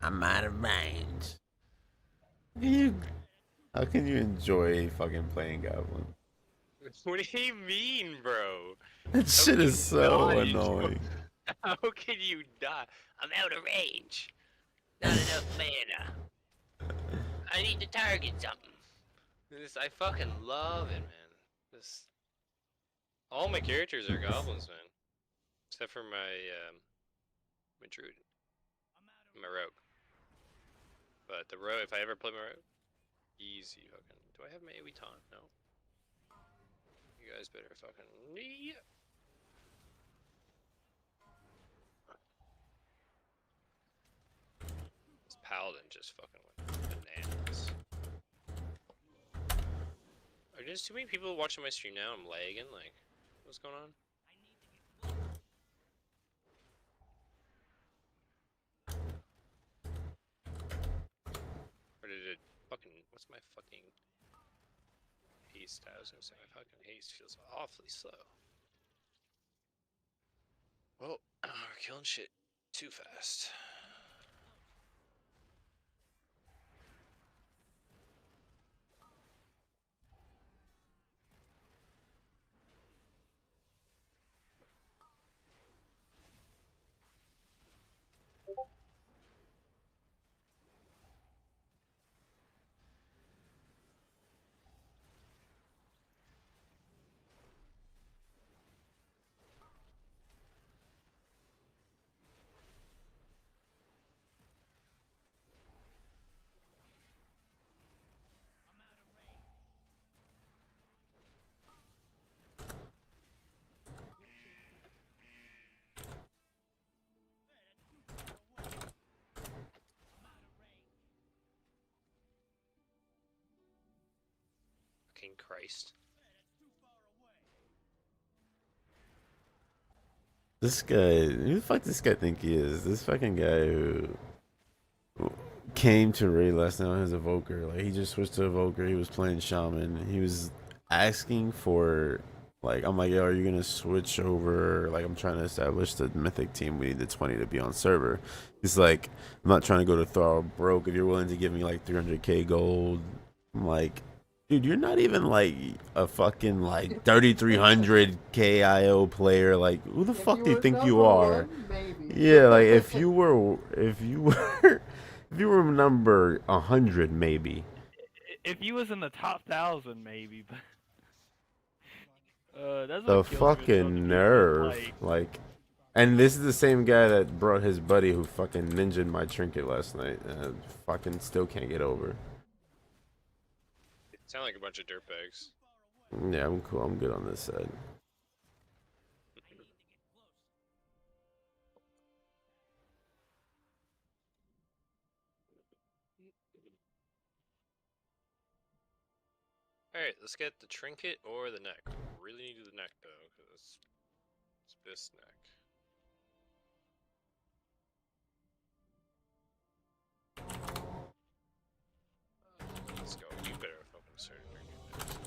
I'm out of range. You, how can you enjoy fucking playing Goblin? What do you mean, bro? That How shit can is you so dodge? annoying. How can you die? I'm out of range. Not enough mana. I need to target something. I fucking love it, man. This all my characters are goblins, man, except for my druid, my rogue. But the rogue, if I ever play my rogue, easy fucking. Do I have my AoE taunt? No. You guys better fucking. Yeah. This paladin just fucking went bananas. Are there just too many people watching my stream now? I'm lagging. Like, what's going on? Or did it fucking? What's my fucking haste? I was gonna say my fucking haste feels awfully slow. Well, we're killing shit too fast. Fucking Christ. This guy, who the fuck this guy think he is? This fucking guy who came to Ray last night as Evoker. Like, he just switched to Evoker. He was playing Shaman. He was asking for, like, I'm like, yo, are you gonna switch over? Like, I'm trying to establish the Mythic team. We need the 20 to be on server. He's like, I'm not trying to go to Thor broke. If you're willing to give me like 300k gold, I'm like, dude, you're not even like a fucking like 3300 KIO player. Like, who the If fuck you do you were think you number are? one, maybe. Yeah, like if you were, if you were number 100, maybe. If you was in the top 1,000, maybe, but that's The what kills me with so many fucking people. It's nerve, like, like, and this is the same guy that brought his buddy who fucking ninja'd my trinket last night, and fucking still can't get over. Sound like a bunch of dirtbags. Yeah, I'm cool. I'm good on this side. Alright, let's get the trinket or the neck. Really need the neck though, because it's this neck. Let's go. You better fucking start drinking this.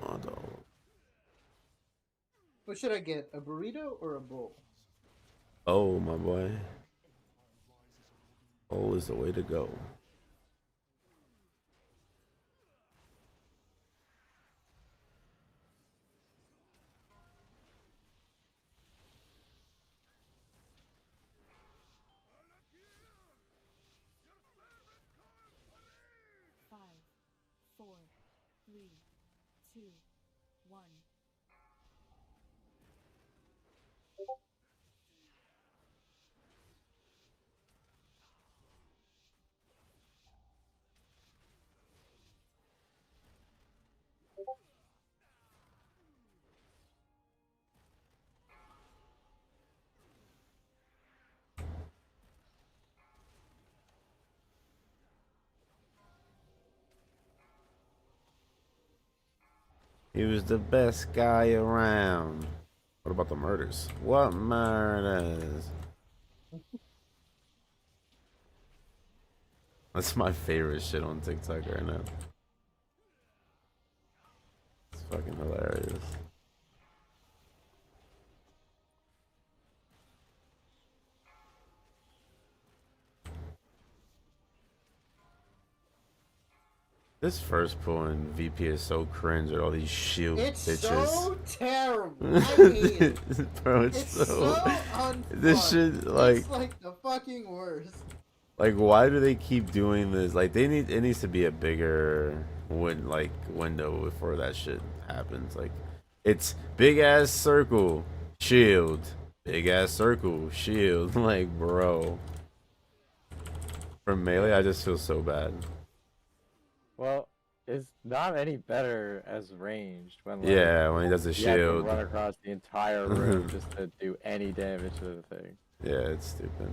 Model. What should I get? A burrito or a bowl? Oh my boy. Oh is the way to go. Five, four, three, two, one. He was the best guy around. What about the murders? What murders? That's my favorite shit on TikTok right now. It's fucking hilarious. This first pull in VP is so cringe with all these shield It's bitches. so terrible. I hate it. Bro, It's so unfun. this shit like It's like the fucking worst. like why do they keep doing this? Like it needs to be a bigger window before that shit happens. Like it's big ass circle, shield, big ass circle, shield. Like bro, for melee I just feel so bad. Well, it's not any better as ranged when like, Yeah, when he does the you have to shield. run across the entire room just to do any damage to the thing. Yeah, it's stupid.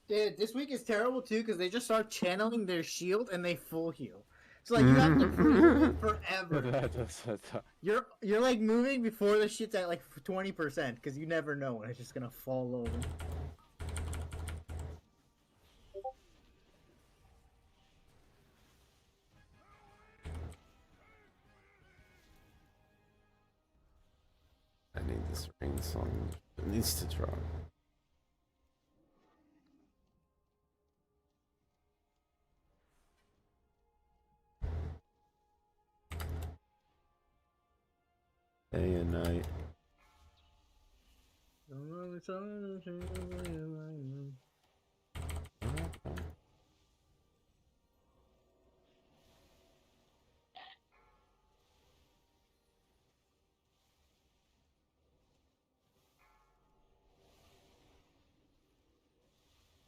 Dude, this week is terrible too because they just start channeling their shield and they full heal. So like you have to move it forever. You're like moving before the shit's at like 20% because you never know when it's just gonna fall over. I need this ring song. It needs to drop. Day and night.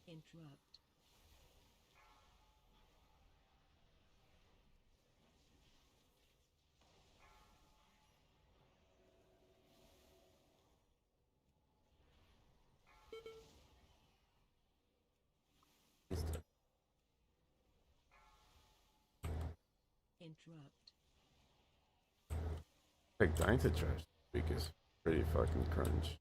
Interrupt. Interrupt. Like dying to trash this week is pretty fucking crunch.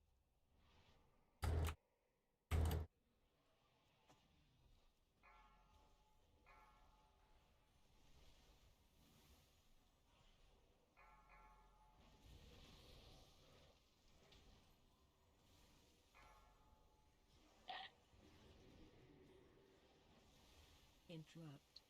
Interrupt.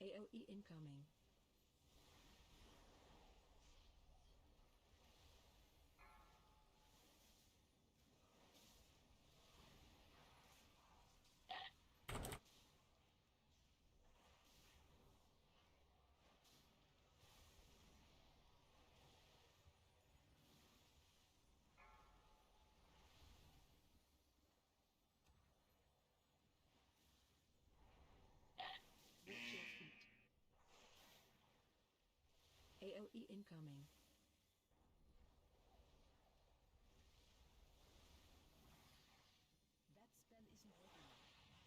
AOE incoming. Virtual feet. AOE incoming. That spell isn't working.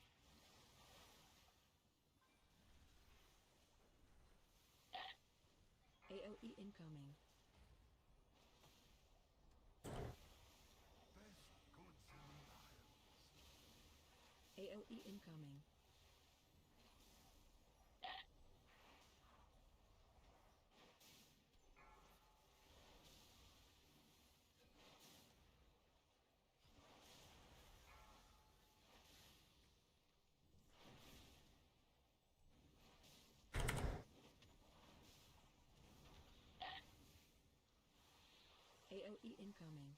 AOE incoming. AOE incoming. AOE incoming.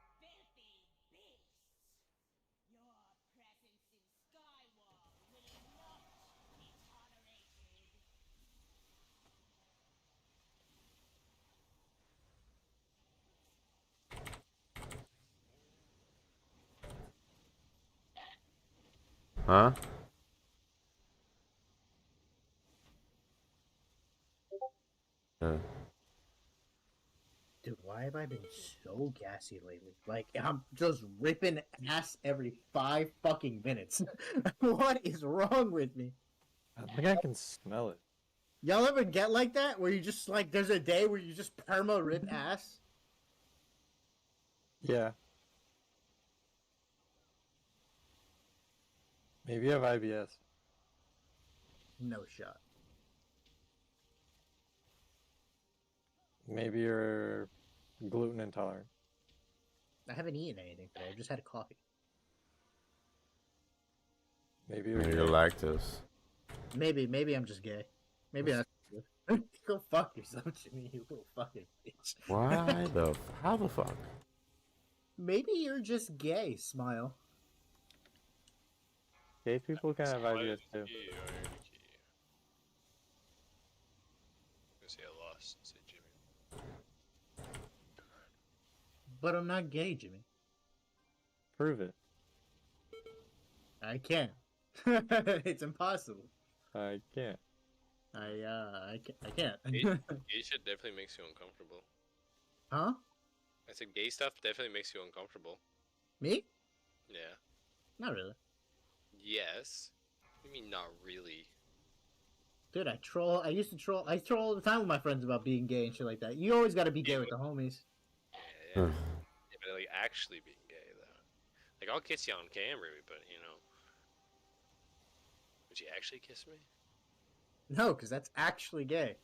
Filthy beasts! Your presence in Skywall will not be tolerated. Huh? Dude, why have I been so gassy lately? Like, I'm just ripping ass every 5 fucking minutes. What is wrong with me? I think I can smell it. Y'all ever get like that? Where you just, like, there's a day where you just perma rip ass? Yeah. Maybe you have IBS. No shot. Maybe you're gluten intolerant. I haven't eaten anything today. I've just had a coffee. Maybe you're Maybe gay. you're lactose. Maybe I'm just gay. Maybe I'm. Go fuck yourself, Jimmy. You little fucking bitch. Why the? How the fuck? Maybe you're just gay. Smile. Gay people can have IBS too. I lost. Say Jimmy. But I'm not gay, Jimmy. Prove it. I can't. It's impossible. I can't. I can't. Gay shit definitely makes you uncomfortable. Huh? I said gay stuff definitely makes you uncomfortable. Me? Yeah. Not really. Yes. What do you mean not really? Dude, I troll. I used to troll. I troll all the time with my friends about being gay and shit like that. You always gotta be gay with the homies. Yeah, yeah. Yeah, but like actually being gay though. Like I'll kiss you on camera, but you know. Would you actually kiss me? No, because that's actually gay.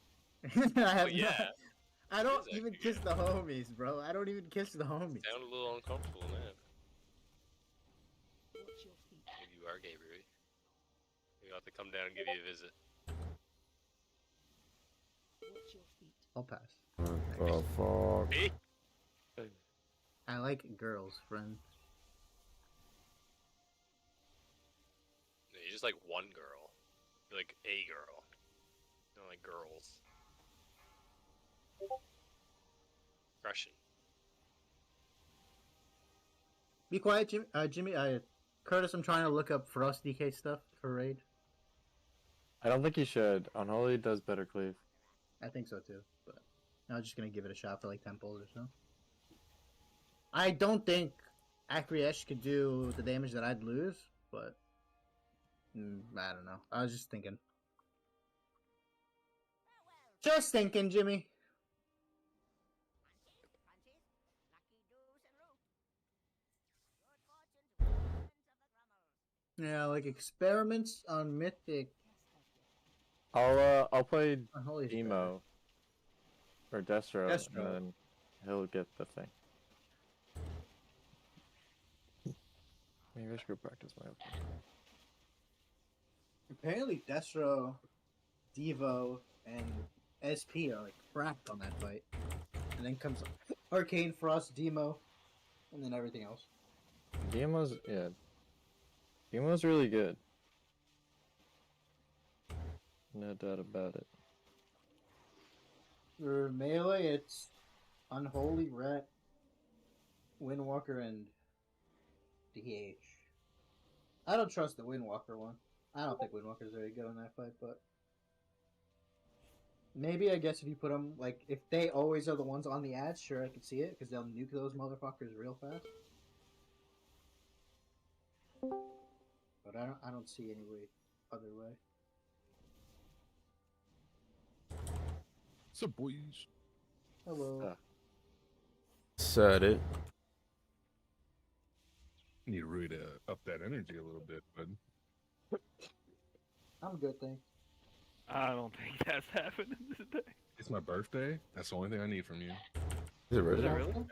I have Oh, yeah. I don't It is even actually kiss the homies, bro. I don't even kiss the homies. Sound a little uncomfortable, man. Watch your feet. Maybe you are gay, Ruby. Maybe I'll have to come down and give you a visit. Watch your feet. I'll pass. What the fuck? Me? I like girls, friend. You're just like one girl. You're like a girl. You don't like girls. Russian. Be quiet, Jimmy. Jimmy. Curtis, I'm trying to look up Frost DK stuff for raid. I don't think you should. Unholy does better cleave. I think so too, but I was just gonna give it a shot for like 10 pulls or so. I don't think Acriesh could do the damage that I'd lose, but I don't know. I was just thinking. Just thinking, Jimmy. Yeah, like experiments on Mythic. I'll play Unholy is Demo or Destro, Destro. and then he'll get the thing. Maybe I should go practice my opening. Apparently, Destro, Devo, and SP are like cracked on that fight. And then comes Arcane Frost, Demo, and then everything else. Demo's really good. No doubt about it. For melee, it's Unholy, Ret, Windwalker, and DH. I don't trust the Windwalker one. I don't think Windwalker's very good on that fight, but maybe I guess if you put them like if they always are the ones on the ads, sure I could see it because they'll nuke those motherfuckers real fast. But I don't see any way other way. What's up, boys? Hello. Said it. Need really to up that energy a little bit, bud. I'm good, thanks. I don't think that's happening today. It's my birthday. That's the only thing I need from you. Is it really? Really? Happy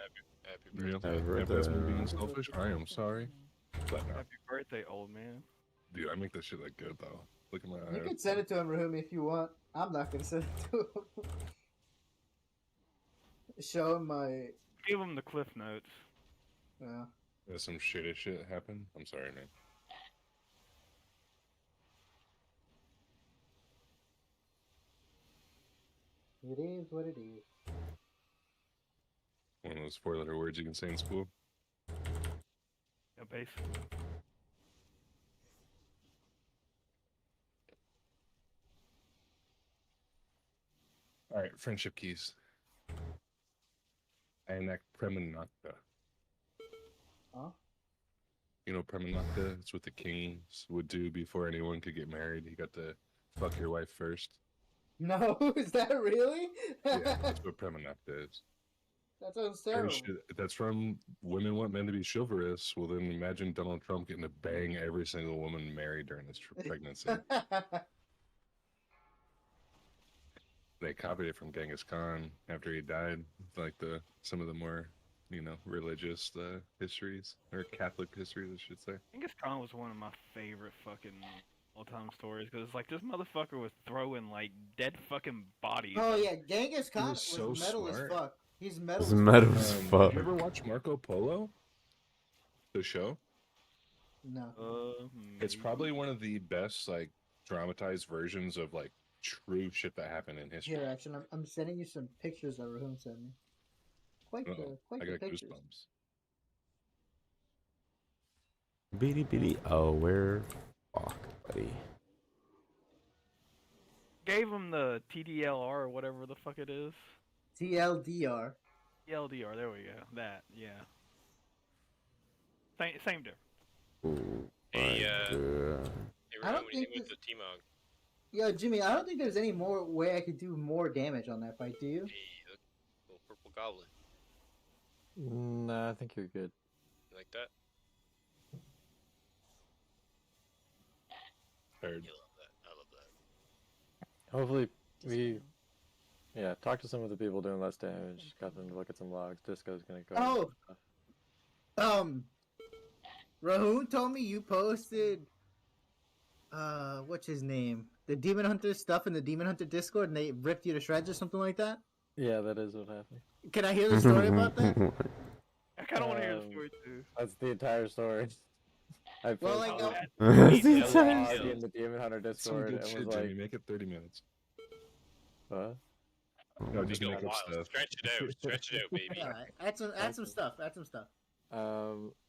Yeah. birthday. If that's me being selfish, I am sorry. But no, Happy birthday, old man. dude, I make that shit look good though. Look at my You eyes. can send it to him, Rahumi, if you want. I'm not gonna send it to him. Show him my. Give him the cliff notes. Yeah. There's some shitty shit happen. I'm sorry, man. It is what it is. One of those 4-letter words you can say in school. Yeah, basically. All right, friendship keys. Anak Premanakta. Huh? You know Premanakta? It's what the kings would do before anyone could get married. You got to fuck your wife first. No, is that really? Yeah, that's what Premanakta is. That sounds Or terrible. that's from Women Want Men to Be Chivalrous. Well, then imagine Donald Trump getting to bang every single woman married during his pregnancy. They copied it from Genghis Khan after he died. Like some of the more, religious histories or Catholic histories, I should say. Genghis Khan was one of my favorite fucking all-time stories because it's like this motherfucker was throwing like dead fucking bodies. Oh yeah, Genghis Khan was was so metal smart. as fuck. He's metal. It's as metal fuck. as Did fuck. you ever watch Marco Polo? The show? No. It's probably one of the best like dramatized versions of like true shit that happened in history. Here, actually, I'm sending you some pictures that Rahun sent me. Quite Uh-oh, the I the got pictures. goosebumps. Beady beady. Oh, where? Fuck, buddy. Gave him the TDLR or whatever the fuck it is. TLDR. TLDR, there we go. That, yeah. Same difference. Ooh, Hey, my God. Hey, I Ronan, don't what do you think think with the T-Mog? Yo, Jimmy, I don't think there's any more way I could do more damage on that fight. Do you? Hey, look, little purple goblin. Nah, I think you're good. You like that? Heard. You love that. I love that. Hopefully, yeah, talk to some of the people doing less damage. Got them to look at some logs. Disco's gonna go. Oh! Rahun told me you posted, what's his name? The Demon Hunter stuff in the Demon Hunter Discord and they ripped you to shreds or something like that? Yeah, that is what happened. Can I hear the story about that? I kind of want to hear the story too. That's the entire story. I Well, posted like, Oh, a log Yeah. in the Demon Hunter Some Discord good and shit, was Jimmy. like, Make it 30 minutes. what? No, just Go make up wild. stuff. Stretch it out. Stretch it out, baby. Alright, add some stuff.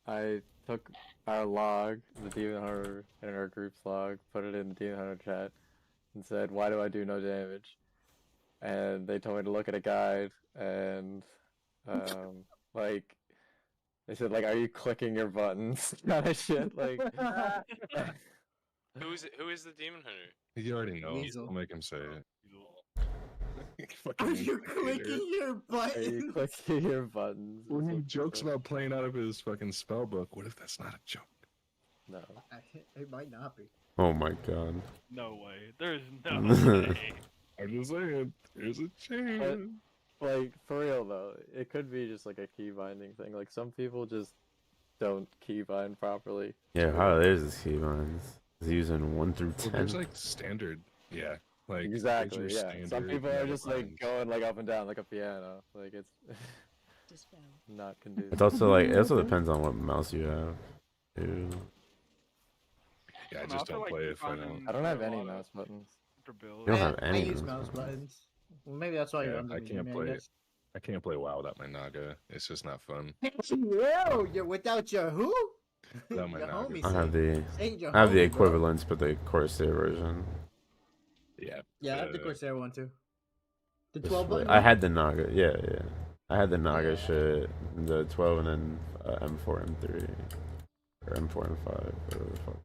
I took our log, the Demon Hunter in our group's log, put it in the Demon Hunter chat, and said, "Why do I do no damage?" And they told me to look at a guide, and like they said, like, "Are you clicking your buttons?" kind of shit. Like, Who is the demon hunter? You already know. Weasel. I'll make him say it. Are Fucking you hater. clicking your are buttons? you clicking your buttons? When Is he what they jokes said. about playing out of his fucking spell book, what if that's not a joke? No. It might not be. Oh my God. No way. There's no way. I'm just saying, there's a chance. Like, for real though, it could be just like a key binding thing. Like, some people just don't key bind properly. Yeah, how there's his keybinds. He's using 1 through Well, 10. there's like standard, yeah. Like there's Exactly, your yeah. Some standard people are metal just like binds. going like up and down like a piano. Like, it's Dispel. not conducive. It's also like, it also depends on what mouse you have. Too. Yeah, I I just feel don't like play you if I find don't. them I don't have a any lot of mouse buttons. comfortability. You don't have I any use mouse mouse buttons. Well, maybe that's why you're Yeah, under I me, can't Jimmy, play it. guess. I can't play WoW without my Naga. It's just not fun. Whoa, you're without your who? Without my Your Naga. homie I have the Ain't your I have the homie, bro. equivalents, but the Corsair version. Yeah. Yeah, I have the uh, Corsair one too. The Just 12 like- button. I one? had the Naga, yeah. I had the Naga Yeah. shit, the 12 and then M4, M3. Or M4, M5, whatever the fuck.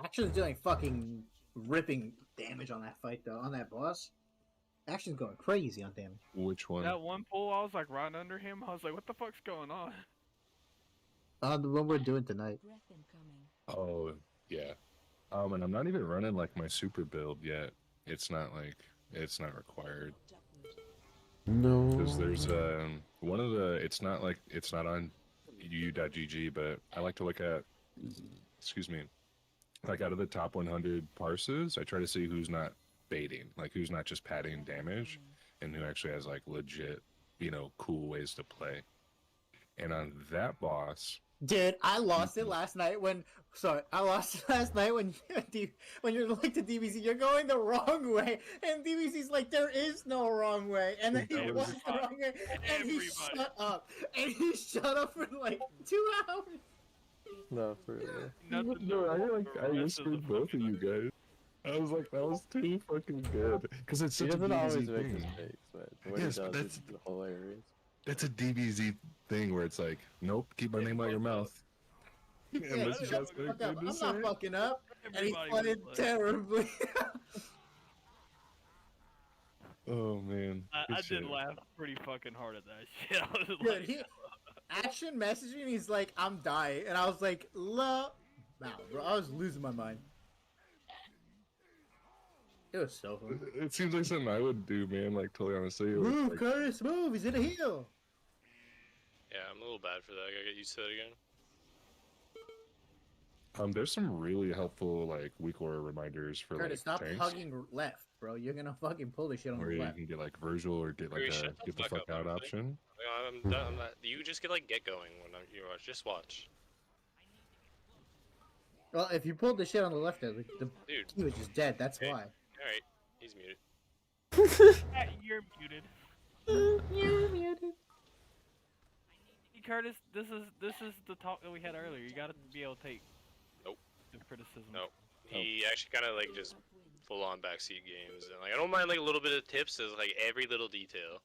Action's doing fucking ripping damage on that fight though, on that boss. Action's going crazy on damage. Which one? That one pull, I was like right under him. I was like, what the fuck's going on? The one we're doing tonight. Breath incoming. Oh, yeah. And I'm not even running like my super build yet. It's not required. No. Because there's one of the it's not on u.gg, but I like to look at excuse me, like out of the top 100 parses, I try to see who's not baiting, like who's not just padding damage and who actually has like legit, cool ways to play. And on that boss, Dude, I lost it last night when. Sorry, I lost it last night when you're like to DBC, you're going the wrong way, and DBC's like, there is no wrong way, and then he That was was- the wrong way, and he Everybody. shut up, and he shut up for like 2 hours. No, for real. Nothing No, I the rest of whispered the both of fucking- you guys. I was like, that was too fucking good. Because it's He such a doesn't always DBZ make thing. mistakes, but what Yes, he but does that's is hilarious. a DBZ thing where it's like, nope, keep my name out your mouth. Yeah, Unless you shut got the fuck up. anything to I'm say. not fucking up. And he Everybody flooded was like- terribly. Oh man. I Good did shit. laugh pretty fucking hard at that shit. I was Dude, like, he Action messaged me and he's like, I'm dying. And I was like, wow, bro. I was losing my mind. It was so fun. It seems like something I would do, man. Like, totally honestly. It was Move, like, Curtis, move. He's in a heel. Yeah, I'm a little bad for that. I gotta get used to that again. there's some really helpful like weak aura reminders for Curtis, like stop tanks, hugging left, bro. You're gonna fucking pull this shit on where the you left. can get like Virgil or get like Hurry, a shut the get the fuck fuck up, out honestly. option. I'm done. I'm not, you just get like get going when you watch. Just watch, Well, if you pulled the shit on the left, the dude. key was just dead. That's Okay. why. All right, he's muted. "Ah, you're muted. You're muted. Hey, Curtis, this is the talk that we had earlier. You gotta be able to take Nope. the criticism. Nope. He actually kind of like just full on backseat games, and like I don't mind like a little bit of tips as like every little detail.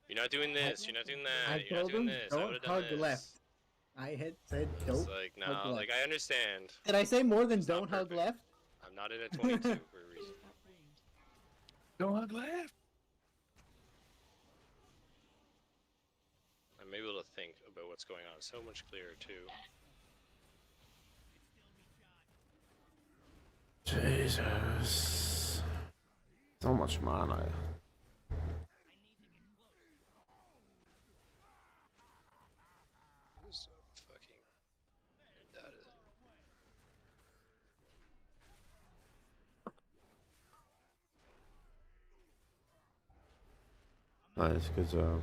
You're not doing this. You're not doing I that. You're not told doing him this. I don't would've done hug this. left. I had said It's don't. like hug no, left. like I understand. Did I say more than It's not don't hug perfect. left? I'm not in a 22 for a reason. Don't hug left. I'm able to think about what's going on so much clearer too. Jesus. So much mana. So fucking. That is. Nice, good job.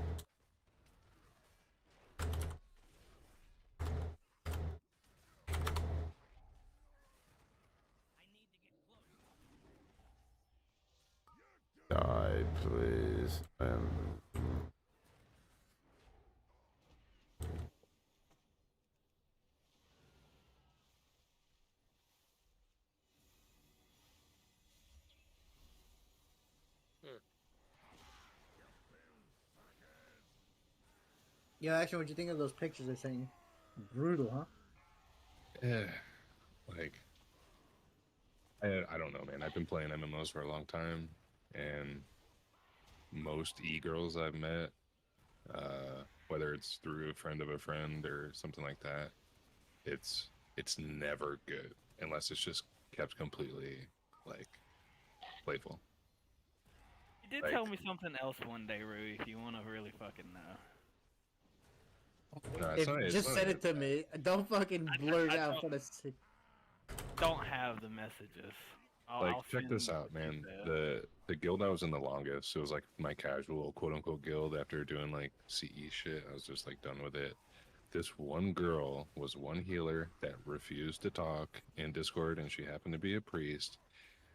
Die, please. Yeah, actually, what'd you think of those pictures they're saying? Brutal, huh? Yeah, like I don't know, man. I've been playing MMOs for a long time, and most e-girls I've met, whether it's through a friend of a friend or something like that, it's never good unless it's just kept completely like playful. You did tell me something else one day, Rui, if you want to really fucking know. No, it's not, it's Just not send even it to that. me. Don't fucking I- blur it I out don't- for the sick. Don't have the messages. Like, check send this you out, what you man. said. The guild I was in the longest, it was like my casual quote unquote guild after doing like CE shit. I was just like done with it. This one girl was one healer that refused to talk in Discord, and she happened to be a priest.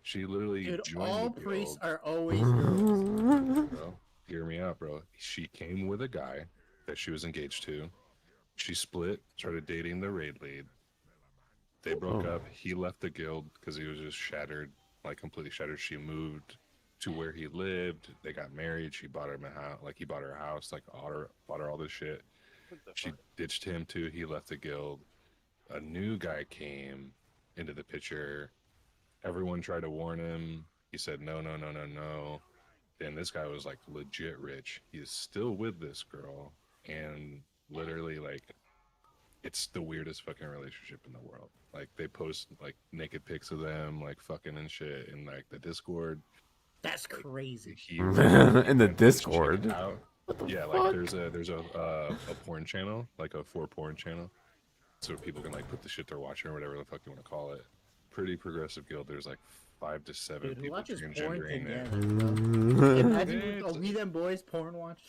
She literally Dude, joined all the guild. priests are always girls. Bro, hear me out, bro. She came with a guy that she was engaged to. She split, started dating the raid lead. They broke up. He left the guild because he was just shattered, like completely shattered. She moved to where he lived. They got married. She bought him a house. Like he bought her a house. Like bought her all this shit. She ditched him too. He left the guild. A new guy came into the picture. Everyone tried to warn him. He said no, no, no, no, no. Then this guy was like legit rich. He is still with this girl, and literally like, it's the weirdest fucking relationship in the world. Like they post like naked pics of them, like fucking and shit, in like the Discord. That's crazy. In the Check it Discord. out. Yeah, like there's a porn channel, like a porn channel, so people can like put the shit they're watching or whatever the fuck you want to call it. Pretty progressive guild. There's like 5 to 7 Dude, who people watches porn transgendering there. together? Imagine It's- we them boys porn watch.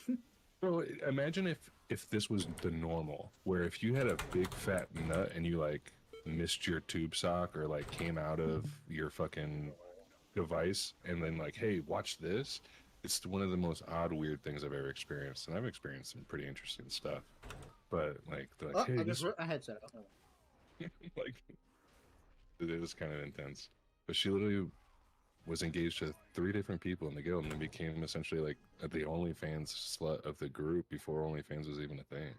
Bro, imagine if this was the normal, where if you had a big fat nut and you like missed your tube sock or like came out of your fucking device and then like, hey, watch this. It's one of the most odd, weird things I've ever experienced, and I've experienced some pretty interesting stuff. But like, they're like, Oh, hey, I this, just ripped my headset off. Like, it was kind of intense. But she literally was engaged to 3 different people in the guild, and then became essentially like the OnlyFans slut of the group before OnlyFans was even a thing.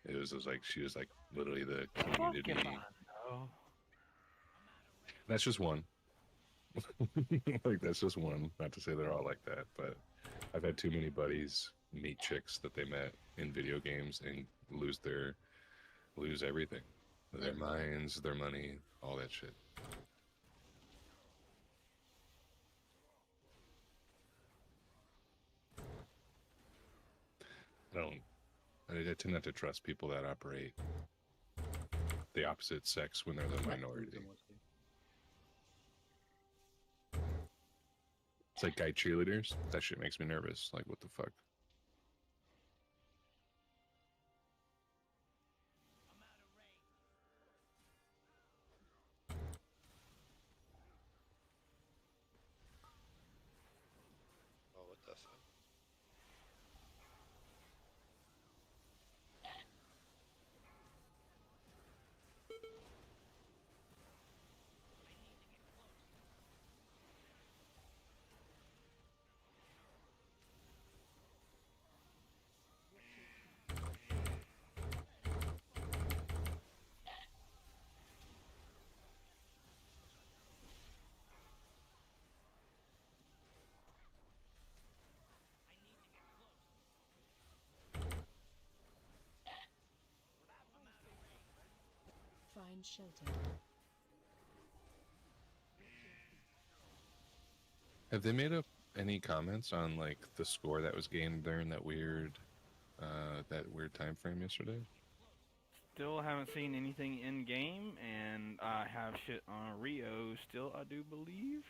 It was just like she was like literally the community. Oh, That's just one. Like that's just one. Not to say they're all like that, but I've had too many buddies meet chicks that they met in video games and lose everything, their minds, their money, all that shit. I don't. I tend not to trust people that operate the opposite sex when they're the minority. It's like guy cheerleaders. That shit makes me nervous. Like, what the fuck? Oh, what the fuck? Find shelter. Have they made up any comments on like the score that was gained during that weird time frame yesterday? still haven't seen anything in game, and I have shit on Rio still, I do believe.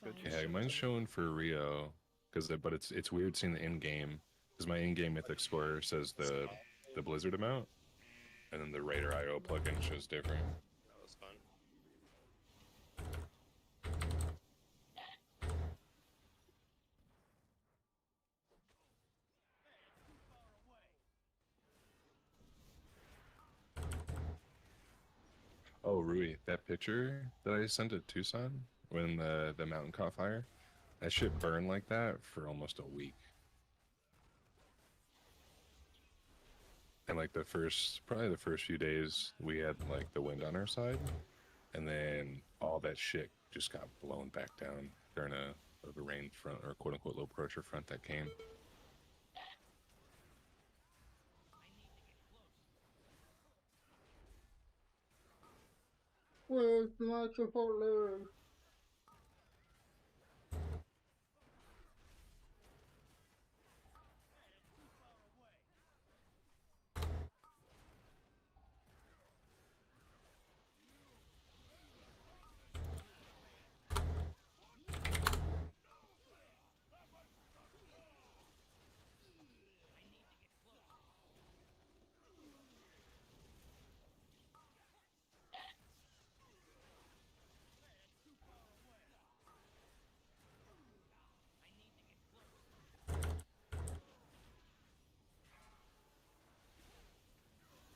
Find Yeah, shelter. mine's showing for Rio, but it's weird seeing the in game because my in game mythic score says the Blizzard amount, and then the Raider IO plugin shows different. That was fun. Oh, Rui, that picture that I sent to Tucson when the mountain caught fire, that shit burned like that for almost a week. And like probably the first few days, we had like the wind on our side, and then all that shit just got blown back down during a rain front or quote unquote low pressure front that came. Where's the microphone?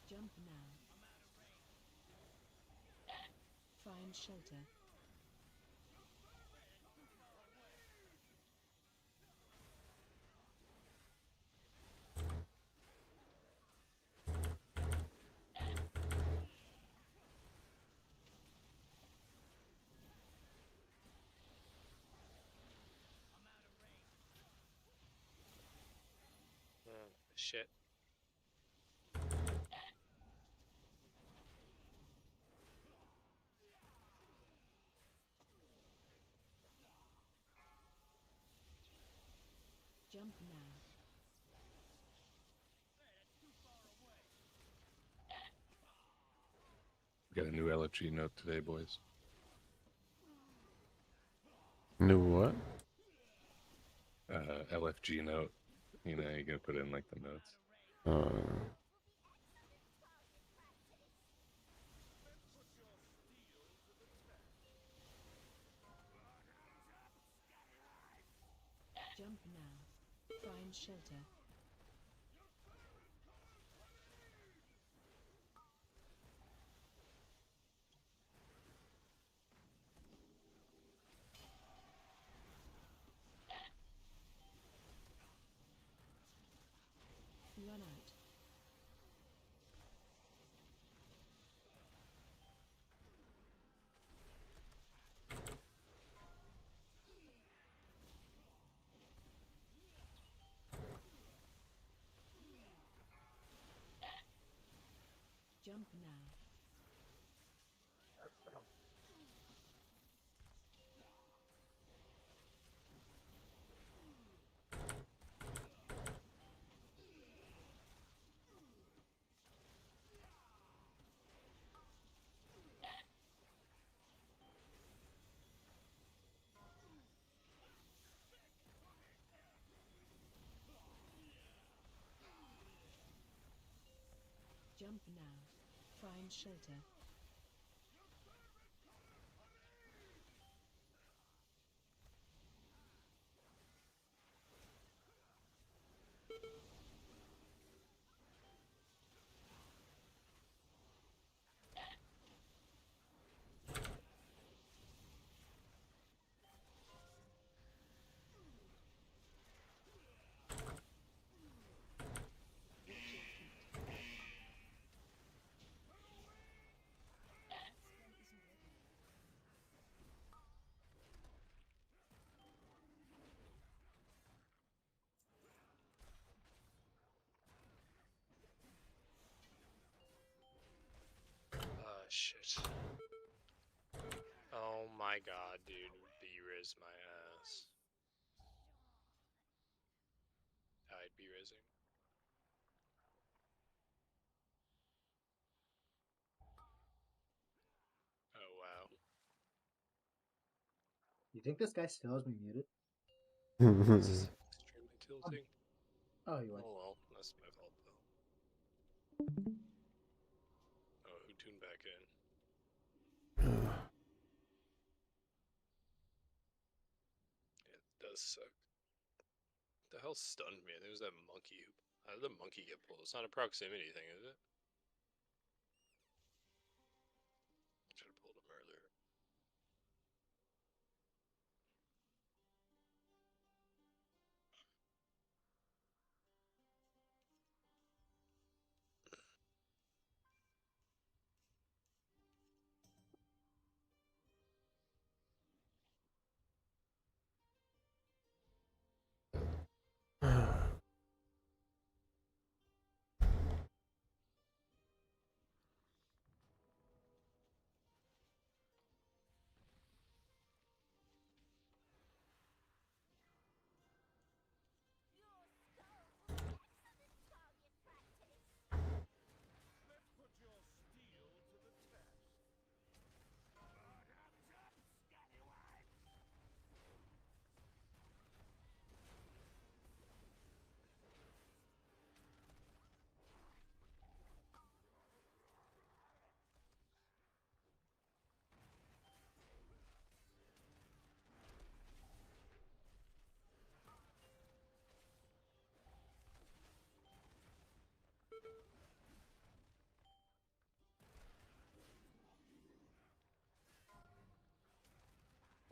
Jump now. Find shelter. Shit. Jump now. We got a new LFG note today, boys. New what? LFG note. You know, you're gonna put in like the notes. Jump now. Find shelter. run out. Jump now. Jump now. Find shelter. Shit. Oh my god, dude. B-Riz my ass. I'd be rizzing. Oh wow. You think this guy still has me muted? This is extremely tilting. Oh, you went. Oh well, that's my fault though. Oh, who tuned back in? It does suck. The hell stunned me? I think it was that monkey. How did the monkey get pulled? It's not a proximity thing, is it? Should have pulled him earlier.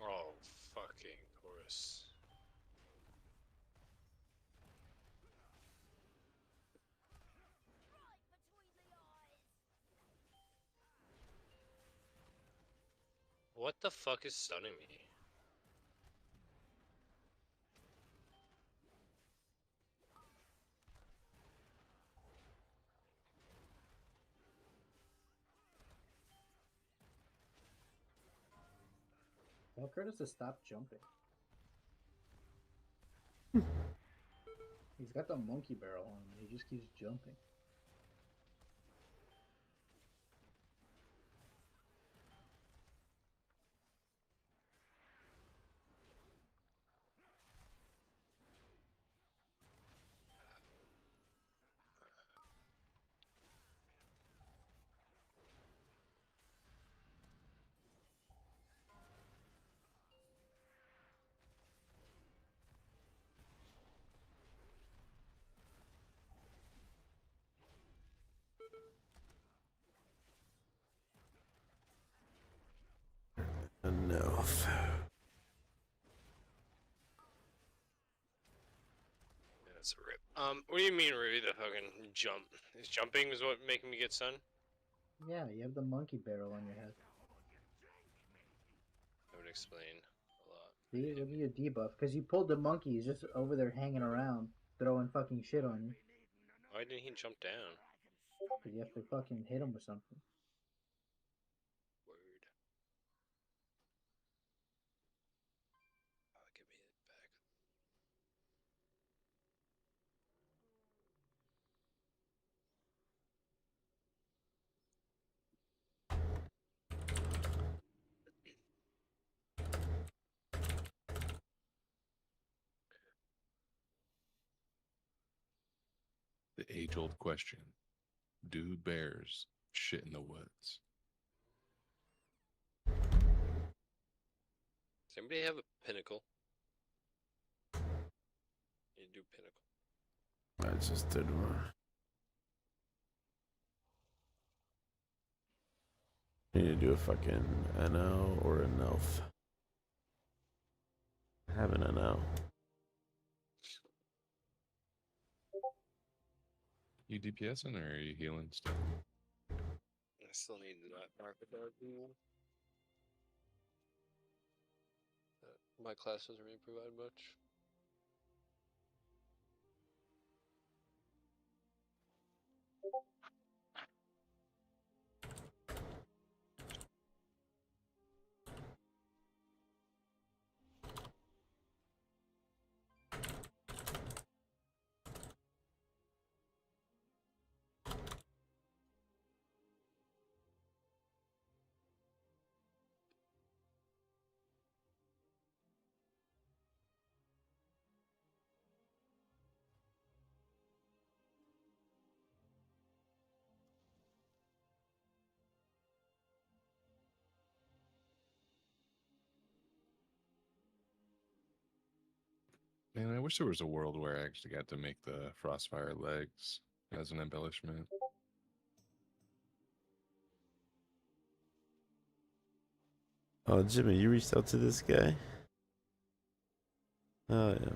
Oh, fucking Horus. What the fuck is stunning me? Tell Curtis to stop jumping. He's got the monkey barrel on him. He just keeps jumping. Yeah, That's a rip. What do you mean, Ruby? The fucking jump? Is jumping is what making me get sun? Yeah, you have the monkey barrel on your head. That would explain a lot. See, look at your debuff. Because you pulled the monkey, he's just over there hanging around, throwing fucking shit on you. Why didn't he jump down? Because you have to fucking hit him or something. Word. Oh, give me it back. The age-old question: do bears shit in the woods? Does anybody have a pinnacle? You do pinnacle. I just did one. I need to do a fucking NO or a NELF. I have an NO. You DPSing or are you healing still? I still need that market dog. My class doesn't really provide much. Man, I wish there was a world where I actually got to make the Frostfire legs as an embellishment. Oh, Jimmy, you reached out to this guy? Oh, yeah.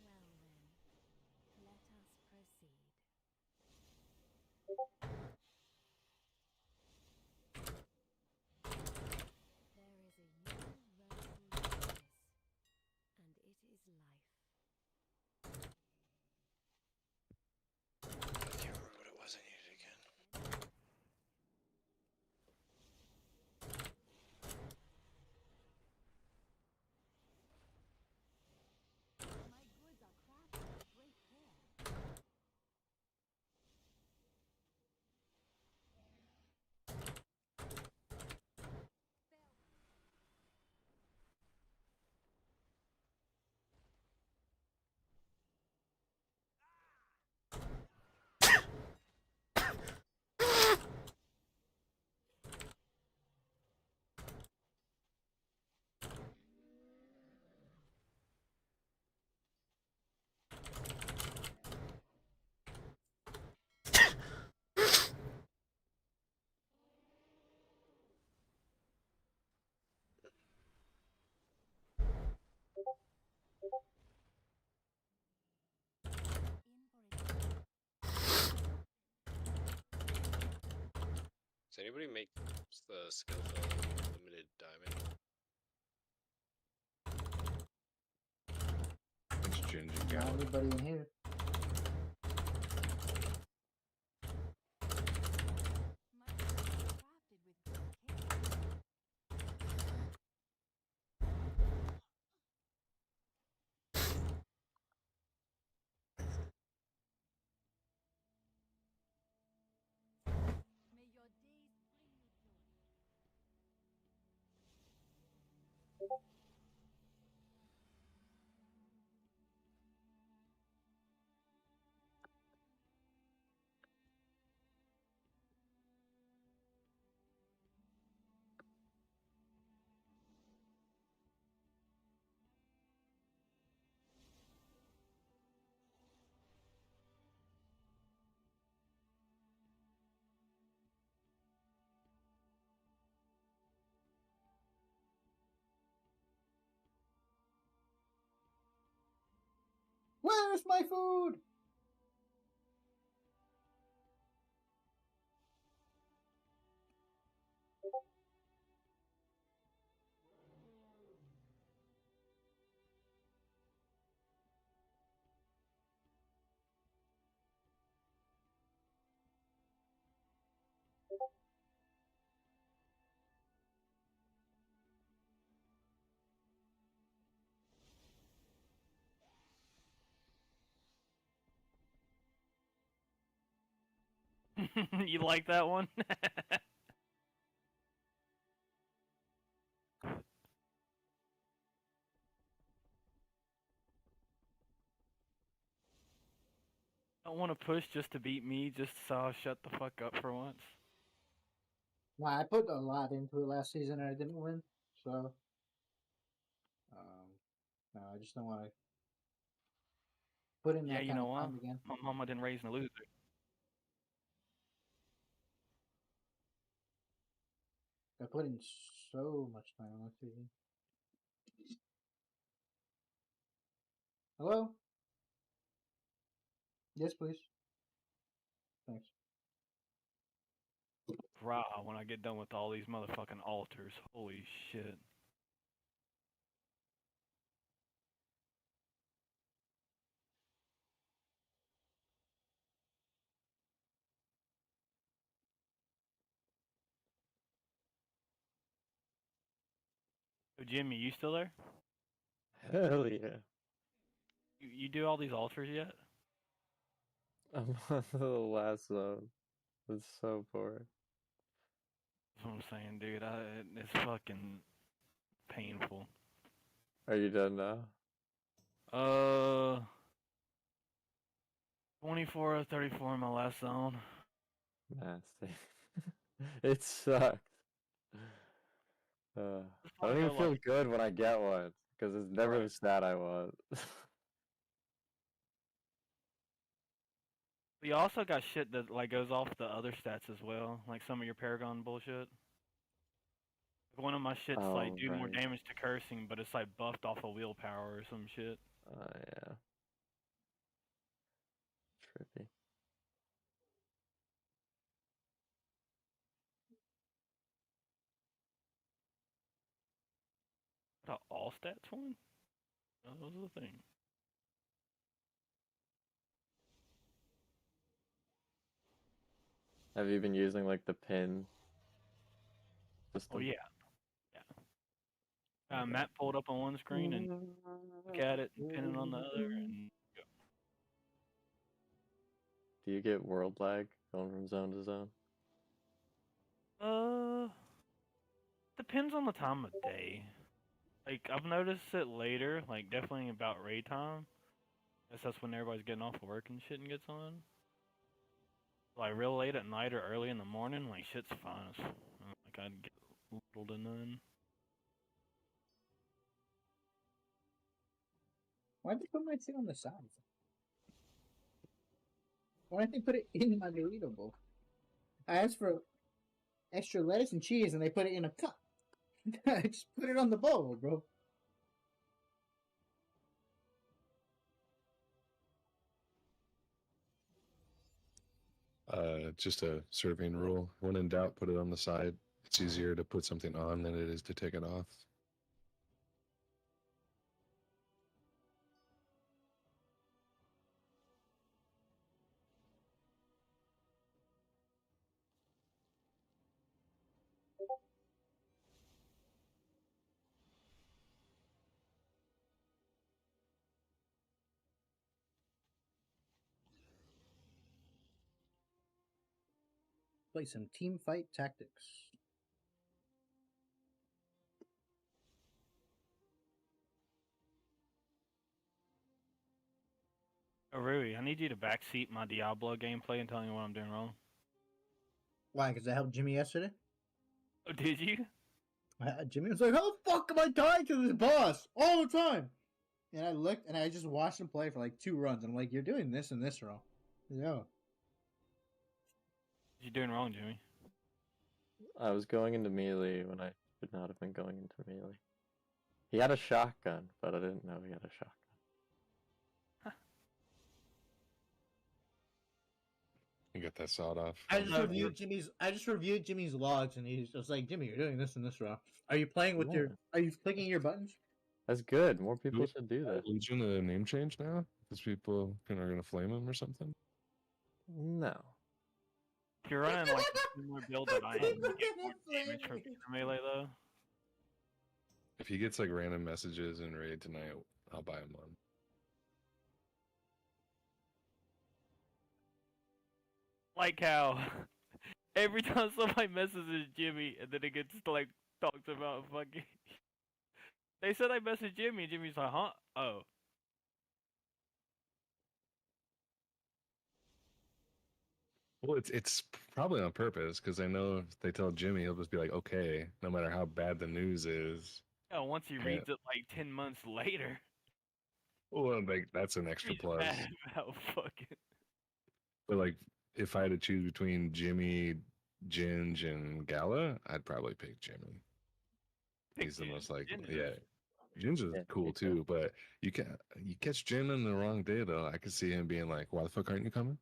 Well then, let us proceed. There is a universal justice, and it is life. I can't remember what it was I needed again. My goods are crafted with great care. Does anybody make the skill fill limited diamond? It's Ginger Not Gallup. anybody in here. Where's my food? You like that one? Don't want to push just to beat me, just so I'll shut the fuck up for once. Well, I put a lot into it last season and I didn't win, so no, I just don't want to put in Yeah, that you kind know of what? time again. My mama didn't raise me a loser. I put in so much time last season. Hello? Yes, please. Thanks. Rah, when I get done with all these motherfucking altars. Holy shit. So Jimmy, you still there? Hell yeah. You do all these altars yet? I'm on the last zone. It's so boring. That's what I'm saying, dude. It's fucking painful. Are you done now? 24 or 34 in my last zone. Nasty. It sucks. I don't even feel good when I get one, because it's never the stat I want. You also got shit that like goes off the other stats as well, like some of your Paragon bullshit. One of my shit's like Oh, do more right. damage to cursing, but it's like buffed off of willpower or some shit. Oh, yeah. Trippy. The all stats one? That was the thing. Have you been using, like, the pin system? Oh yeah. Map pulled up on one screen and look at it and pin it on the other. And Do you get world lag going from zone to zone? depends on the time of day. Like I've noticed it later, like definitely about raid time. Guess that's when everybody's getting off of work and shit and gets on. Like real late at night or early in the morning, like shit's fine. Like I'd get little to none. Why'd they put my thing on the side? Why didn't they put it in my readable? I asked for extra lettuce and cheese and they put it in a cup. I just put it on the bowl, bro. Just a serving rule. When in doubt, put it on the side. It's easier to put something on than it is to take it off. Play some team fight tactics. Oh, Rui, I need you to backseat my Diablo gameplay and tell me what I'm doing wrong. Why? Because I helped Jimmy yesterday. Oh, did you? Jimmy was like, "How the fuck am I dying to this boss all the time?" And I looked and I just watched him play for like 2 runs. And I'm like, "You're doing this and this wrong." Yeah. What you doing wrong, Jimmy? I was going into melee when I should not have been going into melee. He had a shotgun, but I didn't know he had a shotgun. You got that sawed off. I just reviewed Jimmy's logs, and he's just like, "Jimmy, you're doing this and this wrong. Are you playing with your? Yeah. Are you clicking your buttons?" That's good. More people should do that. Legion a name change now? Because people are gonna flame him or something? No. If you're running like a similar build that I am, you get more damage from melee though. If he gets like random messages in raid tonight, I'll buy him one. Like how every time somebody messages Jimmy and then it gets like talks about fucking. They said I messaged Jimmy, and Jimmy's like, huh? Oh. Well, it's probably on purpose because I know if they tell Jimmy, he'll just be like, okay, no matter how bad the news is. Yeah, once he reads it like 10 months later. Well, like that's an extra He's plus. mad about fucking. But like, if I had to choose between Jimmy, Ginge, and Gala, I'd probably pick Jimmy. He's the most like, yeah. Jin's is cool too, but you catch Jin on the wrong day though. I could see him being like, "Why the fuck aren't you coming?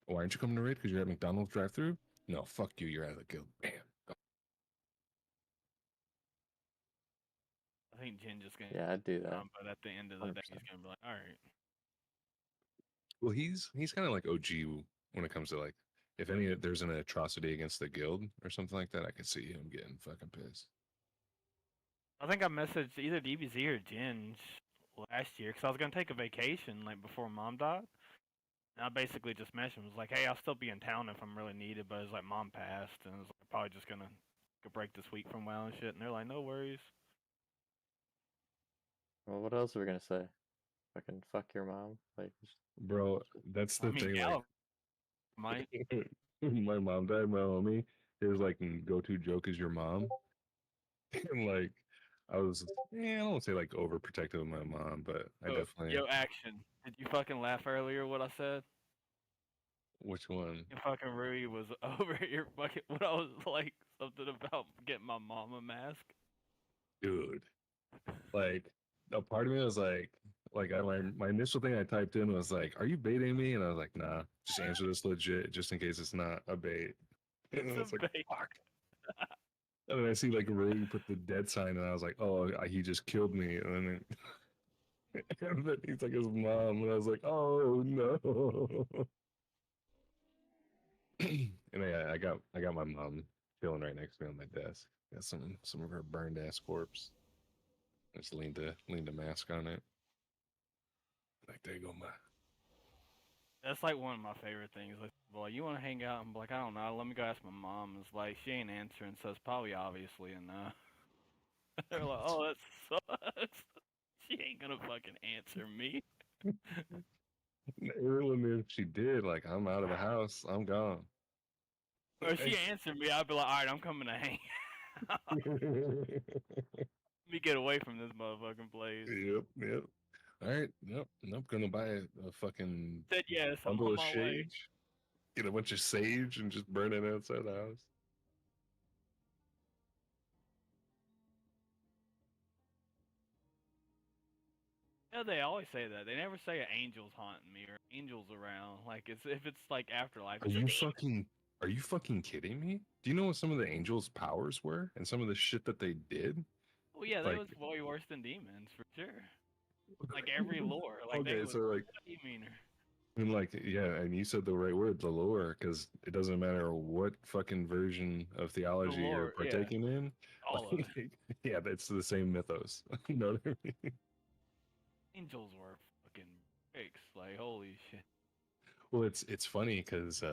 Why aren't you coming to raid? Because you're at McDonald's drive-through? No, fuck you. You're out of the guild. Bam." I think Jin just gonna. Yeah, I'd do that. But at the end of the day, 100%. he's gonna be like, all right. Well, he's kind of like OG when it comes to like, if there's an atrocity against the guild or something like that, I could see him getting fucking pissed. I think I messaged either DBZ or Ginge last year because I was gonna take a vacation like before Mom died. And I basically just messaged him, was like, "Hey, I'll still be in town if I'm really needed," but it's like Mom passed, and I was like, probably just gonna take a break this week from WoW and shit. And they're like, "No worries." Well, what else are we gonna say? Fucking fuck your mom, like. Bro, that's the thing. Yeah, Like, my mom died. My homie, his like go-to joke is your mom, and like. I was, I don't want to say like overprotective of my mom, but I definitely. Yo, action. Did you fucking laugh earlier what I said? Which one? Your fucking Rui was over your fucking, when I was like, something about getting my mom a mask. Dude. Like, a part of me was like my initial thing I typed in was like, "Are you baiting me?" And I was like, "Nah, just answer this legit, just in case it's not a bait." And I was like, "Fuck." And then I see like Ray put the dead sign, and I was like, "Oh, he just killed me." And then he's like his mom, and I was like, "Oh no!" And I got my mom chilling right next to me on my desk. Got some of her burned ass corpse. I just leaned a mask on it. Like, there you go, ma. That's like one of my favorite things. Like, boy, you want to hang out? I'm like, I don't know. Let me go ask my mom. It's like she ain't answering, so it's probably obviously a no. They're like, oh, that sucks. She ain't gonna fucking answer me. Even if she did, like, I'm out of the house. I'm gone. Or if she answered me, I'd be like, all right, I'm coming to hang out. Let me get away from this motherfucking place. Yep. All right, yep. I'm gonna buy a fucking Said yes, I'm bundle on of my way. sage, get a bunch of sage, and just burn it outside the house. Yeah, they always say that. They never say an angel's haunting me or angels around. Like it's if it's like afterlife. Are you fucking kidding me? Do you know what some of the angels' powers were and some of the shit that they did? Well, yeah, like, that was way worse than demons for sure. Like every lore. Like okay, they so like, way meaner. and like, yeah, and you said the right word, the lore, because it doesn't matter what fucking version of theology you're partaking in. All of it. Yeah, that's the same mythos. You know what I mean? Angels were fucking bricks. Like holy shit. Well, it's funny because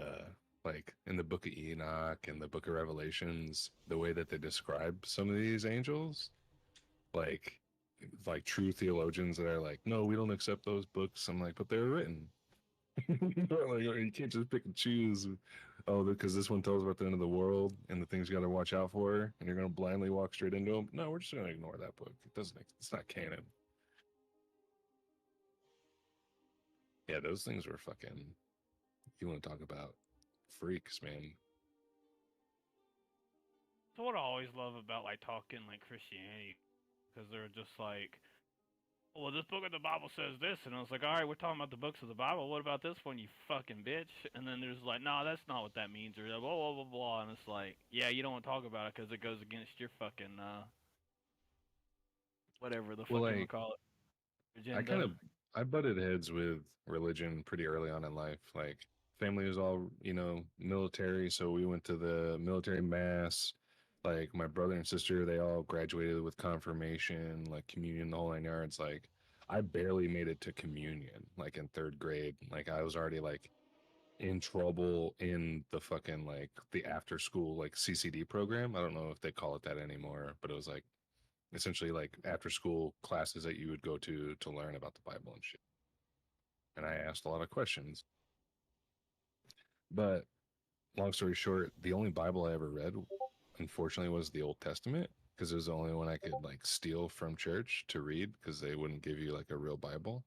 like in the Book of Enoch and the Book of Revelations, the way that they describe some of these angels, like like true theologians that are like, no, we don't accept those books. I'm like, but they're written. Like, you can't just pick and choose. Oh, because this one tells about the end of the world and the things you got to watch out for, and you're gonna blindly walk straight into them. No, we're just gonna ignore that book. It doesn't. It's not canon. Yeah, those things were fucking. You want to talk about freaks, man? So what I always love about like talking like Christianity, because they're just like, well, this book of the Bible says this, and I was like, all right, we're talking about the books of the Bible. What about this one, you fucking bitch? And then there's like, no, that's not what that means, or blah blah blah blah. And it's like, yeah, you don't want to talk about it because it goes against your fucking whatever the Well, fuck you want like to call it, I kind agenda. of I butted heads with religion pretty early on in life. Like family was all, military, so we went to the military mass. Like my brother and sister, they all graduated with confirmation, like communion, the whole 9 yards. Like I barely made it to communion, like in third grade. Like I was already like in trouble in the fucking like the after school like CCD program. I don't know if they call it that anymore, but it was like essentially like after school classes that you would go to learn about the Bible and shit. And I asked a lot of questions. But long story short, the only Bible I ever read, unfortunately, was the Old Testament because it was the only one I could like steal from church to read because they wouldn't give you like a real Bible.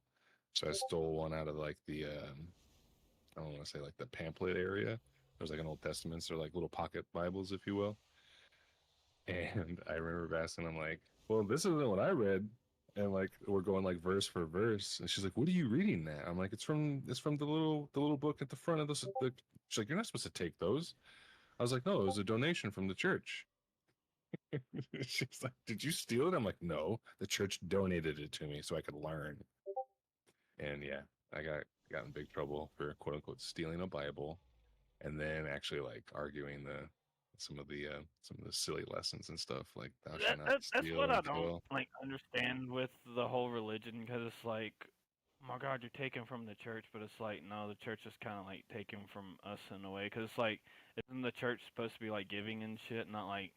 So I stole one out of like the I don't want to say like the pamphlet area. There's like an Old Testament, so like little pocket Bibles, if you will. And I remember asking them like, "Well, this isn't what I read." And like we're going like verse for verse, and she's like, "What are you reading that?" I'm like, "It's from the little book at the front of the." She's like, "You're not supposed to take those." I was like, "No, it was a donation from the church." She's like, "Did you steal it?" I'm like, "No, the church donated it to me so I could learn." And yeah, I got in big trouble for quote unquote stealing a Bible, and then actually like arguing the some of the silly lessons and stuff like thou shalt not That's steal what I and don't kill. like understand with the whole religion, because it's like, oh my God, you're taking from the church, but it's like, no, the church is kind of like taking from us in a way, because it's like, isn't the church supposed to be like giving and shit, not like,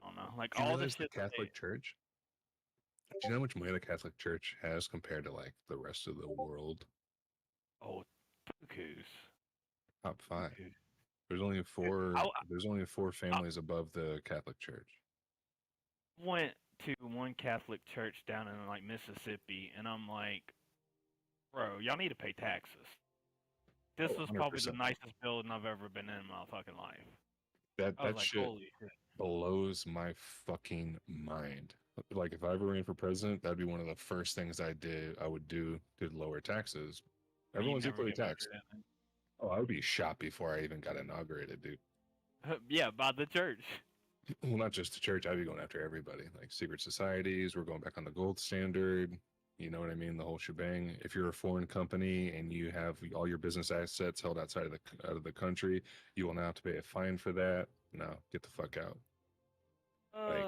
I don't know, like Do you all the realize the shit that they, Catholic Church? Do you know how much money the Catholic Church has compared to like the rest of the world? oh, cuckoos, Top five. cuckoos. There's only Dude, four. There's only four I families above the Catholic Church. went to one Catholic church down in like Mississippi, and I'm like, bro, y'all need to pay taxes. This Oh, was probably the 100%. nicest building I've ever been in my fucking life. That I was that like, shit holy shit. blows my fucking mind. Like if I ever ran for president, that'd be one of the first things I would do to lower taxes. But you Everyone's never equally get taxed. voted in. Oh, I would be shot before I even got inaugurated, dude. Yeah, by the church. Well, not just the church. I'd be going after everybody, like secret societies. We're going back on the gold standard. You know what I mean? The whole shebang. If you're a foreign company and you have all your business assets held outside of the country, you will now have to pay a fine for that. No, get the fuck out. Like,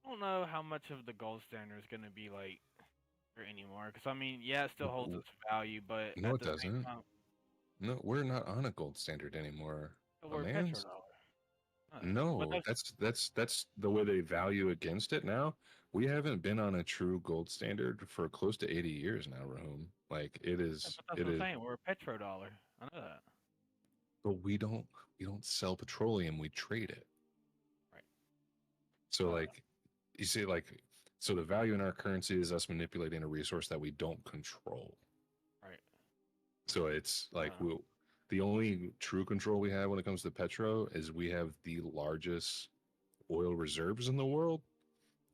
I don't know how much of the gold standard is going to be like here anymore. Because, I mean, yeah, it still holds its value, but no, at it the same doesn't. time, No, we're not on a gold standard anymore, my we're man's. petrodollar. But No, that's the way they value against it now. We haven't been on a true gold standard for close to 80 years now, Rahum. Like that's it what I'm is, saying. We're a petrodollar. I know that. but we don't sell petroleum, we trade it. Right. So Uh, like you see so the value in our currency is us manipulating a resource that we don't control. right. So it's like Uh, the only true control we have when it comes to petro is we have the largest oil reserves in the world.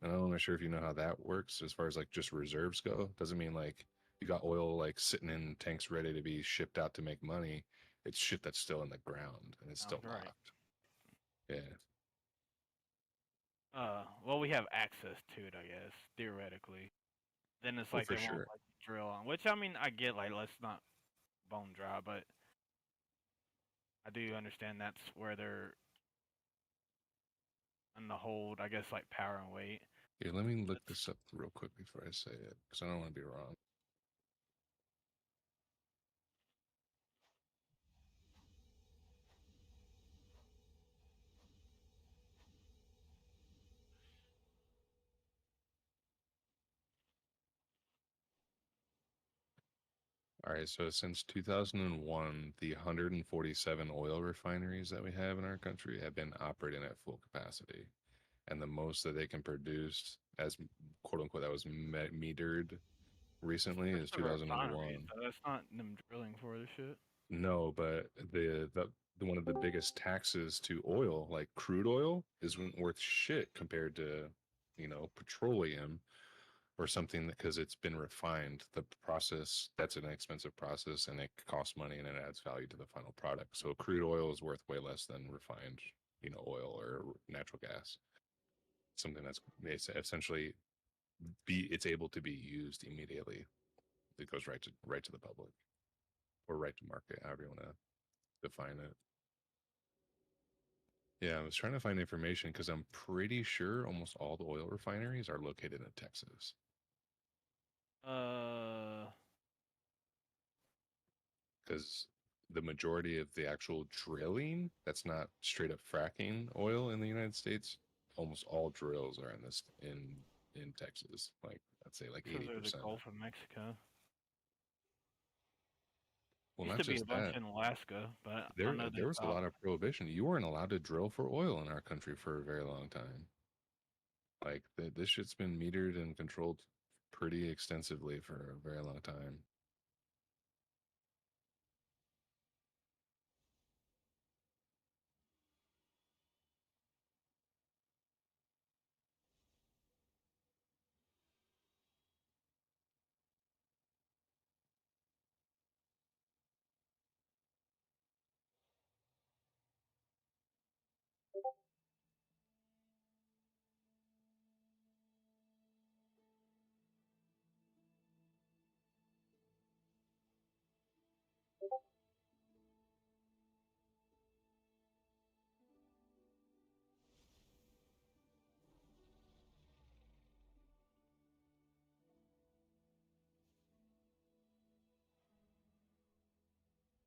And I'm not sure if you know how that works as far as like just reserves go. Doesn't mean like you got oil like sitting in tanks ready to be shipped out to make money. It's shit that's still in the ground and it's still sounds right. locked. Yeah. Well, we have access to it, I guess, theoretically. Then it's Oh, like for they won't sure. like drill on, which I mean, I get, like, let's not bone dry, but I do understand that's where they're in the hold, I guess, like power and weight. Here, let me look It's, this up real quick before I say it because I don't want to be wrong. All right, so since 2001, the 147 oil refineries that we have in our country have been operating at full capacity. And the most that they can produce, as quote unquote, that was metered recently is It's a refinery, 2001. so that's not them drilling for the shit. No, but the one of the biggest taxes to oil, like crude oil, isn't worth shit compared to, petroleum or something because it's been refined. The process, that's an expensive process and it costs money and it adds value to the final product. So crude oil is worth way less than refined, oil or natural gas. Something that's essentially it's able to be used immediately. It goes right to the public or right to market, however you want to define it. Yeah, I was trying to find information because I'm pretty sure almost all the oil refineries are located in Texas. Because the majority of the actual drilling, that's not straight up fracking oil in the United States. Almost all drills are in Texas. Like I'd say like because there's 80%. the Gulf of Mexico. Well, Used not to be a just bunch that. in Alaska, but I There know they there was a stopped. lot of prohibition. You weren't allowed to drill for oil in our country for a very long time. Like this shit's been metered and controlled pretty extensively for a very long time.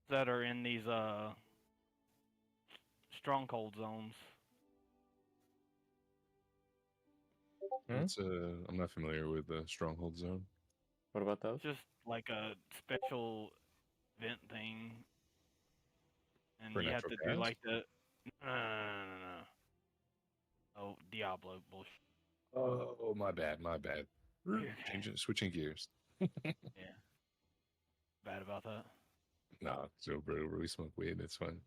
That are in these stronghold zones. It's I'm not familiar with the stronghold zone. What about those? Just like a special event thing, and For you have natural to do gas? like the no. Oh, Diablo bullshit. Oh, my bad, my bad. Okay. Switching gears. Yeah, bad about that. Nah, so bro, we smoke weed. It's fun.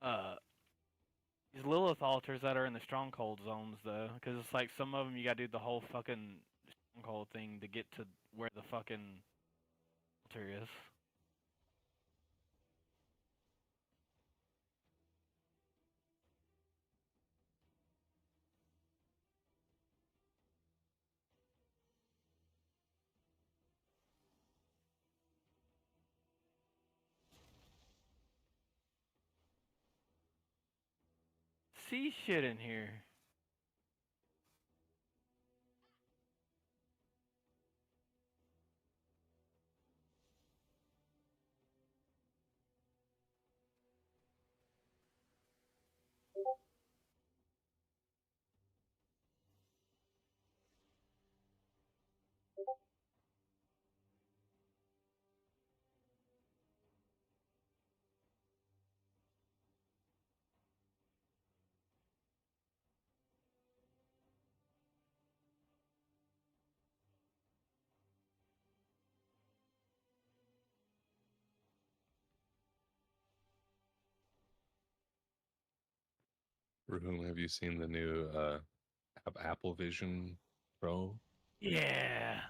Uh, these Lilith altars that are in the stronghold zones, though, because it's like some of them you gotta do the whole fucking stronghold thing to get to where the fucking altar is. See shit in here. Ruben, have you seen the new Apple Vision Pro? Yeah.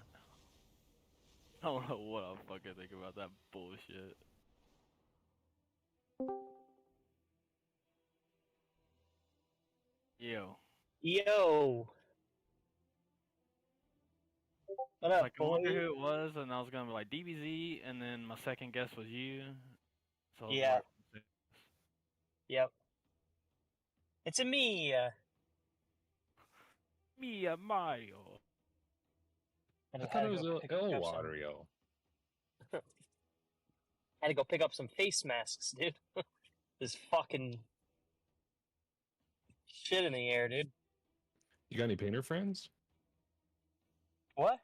I don't know what I fucking think about that bullshit. Yo. Yo, what up, Like, I wonder boy? who it was, and I was gonna be like DBZ, and then my second guess was you. So I was Yeah, like, yep. It's a me. Mia Mario. I I just thought had it to was go pick El up some. Wario. Had to go pick up some face masks, dude. This fucking shit in the air, dude. You got any painter friends? What?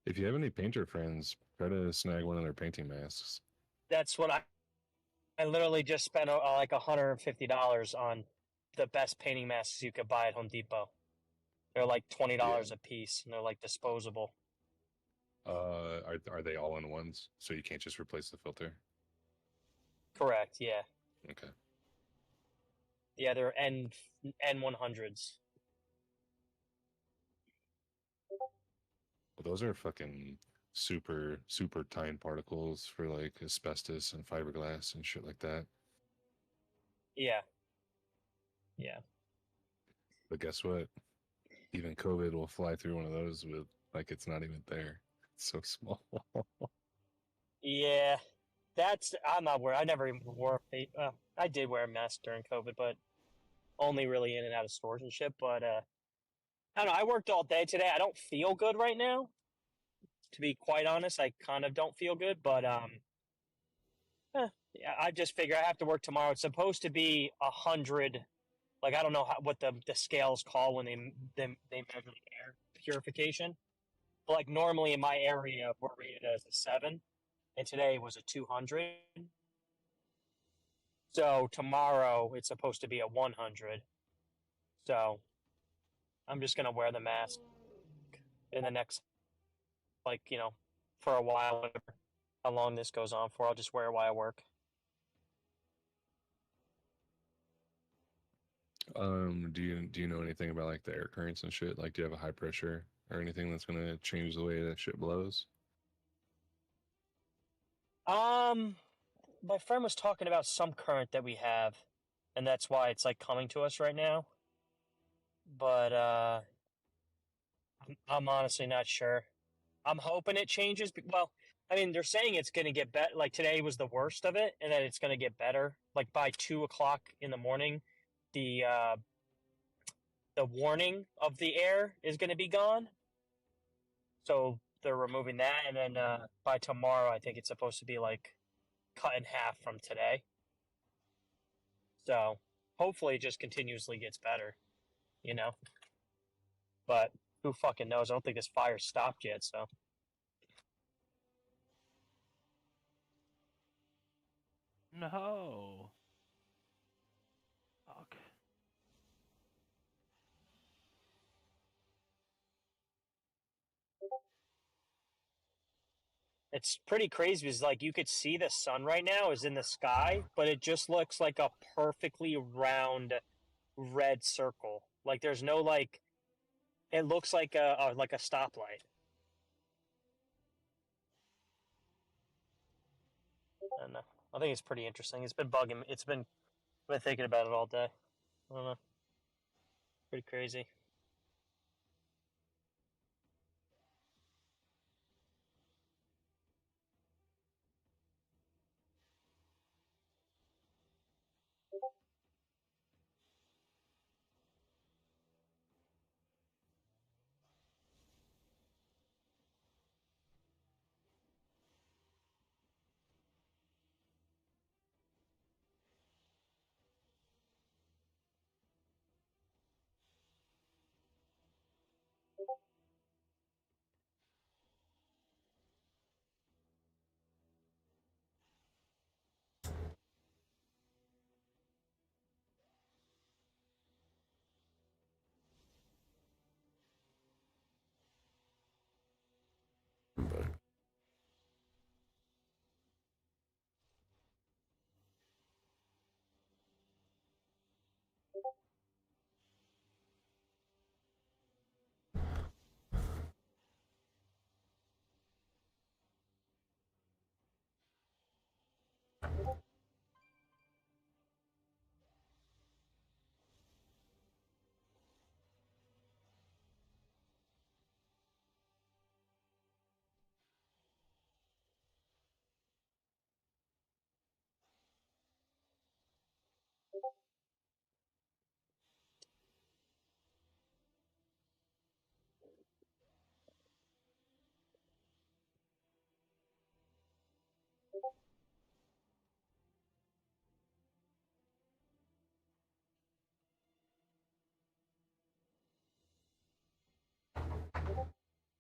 If you have any painter friends, Try to snag one of their painting masks. That's what I literally just spent like $150 on the best painting masks you could buy at Home Depot. They're like $20 a piece, and they're like disposable. Are they all in ones? So you can't just replace the filter? Correct. Yeah. Okay. Yeah, they're N100s. Well, those are fucking super tiny particles for like asbestos and fiberglass and shit like that. Yeah. Yeah. But guess what? Even COVID will fly through one of those with like it's not even there. It's so small. Yeah. I'm not wearing. I never even wore a face. I did wear a mask during COVID, but only really in and out of stores and shit. But I don't know. I worked all day today. I don't feel good right now. To be quite honest, I kind of don't feel good. But yeah, I just figure I have to work tomorrow. It's supposed to be 100. Like I don't know what the scales call when they measure the air purification. But like normally in my area, we're rated as a 7, and today was a 200. So tomorrow it's supposed to be a 100. So I'm just gonna wear the mask in the next, like for a while, whatever. How long this goes on for? I'll just wear it while I work. Do you know anything about like the air currents and shit? Like, do you have a high pressure or anything that's gonna change the way that shit blows? My friend was talking about some current that we have, and that's why it's like coming to us right now. But I'm honestly not sure. I'm hoping it changes. Well, I mean, they're saying it's going to get better. Like today was the worst of it, and that it's going to get better. Like by 2 o'clock in the morning, the warning of the air is going to be gone. So they're removing that, and then by tomorrow, I think it's supposed to be like cut in half from today. So hopefully, it just continuously gets better. But who fucking knows? I don't think this fire stopped yet. So. No. Fuck. It's pretty crazy because like you could see the sun right now is in the sky, but it just looks like a perfectly round red circle. Like there's no like it looks like a stoplight. I don't know. I think it's pretty interesting. It's been bugging me. I've been thinking about it all day. I don't know. Pretty crazy. But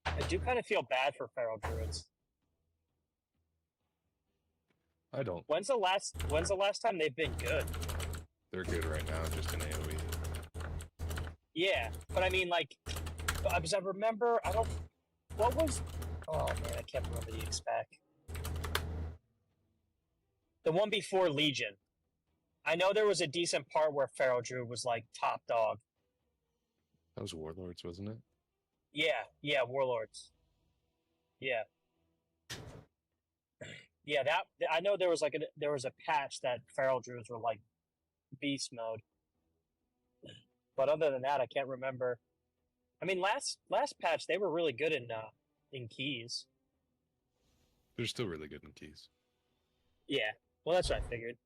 I do kind of feel bad for feral druids. I don't. When's the last time they've been good? They're good right now, just in AoE. Yeah, but I mean, like, because I remember, what was, oh man, I can't remember the spec. The one before Legion. I know there was a decent part where Pharaoh Drew was like top dog. That was Warlords, wasn't it? Yeah, Warlords. Yeah. Yeah, that I know there was a patch that Feral Drews were like beast mode. But other than that, I can't remember. I mean, last patch they were really good in keys. They're still really good in keys. Yeah. Well, that's what I figured.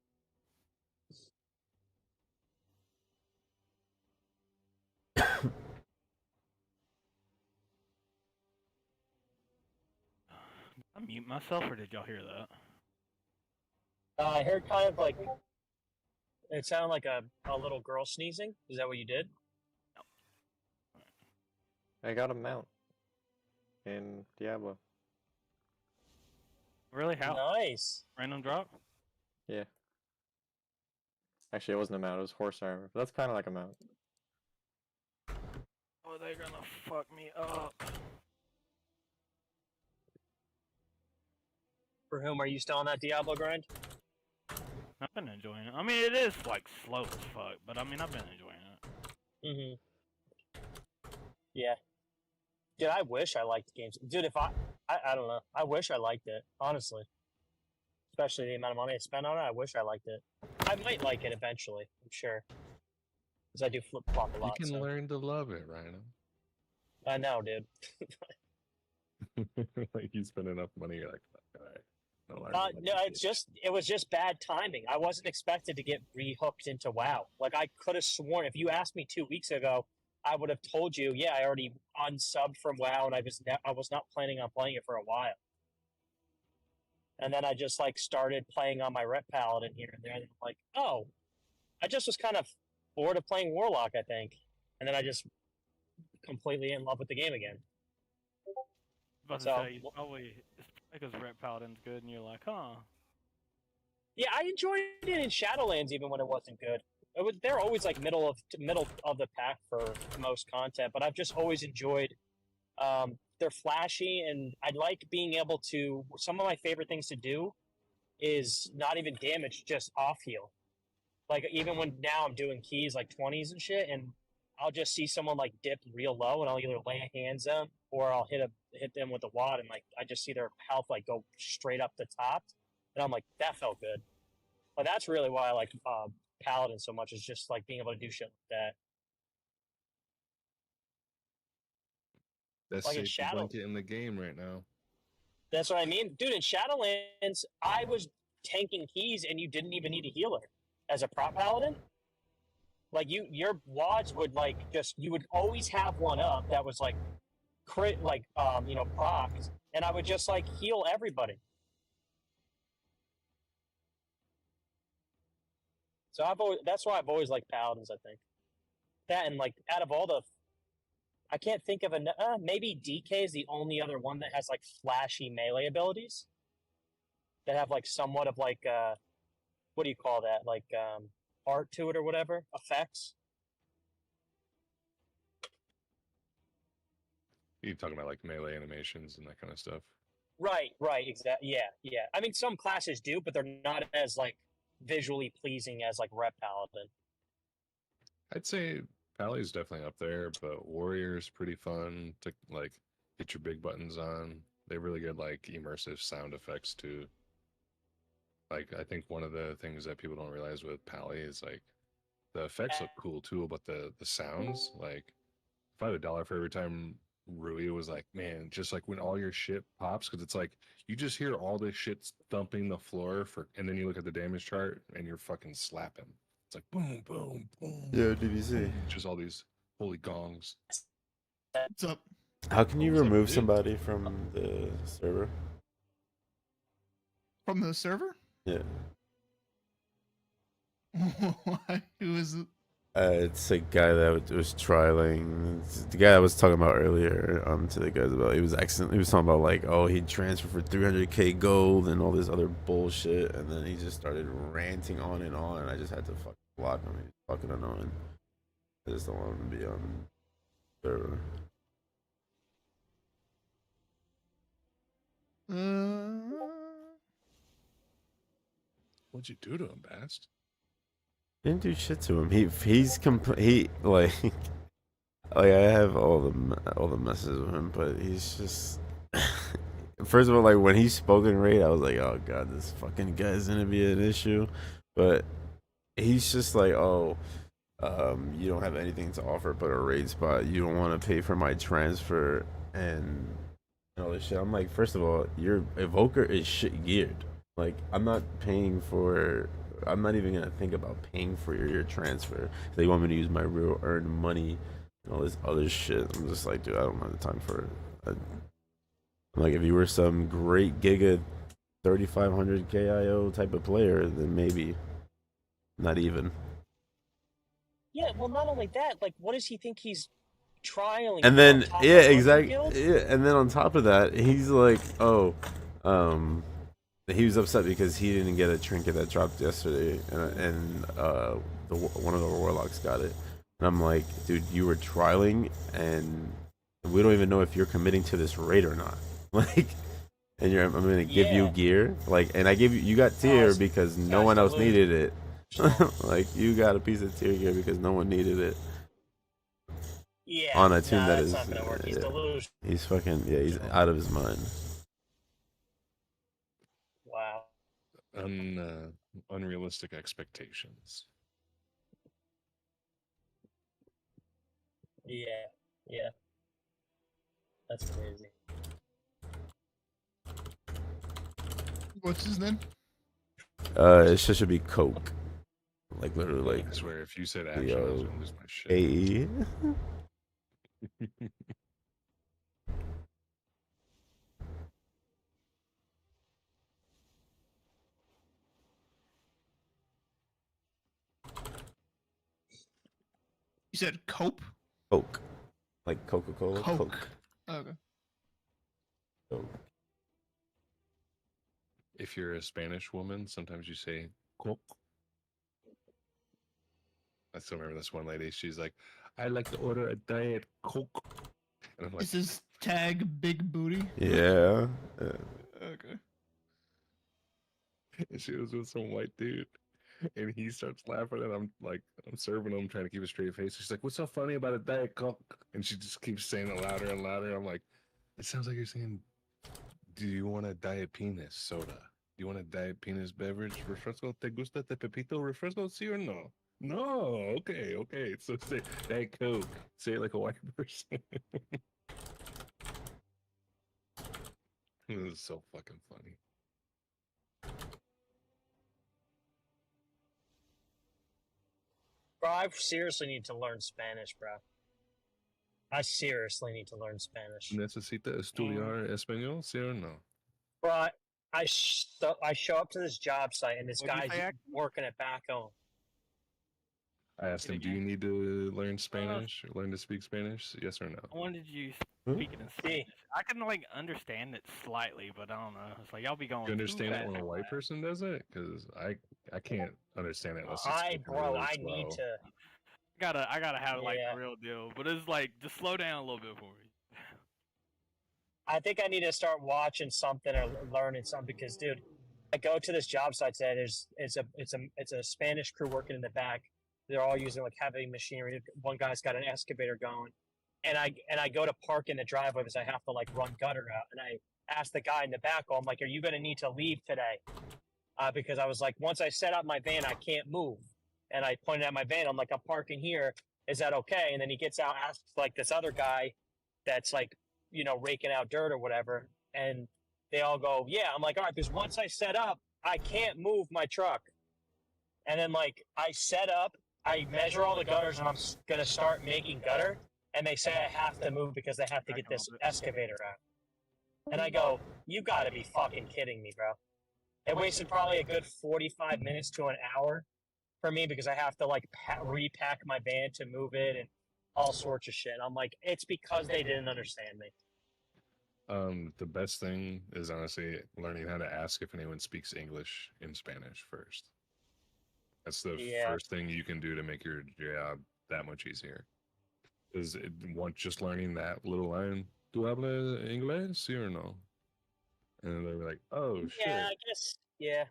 I mute myself, or did y'all hear that? I heard kind of like it sounded like a little girl sneezing. Is that what you did? I got a mount in Diablo. Really? How? Nice. Random drop? Yeah. Actually, it wasn't a mount. It was horse armor. But that's kind of like a mount. Oh, they're gonna fuck me up. For whom are you still on that Diablo grind? I've been enjoying it. I mean, it is like slow as fuck, but I mean, I've been enjoying it. Yeah. Dude, I wish I liked games. Dude, if I don't know. I wish I liked it, honestly. Especially the amount of money I spent on it. I wish I liked it. I might like it eventually, I'm sure. Because I do flip-flop a lot. You can so. learn to love it, Rhino. I know, dude. Like you spend enough money, you're like, all right. No, it was just bad timing. I wasn't expected to get rehooked into WoW. Like I could have sworn, if you asked me 2 weeks ago, I would have told you, yeah, I already unsubbed from WoW, and I was not planning on playing it for a while. And then I just like started playing on my Rep Paladin here and there, and I'm like, oh, I just was kind of bored of playing Warlock, I think, and then I just completely in love with the game again. I was about to say, probably because Red Paladin's good, and you're like, huh? Yeah, I enjoyed it in Shadowlands even when it wasn't good. They're always like middle of the pack for most content, but I've just always enjoyed. They're flashy, and I like being able to. Some of my favorite things to do is not even damage, just off heal. Like even when now I'm doing keys like 20s and shit, and I'll just see someone like dip real low, and I'll either lay hands on or I'll hit them with a wad, and like I just see their health like go straight up the top, and I'm like, that felt good. But that's really why I like Paladin so much, is just like being able to do shit like that. That's like in safety blanket in the game right now. That's what I mean, dude. In Shadowlands, I was tanking keys, and you didn't even need a healer as a prop Paladin. Like your wads would like you would always have one up that was like crit, like procs, and I would just like heal everybody. So that's why I've always liked Paladins, I think. That, and like out of all the, I can't think of maybe DK is the only other one that has like flashy melee abilities that have like somewhat of like what do you call that, like art to it or whatever, effects. You're talking about like melee animations and that kind of stuff. Right, exactly. Yeah. I mean, some classes do, but they're not as like visually pleasing as like Rep Paladin. I'd say Pally's definitely up there, but Warrior's pretty fun to like hit your big buttons on. They really good like immersive sound effects too. Like I think one of the things that people don't realize with Pally is like the effects look cool too, but the sounds, like if I had $1 for every time Rui was like, man, just like when all your shit pops, because it's like you just hear all this shit thumping the floor and then you look at the damage chart and you're fucking slapping. It's like boom, boom, boom. Yeah, DBC. Just all these holy gongs. What's up? How can you What's up, remove dude? somebody from the server? From the server? Yeah. Why? Who is it? It's a guy that was trialing. It's the guy I was talking about earlier. To the guys about he was talking about like, oh, he transferred for 300K gold and all this other bullshit, and then he just started ranting on and on, and I just had to fucking block him. He's fucking annoying. I just don't want him to be on server. What'd you do to him, Bast? Didn't do shit to him. He like I have all the messages with him, but he's just first of all, like when he spoke in raid, I was like, oh god, this fucking guy's gonna be an issue. But he's just like, oh, you don't have anything to offer but a raid spot. You don't want to pay for my transfer and all this shit. I'm like, first of all, your evoker is shit geared. Like, I'm not even gonna think about paying for your transfer. They want me to use my real earned money and all this other shit. I'm just like, dude, I don't have the time for it. Like, if you were some great Giga 3500 KIO type of player, then maybe. Not even. Yeah, well, not only that, like, what does he think he's trialing? And then, on top yeah, of Hunter exactly. Guild? Yeah, and then on top of that, he's like, oh, he was upset because he didn't get a trinket that dropped yesterday, and one of the warlocks got it. And I'm like, dude, you were trialing, and we don't even know if you're committing to this raid or not. Like, and I'm gonna give you gear, like, and I give you got tier because no one else needed it. Like, you got a piece of tier gear because no one needed it. Yeah, On a team that that's is, not gonna work. He's delusional. he's fucking, yeah, he's out of his mind. Wow. Unrealistic expectations. Yeah, yeah. That's crazy. What's his name? It should be Coke. Like, literally, like, I swear, if you said action, I was gonna lose my shit. AE. You said Cope? Coke. Like Coca-Cola? Coke. Okay. Coke. If you're a Spanish woman, sometimes you say Coke. I still remember this one lady. She's like, "I like to order a Diet Coke," and I'm like, Is this tag big booty? Yeah. Okay. and she was with some white dude, and he starts laughing, and I'm like, I'm serving him, trying to keep a straight face. She's like, "What's so funny about a Diet Coke?" And she just keeps saying it louder and louder. I'm like, it sounds like you're saying, "Do you want a Diet Penis soda? Do you want a Diet Penis beverage? Refresco? Te gusta te pepito refresco? Sí or no?" No, okay. So say Diet Coke. Say it like a white person. This is so fucking funny. Bro, I seriously need to learn Spanish, bro. I seriously need to learn Spanish. ¿Necesita estudiar español? Sí or no? Bro, I show up to this job site and this What'd you guy's say, Action? working it back home. I asked him, "Do you need to learn Spanish? Learn to speak Spanish? Yes or no?" When did you Hmm? speak it in Spanish? I can like understand it slightly, but I don't know. It's like y'all be going. You understand too it when a fast. white person does it? Because I can't understand it unless it's I really need slow. to. I gotta have like Yeah. the real deal. But it's like just slow down a little bit for me. I think I need to start watching something or learning something because, dude, I go to this job site today. It's a Spanish crew working in the back. They're all using like heavy machinery. One guy's got an excavator going, and I go to park in the driveway because I have to like run gutter out. And I asked the guy in the back, I'm like, "Are you going to need to leave today?" Because I was like, once I set up my van, I can't move. And I pointed at my van. I'm like, "I'm parking here. Is that okay?" And then he gets out, asks like this other guy that's like, raking out dirt or whatever. And they all go, "Yeah." I'm like, "All right," because once I set up, I can't move my truck. And then like I set up, I measure all the gutters, and I'm going to start making gutter. And they say I have to move because they have to get this excavator out. And I go, "You got to be fucking kidding me, bro." It wasted probably a good 45 minutes to an hour for me because I have to like repack my van to move it and all sorts of shit. I'm like, it's because they didn't understand me. The best thing is honestly learning how to ask if anyone speaks English in Spanish first. That's the Yeah. first thing you can do to make your job that much easier. Is just learning that little line, "Tu hablas inglés, sí or no?" And they're like, "Oh shit." Yeah, I guess. Yeah.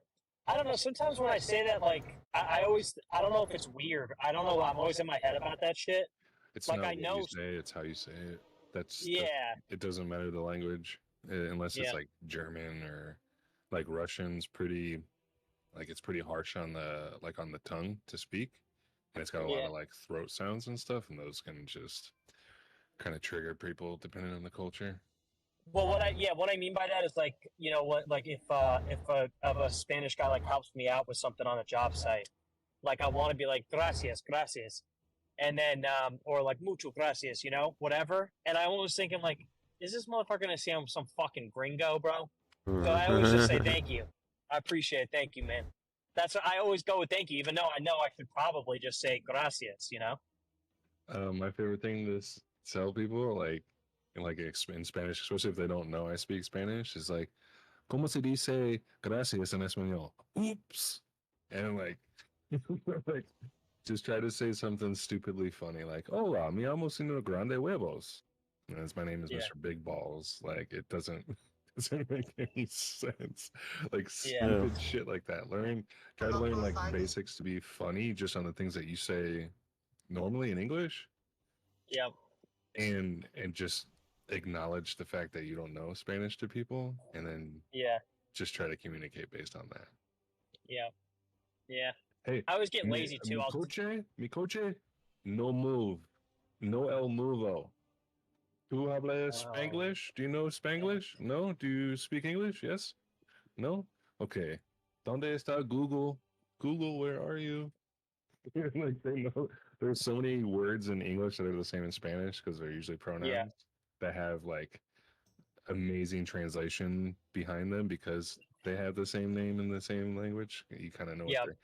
I don't know. Sometimes when I say that, like, I don't know if it's weird. I don't know. I'm always in my head about that shit. It's Like, not I what know. you say; it's how you say it. That's Yeah. it. Doesn't matter the language, unless it's Yeah. like German or like Russian's pretty, like it's pretty harsh on the tongue to speak, and it's got a lot Yeah. of like throat sounds and stuff, and those can just kind of trigger people depending on the culture. Well, what I mean by that is like, you know what, like if a Spanish guy like helps me out with something on a job site, like I want to be like gracias, gracias, and then or like mucho gracias, you know, whatever. And I was thinking like, is this motherfucker gonna say I'm some fucking gringo, bro? So I always just say thank you. I appreciate it. Thank you, man. That's what I always go with thank you, even though I know I should probably just say gracias, you know? My favorite thing to tell people, like in Spanish, especially if they don't know I speak Spanish, is like, "Cómo se dice gracias en español?" Oops, and like, like, just try to say something stupidly funny, like, "Hola, me llamo Señor Grande Huevos," and my name is Yeah. Mr. Big Balls. Like, it doesn't doesn't make any sense. Like Yeah. stupid shit like that. Try to learn like basics to be funny, just on the things that you say normally in English, Yeah. and just acknowledge the fact that you don't know Spanish to people, and then Yeah. just try to communicate based on that. Yeah. Yeah. Hey, I always get lazy too. mi coche, no move, no el movo. ¿Tú hablas Spanglish? Do you know Spanglish? No? Do you speak English? Yes? No? Okay. ¿Dónde está Google? Google, where are you? Like they know. There's so many words in English that are the same in Spanish because they're usually pronouns that have like amazing translation behind them because they have the same name in the same language. You kind of know what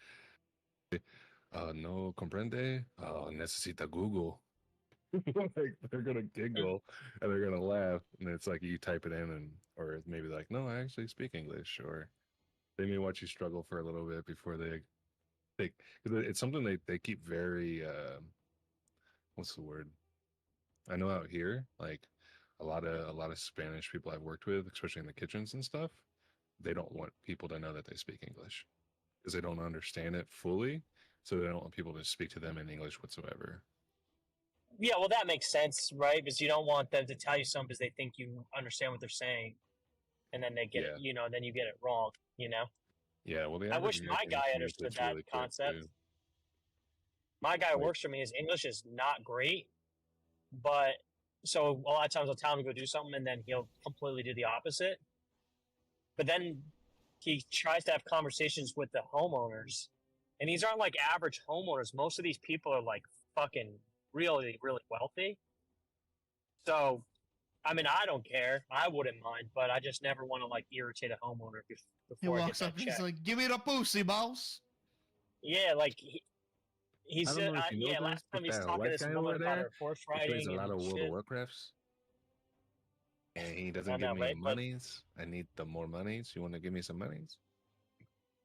they're. No comprende. Necesita Google. Like they're gonna giggle and they're gonna laugh, and it's like you type it in, and or maybe like, no, I actually speak English, or they may watch you struggle for a little bit before they 'cause it's something they keep very what's the word? I know out here, like a lot of Spanish people I've worked with, especially in the kitchens and stuff, they don't want people to know that they speak English because they don't understand it fully, so they don't want people to speak to them in English whatsoever. Yeah, well, that makes sense, right? Because you don't want them to tell you something because they think you understand what they're saying, and then they get it, you know, then you get it wrong, you know? Yeah, well, the I average wish my American guy understood communicates that really quick concept. too. My guy who works for me, his English is not great, but so a lot of times I'll tell him to go do something, and then he'll completely do the opposite. But then he tries to have conversations with the homeowners, and these aren't like average homeowners. Most of these people are like fucking really, really wealthy. So, I mean, I don't care. I wouldn't mind, but I just never want to like irritate a homeowner He before I get walks that up and he's check. like, "Give me the pussy, boss." Yeah, like he I don't said, know if you know yeah, this, last but time he's that talking to white this guy woman over about there, her horse he plays riding a lot and of World of shit. Warcrafts, and he I doesn't know, give me right? But monies. I need the more monies. You want to give me some monies?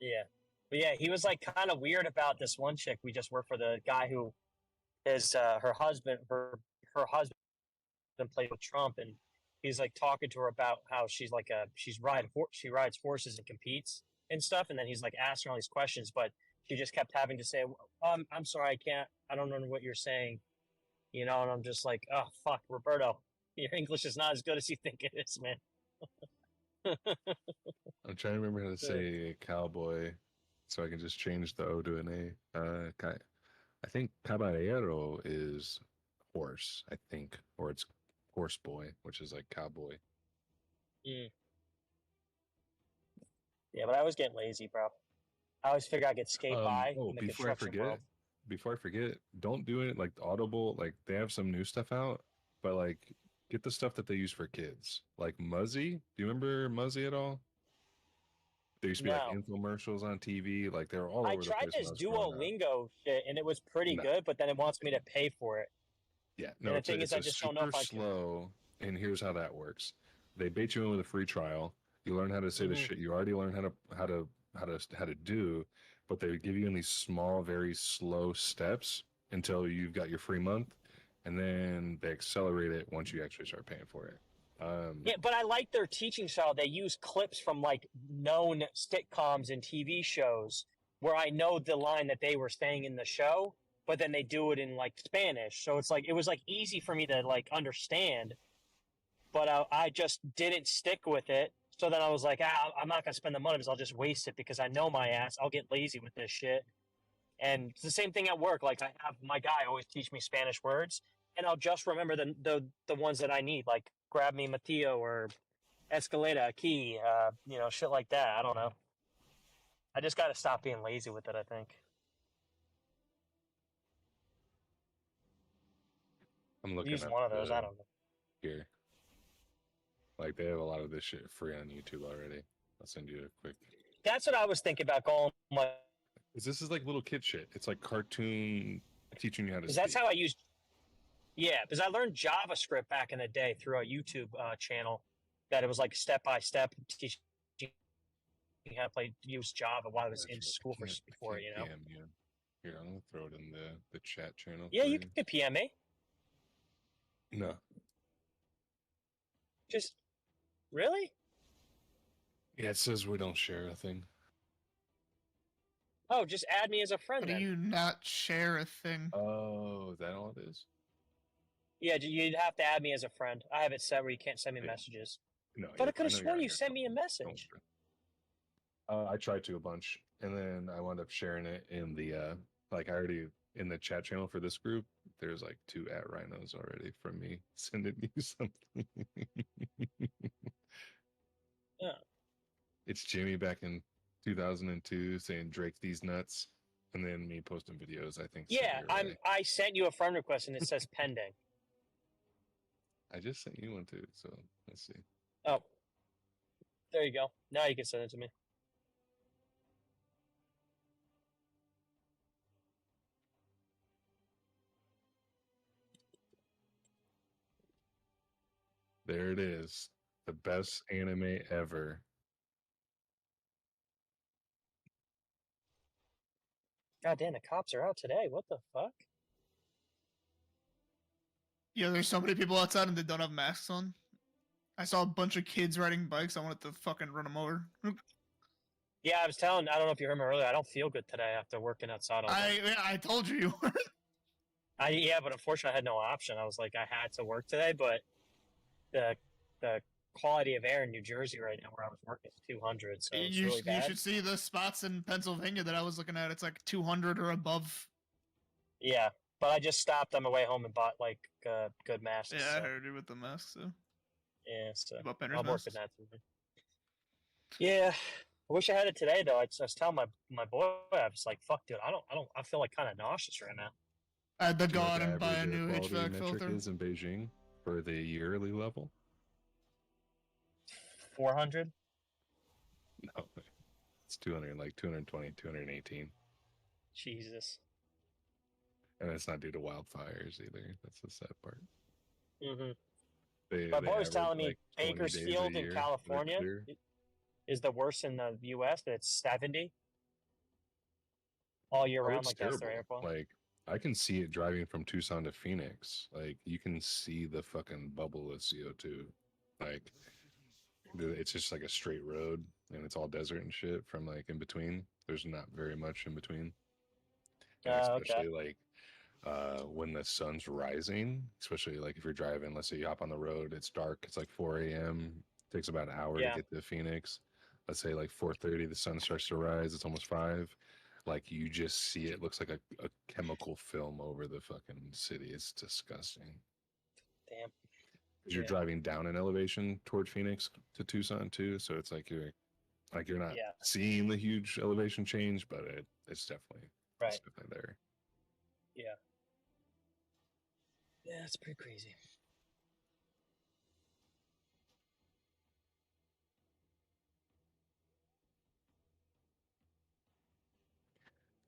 yeah, but yeah, he was like kind of weird about this one chick we just worked for. The guy who is her husband. Her husband played with Trump, and he's like talking to her about how she rides horses and competes and stuff. And then he's like asking all these questions, but she just kept having to say, I'm sorry, I don't know what you're saying, you know. And I'm just like, oh fuck, Roberto, your English is not as good as you think it is, man. I'm trying to remember how to say cowboy, so I can just change the O to an A. I think caballero is horse, I think, or it's horse boy, which is like cowboy. Mm. Yeah, but I was getting lazy, bro. I always figure I could skate by in the construction world. Before I forget, don't do it like Audible. Like they have some new stuff out, but like get the stuff that they use for kids, like Muzzy. Do you remember Muzzy at all? There used to be like No. infomercials on TV, like they were all I over the tried place when this I was growing up. Duolingo shit, and it was pretty No. good, but then it wants me to pay for it. Yeah, And no, the it's thing a, is, it's I a just don't know super if I can. slow, and here's how that works. They bait you in with a free trial. You learn how to say the Mhm. shit you already learned how to do, but they give you in these small, very slow steps until you've got your free month, and then they accelerate it once you actually start paying for it. Yeah, but I like their teaching style. They use clips from like known sitcoms and TV shows where I know the line that they were saying in the show, but then they do it in like Spanish. So it's like it was like easy for me to like understand, but I just didn't stick with it. So then I was like, I'm not gonna spend the money because I'll just waste it because I know my ass. I'll get lazy with this shit. And it's the same thing at work. Like I have my guy always teach me Spanish words, and I'll just remember the ones that I need, like grab me Mateo or escalera, key, shit like that. I don't know. I just got to stop being lazy with it, I think. I'm looking Use up one of those. I don't know. here. Like they have a lot of this shit free on YouTube already. I'll send you a quick. That's what I was thinking about going. This is like little kid shit. It's like cartoon teaching you how to. Because that's how I use. Yeah, because I learned JavaScript back in the day through a YouTube channel. That it was like step by step teaching how to use Java while I was in school for it. PM you. Here, I'm gonna throw it in the chat channel. Yeah, for you can PM me. No. Just really? Yeah, it says we don't share a thing. Oh, just add me as a friend. How do then. you not share a thing? Oh, is that all it is? Yeah, you'd have to add me as a friend. I have it set where you can't send me messages. No, But yeah, I could have know you're sworn on you here. sent me a Don't message. worry. I tried to a bunch, and then I wound up sharing it in the like I already in the chat channel for this group. There's like 2 @rhinos already from me sending you something. Yeah. It's Jimmy back in 2002 saying Drake these nuts, and then me posting videos. I think. Yeah, sent your way. I sent you a friend request and it says pending. I just sent you one too, so let's see. Oh, there you go. Now you can send it to me. There it is. The best anime ever. God damn, the cops are out today. What the fuck? Yeah, there's so many people outside and they don't have masks on. I saw a bunch of kids riding bikes. I wanted to fucking run them over. Yeah, I don't know if you heard me earlier. I don't feel good today after working outside all day. I told you you were. Yeah, but unfortunately I had no option. I was like, I had to work today, but the quality of air in New Jersey right now where I was working is 200, so it's really bad. You should see the spots in Pennsylvania that I was looking at. It's like 200 or above. Yeah, but I just stopped on my way home and bought like good masks. Yeah, I so. heard you with the masks too. Yeah, so About I'm Bender's working masks? that too. Yeah, I wish I had it today though. I was telling my boy, I was like, "Fuck, dude, I feel like kind of nauseous right now." I had to Do you go know out what and the buy a average air new quality HVAC metric filter. is in Beijing for the yearly level? 400. No, it's 200, like 220, 218. Jesus. And it's not due to wildfires either. That's the sad part. Mm-hmm. They My boy was average, telling me like, 20 days a Bakersfield year in that California clear. is the worst in the U.S. But it's 70 all year Oh, round. it's Like that's their air terrible. quality. Like I can see it driving from Tucson to Phoenix. Like you can see the fucking bubble of CO2. Like it's just like a straight road and it's all desert and shit from like in between. There's not very much in between. And especially like when the sun's rising, especially like if you're driving, let's say you hop on the road, it's dark, it's like 4 a.m. Takes about an hour to get to Phoenix. Let's say like 4:30, the sun starts to rise, it's almost 5. Like you just see it looks like a chemical film over the fucking city. It's disgusting. Damn. You're driving down in elevation toward Phoenix to Tucson too, so it's like you're not seeing the huge elevation change, but it's definitely it's definitely there. Yeah. Yeah, it's pretty crazy.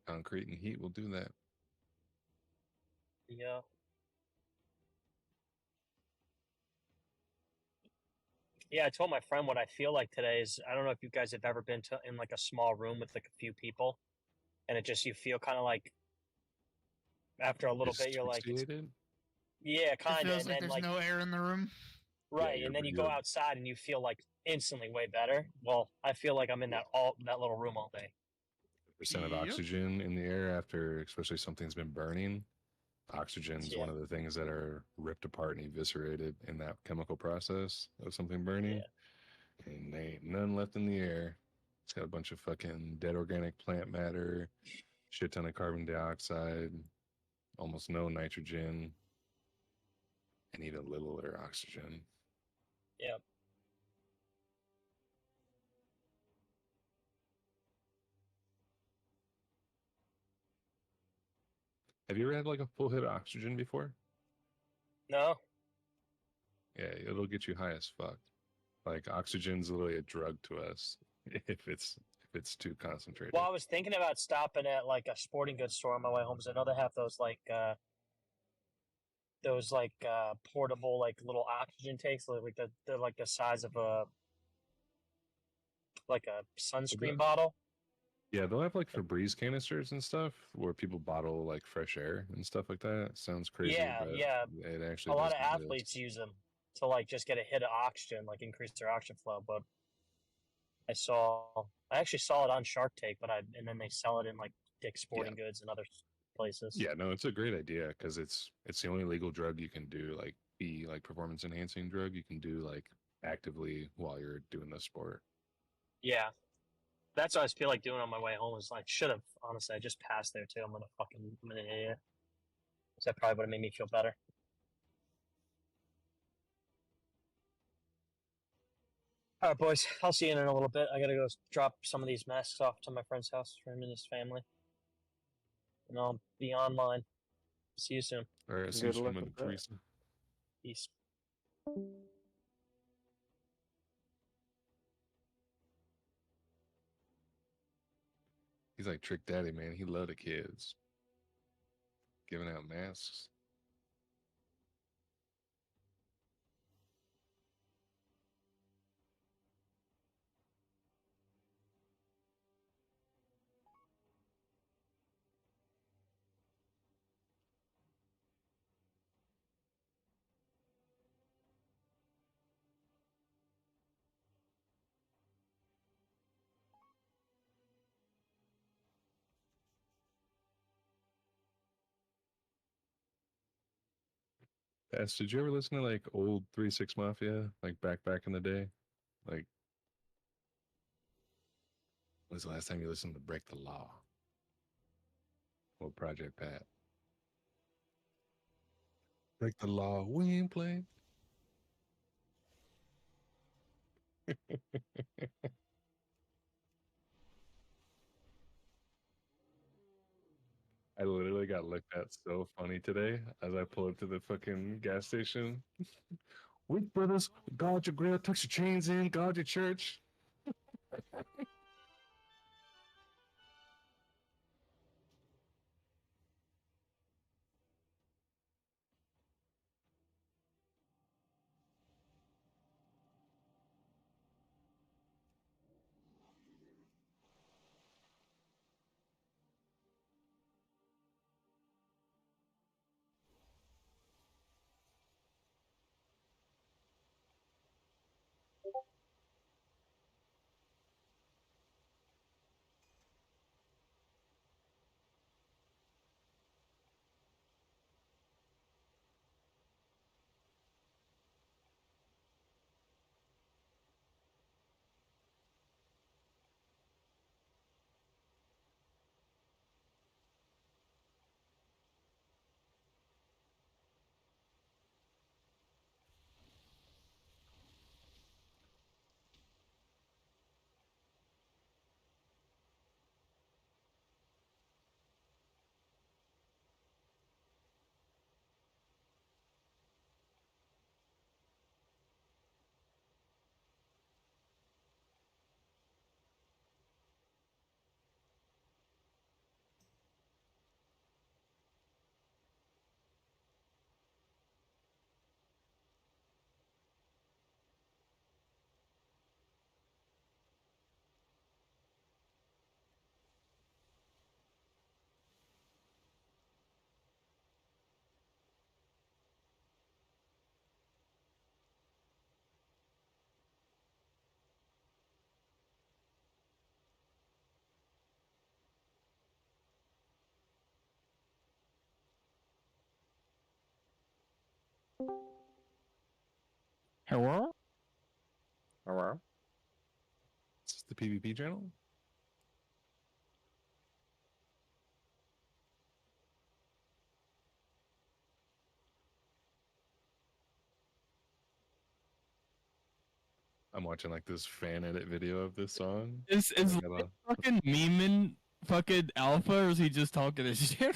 Concrete and heat will do that. Yeah. Yeah, I told my friend what I feel like today is I don't know if you guys have ever been to in like a small room with like a few people, and it just you feel kind of like after a little bit you're like it's Asphyxiated? yeah, It kind of, feels and like then there's like no air in the room. Yeah, right, and then you go outside and you feel like instantly way better. Well, I feel like I'm in that little room all day. percent of Yep. oxygen in the air after, especially something's been burning. Oxygen's Yeah. one of the things that are ripped apart and eviscerated in that chemical process of something burning. Yeah. And there ain't none left in the air. It's got a bunch of fucking dead organic plant matter, shit ton of carbon dioxide, almost no nitrogen, and even littler oxygen. Yeah. Have you ever had like a full hit of oxygen before? No. Yeah, it'll get you high as fuck. Like oxygen's literally a drug to us if it's too concentrated. Well, I was thinking about stopping at like a sporting goods store on my way home. So I know they have those portable like little oxygen tanks, like they're like the size of a sunscreen bottle. Yeah, they'll have like Febreze canisters and stuff where people bottle like fresh air and stuff like that. Sounds crazy, Yeah, but yeah. it A actually lot does of exist. athletes use them to like just get a hit of oxygen, like increase their oxygen flow. But I actually saw it on Shark Tank, and then they sell it in like Dick's Sporting Goods and other places. Yeah, no, it's a great idea because it's the only legal drug you can do, like be like performance enhancing drug you can do like actively while you're doing the sport. Yeah, that's what I feel like doing on my way home. Is like should have honestly, I just passed there too. I'm an idiot. So that probably would have made me feel better. All right, boys. I'll see you in a little bit. I gotta go drop some of these masks off to my friend's house for him and his family, and I'll be online. See you soon. All right, see you soon, Mother Teresa. Peace. He's like Trick Daddy, man. He loved the kids. Giving out masks. Bass, did you ever listen to like old 3-6 Mafia, like back in the day? Like, when's the last time you listened to Break the Law? Or Project Pat? Break the Law, we ain't playing. I literally got looked at so funny today as I pulled up to the fucking gas station. Wait, brothers, guard your grill, tuck your chains in, guard your church. Hello? Hello? Is this the PvP channel? I'm watching like this fan edit video of this song. Is I gotta- fucking memeing fucking Alpha, or is he just talking to shit?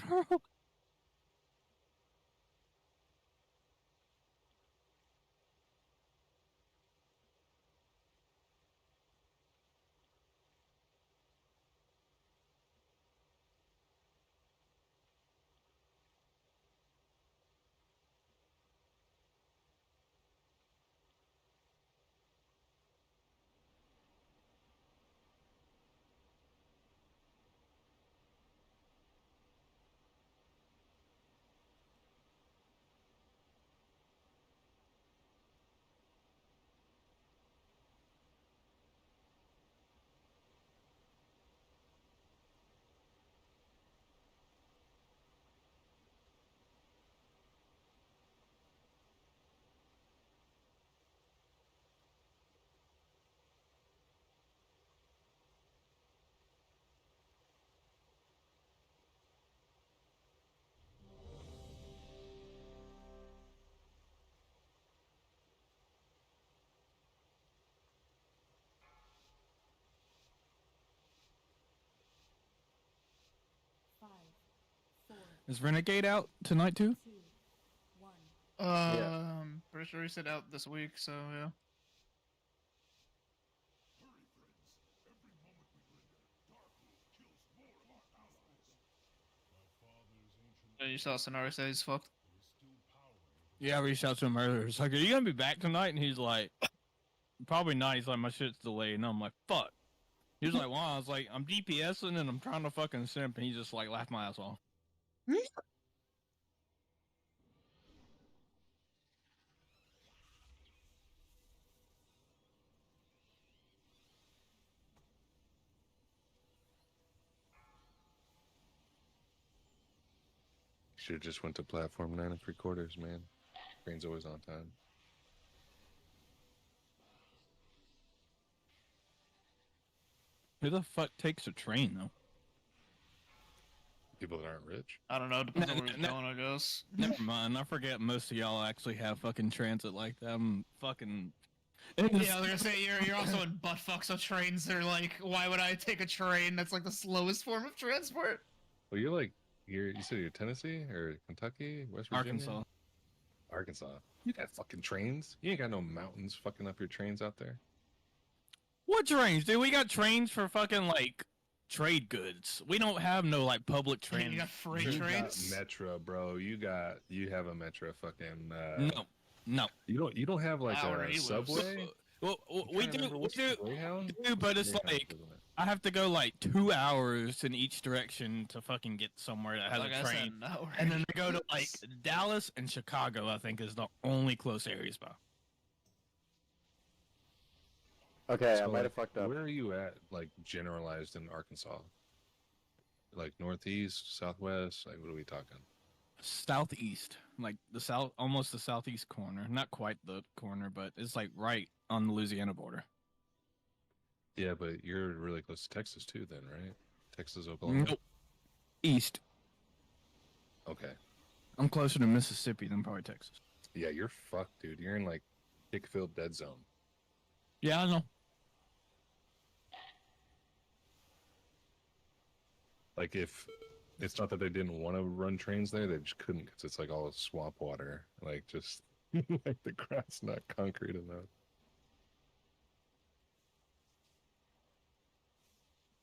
Is Renegade out tonight too? Pretty sure he said out this week, so yeah. Yeah, you saw Sonari say he's fucked. Yeah, I reached out to him earlier. It's like, are you gonna be back tonight? And he's like, probably not. He's like, my shit's delayed. And I'm like, fuck. He was like, wow. I was like, I'm DPSing and I'm trying to fucking simp. And he just like laughed my ass off. Should have just went to platform 9 3/4, man. Train's always on time. Who the fuck takes a train though? People that aren't rich. I don't know. Depends on where he's going, I guess. Never mind. I forget most of y'all actually have fucking transit like that. I'm fucking. Yeah, I was gonna say you're also in buttfuck, so trains are like, why would I take a train? That's like the slowest form of transport. Well, you're like, you said you're Tennessee or Kentucky, West Virginia? Arkansas. Arkansas. You got fucking trains. You ain't got no mountains fucking up your trains out there. What trains, dude? We got trains for fucking like trade goods. We don't have no like public trains. You got freight You trains. got Metro, bro. You have a Metro fucking. No. You don't have like Where a he lives. subway. Well, we do, Greyhound? but it's Greyhound like doesn't it? I have to go like 2 hours in each direction to fucking get somewhere that has Like a I train. said, no. And then they go to like Dallas and Chicago. I think is the only close areas, by. Okay, So, I might have fucked up. Where are you at, like generalized in Arkansas? Like northeast, southwest? Like what are we talking? Southeast, like the south, almost the southeast corner. Not quite the corner, but it's like right on the Louisiana border. Yeah, but you're really close to Texas too, then, right? Texas, Oklahoma. Nope. East. Okay. I'm closer to Mississippi than probably Texas. Yeah, you're fucked, dude. You're in like kick-filled dead zone. Yeah, I know. Like if it's not that they didn't want to run trains there, they just couldn't because it's like all swamp water, like just like the grass not concrete enough.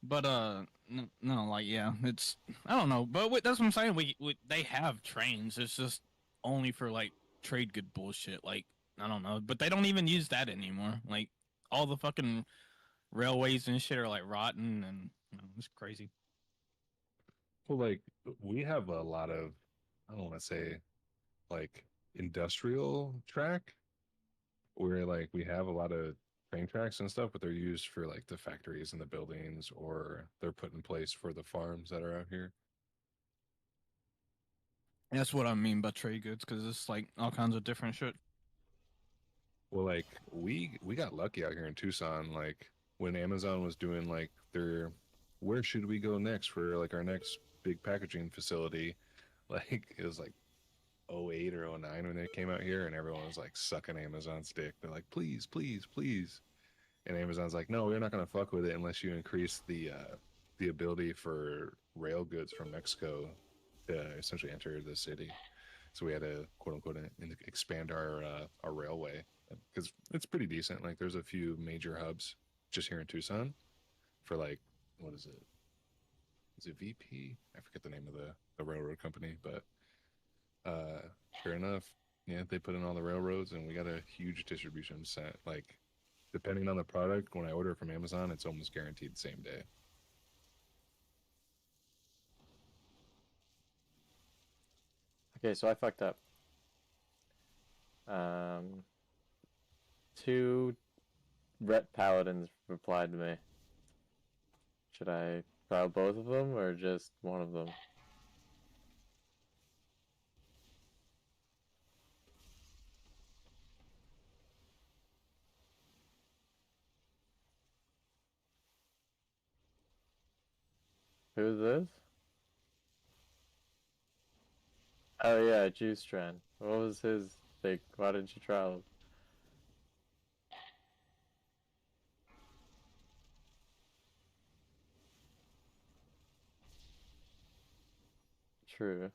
But no, like yeah, it's I don't know, but that's what I'm saying. We they have trains. It's just only for like trade good bullshit. Like I don't know, but they don't even use that anymore. Like all the fucking railways and shit are like rotten, and it's crazy. Well, like we have a lot of, I don't want to say like industrial track where like we have a lot of train tracks and stuff, but they're used for like the factories and the buildings, or they're put in place for the farms that are out here. That's what I mean by trade goods, because it's like all kinds of different shit. Well, like we got lucky out here in Tucson. Like when Amazon was doing like their, where should we go next for like our next big packaging facility? Like it was like '08 or '09 when they came out here, and everyone was like sucking Amazon's dick. They're like, please, please, please. And Amazon's like, no, we're not gonna fuck with it unless you increase the ability for rail goods from Mexico to essentially enter the city. So we had to quote unquote expand our railway because it's pretty decent. Like there's a few major hubs just here in Tucson for like, what is it? Is it VP? I forget the name of the railroad company, but sure enough, yeah, they put in all the railroads and we got a huge distribution set. Like depending on the product, when I order from Amazon, it's almost guaranteed the same day. Okay, so I fucked up. 2 Ret Paladins replied to me. Should I file both of them or just one of them? Who's this? Oh yeah, Juice Trend. What was his thing? Why didn't you try him? True.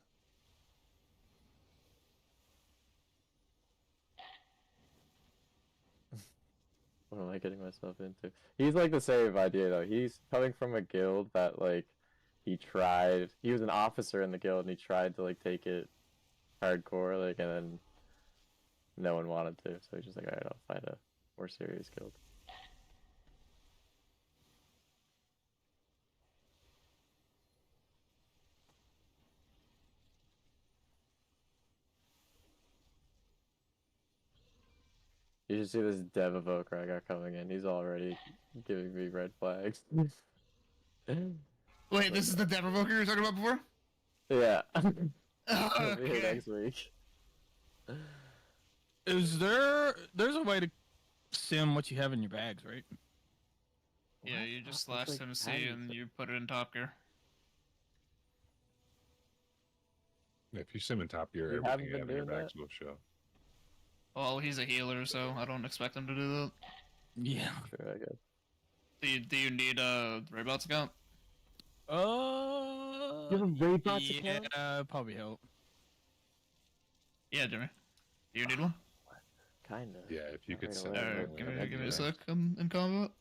What am I getting myself into? He's like the same idea though. He's coming from a guild that like he was an officer in the guild and he tried to like take it hardcore, like, and then no one wanted to, so he's just like, alright, I'll find a more serious guild. You should see this dev evoker I got coming in. He's already giving me red flags. Wait, this is the Dev Revoker you were talking about before? Yeah. Oh, He'll be here okay. next week. There's a way to sim what you have in your bags, right? Yeah, you just slash like sim C adding and to- you put it in Top Gear. If you sim in Top Gear, You everything you haven't have in been your doing bags will show. Well, he's a healer, so I don't expect him to do that. Yeah. True, I guess. Do you need Ray Bots account? You have a Raid Bots account? Yeah, probably help. Yeah, Jimmy. Do you need one? Kinda. Yeah, if you could Right send away. that. Alright, over, give me a yeah. sec. I'm in combat.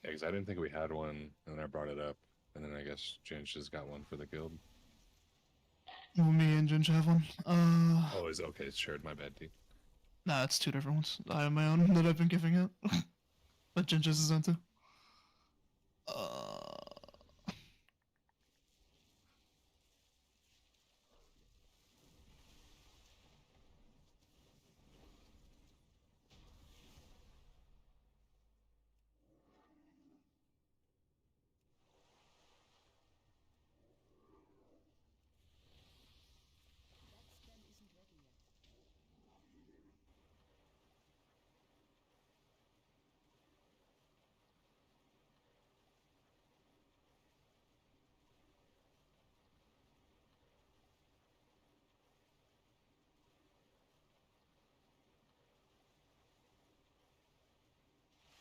Yeah, 'cause I didn't think we had one, and then I brought it up, and then I guess Ginch has got one for the guild. Well, me and Ginch have one. Oh, is okay. It's shared. My bad, D. Nah, it's 2 different ones. I have my own that I've been giving out. But Ginch's is on too.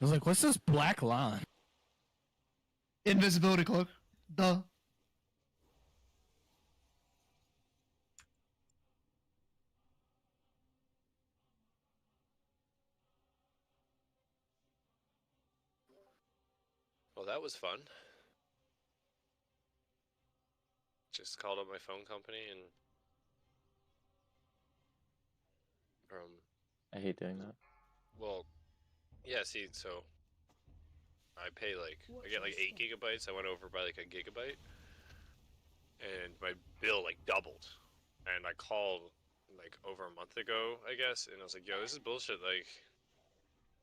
I was like, what's this black line? Invisibility cloak. Duh. Well, that was fun. Just called up my phone company and I hate doing that. well, yeah. See, so I pay like I get like 8 gigabytes. I went over by like a gigabyte, and my bill like doubled. And I called like over a month ago, I guess, and I was like, "Yo, this is bullshit." Like,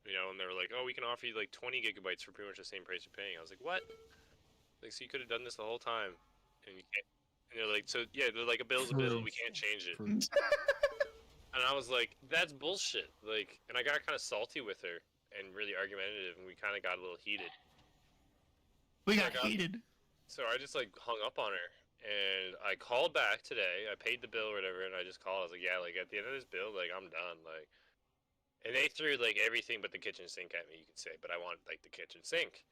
you know, and they were like, "Oh, we can offer you like 20 gigabytes for pretty much the same price you're paying." I was like, "What?" Like, so you could have done this the whole time, and you can't. And they're like, so yeah, they're like, a bill's a bill, we can't change it. And I was like, that's bullshit. Like, and I got kind of salty with her and really argumentative, and we kind of got a little heated. We got heated. So I just like hung up on her, and I called back today. I paid the bill or whatever, and I just called. I was like, yeah, like at the end of this bill, like I'm done. Like, and they threw like everything but the kitchen sink at me, you could say, but I want like the kitchen sink,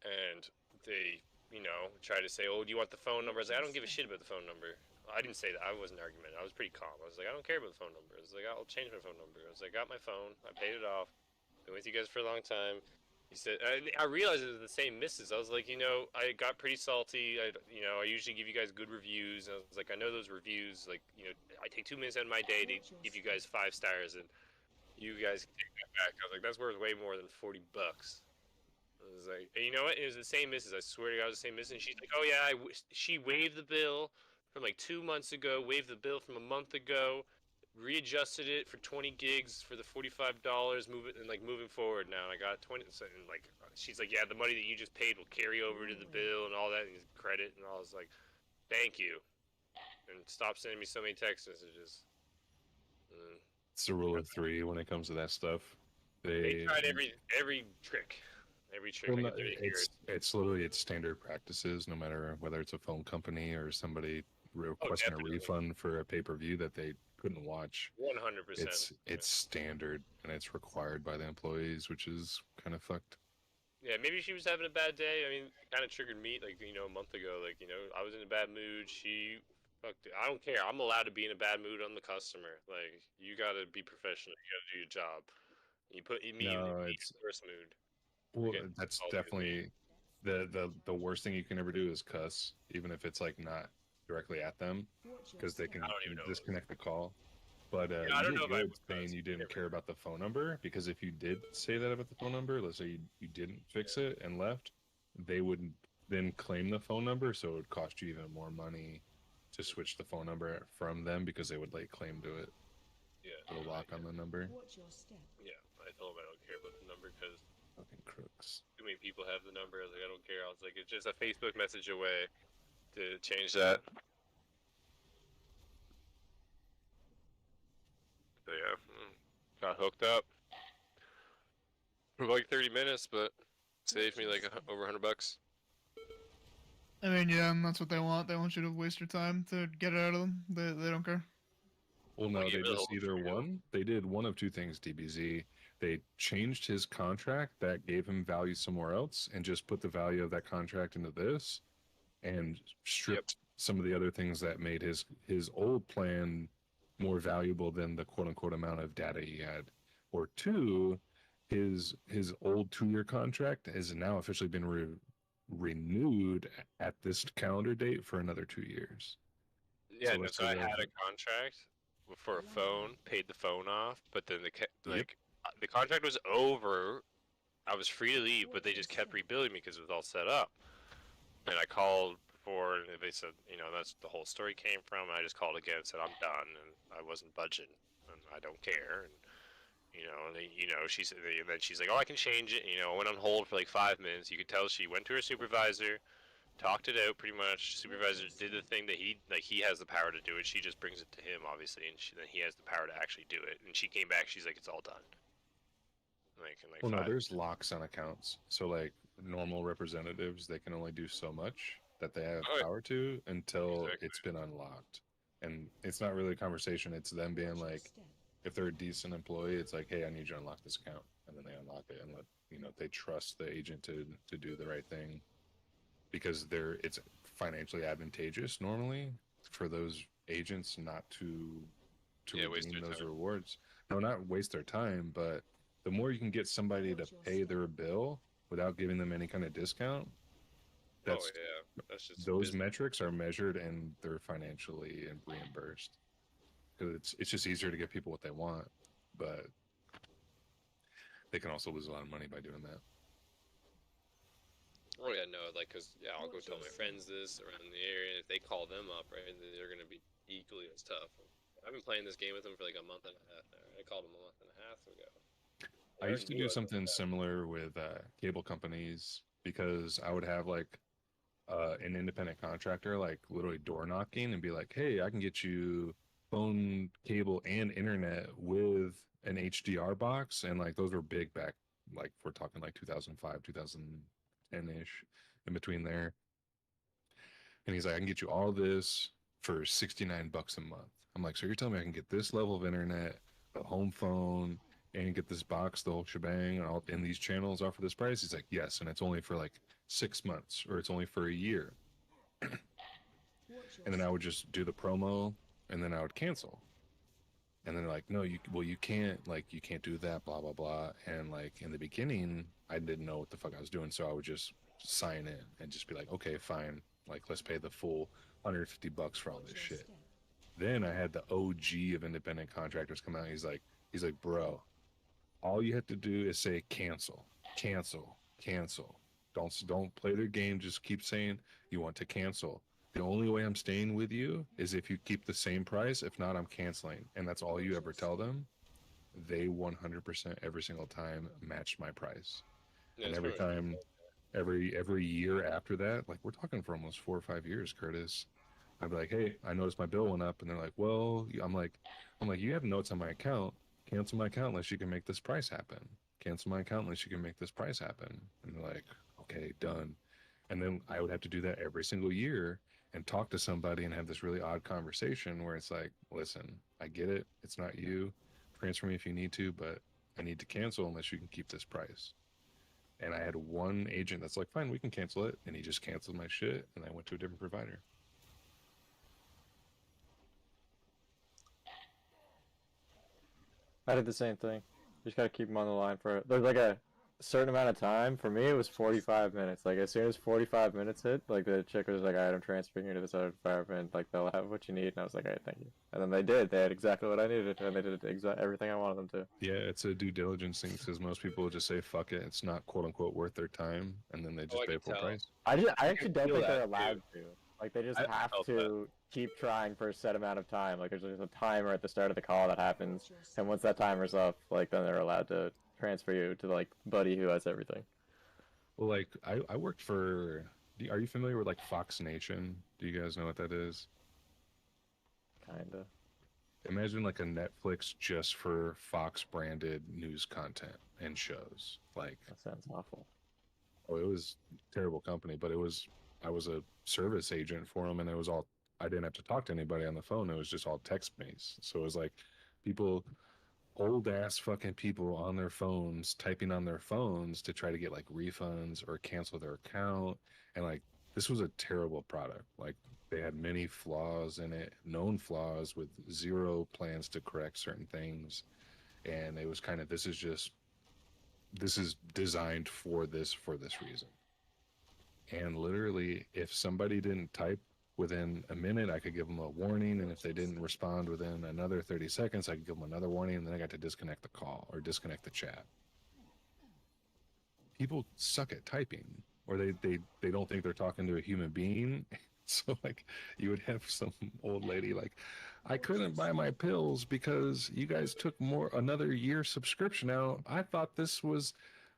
and they, you know, tried to say, oh, do you want the phone number? I was like, I don't give a shit about the phone number. I didn't say that. I wasn't arguing. I was pretty calm. I was like, I don't care about the phone number. I was like, I'll change my phone number. I was like, I got my phone. I paid it off. Been with you guys for a long time. He said, I realized it was the same missus. I was like, you know, I got pretty salty. I usually give you guys good reviews. And I was like, I know those reviews, like, you know, I take 2 minutes out of my day to give you guys 5 stars, and you guys can take that back. I was like, that's worth way more than $40. I was like, and you know what? It was the same missus. I swear to God, it was the same missus. And she's like, oh yeah, she waived the bill from like 2 months ago, waived the bill from a month ago, readjusted it for 20 gigs for the $45, moving forward now. And I got 20, and like, she's like, yeah, the money that you just paid will carry over to the bill and all that, and credit, and I was like, thank you. And stop sending me so many text messages. It's a rule of 3 when it comes to that stuff. They tried every trick. Every trick. Well, no, it's literally it's standard practices, no matter whether it's a phone company or somebody requesting a refund for a pay-per-view that they couldn't watch. 100%. It's standard and it's required by the employees, which is kind of fucked. Yeah, maybe she was having a bad day. I mean, it kind of triggered me, like, you know, a month ago. Like, you know, I was in a bad mood. She fucked it. I don't care. I'm allowed to be in a bad mood on the customer. Like, you gotta be professional. You gotta do your job. You put immediately in the worst mood. Well, that's definitely the worst thing you can ever do is cuss, even if it's like not directly at them, because they can disconnect the call. But I don't know about saying you didn't care about the phone number, because if you did say that about the phone number, let's say you didn't fix it and left, they would then claim the phone number, so it would cost you even more money to switch the phone number from them, because they would lay claim to it. Yeah. Put a lock on the number. Yeah, I told him I don't care about the number because fucking crooks. Too many people have the number. I was like, I don't care. I was like, it's just a Facebook message away to change that. So yeah, got hooked up for like 30 minutes, but saved me like over $100. I mean, yeah, and that's what they want. They want you to waste your time to get it out of them. They don't care. Well, no, they just they did one of 2 things, DBZ. They changed his contract that gave him value somewhere else and just put the value of that contract into this, and stripped some of the other things that made his old plan more valuable than the quote-unquote amount of data he had. Or 2, his old 2-year contract has now officially been renewed at this calendar date for another 2 years. Yeah, so I had a contract for a phone, paid the phone off, but then the contract was over. I was free to leave, but they just kept rebilling me because it was all set up. And I called before, and they said, you know, that's the whole story came from. And I just called again and said, I'm done, and I wasn't budging, and I don't care. And she said, and then she's like, oh, I can change it. You know, I went on hold for like 5 minutes. You could tell she went to her supervisor, talked it out pretty much. Supervisor did the thing that he has the power to do it. She just brings it to him, obviously, and then he has the power to actually do it. And she came back. She's like, it's all done. Well, no, there's locks on accounts. So like normal representatives, they can only do so much that they have power to until it's been unlocked. And it's not really a conversation. It's them being like, if they're a decent employee, it's like, hey, I need you to unlock this account, and then they unlock it and they trust the agent to do the right thing, because it's financially advantageous normally for those agents not to redeem those rewards. No, not waste their time, but the more you can get somebody to pay their bill without giving them any kind of discount, that's just those metrics are measured and they're financially reimbursed. Because it's just easier to get people what they want, but they can also lose a lot of money by doing that. Oh yeah, no, like, cause I'll go tell my friends this around the area. If they call them up, right, they're gonna be equally as tough. I've been playing this game with them for like a month and a half now. I called them a month and a half ago. I used to do something similar with cable companies, because I would have like an independent contractor, like literally door knocking and be like, hey, I can get you phone, cable, and internet with an HDR box. And like those were big back, like we're talking like 2005, 2010-ish, in between there. And he's like, I can get you all this for 69 bucks a month. I'm like, so you're telling me I can get this level of internet, a home phone, and get this box, the whole shebang, and these channels all for this price? He's like, yes, and it's only for like 6 months, or it's only for a year. And then I would just do the promo, and then I would cancel. And they're like, no, you can't, like, you can't do that, blah, blah, blah. And like in the beginning, I didn't know what the fuck I was doing, so I would just sign in and just be like, okay, fine, like let's pay the full 150 bucks for all this shit. Then I had the OG of independent contractors come out. He's like, bro, all you have to do is say cancel, cancel, cancel. Don't play their game. Just keep saying you want to cancel. The only way I'm staying with you is if you keep the same price. If not, I'm canceling. And that's all you ever tell them. They 100% every single time matched my price. Yeah, and it's every really time, every year after that, like we're talking for almost 4 or 5 years, Curtis, I'd be like, hey, I noticed my bill went up. And they're like, well, I'm like, you have notes on my account. Cancel my account unless you can make this price happen. Cancel my account unless you can make this price happen. And they're like, okay, done. And then I would have to do that every single year and talk to somebody and have this really odd conversation where it's like, listen, I get it. It's not you. Transfer me if you need to, but I need to cancel unless you can keep this price. And I had one agent that's like, fine, we can cancel it. And he just canceled my shit. And I went to a different provider. I did the same thing. You just gotta keep them on the line for there's like a certain amount of time. For me, it was 45 minutes. Like as soon as 45 minutes hit, like the chick was like, "Alright, I'm transferring you to this other department. Like they'll have what you need." And I was like, "Alright, thank you." And then they did. They had exactly what I needed, and they did everything I wanted them to. Yeah, it's a due diligence thing because most people just say fuck it. It's not quote unquote worth their time, and then they just I pay can full tell. price. I actually don't feel think they're that, allowed to. Like they just I have felt to keep trying for a set amount of time. Like there's a timer at the start of the call that happens, and once that timer's up, like then they're allowed to transfer you to like buddy who has everything. Well, like I worked for. Are you familiar with like Fox Nation? Do you guys know what that is? Kinda. Imagine like a Netflix just for Fox branded news content and shows. Like, That sounds awful. oh, it was terrible company, but I was a service agent for them, and it was all, I didn't have to talk to anybody on the phone. It was just all text based. So it was like people, old ass fucking people on their phones, typing on their phones to try to get like refunds or cancel their account. And like, this was a terrible product. Like, they had many flaws in it, known flaws with zero plans to correct certain things. And it was kind of, this is designed for this reason. And literally, if somebody didn't type within a minute, I could give them a warning. And if they didn't respond within another 30 seconds, I could give them another warning. And then I got to disconnect the call or disconnect the chat. People suck at typing, or they don't think they're talking to a human being. So like, you would have some old lady like, I couldn't buy my pills because you guys took another year subscription out. I thought this was,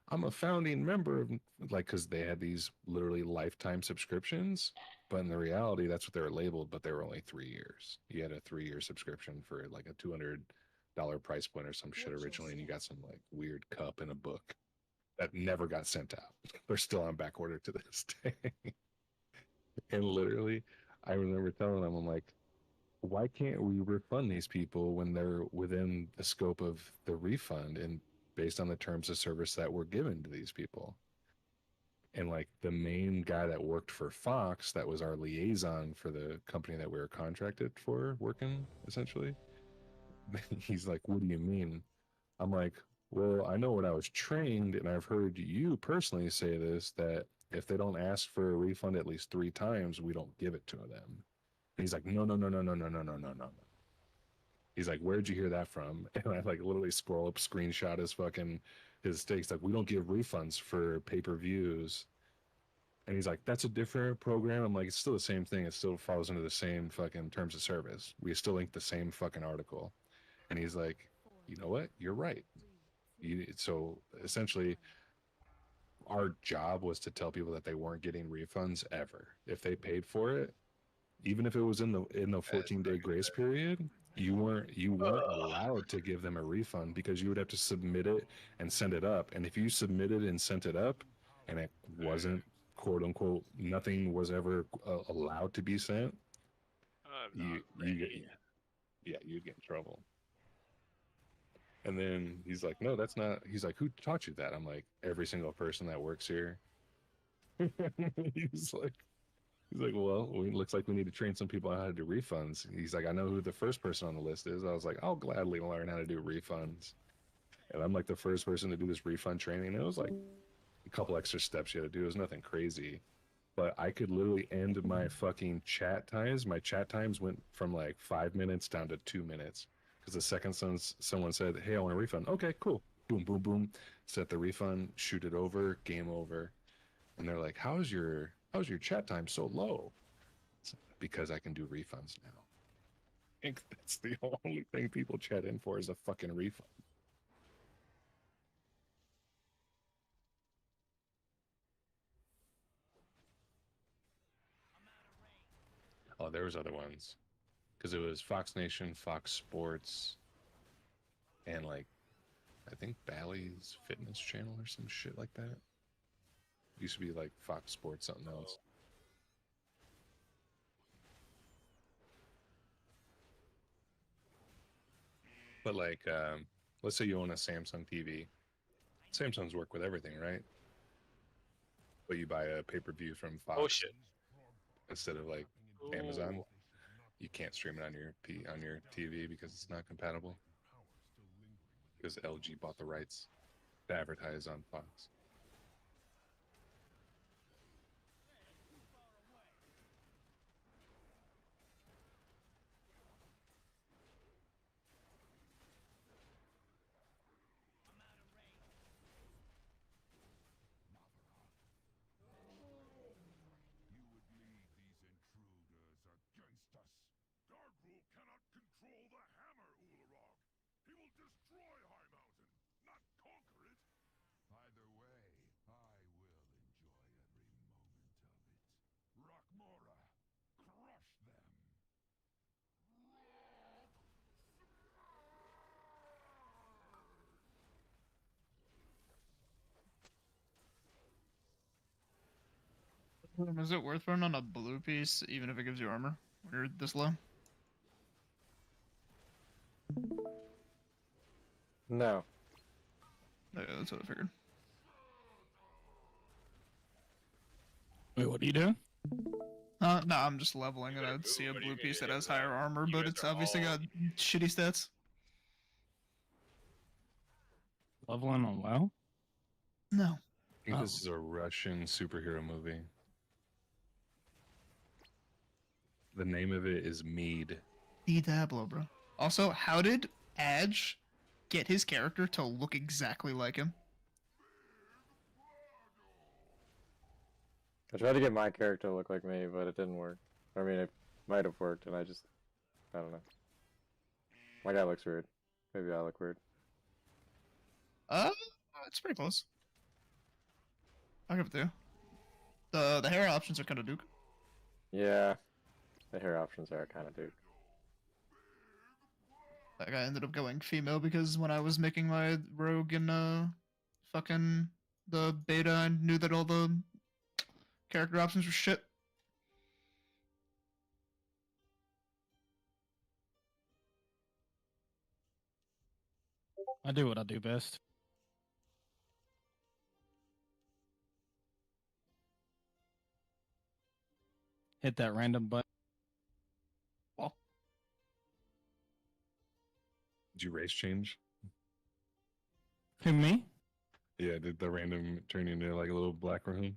I'm a founding member of, like, because they had these literally lifetime subscriptions, but in the reality, that's what they were labeled, but they were only 3 years. You had a 3-year subscription for like a $200 price point or some shit originally, and you got some like weird cup and a book that never got sent out. They're still on back order to this day. And literally, I remember telling them, I'm like, why can't we refund these people when they're within the scope of the refund and based on the terms of service that were given to these people? And like the main guy that worked for Fox, that was our liaison for the company that we were contracted for working, essentially. He's like, what do you mean? I'm like, well, I know when I was trained, and I've heard you personally say this, that if they don't ask for a refund at least 3 times, we don't give it to them. And he's like, no. He's like, where'd you hear that from? And I like literally scroll up, screenshot his stakes. Like, we don't give refunds for pay-per-views. And he's like, that's a different program. I'm like, it's still the same thing. It still falls into the same fucking terms of service. We still link the same fucking article. And he's like, you know what? You're right. So essentially, our job was to tell people that they weren't getting refunds ever if they paid for it, even if it was in the 14-day grace period. You weren't allowed to give them a refund because you would have to submit it and send it up. And if you submitted and sent it up, and it wasn't quote unquote nothing was ever allowed to be sent, you'd get in trouble. And then he's like, no, that's not. He's like, who taught you that? I'm like, every single person that works here. He's like, well, it looks like we need to train some people on how to do refunds. He's like, I know who the first person on the list is. I was like, I'll gladly learn how to do refunds. And I'm like the first person to do this refund training. It was like a couple extra steps you had to do. It was nothing crazy. But I could literally end my fucking chat times. My chat times went from like 5 minutes down to 2 minutes. Because the second someone said, hey, I want a refund. Okay, cool. Boom, boom, boom. Set the refund, shoot it over, game over. And they're like, how's your chat time so low? It's because I can do refunds now. I think that's the only thing people chat in for is a fucking refund. Oh, there was other ones. Because it was Fox Nation, Fox Sports, and like, I think Bally's Fitness Channel or some shit like that. Used to be like Fox Sports, something else. But like, let's say you own a Samsung TV. Samsungs work with everything, right? But you buy a pay-per-view from Fox. Oh shit. Instead of like Amazon, you can't stream it on your TV because it's not compatible. Because LG bought the rights to advertise on Fox. Is it worth running on a blue piece even if it gives you armor when you're this low? No. Yeah, that's what I figured. Wait, what are you doing? No, I'm just leveling and I'd see a blue piece that has higher armor, but it's obviously got shitty stats. Leveling on WoW? No. I think this is a Russian superhero movie. The name of it is Mead. Diablo, bro. Also, how did Edge get his character to look exactly like him? I tried to get my character to look like me, but it didn't work. I mean, it might have worked, and I don't know. My guy looks weird. Maybe I look weird. It's pretty close. I'll give it to you. The hair options are kind of Duke. Yeah, the hair options are kind of Duke. Like, I ended up going female because when I was making my rogue in fucking the beta, I knew that all the character options were shit. I do what I do best. Hit that random button. Well, Did you race change? Who, me? Yeah, did the random turn into like a little black room?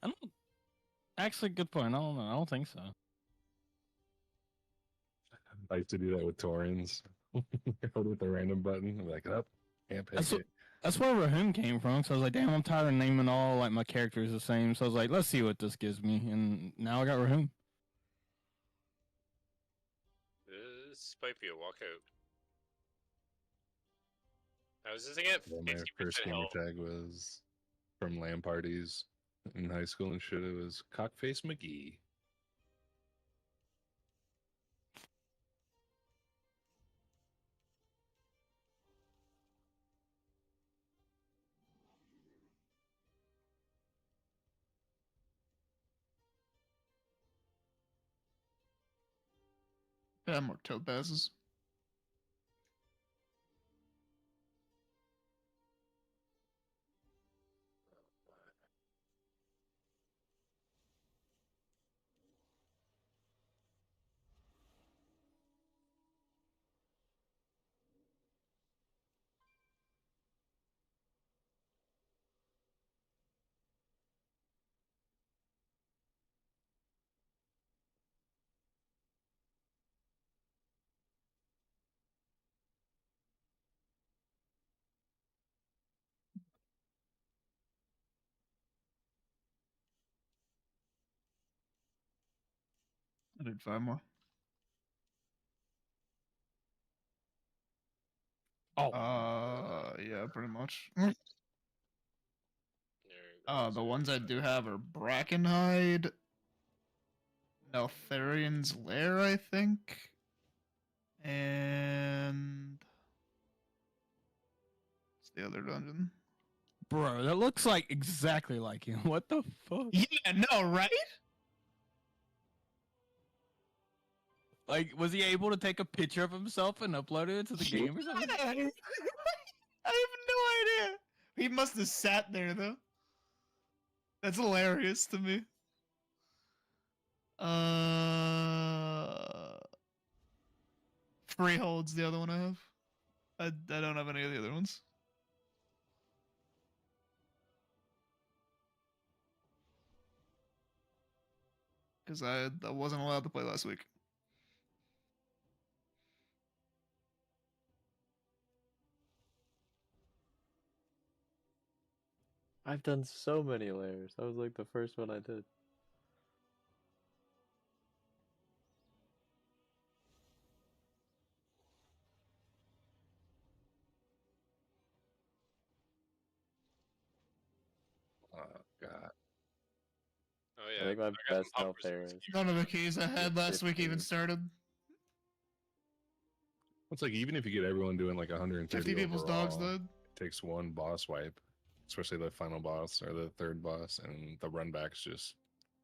I don't. Actually, good point. I don't know. I don't think so. I used to do that with Torrens. Hold with the random button. I'm like, up, can't pick it. That's where Rahum came from. So I was like, damn, I'm tired of naming all like my characters the same. So I was like, let's see what this gives me. And now I got Rahum. This might be a walkout. I was just get Well, my 50% first gamer health. tag was from LAN parties in high school and shit. It was Cockface McGee. Yeah, more topazes. I did 5 more. Oh, Yeah, pretty much. There goes The ones I do have are Brackenhide, Neltharian's Lair, I think, and what's the other dungeon? bro, that looks like exactly like him. What the fuck? Yeah, no, right? Like, was he able to take a picture of himself and upload it to the game or something? I have no idea. He must have sat there though. That's hilarious to me. Freehold's the other one I have. I don't have any of the other ones. Because I wasn't allowed to play last week. I've done so many layers. That was like the first one I did. Oh god. Oh I yeah. think my I got best some health poppers. there is None of the keys I had last week even 15. started. It's like even if you get everyone doing like 130 50 people's dogs overall, died. it takes one boss wipe, especially the final boss or the third boss, and the runbacks just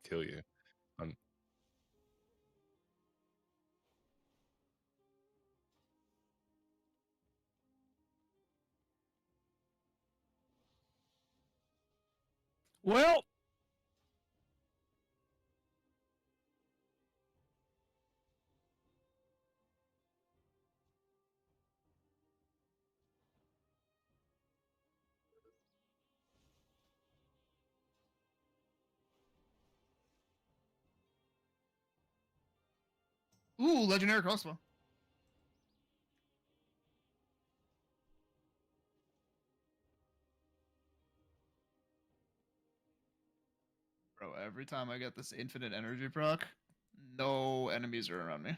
kill you. Well, Ooh, legendary crossbow. Bro, every time I get this infinite energy proc, no enemies are around me.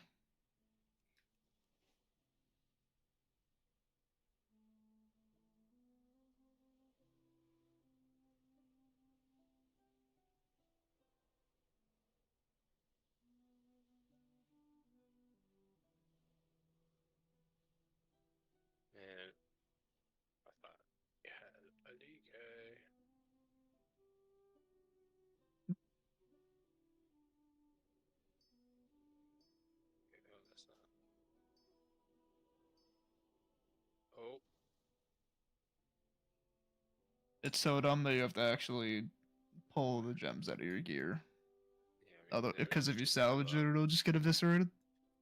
Man, I thought you had a DK. Okay, no, that's not. Oh, It's so dumb that you have to actually pull the gems out of your gear. yeah. Other, Maybe because I if you should salvage give it, up. it'll just get eviscerated.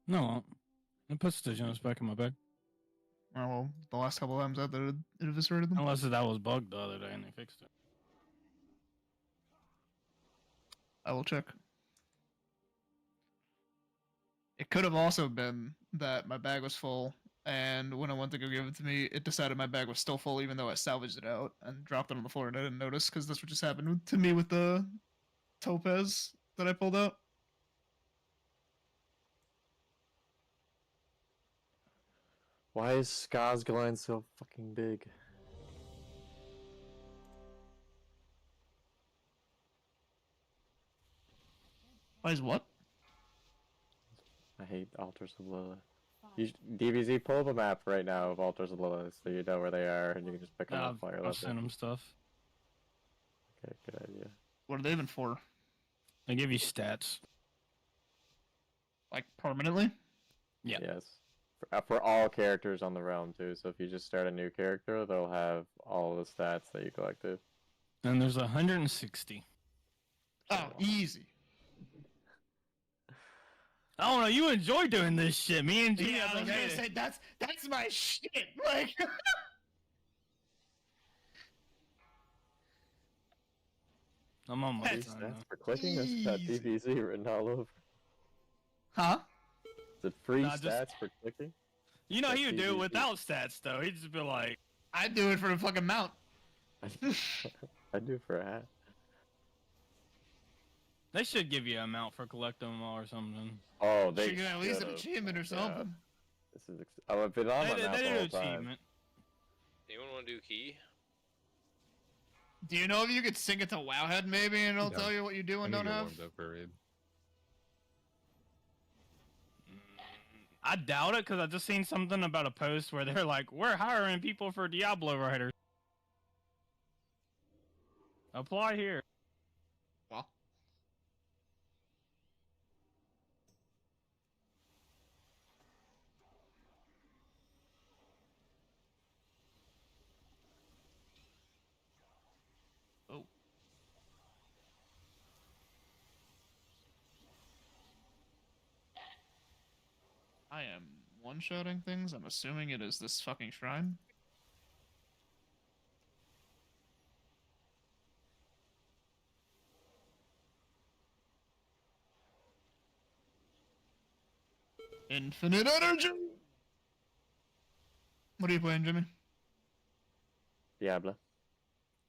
no. It puts the gems back in my bag. Oh, well, the last couple times I did it eviscerated them. Unless that was bugged the other day and they fixed it. I will check. It could have also been that my bag was full, and when I went to go give it to me, it decided my bag was still full, even though I salvaged it out and dropped it on the floor, and I didn't notice because that's what just happened to me with the topaz that I pulled out. Why is Ska's gland so fucking big? Why is what? I hate Altars of Lilith. DBZ, pull up a map right now of Altars of Lilith so you know where they are and you can just pick them up while you're I've left. sent them stuff. Okay, good idea. What are they even for? They give you stats. Like permanently? Yeah. Yes. For all characters on the realm too. So if you just start a new character, they'll have all the stats that you collected. And there's 160. Oh, easy. I don't know. You enjoy doing this shit. Me and G. Yeah, I was gonna say that's my shit. Like. I'm on my That's phone Stats now. for clicking? That's got Easy. DBZ written all over. Huh? Is it free Nah, just- stats for clicking? You know, That's he would do it DBZ. without stats, though. He'd just be like, I do it for the fucking mount. I do for a hat. they should give you a mount for collecting them all or something. Oh, they She get at least an should've. achievement or something. This is I've been on They my did map they the did whole an time. achievement. Anyone want to do key? Do you know if you could sync it to Wowhead maybe and it'll No. tell you what you do I and need don't to get have? warmed up for raid. I doubt it, because I just seen something about a post where they're like, we're hiring people for Diablo writers. Apply here. Well. Oh. I am one-shotting things. I'm assuming it is this fucking shrine. Infinite energy! What are you playing, Jimmy? Diablo.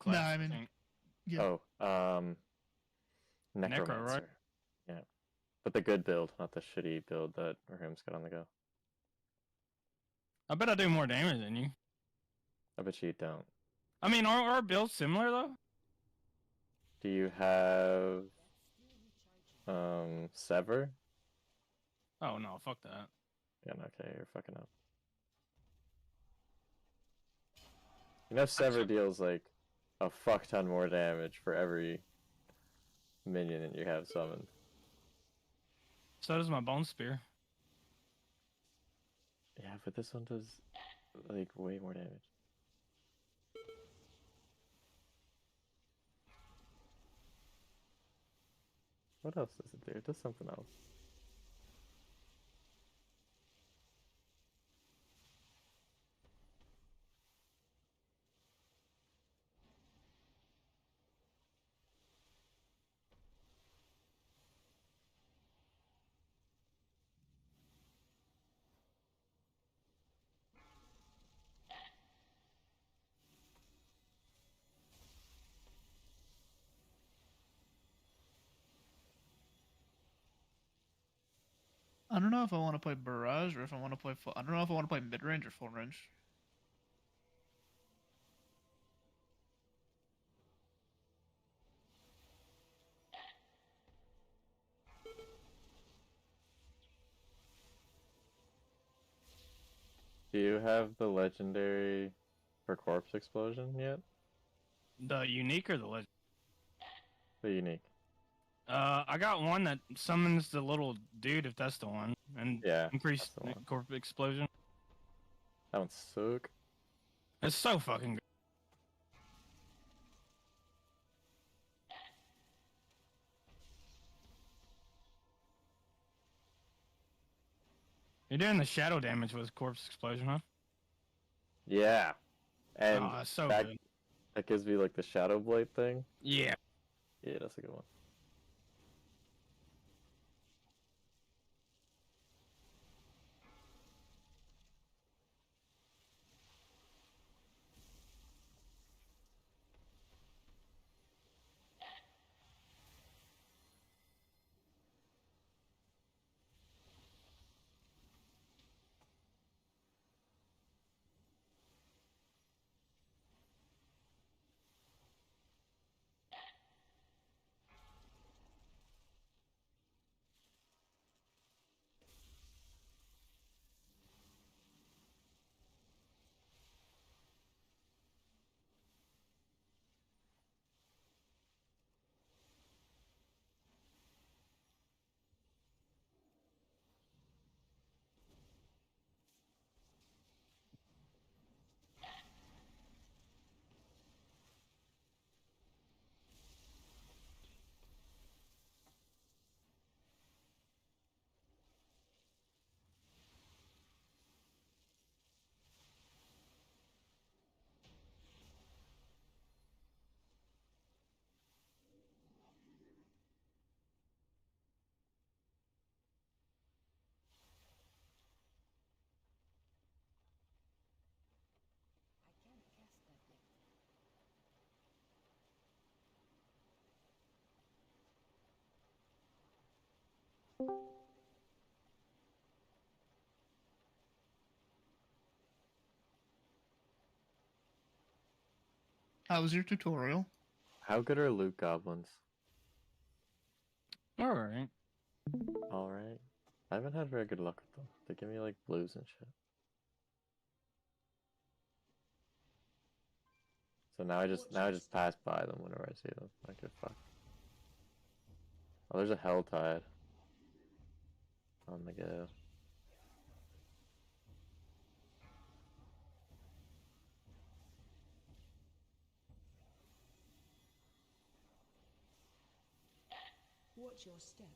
Nah, Class, I mean- think. Yeah. Oh, Necro, right? Necromancer. Yeah. But the good build, not the shitty build that Rahim's got on the go. I bet I do more damage than you. I bet you don't. I mean, are our builds similar, though? Do you have Sever? Oh, no, fuck that. Yeah, no, okay, you're fucking up. You know Sever deals like a fuck ton more damage for every minion that you have summoned. So does my Bone Spear. Yeah, but this one does like way more damage. What else does it do? It does something else. I don't know if I want to play Barrage or if I want to play I don't know if I want to play mid-range or full range. Do you have the legendary for Corpse Explosion yet? The unique or the legend? The unique. I got one that summons the little dude, if that's the one, and Yeah, increase that's the one. corp explosion. That one's sick. It's so fucking good. You're doing the shadow damage with corpse explosion, huh? Yeah. And Oh, that's so that, good. that gives me like the Shadow Blade thing. Yeah. Yeah, that's a good one. How was your tutorial? How good are loot goblins? Alright. Alright. I haven't had very good luck with them. They give me like blues and shit. So now I just pass by them whenever I see them. I give a fuck. Oh, there's a hell tide on the go. Watch your step.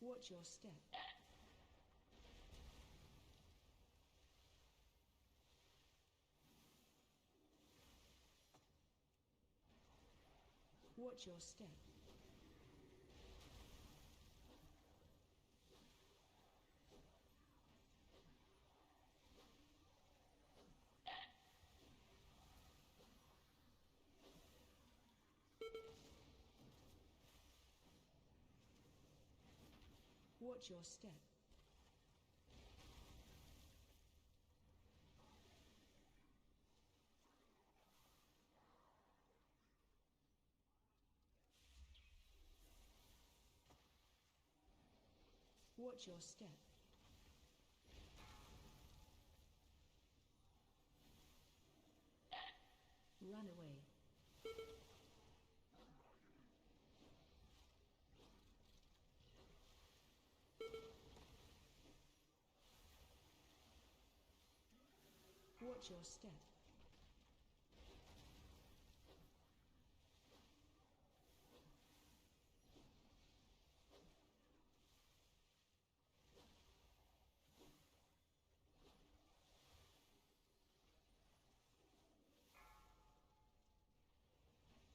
Watch your step. Watch your step. Watch your step. Watch your step. Run away. Watch your step.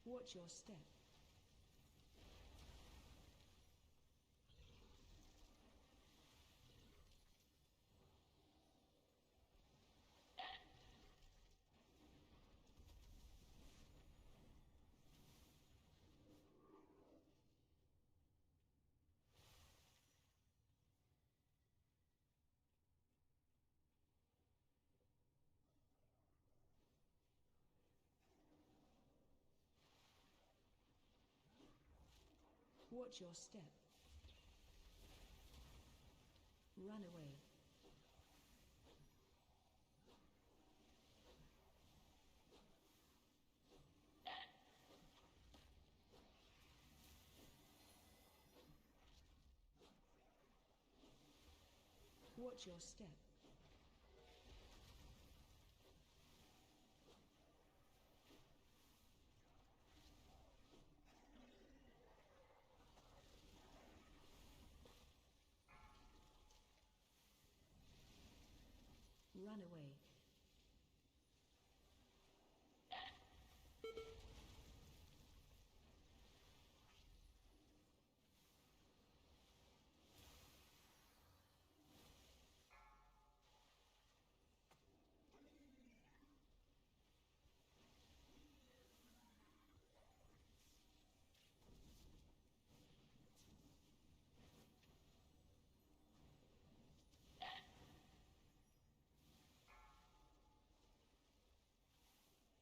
Watch your step. Watch your step. Run away. Watch your step. Run away.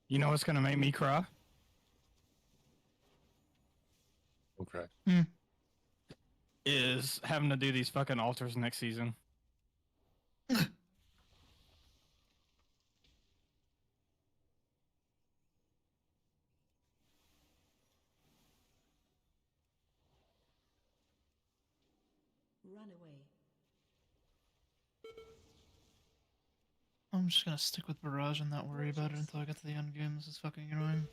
You know what's gonna make me cry? Okay. Is having to do these fucking altars next season. Run away. I'm just gonna stick with Barrage and not worry about it until I get to the end game. This is fucking annoying.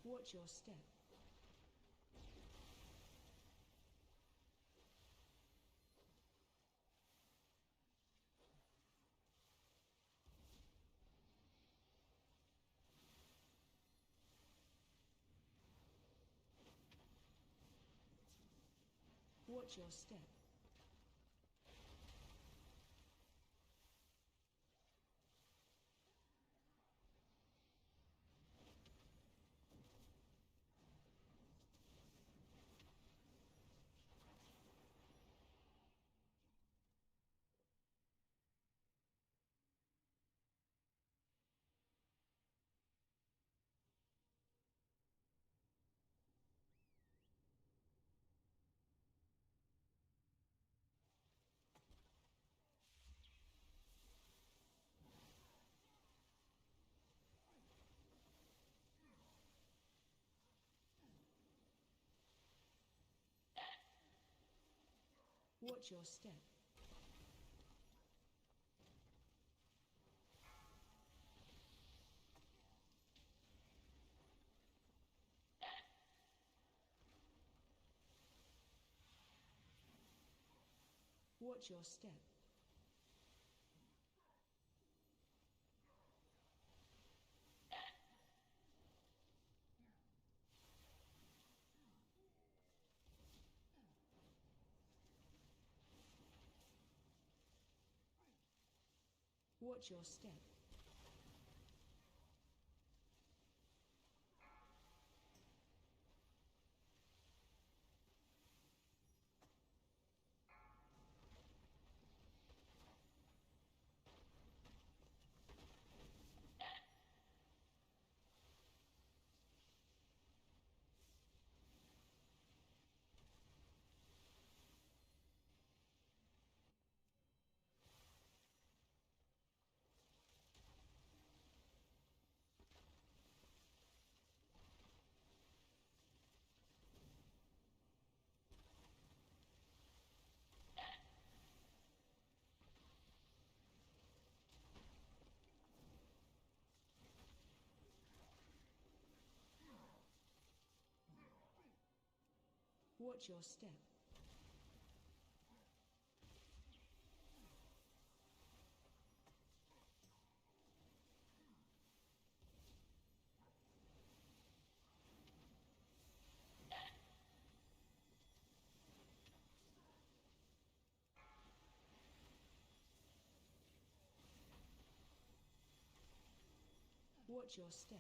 Watch your step. Watch your step. Watch your step. Watch your step. Watch your step. Watch your step. Watch your step.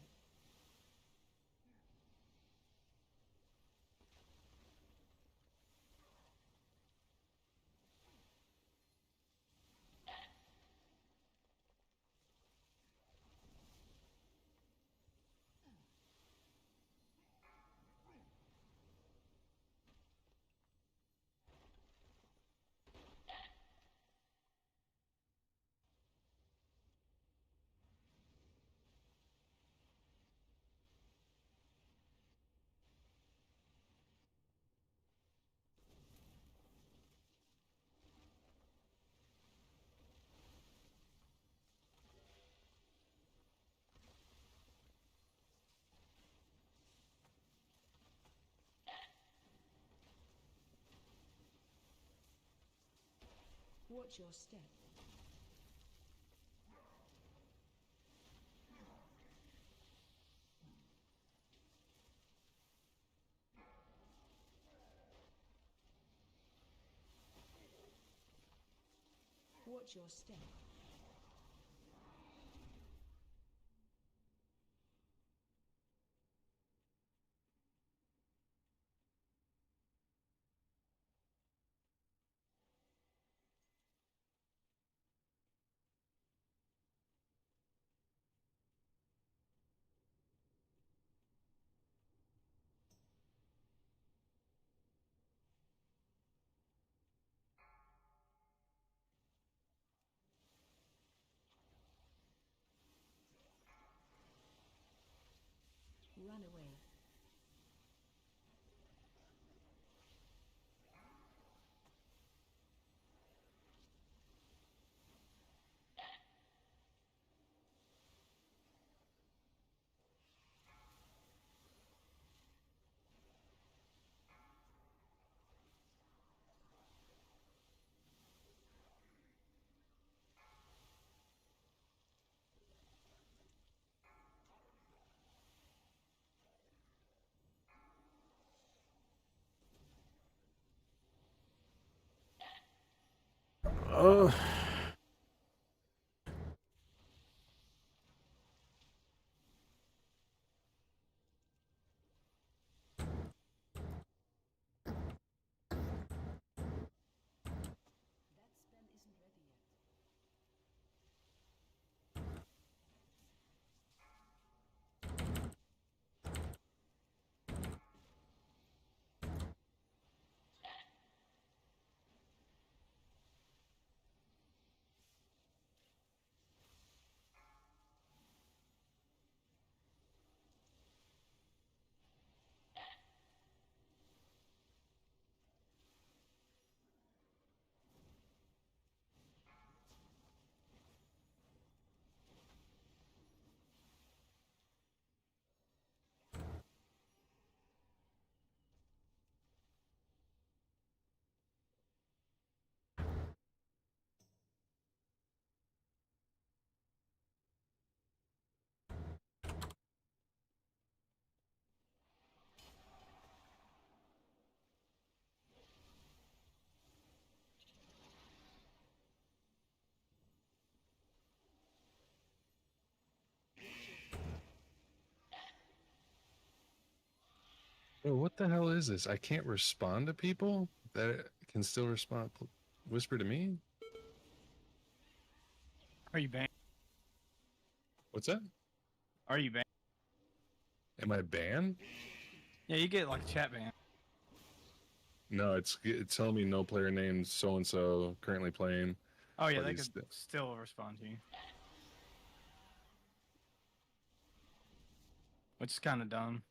Watch your step. Watch your step. Run away. Bro, what the hell is this? I can't respond to people that can still respond. Whisper to me? Are you banned? What's that? Are you banned? Am I banned? Yeah, you get like a chat ban. No, it's telling me no player named so and so currently playing. Oh yeah, but they he's could still respond to you, which is kind of dumb.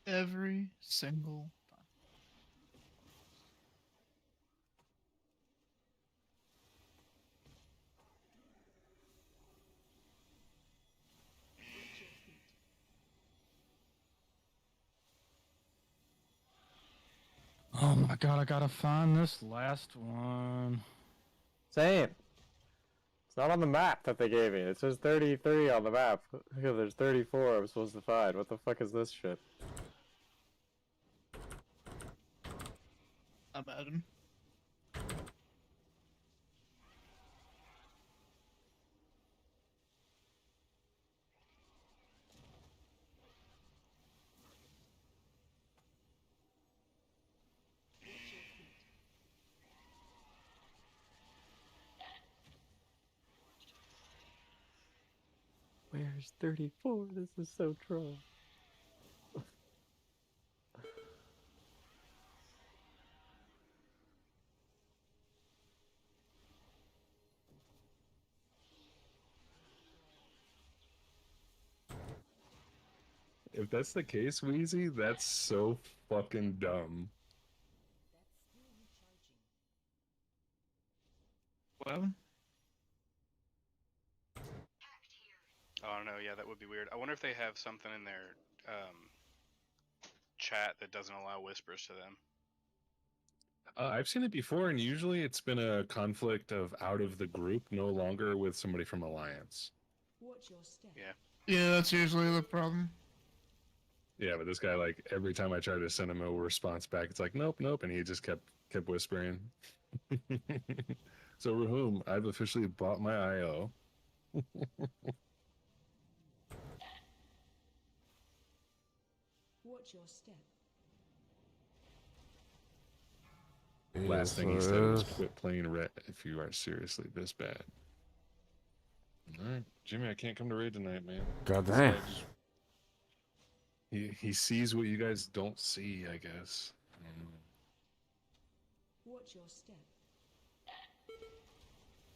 Every single time. Oh my god, I gotta find this last one. Same. It's not on the map that they gave me. It says 33 on the map. There's 34 I'm supposed to find. What the fuck is this shit? Imagine. Where's 34? This is so troll. If that's the case, Wheezy, that's so fucking dumb. Well, Oh no, yeah, that would be weird. I wonder if they have something in their chat that doesn't allow whispers to them. I've seen it before, and usually it's been a conflict of out of the group, no longer with somebody from Alliance. Watch your step. Yeah. yeah, that's usually the problem. Yeah, but this guy, like, every time I try to send him a response back, it's like, nope, nope, and he just kept whispering. So, Rahum, I've officially bought my IO. Watch your step. Last thing he said was, quit playing Ret if you are seriously this bad. Alright, Jimmy, I can't come to raid tonight, man. God damn. He sees what you guys don't see, I guess. Watch your step.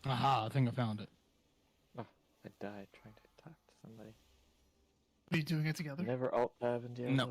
Aha, I think I found it. Oh, I died trying to talk to somebody. Are you doing it together? Never alt tab in Diablo. No.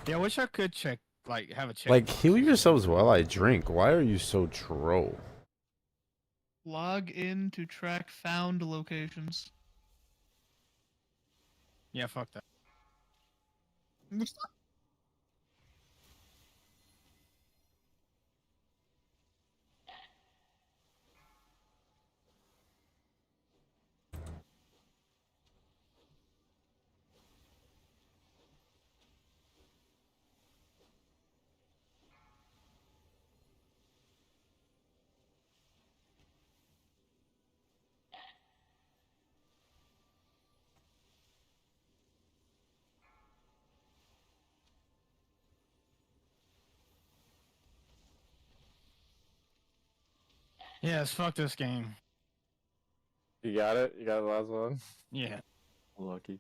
Yeah, I wish I could check, like, have a check. Like, heal yourselves while I drink. Why are you so troll? Log in to track found locations. Yeah, fuck that. Yes, fuck this game. You got it? You got the last one? Yeah. Lucky.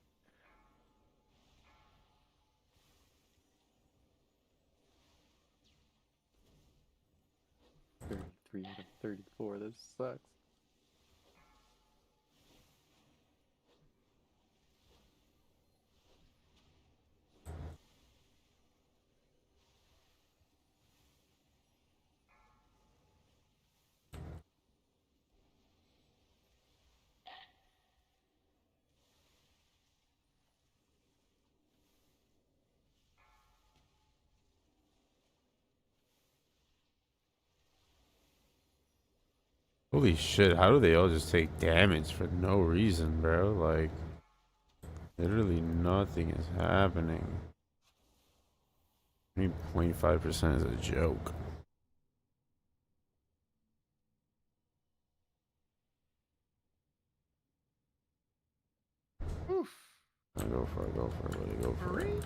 33 out of 34. This sucks. Holy shit, how do they all just take damage for no reason, bro? Like, literally nothing is happening. I mean, 0.5% is a joke. Oof. Go for it, buddy, go for it.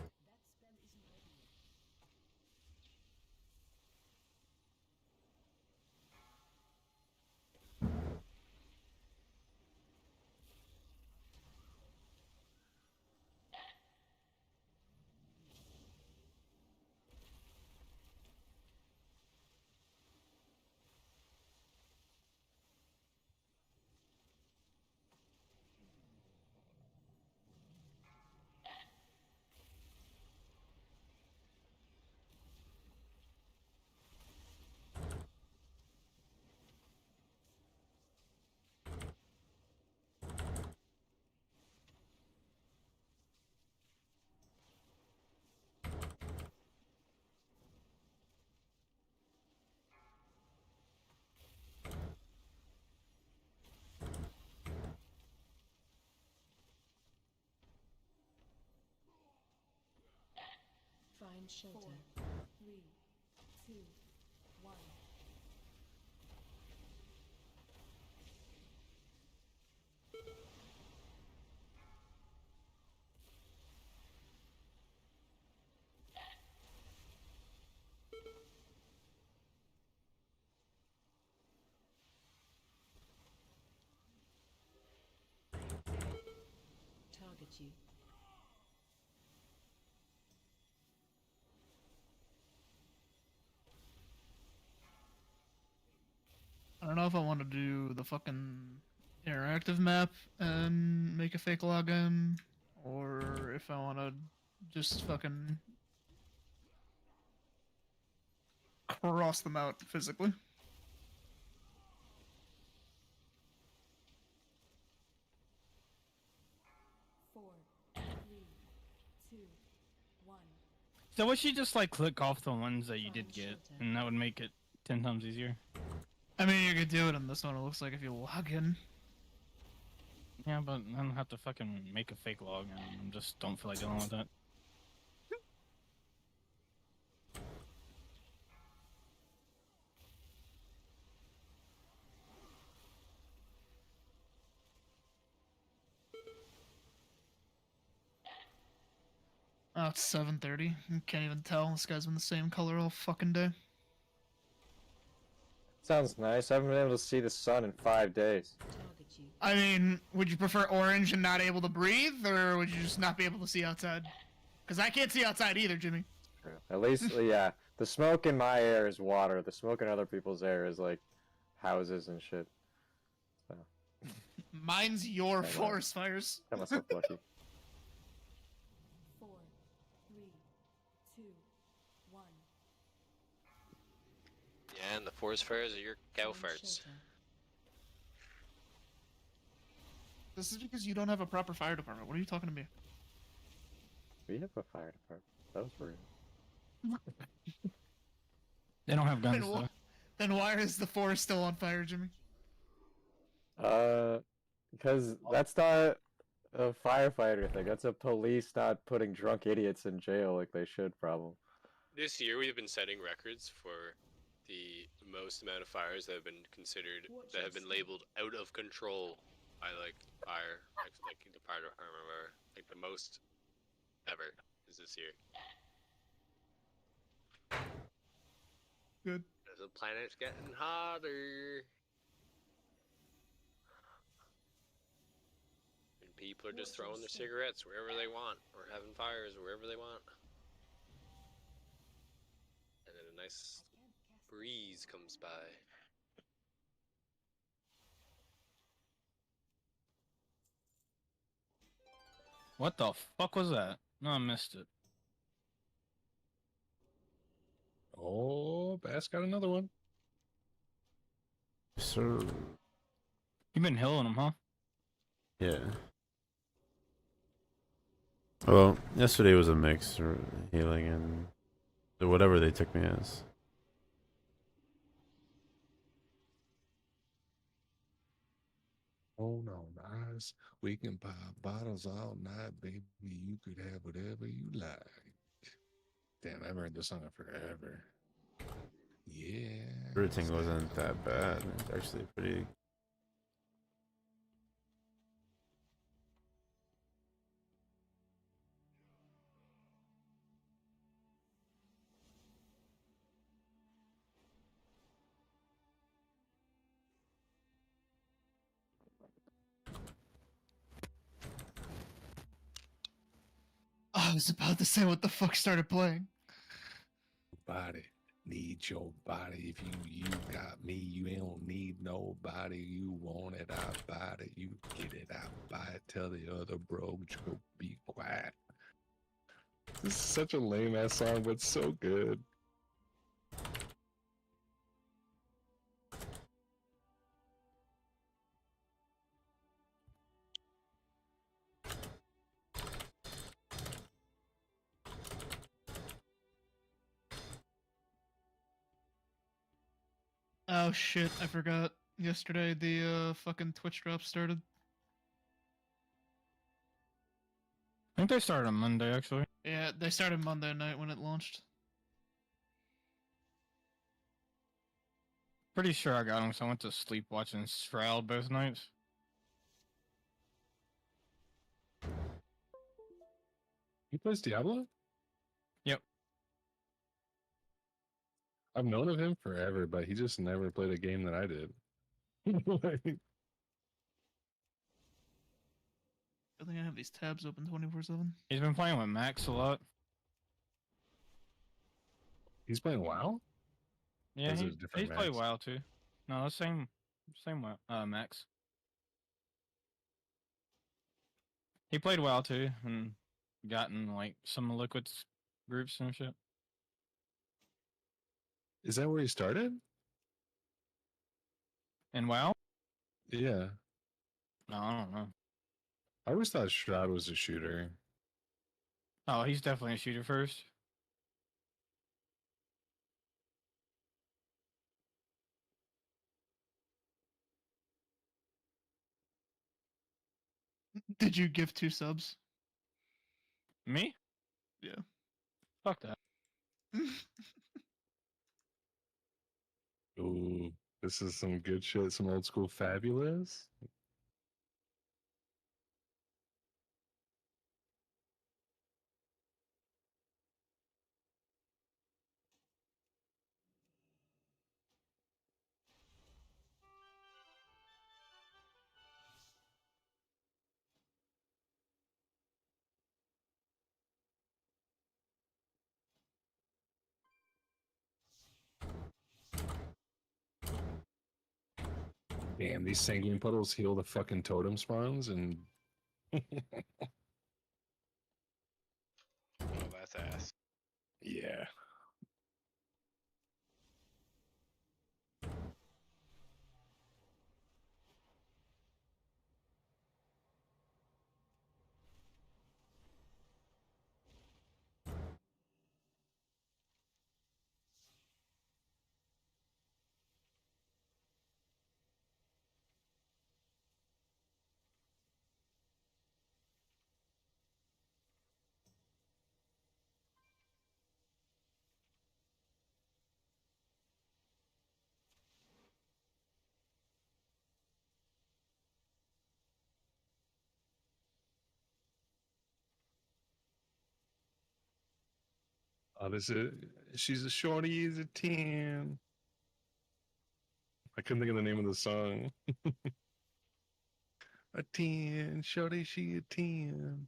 Find shelter. 3, 2, 1. Target you. I don't know if I want to do the fucking interactive map and make a fake login, or if I want to just fucking cross them out physically. Four, three, two, one. So would you just like click off the ones that you did get, and that would make it 10 times easier? I mean, you could do it on this one. It looks like if you log in. Yeah, but I don't have to fucking make a fake login. I just don't feel like dealing with that. Oh, it's 7:30. You can't even tell. This guy's been the same color all fucking day. Sounds nice. I haven't been able to see the sun in 5 days. Target you. I mean, would you prefer orange and not able to breathe, or would you just not be able to see outside? Because I can't see outside either, Jimmy. True. At least, yeah. The smoke in my air is water. The smoke in other people's air is like houses and shit. So, Mine's your I know. forest fires. got myself lucky. 4, 3, 2, 1. Yeah, and the forest fires are your cow Find farts. shelter. This is because you don't have a proper fire department. What are you talking to me? We have a fire department. That was weird. They don't have guns, Then, though. then why is the forest still on fire, Jimmy? Because that's not a firefighter thing. That's a police not putting drunk idiots in jail like they should, probably. This year we've been setting records for the most amount of fires that have been considered, that have been labeled out of control by like fire, like the fire department, or like the most ever is this year. Good. The planet's getting hotter. And people are just throwing their cigarettes wherever they want, or having fires wherever they want. And then a nice breeze comes by. What the fuck was that? No, I missed it. Oh, Bass got another one. Sir. You been healing him, huh? Yeah. Well, yesterday was a mix, or healing and whatever they took me as. Oh no, nice. We can buy bottles all night, baby. You could have whatever you like. Damn, I haven't heard this song in forever. Yeah. Routing wasn't that bad. It's actually pretty. I was about to say what the fuck started playing. Body. Need your body. If you got me, you don't need nobody. You want it, I buy it. You get it, I buy it. Tell the other bro to be quiet. This is such a lame ass song, but so good. Oh shit, I forgot. Yesterday the fucking Twitch drop started. I think they started on Monday, actually. Yeah, they started Monday night when it launched. Pretty sure I got them, so I went to sleep watching Shroud both nights. He plays Diablo? Yep. I've known of him forever, but he just never played a game that I did. Like, I think I have these tabs open 24/7. He's been playing with Max a lot. he's playing WoW? Yeah, Or is it a he's different played Max? WoW too. No, the same Max. He played WoW too, and gotten like some Liquids groups and shit. Is that where he started? And WoW? Yeah. No, I don't know. I always thought Shroud was a shooter. Oh, he's definitely a shooter first. Did you give 2 subs? Me? Yeah. Fuck that. Ooh, this is some good shit. Some old school Fabulous. Damn, these sanguine puddles heal the fucking totem spawns and Oh, that's ass. yeah. Oh, this is she's a shorty, is a 10. I couldn't think of the name of the song. A 10, shorty, she a 10.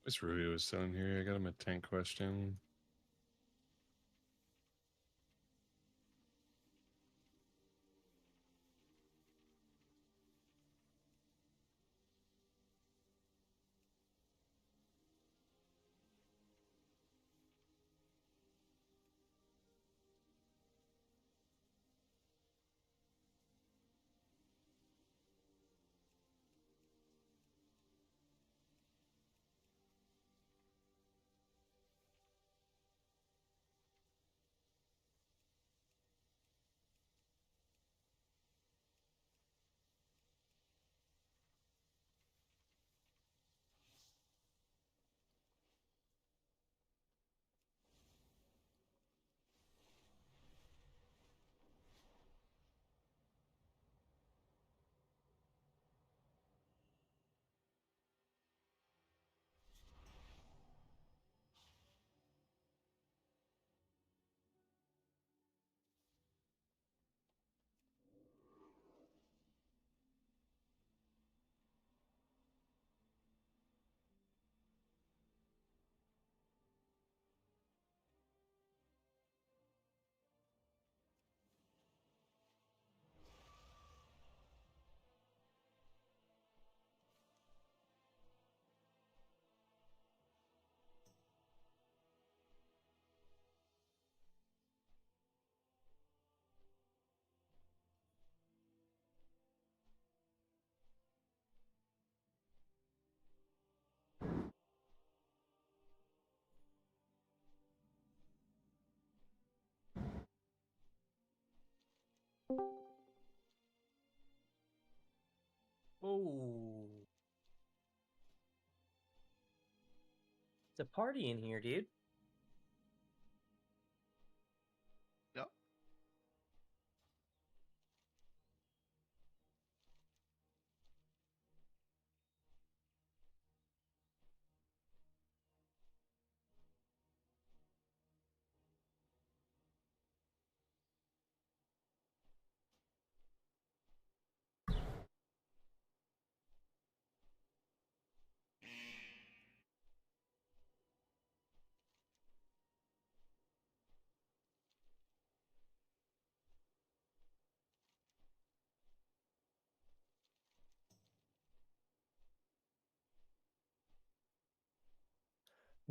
This Ruby was still in here. I got him a 10 question. Oh. It's a party in here, dude. Yep.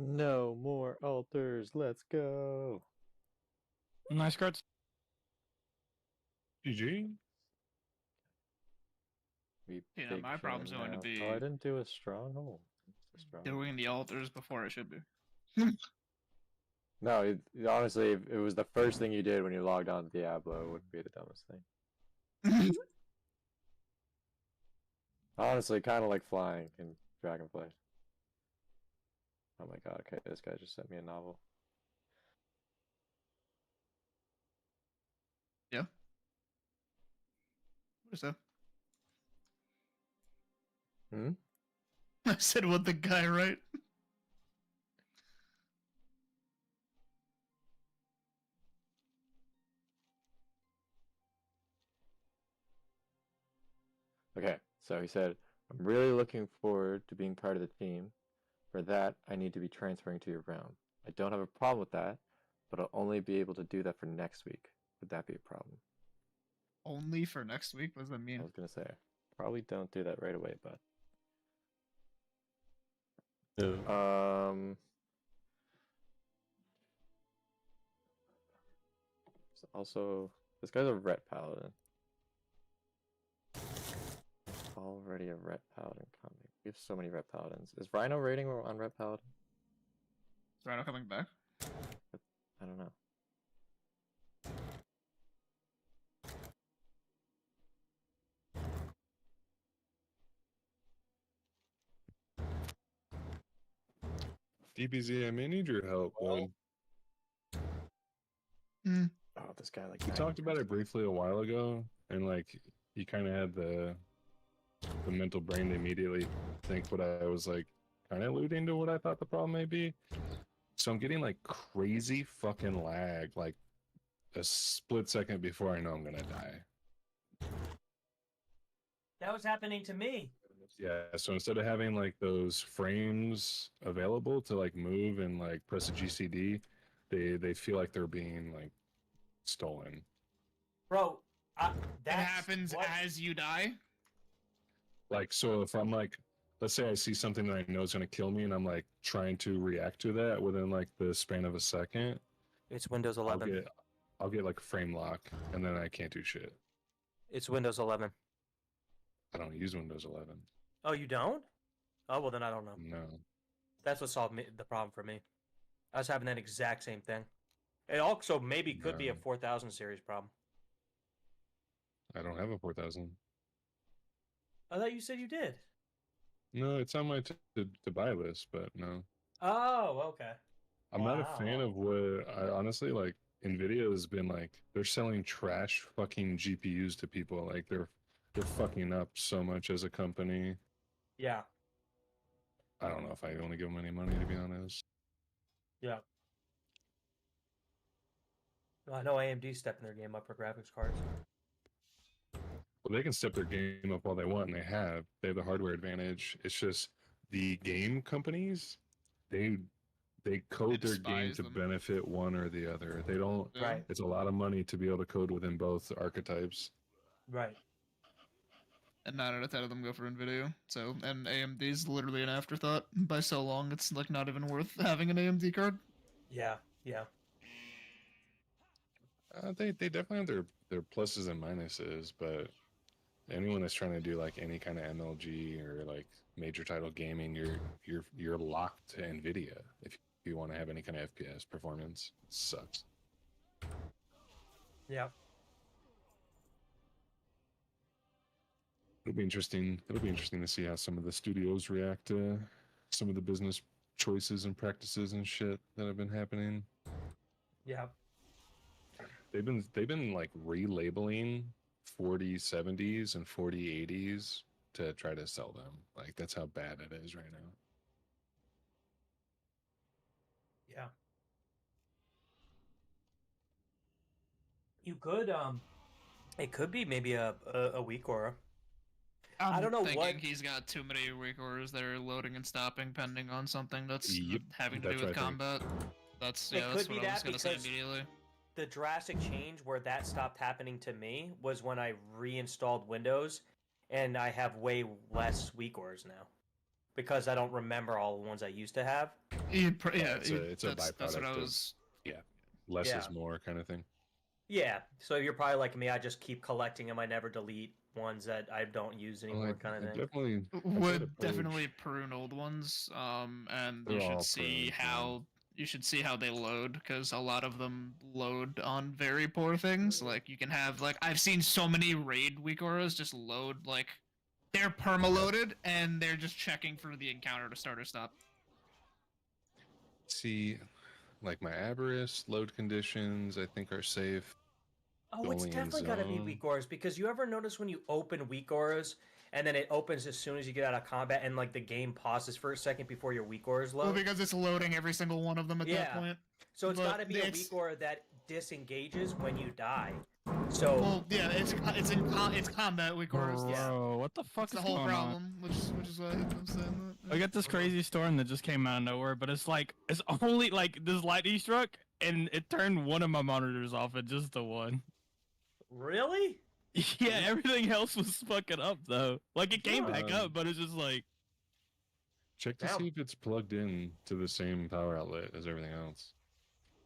No more altars. Let's go. Nice cards. GG. We Yeah, big my problem's fan going to now. be Oh, I didn't do a stronghold. It's a stronghold. doing the altars before I should be. No, honestly, if it was the first thing you did when you logged on to Diablo, it wouldn't be the dumbest thing. Honestly, kind of like flying in Dragonflight. Oh my god, okay, this guy just sent me a novel. Yeah. What is that? Hmm? I said, what the guy, right? Okay, so he said, I'm really looking forward to being part of the team. For that, I need to be transferring to your realm. I don't have a problem with that, but I'll only be able to do that for next week. Would that be a problem? Only for next week? What does that I mean? was gonna say, probably don't do that right away, but also, this guy's a ret paladin. Already a ret paladin coming. We have so many ret paladins. Is Rhino rating on ret paladin? Is Rhino coming back? I don't know. DBZ, I may need your help, bud. Oh, this guy like. We talked about it briefly a while ago, and like you kind of had the mental brain to immediately think what I was like kind of alluding to what I thought the problem may be. So I'm getting like crazy fucking lag, like a split second before I know I'm gonna die. That was happening to me. Yeah, so instead of having like those frames available to like move and like press a GCD, they feel like they're being like stolen. Bro, It that's happens what? as you die. Like, so if I'm like, let's say I see something that I know is going to kill me and I'm like trying to react to that within like the span of a second, It's Windows 11. I'll get like a frame lock and then I can't do shit. It's Windows 11. I don't use Windows 11. Oh, you don't? Oh, well, then I don't know. No. That's what solved the problem for me. I was having that exact same thing. It also maybe could be a No. 4000 series problem. I don't have a 4000. I thought you said you did. No, it's on my to buy list, but no. Oh, okay. I'm not a fan of what I honestly like. Nvidia has been like, they're selling trash fucking GPUs to people. Like they're fucking up so much as a company. Yeah. I don't know if I want to give them any money, to be honest. Yeah. I know AMD's stepping their game up for graphics cards. Well, they can step their game up all they want, and they have. They have the hardware advantage. It's just the game companies, they code their game despise to them. benefit one or the other. They don't. Right. It's a lot of money to be able to code within both archetypes. Right. And 9 out of 10 of them go for Nvidia. So, and AMD's literally an afterthought. By so long, it's like not even worth having an AMD card. Yeah. Yeah. They definitely have their pluses and minuses, but anyone that's trying to do like any kind of MLG or like major title gaming, you're locked to Nvidia if you want to have any kind of FPS performance. It sucks. Yeah. It'll be interesting. It'll be interesting to see how some of the studios react to some of the business choices and practices and shit that have been happening. Yeah. They've been like relabeling 4070s and 4080s to try to sell them. Like that's how bad it is right now. Yeah. You could it could be maybe a weak aura. I don't know thinking what he's got too many weak orders that are loading and stopping pending on something that's Yep, having to that's do with what I think. combat. That's It that's could what be I was that gonna say because immediately. the drastic change where that stopped happening to me was when I reinstalled Windows, and I have way less weak auras now because I don't remember all the ones I used to have. It's a byproduct that's what I of was. less Yeah. is more kind of thing. Yeah, so you're probably like me. I just keep collecting them. I never delete ones that I don't use anymore, kind of thing. Definitely Would definitely prune old ones. And you They're all should see pruned, how they load because a lot of them load on very poor things. Like you can have I've seen so many raid weak auras just load like they're perma loaded and they're just checking for the encounter to start or stop. See, like my Aberrus load conditions, I think are safe. Oh, it's Going in definitely got to be zone. weak auras because you ever notice when you open weak auras and then it opens as soon as you get out of combat and like the game pauses for a second before your weak auras load? Well, because it's loading every single one of them at that Yeah. point. So it's But got to be a it's- weak aura that disengages when you die. So Well, yeah, it's combat weak auras. Bro, what the fuck That's the is whole going on? problem, which is why I'm saying that. I got this crazy storm that just came out of nowhere, but it's like it's only like this lightning struck and it turned one of my monitors off at just the one. really? Yeah, everything else was fucking up though. Like it came back Yeah. up, but it's just like Check to Damn. see if it's plugged in to the same power outlet as everything else.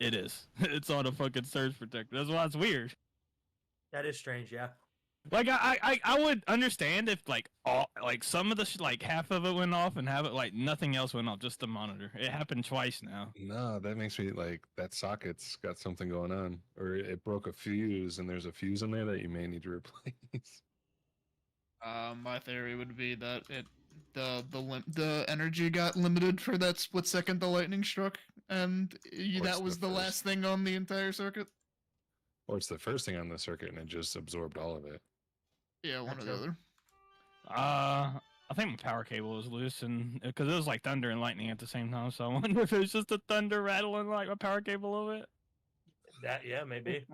it is. It's on a fucking surge protector. That's why it's weird. That is strange, yeah. Like I would understand if like all like some of the like half of it went off and have it like nothing else went off, just the monitor. It happened twice now. No, that makes me like that socket's got something going on, or it broke a fuse, and there's a fuse in there that you may need to replace. My theory would be that the energy got limited for that split second the lightning struck, and Or it's that was the the first. last thing on the entire circuit. Or it's the first thing on the circuit, and it just absorbed all of it. Yeah, one or the Gotcha. other. I think my power cable was loose, and because it was like thunder and lightning at the same time, so I wonder if it was just the thunder rattling like my power cable a little bit. That yeah, maybe.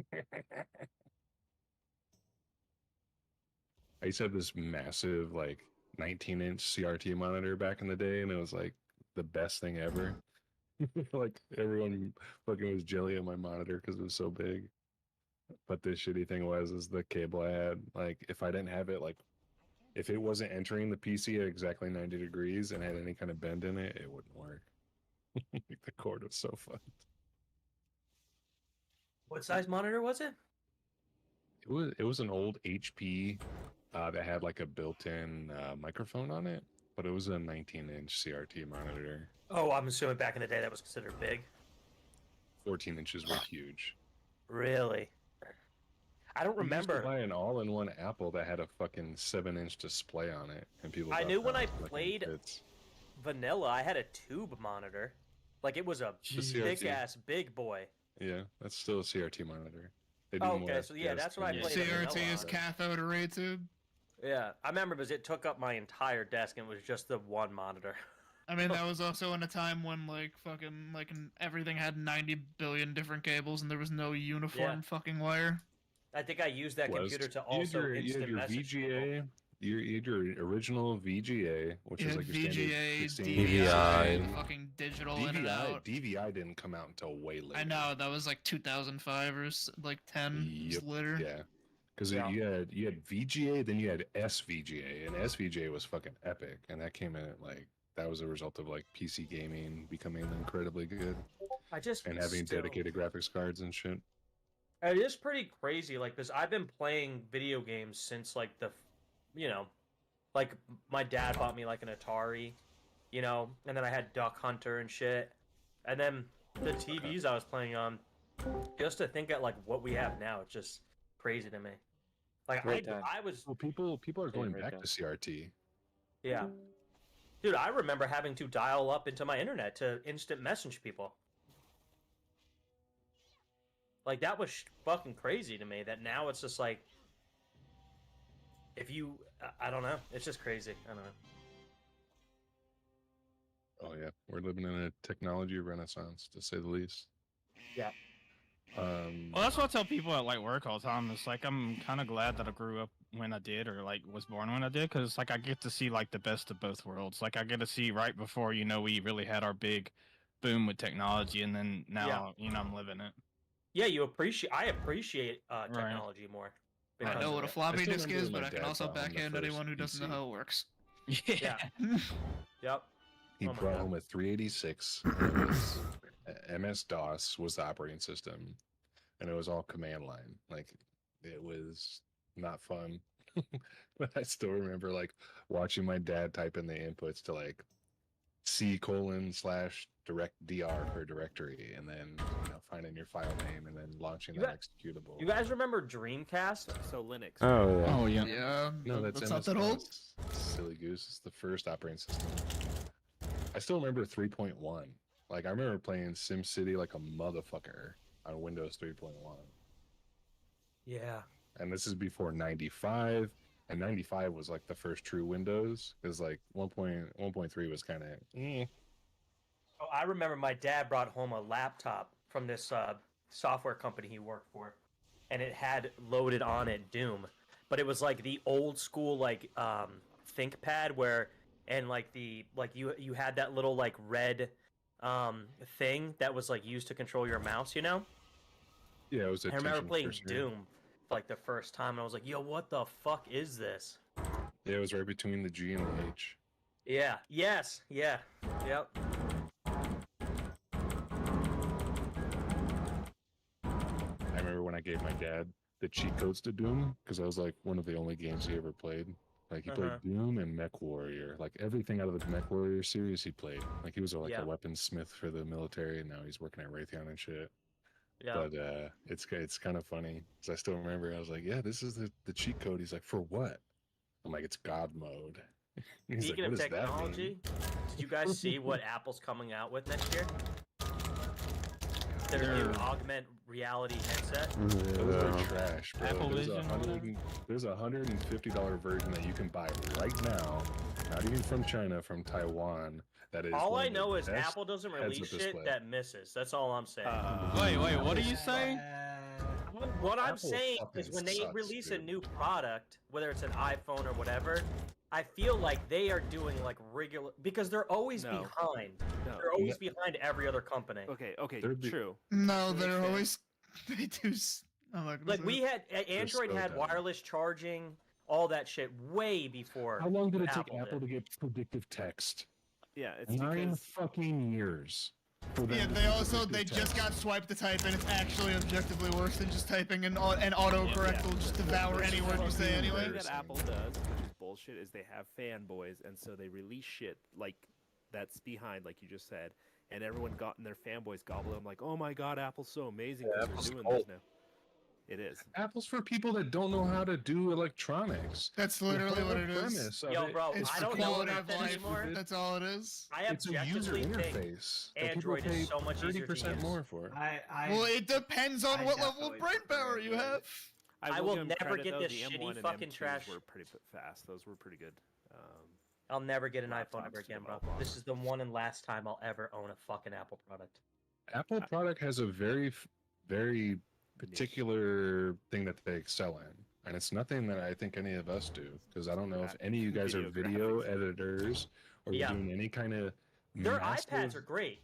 I used to have this massive like 19-inch CRT monitor back in the day, and it was like the best thing ever. Like everyone fucking was jelly on my monitor because it was so big. But the shitty thing is the cable I had. Like if I didn't have it, like if it wasn't entering the PC at exactly 90 degrees and had any kind of bend in it, it wouldn't work. The cord was so fucked. What size monitor was it? It was an old HP that had like a built-in microphone on it, but it was a 19-inch CRT monitor. Oh, I'm assuming back in the day that was considered big. 14 inches were huge. Really? I don't remember. I used to buy an all-in-one Apple that had a fucking 7-inch display on it, and people. I knew when I fucking played tits. vanilla, I had a tube monitor. Like it was a thick ass big boy. Yeah, that's still a CRT monitor. They do Oh, more okay, so yeah, FPS that's what I than- played. CRT is cathode array tube. Yeah, I remember because it took up my entire desk and it was just the one monitor. I mean, that was also in a time when everything had 90 billion different cables and there was no uniform fucking wire. I think I used that was- computer to you had also your instant message people. VGA. You had your original VGA, which is Yeah, like your VGA, standard DVI, fucking digital in and out. DVI didn't come out until way later. I know, that was like 2005 or like 10. Yep. Later. Yeah. Because Yeah. you had VGA, then you had SVGA, and SVGA was fucking epic, and that came in at that was a result of like PC gaming becoming incredibly good. And having dedicated graphics cards and shit. It is pretty crazy, like, because I've been playing video games since, like, like, my dad bought me, like, an Atari, and then I had Duck Hunter and shit, and then the TVs I was playing on, just to think at, like, what we have now, it's just crazy to me. Like, I was... Well, people are going back to CRT. Yeah. Dude, I remember having to dial up into my internet to instant message people. Like, that was fucking crazy to me, that now it's just like, if you, I don't know, it's just crazy, I don't know. Oh yeah, we're living in a technology renaissance, to say the least. Yeah. Well, that's what I tell people at like work all the time. It's like I'm kind of glad that I grew up when I did, or like was born when I did, because like I get to see like the best of both worlds. Like I get to see right before we really had our big boom with technology, and then now I'm living it. Yeah, I appreciate technology more. I know what a floppy disk is, but I can also brought home the backhand anyone who first doesn't know how it works. Yeah. Yep. He Oh my brought God. home a 386. And it was, MS-DOS was the operating system, and it was all command line. Like, it was not fun. But I still remember like watching my dad type in the inputs to like C:/directdr for directory, and then finding your file name and then launching that executable. You guys remember Dreamcast? So Linux. Oh yeah. Oh yeah. Yeah. No, that's not that old. MS-DOS. Silly goose. It's the first operating system. I still remember 3.1. Like I remember playing SimCity like a motherfucker on Windows 3.1. Yeah. And this is before 95, and 95 was like the first true Windows, because like 1.3 was kind of Oh, I remember my dad brought home a laptop from this software company he worked for, and it had loaded on it Doom, but it was like the old school like ThinkPad you had that little like red thing that was like used to control your mouse, Yeah, it was. I remember attention playing cursor. Doom for like the first time, and I was like, "Yo, what the fuck is this?" Yeah, it was right between the G and the H. Yeah. Yes. Yeah. Yep. I remember when I gave my dad the cheat codes to Doom, because I was like one of the only games he ever played. Like he played Doom and Mech Warrior, like everything out of the Mech Warrior series he played. Like he was like a weaponsmith for the military, and now he's working at Raytheon and shit. Yeah. But it's kind of funny, because I still remember I was like, yeah, this is the cheat code. He's like, for what? I'm like, it's God mode. He's Speaking like, of what does that mean? technology, did you guys see what Apple's coming out with next year? Their new augment reality headset. Those are trash, bro. Apple there's Vision, there's a $150 version that you can buy right now, not even from China, from Taiwan. That is. All one I of the know is best Apple doesn't heads-up release shit display. that misses. That's all I'm saying. Wait, what are you saying? What I'm Apple saying fucking is when they sucks, release a dude. new product, whether it's an iPhone or whatever, I feel like they are doing like regular because they're always behind. They're always behind every other company. Okay, true. No, To an they're extent. always they do. I'm not gonna Like say we it. had Android so had dumb. wireless charging, all that shit way before. How long did it take Apple Apple did. to get predictive text? Yeah, it's 9 because fucking years. For them Yeah, to they get also they predictive just got text. swipe to type, and it's actually objectively worse than just typing, and autocorrect will just devour any word you say The anyway. thing that Apple does, which is bullshit, is they have fanboys, and so they release shit like that's behind, like you just said, and everyone got and their fanboys gobble them like, oh my god, Apple's so amazing Yeah, because Apple's they're doing cool. this now. It is. Apple's for people that don't know how to do electronics. That's The literally whole what it is. premise of Yo, it bro, It's I for don't know quality of nothing life. anymore. That's all it is. I It's a user objectively think interface that people Android pay is so much easier to 30% use. more for. Well, it depends on what level of brain power you have. I will give 'em never credit, get though, this the shitty M1 and fucking M2s trash. Were pretty fast. Those were pretty good. I'll never get an iPhone laptops ever to again, bro. develop on. This is the one and last time I'll ever own a fucking Apple product. Apple product has a very particular thing that they excel in. And it's nothing that I think any of us do. Because I don't know if any of you guys are video editors or you're doing any kind of Their massive... iPads are great.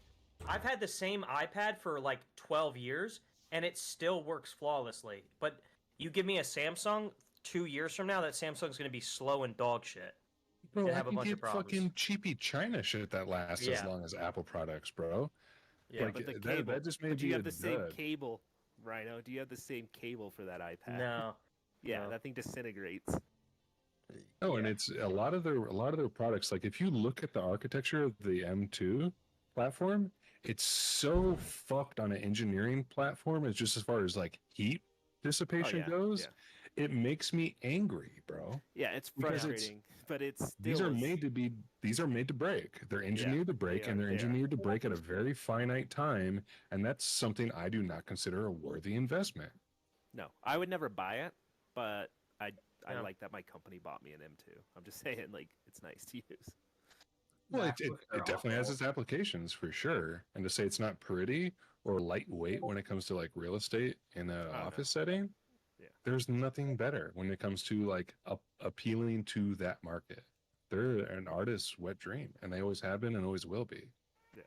I've had the same iPad for like 12 years, and it still works flawlessly. But you give me a Samsung 2 years from now, that Samsung's going to be slow and dog shit. Bro, and I have a can bunch get of problems. fucking cheapy China shit that lasts as Yeah. long as Apple products, bro. Yeah, Like, but the that- cable. that just may but do be you a have the same dud. cable, Rhino? Do you have the same cable for that iPad? No. Yeah, No. that thing disintegrates. Oh, and it's a lot of their products. Like if you look at the architecture of the M2 platform, it's so fucked on an engineering platform. It's just as far as like heat dissipation yeah, goes. yeah. It makes me angry, bro. Yeah, it's Because frustrating, but it's these still are is- made to be. These are made to break. They're engineered to break, they and are, they're they are. engineered to break at a very finite time. And that's something I do not consider a worthy investment. No, I would never buy it, but I Yeah. like that my company bought me an M2. I'm just saying, like, it's nice to use. Well, it definitely has its applications for sure. And to say it's not pretty or lightweight when it comes to like real estate in an office setting, Yeah. there's nothing better when it comes to like appealing to that market. They're an artist's wet dream, and they always have been and always will be. Yeah.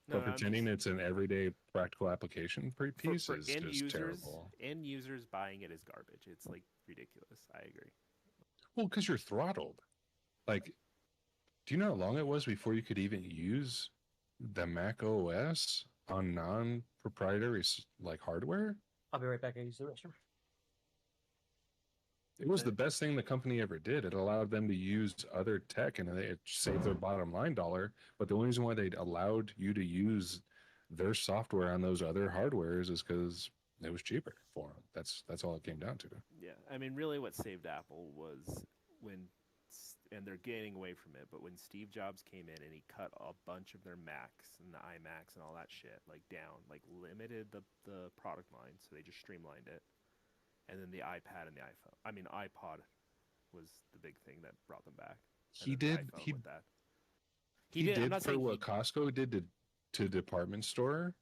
But No, I'm pretending just- it's an everyday practical application piece for is end just users, terrible. end users buying it is garbage. It's like ridiculous. I agree. Well, because you're throttled. Like, do you know how long it was before you could even use the Mac OS on non-proprietary like hardware? I'll be right back. I use the restroom. It was the best thing the company ever did. It allowed them to use other tech, and it saved their bottom line dollar. But the only reason why they allowed you to use their software on those other hardwares is because it was cheaper for them. That's all it came down to. Yeah, I mean, really, what saved Apple was when, and they're getting away from it, but when Steve Jobs came in and he cut a bunch of their Macs and the iMacs and all that shit like down, like limited the product line, so they just streamlined it. And then the iPad and the iPod was the big thing that brought them back. He And then the did. iPhone He with that. He I'm did not for saying what Costco did to department store.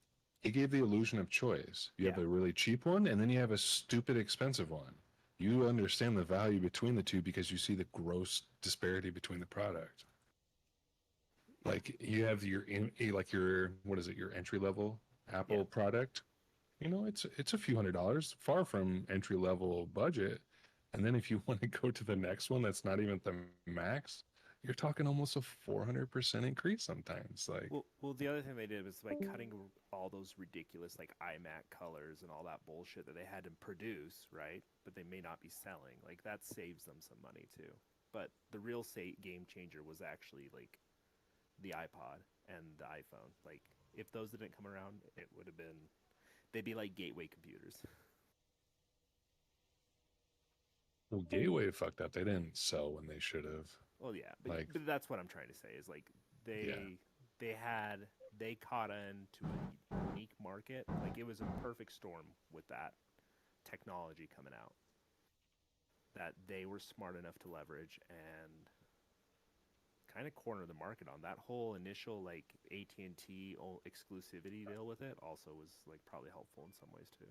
He gave the illusion of choice. You have a really cheap one, and then you have a stupid expensive one. You understand the value between the two because you see the gross disparity between the product. Like you have your what is it? Your entry level Apple product. You know, it's a few $100s, far from entry level budget. And then if you want to go to the next one, that's not even the max. You're talking almost a 400% increase sometimes. Like, well, the other thing they did was like cutting all those ridiculous like iMac colors and all that bullshit that they had to produce, right? But they may not be selling. Like that saves them some money too. But the real game changer was actually like the iPod and the iPhone. Like if those didn't come around, it would have been, they'd be like gateway computers. well, Gateway fucked up. They didn't sell when they should have. Well, yeah, but that's what I'm trying to say is like they caught into a unique market. Like it was a perfect storm with that technology coming out that they were smart enough to leverage and kind of corner the market on. That whole initial like AT&T exclusivity deal with it also was like probably helpful in some ways too.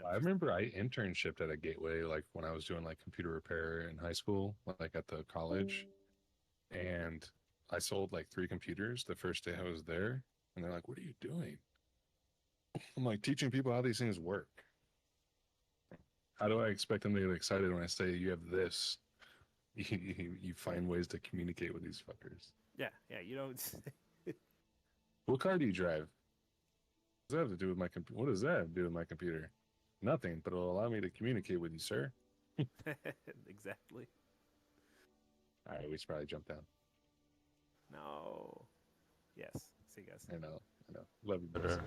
I remember I internshiped at a Gateway, like when I was doing like computer repair in high school, like at the college, and I sold like 3 computers the first day I was there, and they're like, "What are you doing?" I'm like, teaching people how these things work. How do I expect them to get excited when I say you have this? You find ways to communicate with these fuckers. Yeah, you don't. What car do you drive? What does that have to do with my computer? What does that have to do with my computer? Nothing, but it'll allow me to communicate with you, sir. Exactly. All right, we should probably jump down. No. Yes. See you guys. I know. Love you, brother.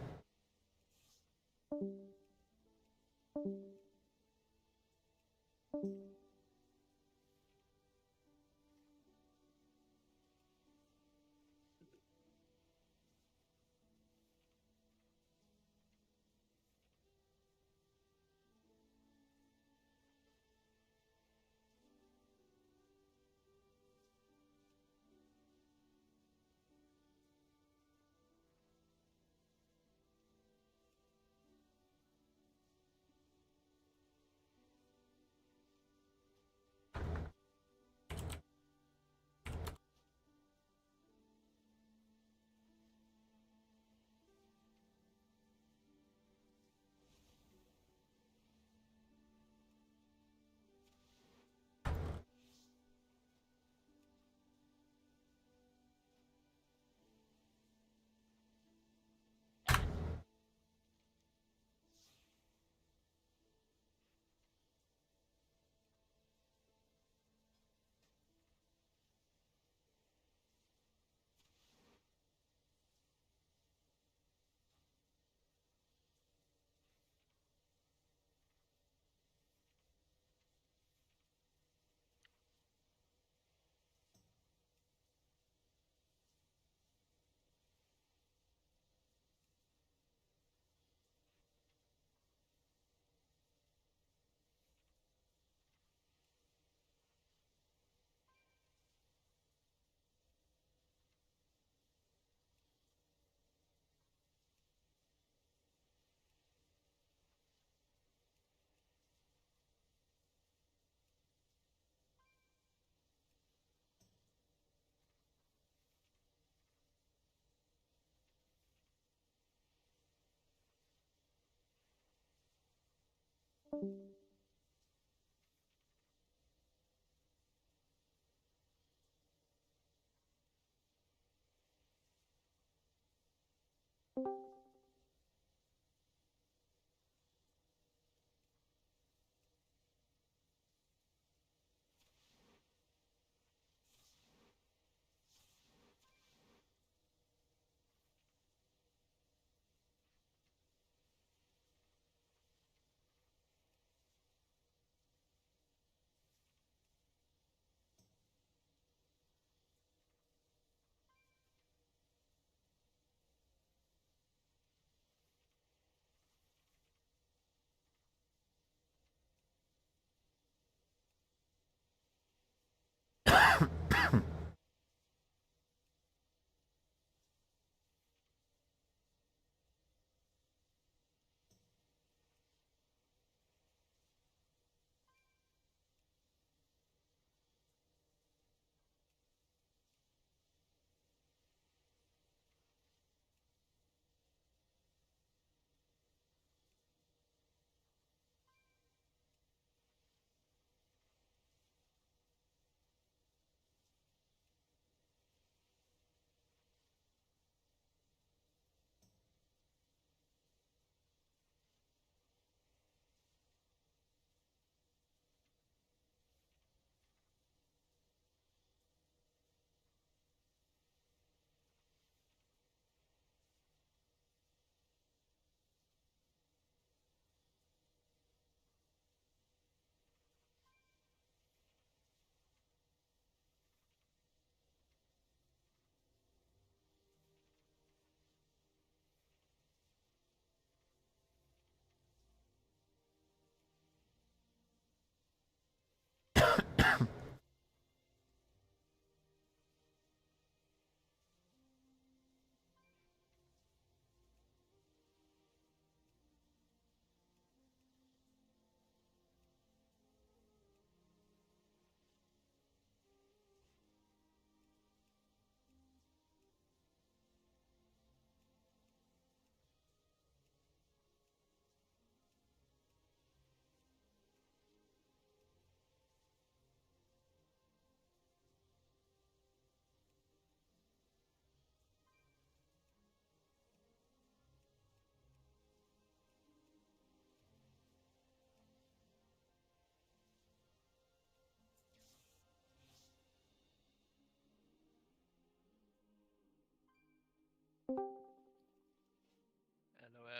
Hello,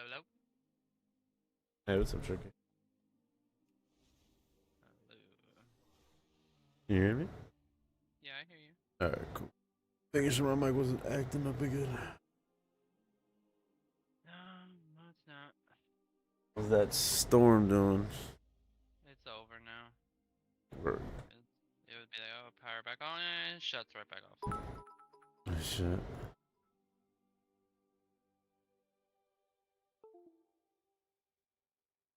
hello. Hey, what's up, Tricky? Hello. Can you hear me? Yeah, I hear you. Alright, cool. Making sure my mic wasn't acting up again. No, it's not. What's that storm doing? It's over now. Word. It would be like, oh, power back on, and it shuts right back off. Oh, shit.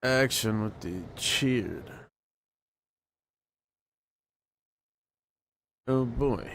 Action with the cheered. Oh boy.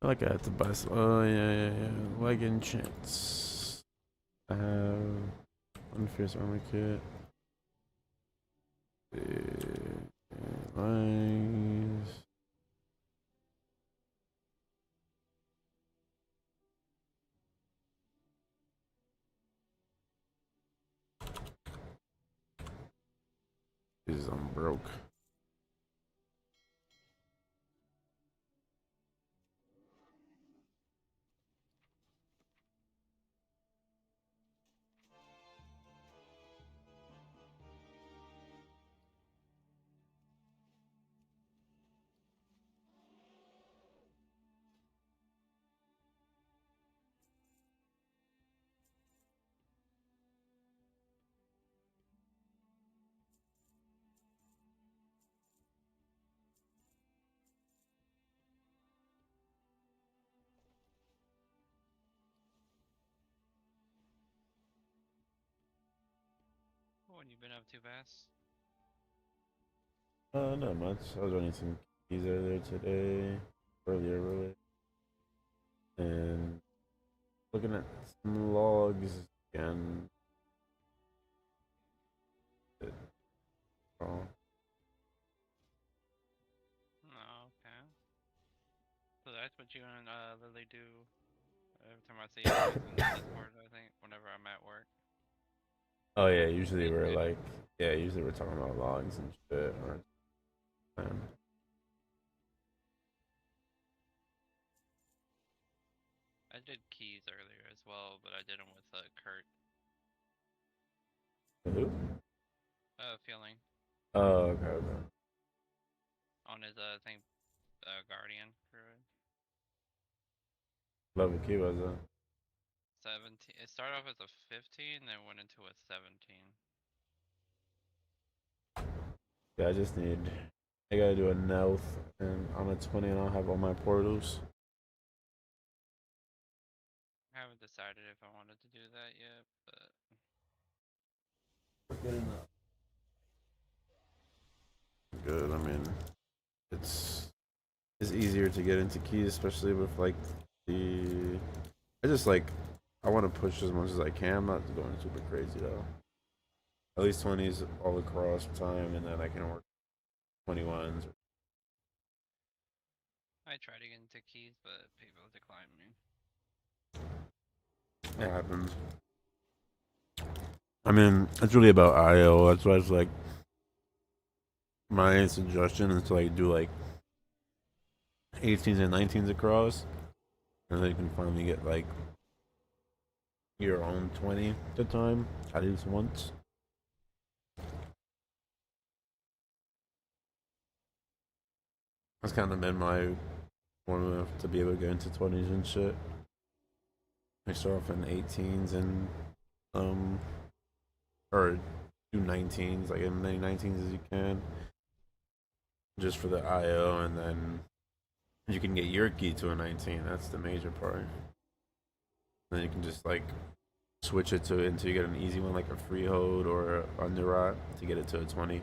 I like I have to buy some. Oh, yeah. Wagon chance. I have one fierce armor kit. Lines. Jesus, I'm broke. What have you been up to, Bass? Not much. I was running some keys earlier today. Earlier, really. And looking at some logs again. Oh. Oh, okay. So that's what you and Lily do every time I see you guys in Discord, I think, whenever I'm at work. Oh yeah, usually we're like, usually we're talking about logs and shit. Or, I did keys earlier as well, but I did them with Kurt. who? Feeling. Oh, okay. On his thing, Guardian druid. Level key was it? 17. It started off as a 15, then went into a 17. Yeah, I gotta do a Nelth, and on a 20, and I'll have all my portals. I haven't decided if I wanted to do that yet, but Good enough. Good. I mean, it's easier to get into keys, especially with like the. I want to push as much as I can. I'm not going super crazy though. At least 20s all across time, and then I can work 21s. I tried to get into keys, but people declined me. It happens. I mean, it's really about IO. That's why it's like my suggestion is to like do like 18s and 19s across, and then you can finally get like your own 20 at a time at least once. That's kind of been my formula to be able to get into 20s and shit. I start off in 18s and or do 19s, like as many 19s as you can, just for the IO, and then you can get your key to a 19. That's the major part. Then you can just like switch it to until you get an easy one, like a free hold or a under rot to get it to a 20.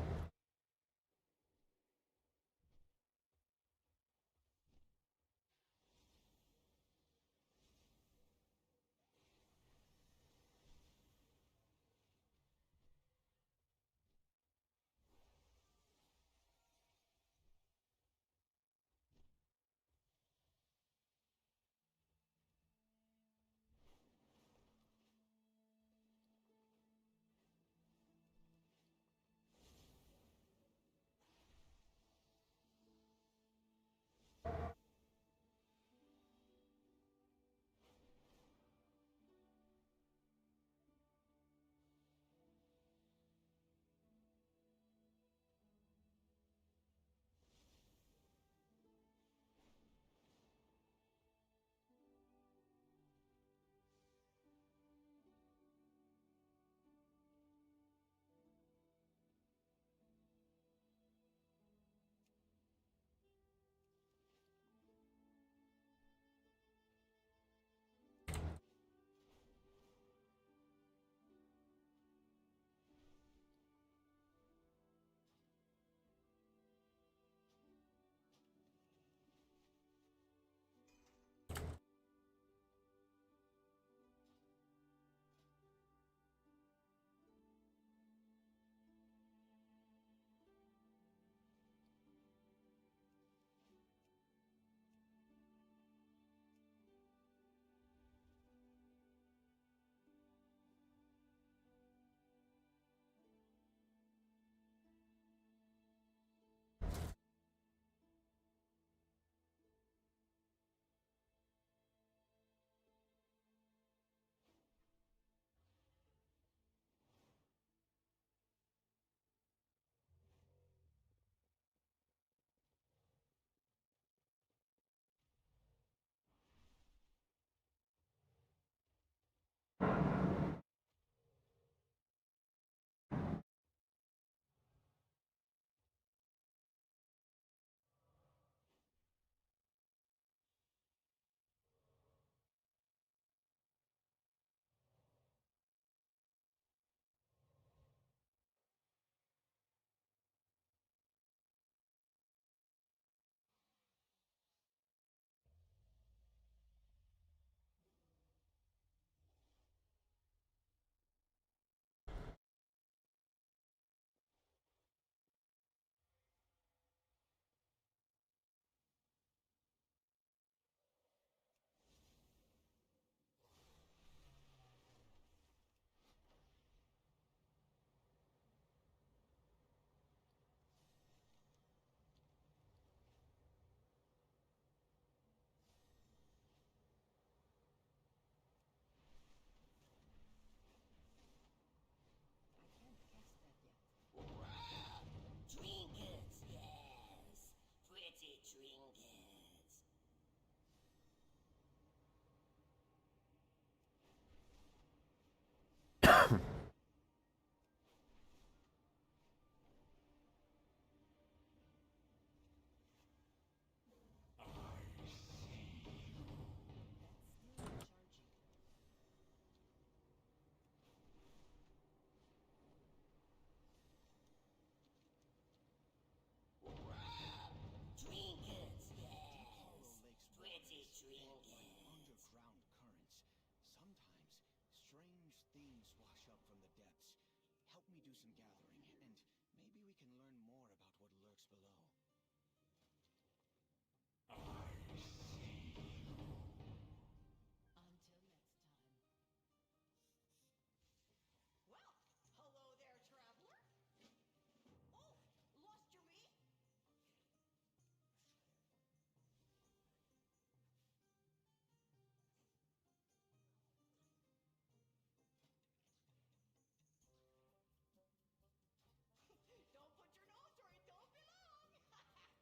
Trinkets, yes. Pretty trinkets. Trinkets, yes. Pretty trinkets. Underground currents. Sometimes strange things wash up from the depths. Help me do some gathering, and maybe we can learn more about what lurks below. Until next time. Well, hello there, traveler. Oh, lost your meat? Don't put your nose where it don't belong.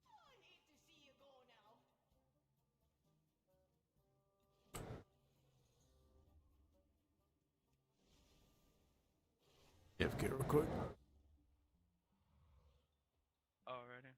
I hate to see you go now. AFK real quick. Alrighty.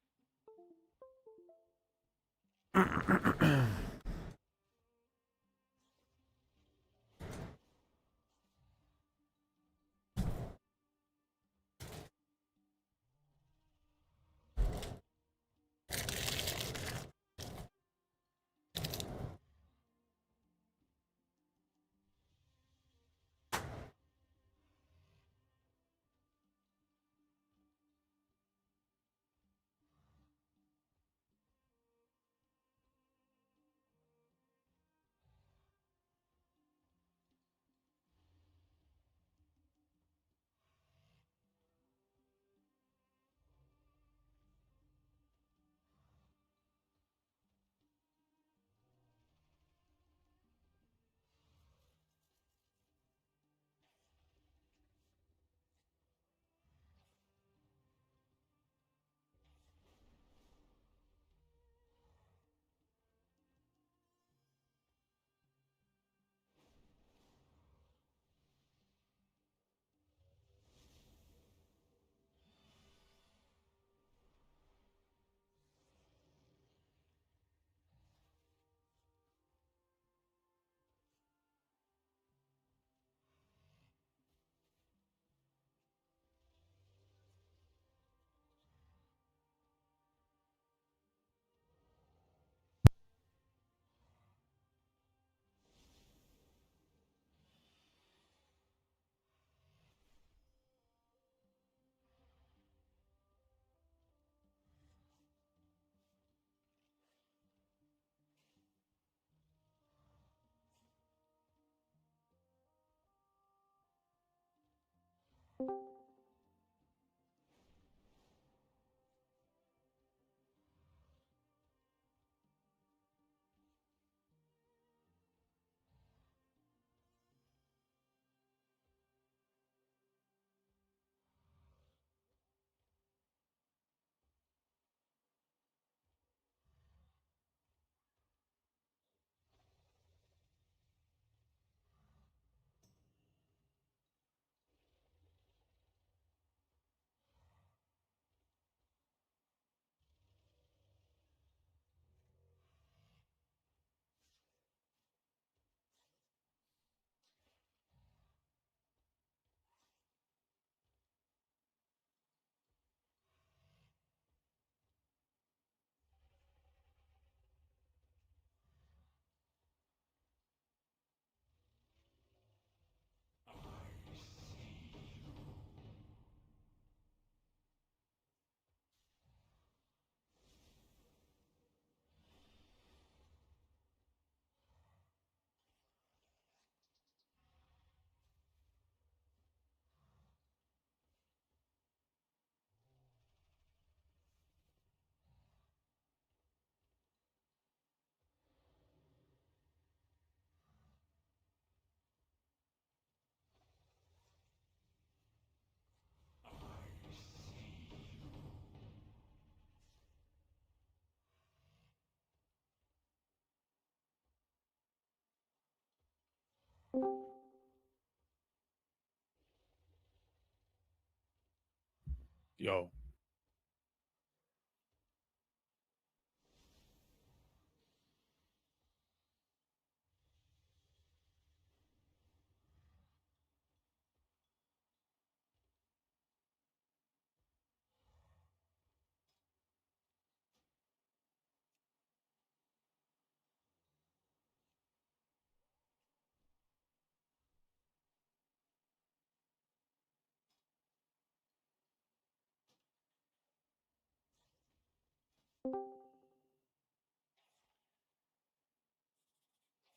Yo.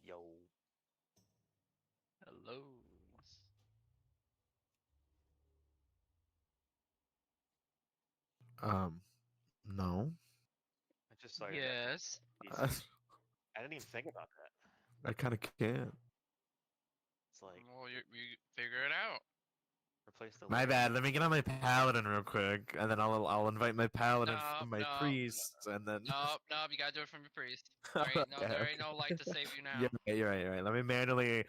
Yo. Hello. No. I just saw your Yes. I didn't even think about that. I kind of can't. It's like Well, you figure it out. replace the. My bad. Let me get on my paladin real quick, and then I'll invite my paladin from my priest, and then. Nope. You gotta do it from your priest. There ain't no light to save you now. You're right. Let me manually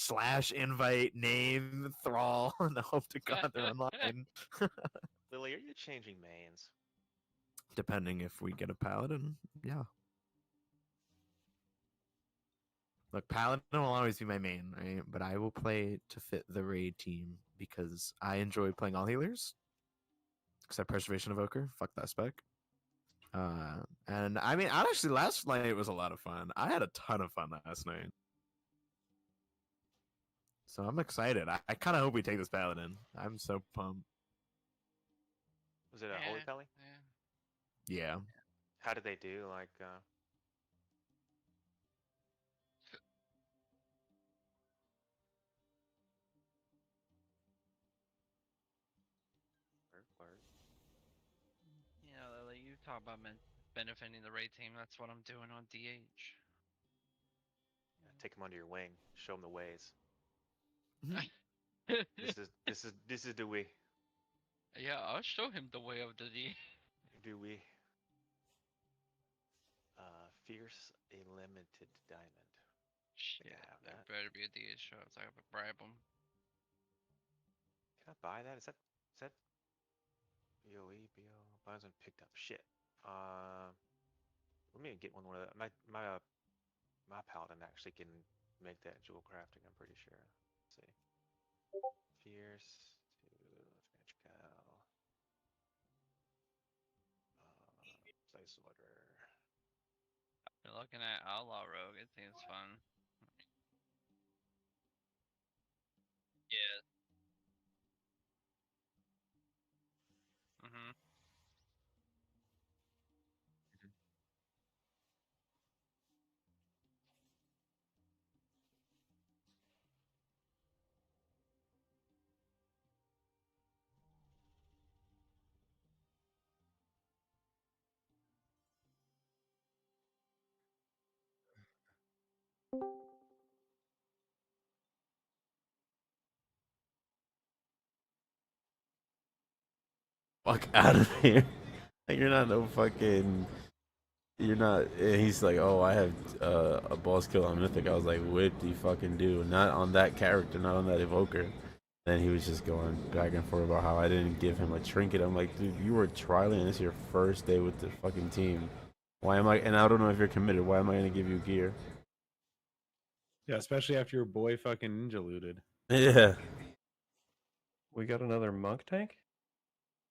/ invite name thrall and hope to God they're online. Lily, are you changing mains? Depending if we get a paladin, yeah. Look, paladin will always be my main, right? But I will play to fit the raid team because I enjoy playing all healers. Except Preservation Evoker. Fuck that spec. And I mean, honestly, last night was a lot of fun. I had a ton of fun last night. So I'm excited. I kind of hope we take this paladin. I'm so pumped. Was it a Holy Pally? Yeah. How did they do? Like, word. Yeah, Lily, you talk about benefiting the raid team. That's what I'm doing on DH. Yeah, take them under your wing. Show them the ways. Mm-hmm. This is the way. Yeah, I'll show him the way of the D. Do we? Fierce a limited diamond. Shit, I have there that. better be a DH show so I can bribe him. Can I buy that? Is that BOE BO? Hasn't picked up shit. Let me get one of that. My paladin actually can make that jewel crafting. I'm pretty sure. Let's see. Fierce to magical. Place slugger. You're looking at Outlaw Rogue. It seems fun. Yeah. Mhm. Fuck out of here. Like, you're not no fucking. You're not. And he's like, oh, I have a boss kill on Mythic. I was like, what do you fucking do? Not on that character, not on that evoker. Then he was just going back and forth about how I didn't give him a trinket. I'm like, dude, you were trialing. This is your first day with the fucking team. Why am I? And I don't know if you're committed. Why am I gonna give you gear? Yeah, especially after your boy fucking ninja looted. Yeah. We got another monk tank?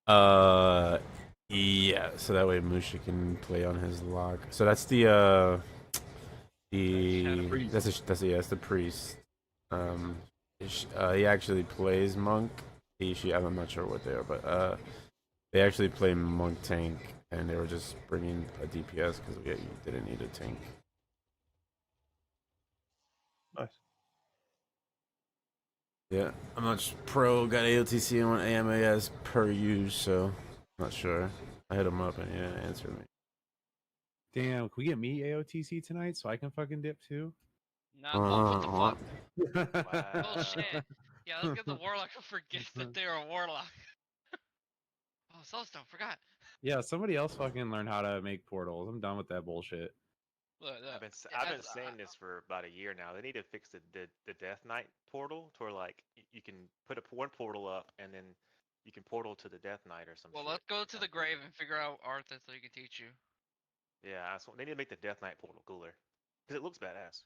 Yeah. So that way Musha can play on his lock. So that's the that's the priest. He actually plays monk. I'm not sure what they are, but they actually play monk tank, and they were just bringing a DPS because we didn't need a tank. Nice. Yeah, I'm not pro. Got AOTC on AMA as per use, so not sure. I hit him up and he didn't answer me. Damn, can we get me AOTC tonight so I can fucking dip too? Nah, what the fuck? Wow. Bullshit. Yeah, let's get the warlock who forgets that they're a warlock. Oh, Soulstone, forgot. Yeah, somebody else fucking learn how to make portals. I'm done with that bullshit. Look, I've been saying this for about a year now. They need to fix the Death Knight portal to where like you can put one portal up and then you can portal to the Death Knight or something. Well, let's go to the grave and figure out Arthur so he can teach you. Yeah, they need to make the Death Knight portal cooler because it looks badass.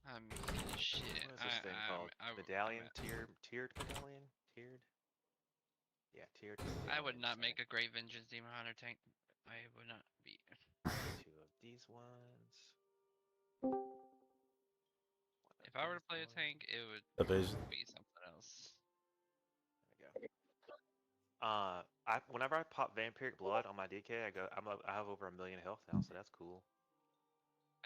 I mean, shit. What is this thing called? Medallion? Tiered medallion? Tiered? Yeah, tiered. I would not make a Great Vengeance Demon Hunter tank. I would not be. Two of these ones. If I were to play a tank, it would be something else. There we go. Whenever I pop Vampiric Blood on my DK, I have over 1 million health now, so that's cool.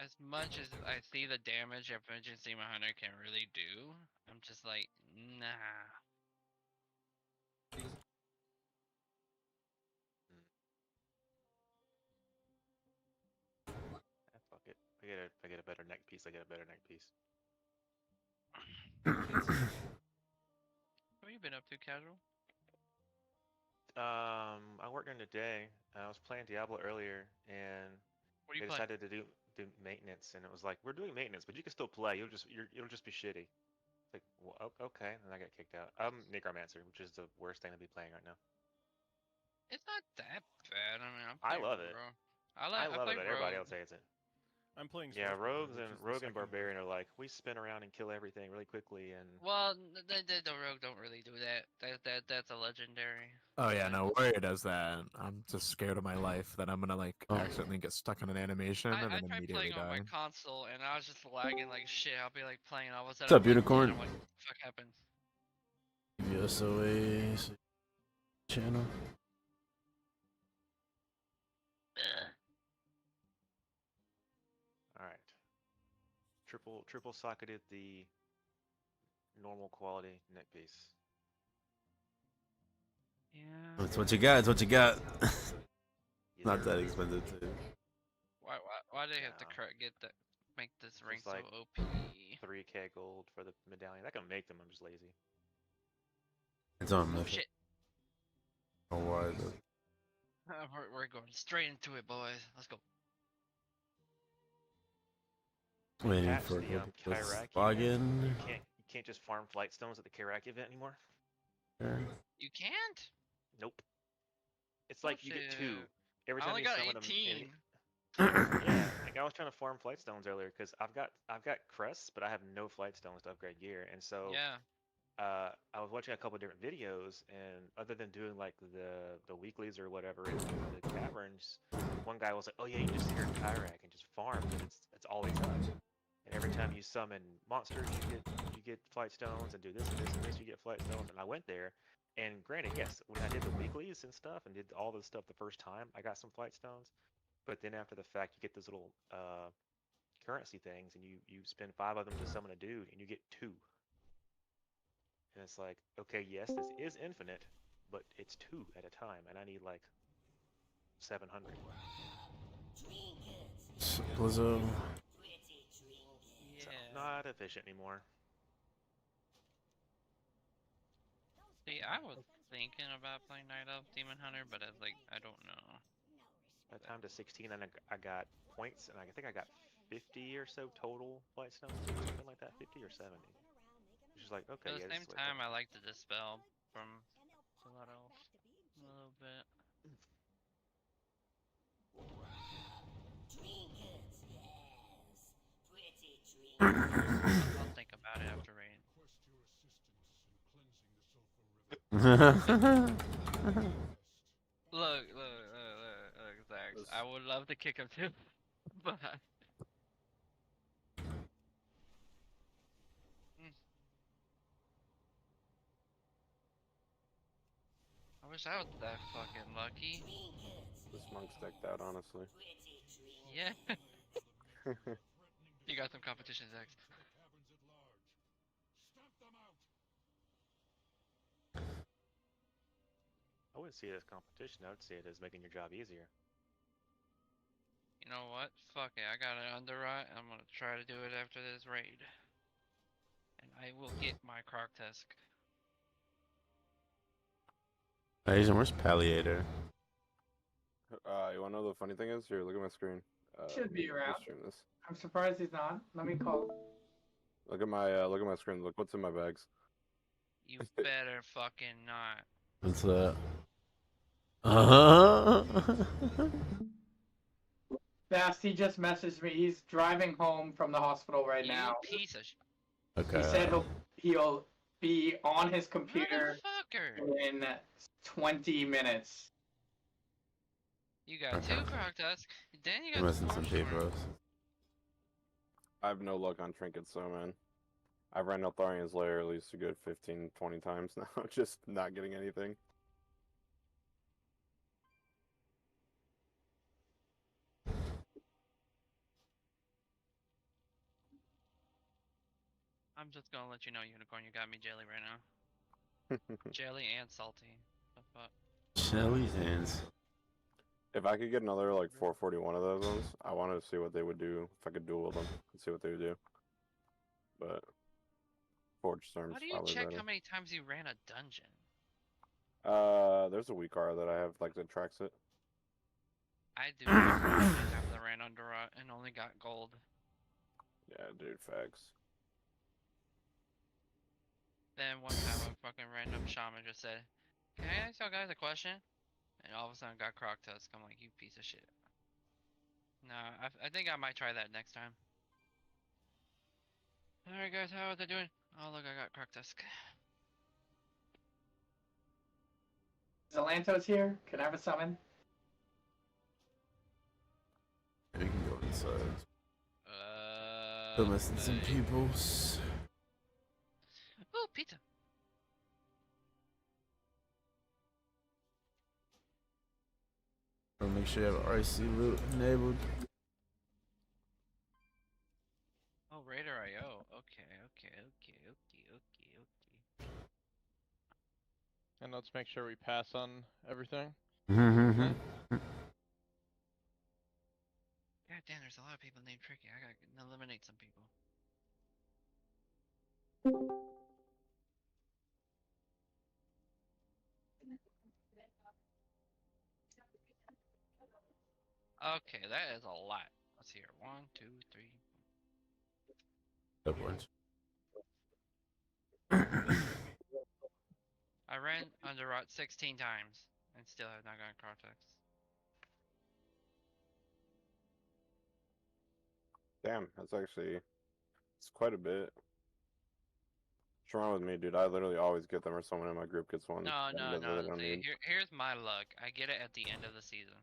As much as I see the damage a Vengeance Demon Hunter can really do, I'm just like, nah. Fuck it. I get a better neck piece. I get a better neck piece. What have you been up to, casual? I worked during the day. I was playing Diablo earlier, and What are you they decided to do maintenance, and it was like, we're doing maintenance, but you can still play. It'll just be shitty. It's like, well, okay, and I got kicked out. I'm Necromancer, which is the worst thing to be playing right now. It's not that bad. I mean, I love it. I love play it, but everybody Rogue. else hates it. I'm playing. Yeah, Swiftwater, Rogue and Barbarian are like, we spin around and kill everything really quickly, and Well, the Rogue don't really do that. That's a legendary. Oh yeah, no, Warrior does that. I'm just scared of my life that I'm gonna like accidentally get stuck in an animation and I then tried immediately playing on my die. console and I was just lagging like shit. I'll be like playing, all of a sudden What's up, I'm like, Unicorn? "Man, what the fuck happened?" USOA channel. all right. Triple socketed the normal quality neck piece. Yeah. That's what you got. That's what you got. Not that expensive too. Why do they have to make this ring It's like so OP? 3K gold for the medallion. I can make them. I'm just lazy. It's on Oh Mythic. shit. Oh, why though? We're going straight into it, boys. Let's go. Waiting Patch for the Kairaki login. event. You can't just farm flight stones at the Kairaki event anymore. You can't? Nope. It's like you get 2 every I time only you got summon 18. Yeah, like I was trying to farm flight stones earlier because I've got crests, but I have no flight stones to upgrade gear, and so Yeah. I was watching a couple different videos, and other than doing like the weeklies or whatever in the caverns, one guy was like, "Oh yeah, you just sit here in Kyrak and just farm, and it's always up. And every time you summon monsters, you get flight stones, and do this and this and this, you get flight stones." And I went there, and granted, yes, when I did the weeklies and stuff and did all this stuff the first time, I got some flight stones. But then after the fact, you get those little currency things, and you spend 5 of them to summon a dude, and you get 2. And it's like, okay, yes, this is infinite, but it's 2 at a time, and I need like 700. Blizzo. So, not efficient anymore. See, I was thinking about playing Night Elf Demon Hunter, but I was like, I don't know. By the time to 16, and I got points, and I think I got 50 or so total White Stones, or something like that, 50 or 70. Which is like, okay, At the yeah, same this is time, I like to dispel from Blood Elf a little bit. I'll think about it after rain. Look, Zax. I would love to kick him too, but I wish I was that fucking lucky. This monk's decked out, honestly. Yeah. You got some competition, Zax. I wouldn't see it as competition. I would see it as making your job easier. You know what? Fuck it. I got an underwrite. I'm gonna try to do it after this raid. And I will get my Croc Tusk. Asian, where's Palliator? You wanna know the funny thing is? Here, look at my screen. Should be let me around. stream this. I'm surprised he's not. Let me call. Look at my screen. Look what's in my bags. You better fucking not. What's that? Uh-huh. Basti just messaged me. He's driving home from the hospital right You now. piece of Okay. He said he'll be on his computer Motherfucker. in 20 minutes. You got two Croc Tusk. Then you I'm got missing the some Storm. people. I have no luck on trinkets, though, man. I've ran Eltharian's Lair at least a good 15, 20 times now, just not getting anything. I'm just gonna let you know, Unicorn, you got me jelly right now. Jelly and salty. The fuck? Shelly's hands. If I could get another, like, 441 of those ones, I wanted to see what they would do if I could duel them and see what they would do. But Forge Storm's How do you probably check better. how many times you ran a dungeon? There's a weak card that I have, like, that tracks it. I do remember how many times I ran Underrot and only got gold. Yeah, dude, facts. Then one time a fucking random shaman just said, "Can I ask y'all guys a question?" And all of a sudden got Croc Tusk. I'm like, you piece of shit. Nah, I think I might try that next time. Alright guys, how are they doing? Oh look, I got Croc Tusk. Zalanto's here. Can I have a summon? We can go inside. Still missing some peoples. Oh, pizza. I'll make sure you have RC loot enabled. Oh, Raider IO. Okay. And let's make sure we pass on everything. Mm-hmm. God damn, there's a lot of people named Tricky. I gotta eliminate some people. Okay, that is a lot. Let's see here. 1, 2, 3. Good ones. I ran Underrot 16 times and still have not gotten Cortex. Damn, that's actually... It's quite a bit. What's wrong with me, dude? I literally always get them or someone in my group gets one. No. that they don't See, need. here's my luck. I get it at the end of the season.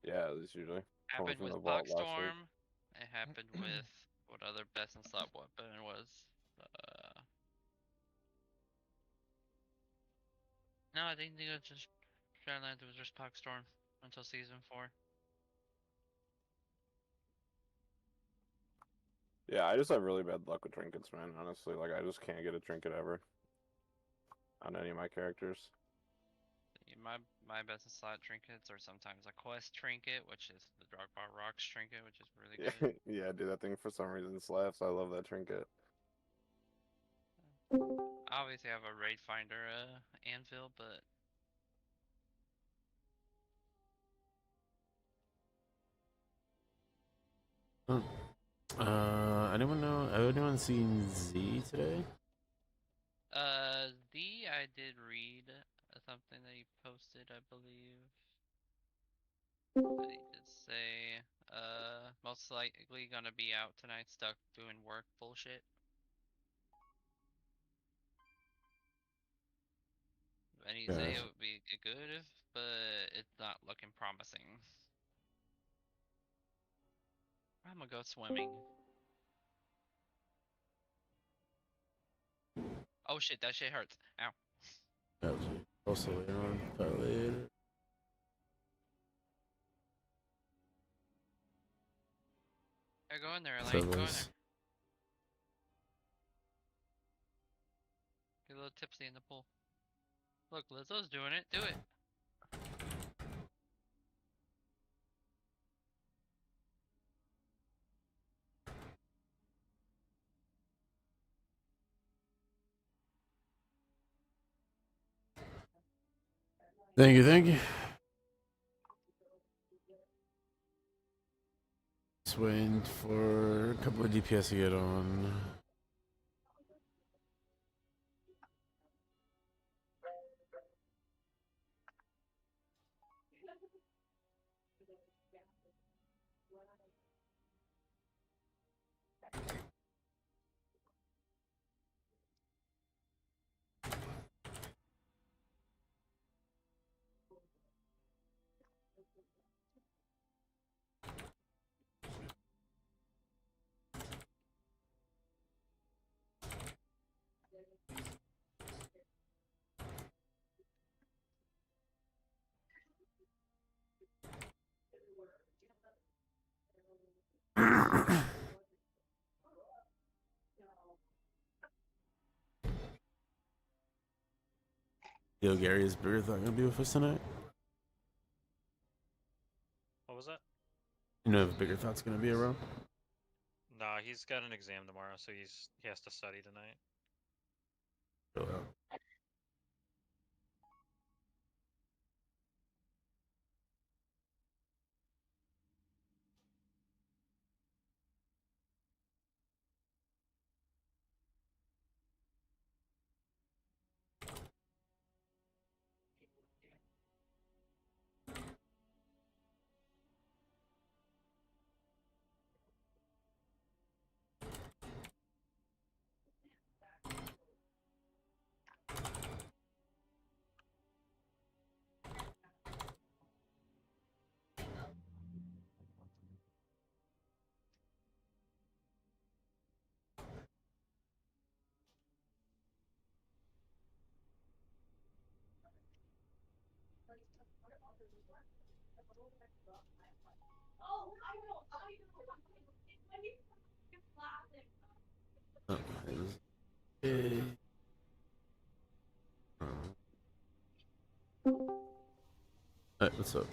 Yeah, that's usually. Happened from with the vault last week. Buckstorm. It happened with what other best in slot weapon it was. No, I think it was just Shadowlands. It was just Buckstorm until season 4. Yeah, I just have really bad luck with trinkets, man. Honestly, like I just can't get a trinket ever on any of my characters. my best in slot trinkets, or sometimes a quest trinket, which is the Drogba Rocks trinket, which is really good. Yeah, dude, that thing for some reason slaps. I love that trinket. Obviously, I have a raid finder anvil, but Anyone know? Anyone seen Z today? I did read something that he posted, I believe. But he did say, most likely gonna be out tonight, stuck doing work bullshit. And he say it Gotcha. would be good, but it's not looking promising. I'm gonna go swimming. Oh shit, that shit hurts. Ow. Gotcha. Also later on. Talk later. Yeah, go in there, So Elaine. Go in there. Liz. Get a little tipsy in the pool. Look, Lizzo's doing it. Do it. Thank you, thank you. Just waiting for a couple of DPS to get on. Yo, Gary, is Bigger Thought gonna be with us tonight? What was that? You know if Bigger Thought's gonna be around? Nah, he's got an exam tomorrow, so he has to study tonight. Chill out. Oh, it was- eh. Hey, what's up?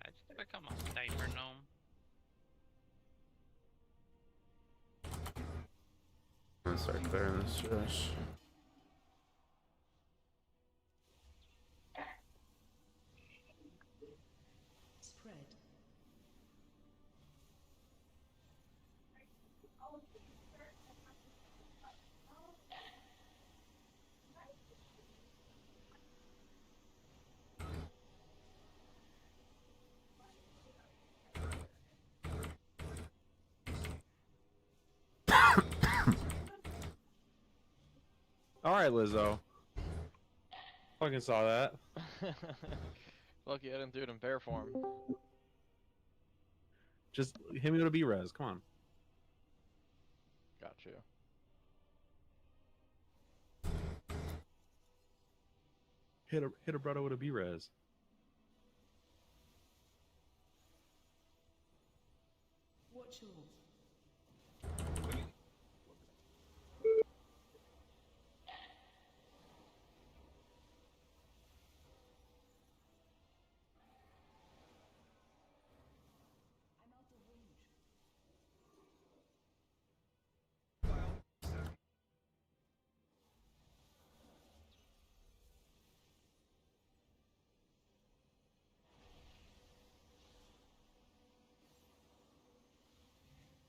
I just become a sniper gnome. I'm gonna start clearing this trash. Spread. All right, Lizzo. Fucking saw that. Lucky I didn't do it in bear form. Just hit me with a B-res. Come on. Got you. Hit a brother with a B-res. Watch yours. I'm out of range.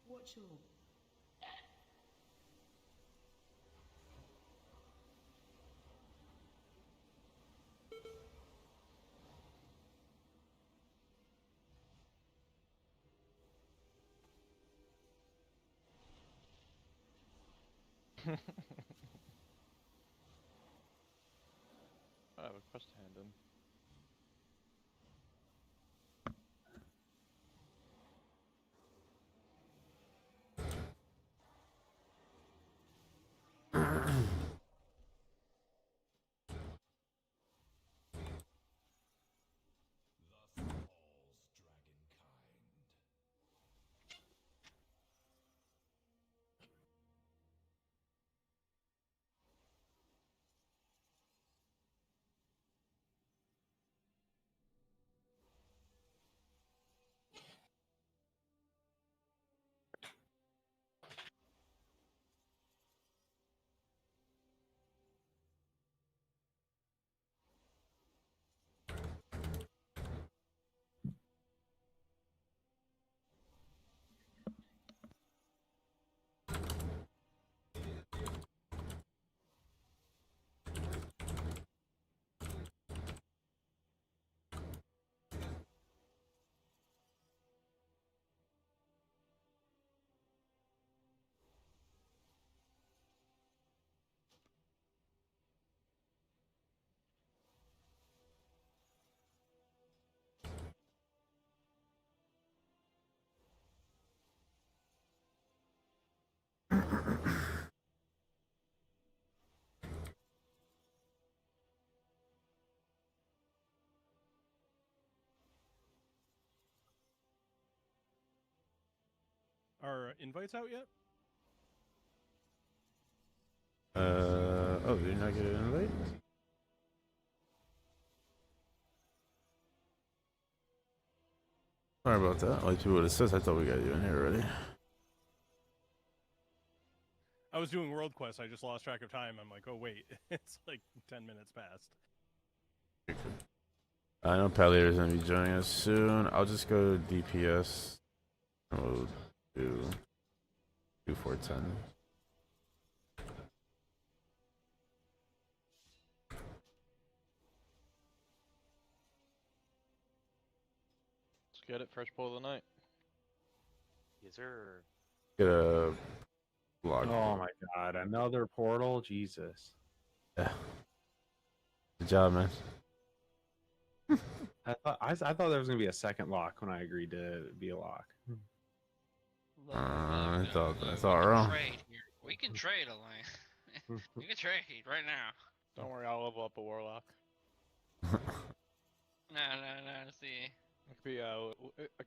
Watch your. I have a quest to hand in. Are invites out yet? Oh, did you not get an invite? Sorry about that. Like people would have said, I thought we got you in here already. I was doing world quests. I just lost track of time. I'm like, oh wait, it's like 10 minutes past. I know Palliator's gonna be joining us soon. I'll just go DPS. We'll do 410. Let's get it. First pull of the night. Yes, sir. Get a log. Oh my god, another portal? Jesus. Yeah. Good job, man. I thought there was gonna be a second lock when I agreed to be a lock. I thought We wrong. can trade here. We can trade, Elaine. We can trade right now. Don't worry, I'll level up a warlock. No. See. It could be a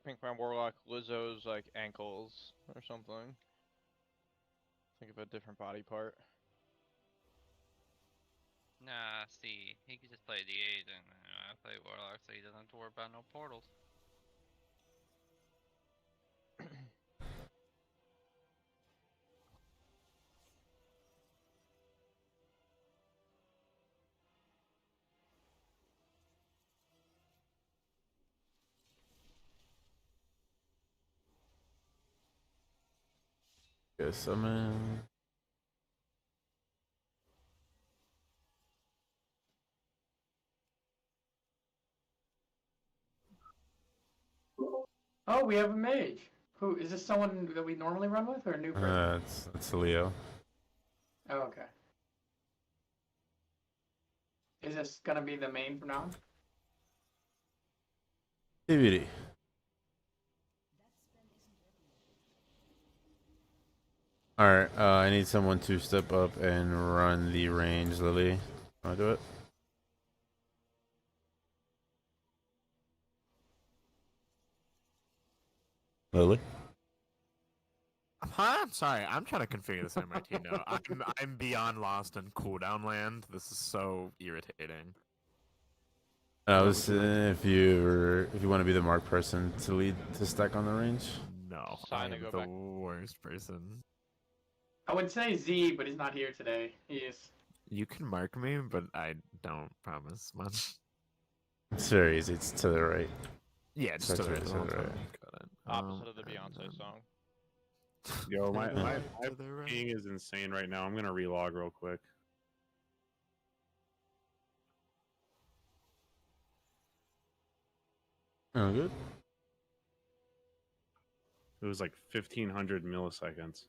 pink brown warlock, Lizzo's like ankles or something. Think of a different body part. Nah, see, he could just play D8 and I play warlock, so he doesn't have to worry about no portals. Good summon. Oh, we have a mage. Who is this? Someone that we normally run with, or a new person? It's Leo. Oh, okay. Is this gonna be the main from now on? TBD. All right. I need someone to step up and run the range. Lily, wanna do it? Lily. Huh? Sorry, I'm trying to configure this on my team now. I'm beyond lost in cooldown land. This is so irritating. I was if you want to be the mark person to lead to stack on the range. No, Trying to I'm go the back. worst person. I would say Z, but he's not here today. He is. You can mark me, but I don't promise much. It's very easy. It's to the right. Yeah, just That's to the right, right. to the whole the right. time. Got it. Opposite of the Beyonce song. Yo, my To the right. ping is insane right now. I'm gonna relog real quick. Oh, good. It was like 1500 milliseconds.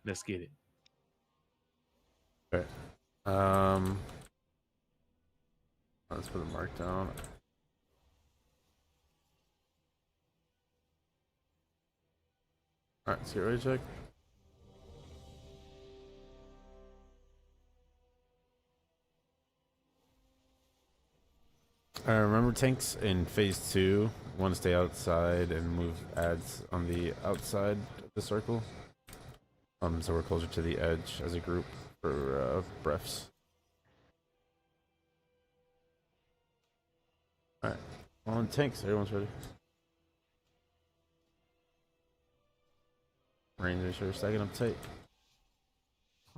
Let's get it. Okay. Let's put the mark down. All right, so ready check. Remember tanks in phase 2 want to stay outside and move ads on the outside of the circle. So we're closer to the edge as a group for breaths. All right, on tanks, everyone's ready. Rangers are stacking up tight.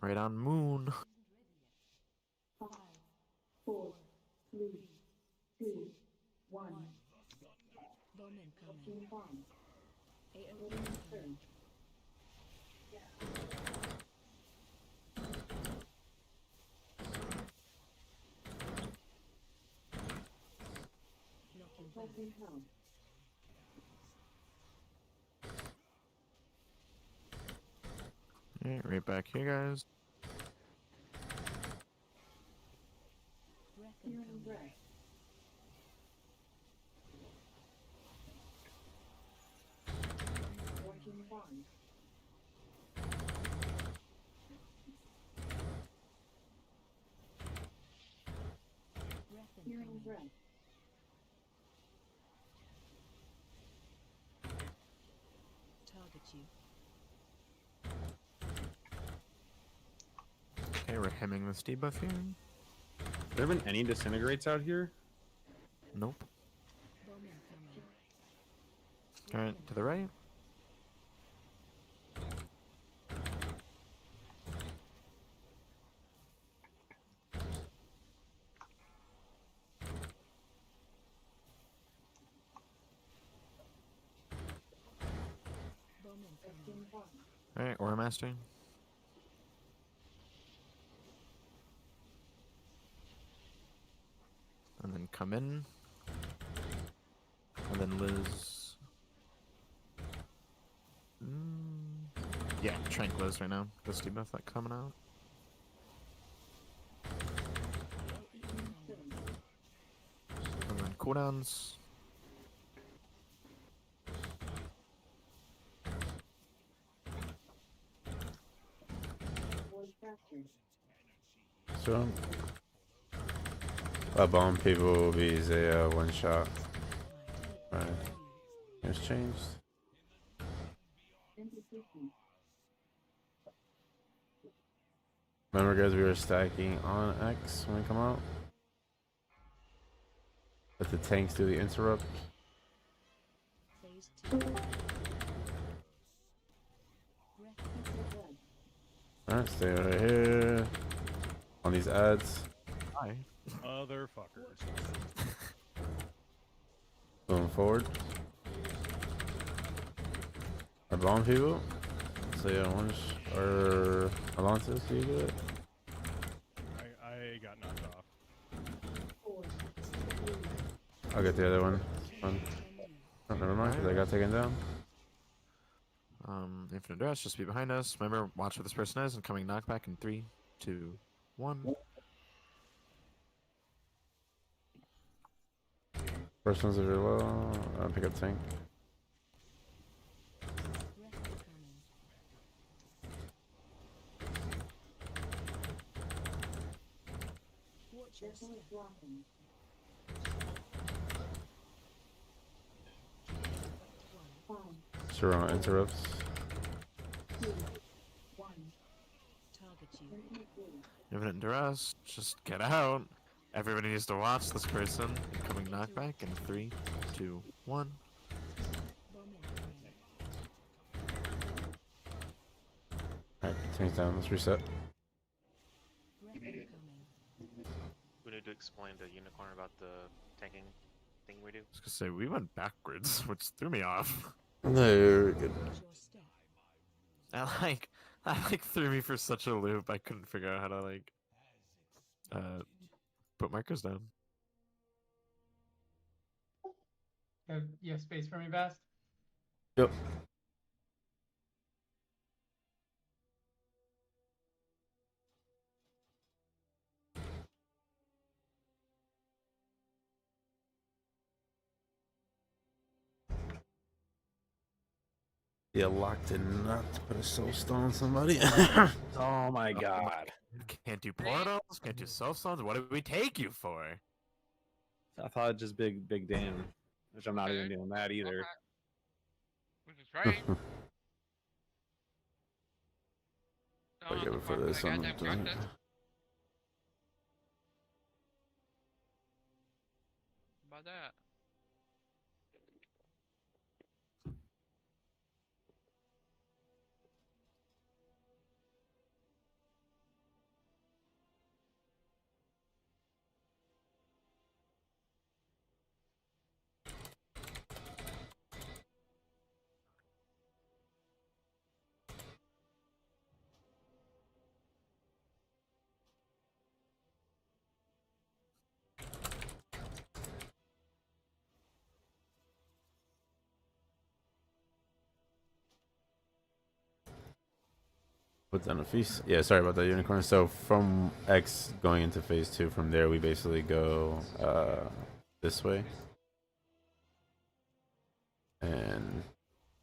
Right on moon. 5, 4, 3, 2, 1. Bowman coming. Looking bomb. AOT Loading coming. turn. Knocking back. Pressing home. Alright, right back here, guys. Reckon Hearing coming. breath. Working bond. Reckon Hearing coming. breath. Target you. Okay, we're hemming this debuff here. There been any disintegrates out here? Nope. Bowman coming. Alright, to the right. Bowman coming. Working bond. Alright, Aura Master. And then come in. And then Liz. Yeah, Trank Liz right now. This debuff that coming out. And then cooldowns. Voice captured. So, bomb people will be a one shot. Right. It's changed. Into system. Remember, guys, we were stacking on X when we come out. Let the tanks do the interrupt. Phase 2. Reckon. Into breath. Alright, stay right here. On these ads. Hi. Motherfuckers. Moving forward. Our bomb people. So yeah, or Alonso, so you do it. I got knocked off. I'll get the other one. Fun. Oh, never mind, because I got taken down. Infinite Dress, just be behind us. Remember, watch where this person is, and coming knockback in 3, 2, 1. First one's over low. I'll pick up tank. Serrano interrupts. Infinite Duress, just get out. Everybody needs to watch this person. Incoming knockback in 3, 2, 1. Alright, tank's down. Let's reset. We need to explain to Unicorn about the tanking thing we do. I was gonna say, we went backwards, which threw me off. No, you're good. That threw me for such a loop. I couldn't figure out how to put markers down. You have space for me, Bast? Yep. Yeah, locked in not to put a soul stone on somebody. Oh my god. Can't do portals, can't do soul stones. What did we take you for? I thought just big damn, which I'm not even doing that either. Which is right. I give it for this one. About that. Put down a feast. Yeah, sorry about that, Unicorn. So from X going into phase 2, from there we basically go this way. And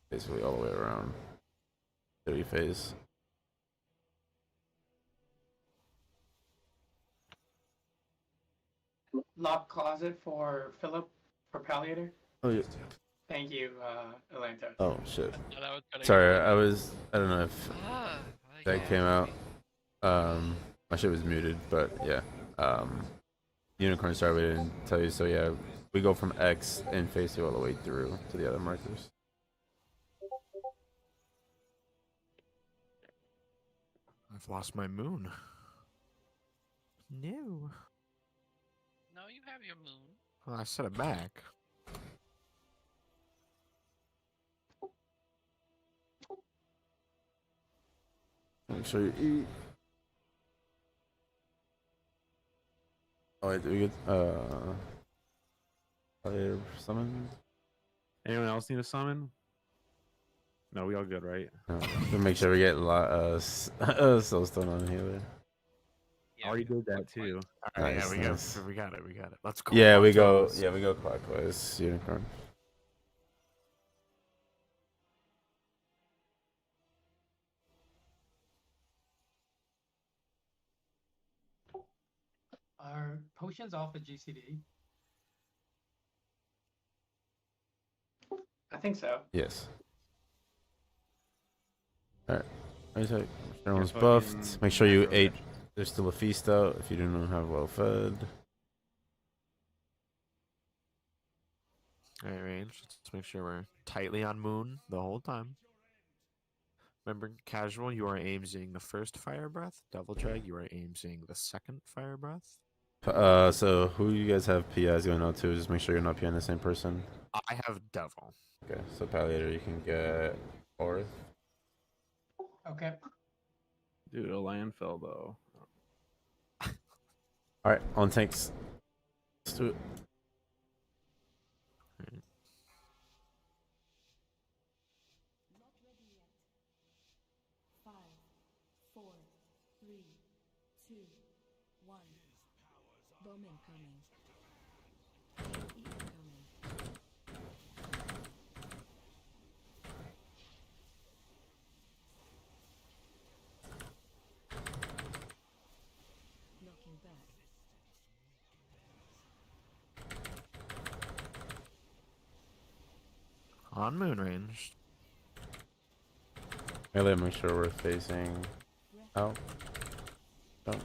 basically all the way around 30 phase. Lock closet for Philip for Palliator. Oh yeah. Thank you, Atlanta. Oh shit. Oh, that was kinda Sorry, good. I don't know if that came out. My shit was muted, but yeah. Unicorn, sorry we didn't tell you. So yeah, we go from X in phase 2 all the way through to the other markers. I've lost my moon. No. No, you have your moon. Well, I set it back. Make sure you eat. Oh wait, do we get player summon? Anyone else need a summon? No, we all good, right? To make sure we get Soulstone on healer. I already did that too. Alright, Nice, yeah, nice. we got it. Let's go. Yeah, we go clockwise, Unicorn. Are potions off at GCD? I think so. Yes. Alright. Everyone's fucking- buffed. Make sure you ate. There's still a feast out if you didn't have well fed. Alright, range. Let's make sure we're tightly on moon the whole time. Remember, casual, you are aiming the first fire breath. Devil drag, you are aiming the second fire breath. So who you guys have PIs going out to? Just make sure you're not PIing the same person. I have devil. Okay, so Palliator, you can get Orth. Okay. Dude, a landfill though. All right, on tanks. Let's do it. Not ready yet. 5, 4, 3, 2, 1. Bomb incoming. AOE incoming. Knocking back. On moon range. Melee, make sure we're facing out. Don't.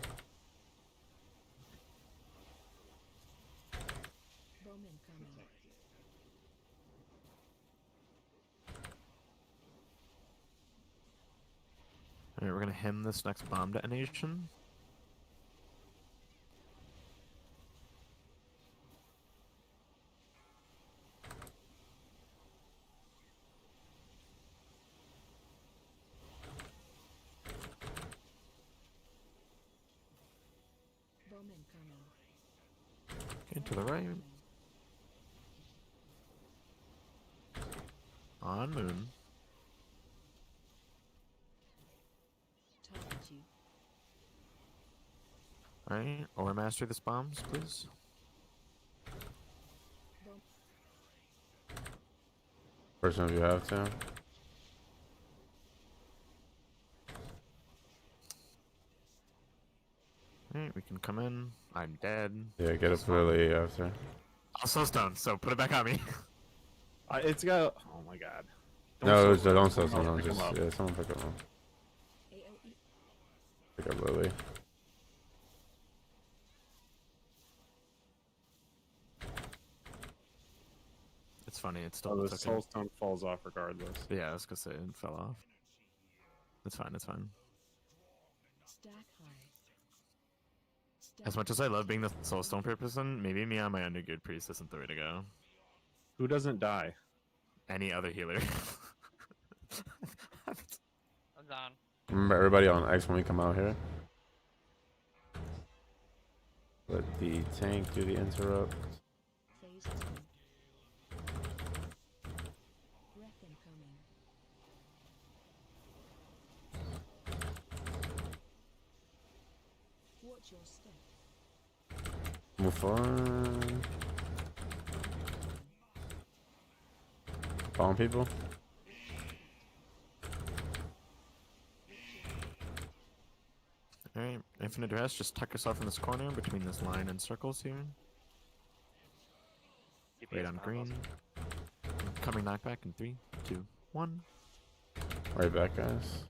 Bomb incoming. Alright, we're gonna hem this next bomb detonation. Bomb incoming. Okay, to the right. On moon. Target you. Alright, or master this bombs, please. Bomb. First one if you have to. Alright, we can come in. I'm dead. Yeah, get up early after. Also stone, so put it back on me. It's got. Oh my god. No, sell don't him. sell Oh, someone. pick him Just up. yeah, someone pick up. AOE. Pick up Lily. It's funny, it's still Oh, the took soul it. stone falls off regardless. Yeah, I was gonna say it fell off. It's fine, it's fine. Stack high. Stack As much as I love being the soulstone person, maybe me on my undergeared priest isn't the way to go. Who doesn't die? Any other healer. I'm done. Remember everybody on X when we come out here. Let the tank do the interrupt. Phase 2. Breath incoming. Watch your step. Move forward. Bomb people. Alright, infinite rest, just tuck yourself in this corner between this line and circles here. Wait on green. Coming knockback in 3, 2, 1. Right back, guys.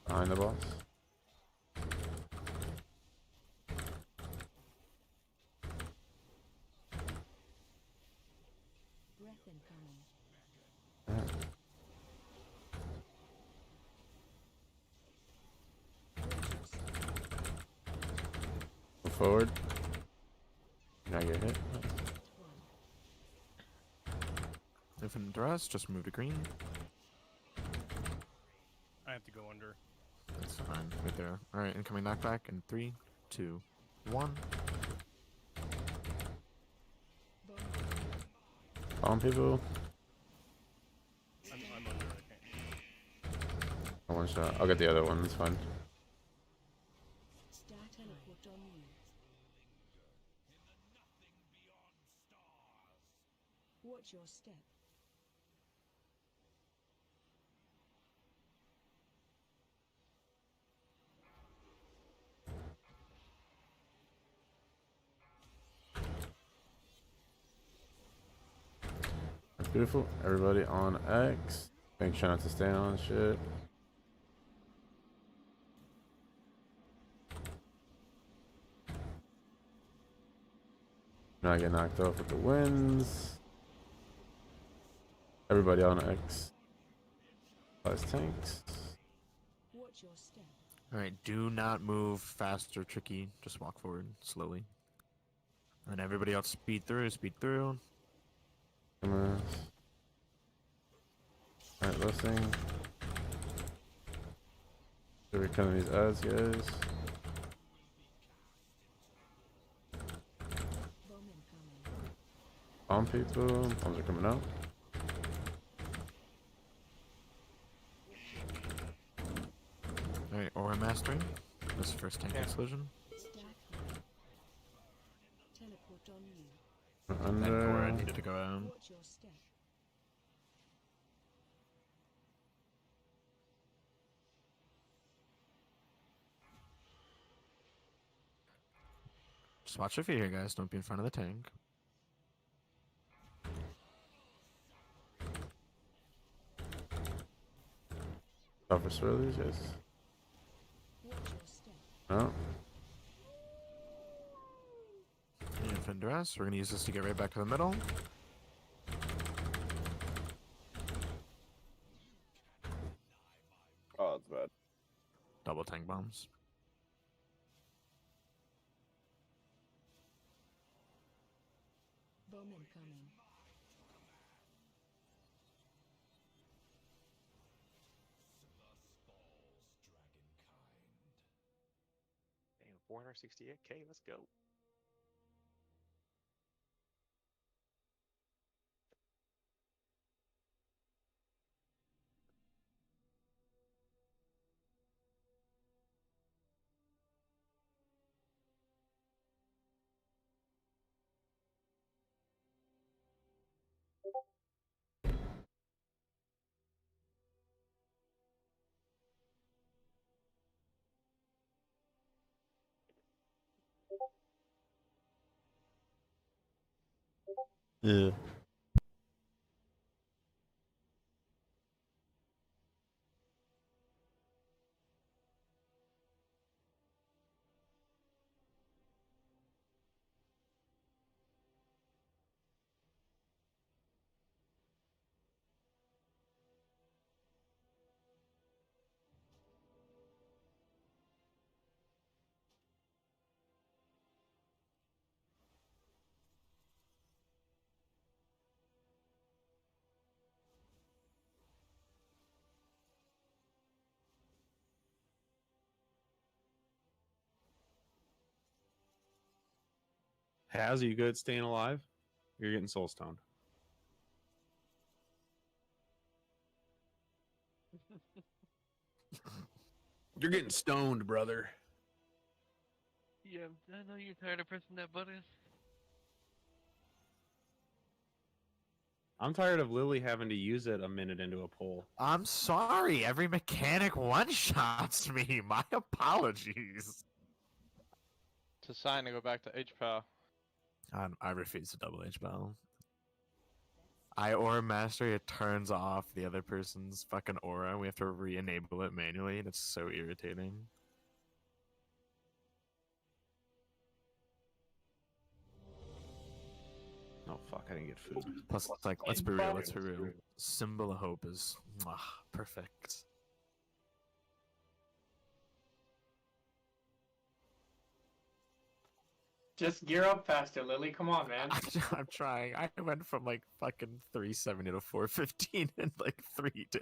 Behind the boss. Breath incoming. Move forward. Now get hit. Infinite rest, just move to green. I have to go under. That's fine, right there. Alright, incoming knockback in 3, 2, 1. Bomb people. I'm under. I can't. One shot. I'll get the other one. It's fine. Star teleport on you. Watch your step. Beautiful. Everybody on X. Make sure not to stay on shit. Not get knocked off with the winds. Everybody on X. Last tanks. Watch your step. All right, do not move fast or tricky. Just walk forward slowly. And everybody else speed through, speed through. Alright, listening. So we're cutting these ads, guys. Bomb people. Bombs are coming out. Alright, aura mastering. This is first tank explosion. Teleport on you. Under. That aura needed to go out. Watch your step. Just watch your feet here, guys. Don't be in front of the tank. Cover swirlies, yes. No. Infant dress. We're gonna use this to get right back to the middle. Oh, that's bad. Double tank bombs. Bowman coming. Damn, 468k. Let's go. Yeah. Haz, are you good at staying alive? You're getting soul stoned. You're getting stoned, brother. Yeah, I know you're tired of pressing that button. I'm tired of Lily having to use it a minute into a poll. I'm sorry. Every mechanic one-shots me. My apologies. It's a sign to go back to H-Pow. I refuse to double H-Bell. I aura mastery, it turns off the other person's fucking aura. We have to re-enable it manually, and it's so irritating. Oh fuck, I didn't get food. Plus, it's like, let's be real, let's be real. Symbol of Hope is perfect. Just gear up faster, Lily. Come on, man. I'm trying. I went from like fucking 370 to 415 in like 3 days.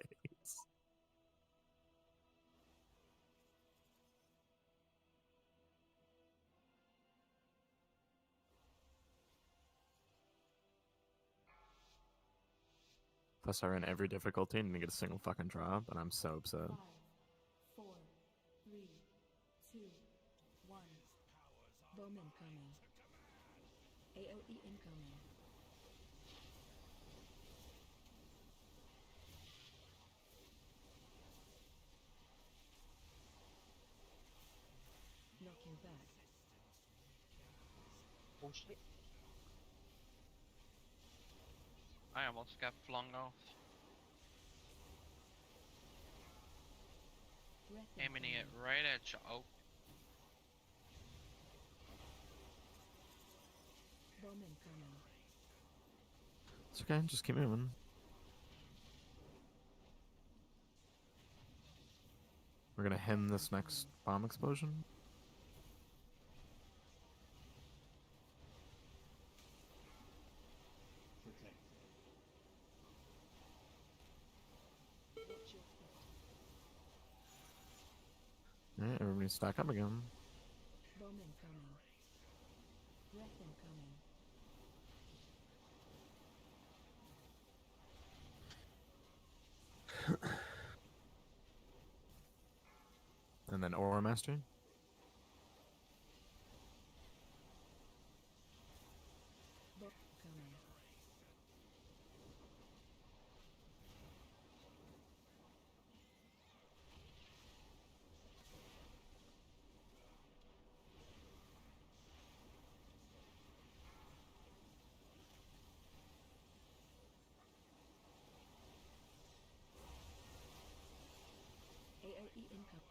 Plus, I ran every difficulty and didn't get a single fucking drop, and I'm so upset. 5, 4, 3, 2, 1. Bowman coming. AOE incoming. Knocking back. Oh shit. I almost got flung off. Aiming it right at you. Oh. Bowman coming. It's okay, just keep moving. We're gonna hem this next bomb explosion. Alright, everybody stack up again. Bomb incoming. Breath incoming. And then Aura Master. Bomb coming. AOE income.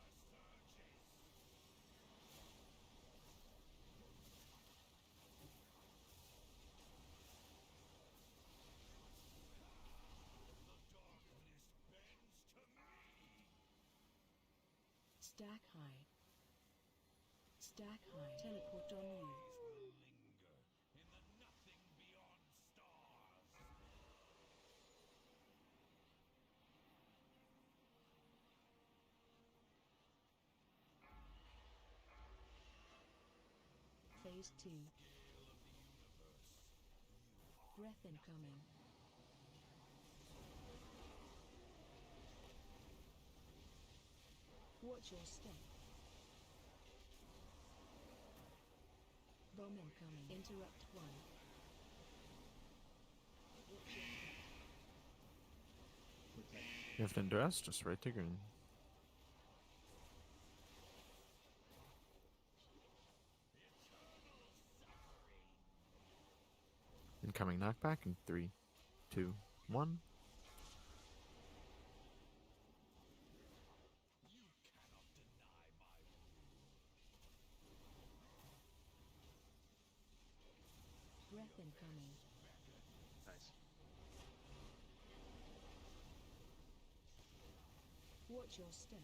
Stack high. Stack high. Teleport on you. Phase 2. Breath incoming. Watch your step. Bomb incoming. Interrupt 1. Watch your step. If in dress, just right to green. Incoming knockback in 3, 2, 1. Breath incoming. Nice. Watch your step.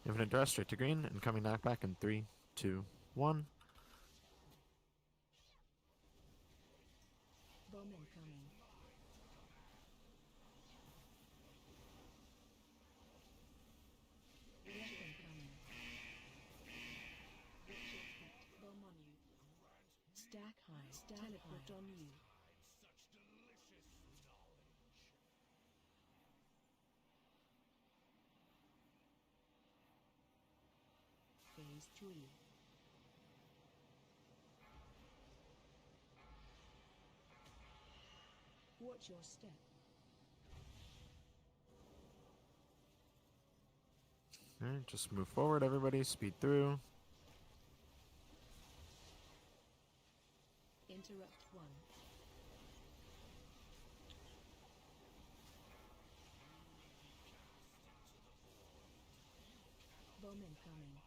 Infinite dress, straight to green. Incoming knockback in 3, 2, 1. Bomb incoming. Breath incoming. Watch your step. Bomb on you. Stack high. Teleport on you. Phase 3. Watch your step. Alright, just move forward, everybody. Speed through. Interrupt 1. Bomb incoming.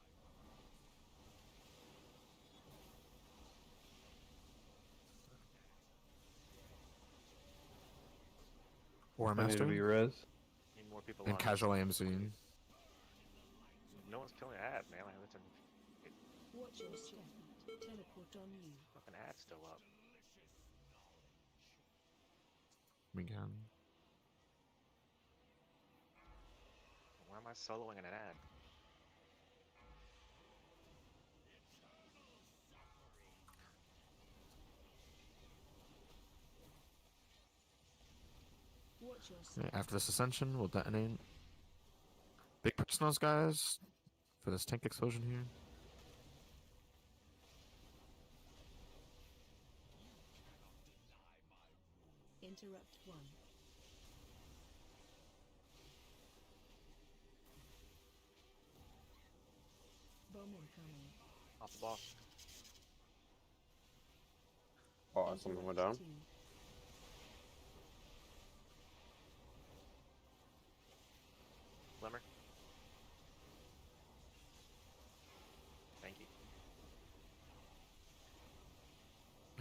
War I need Master. to be res. Need more people And on casual this. AMZ. No one's killing ad, man. Like, that's a Watch your step. Teleport on you. fucking ad still up. Again. Why am I soloing an ad? Watch your Alright, step. after this ascension, we'll detonate. Big personals, guys, for this tank explosion here. Interrupt 1. Bomb incoming. Off the ball. Oh, someone went down. 2. Glimmer. Thank you.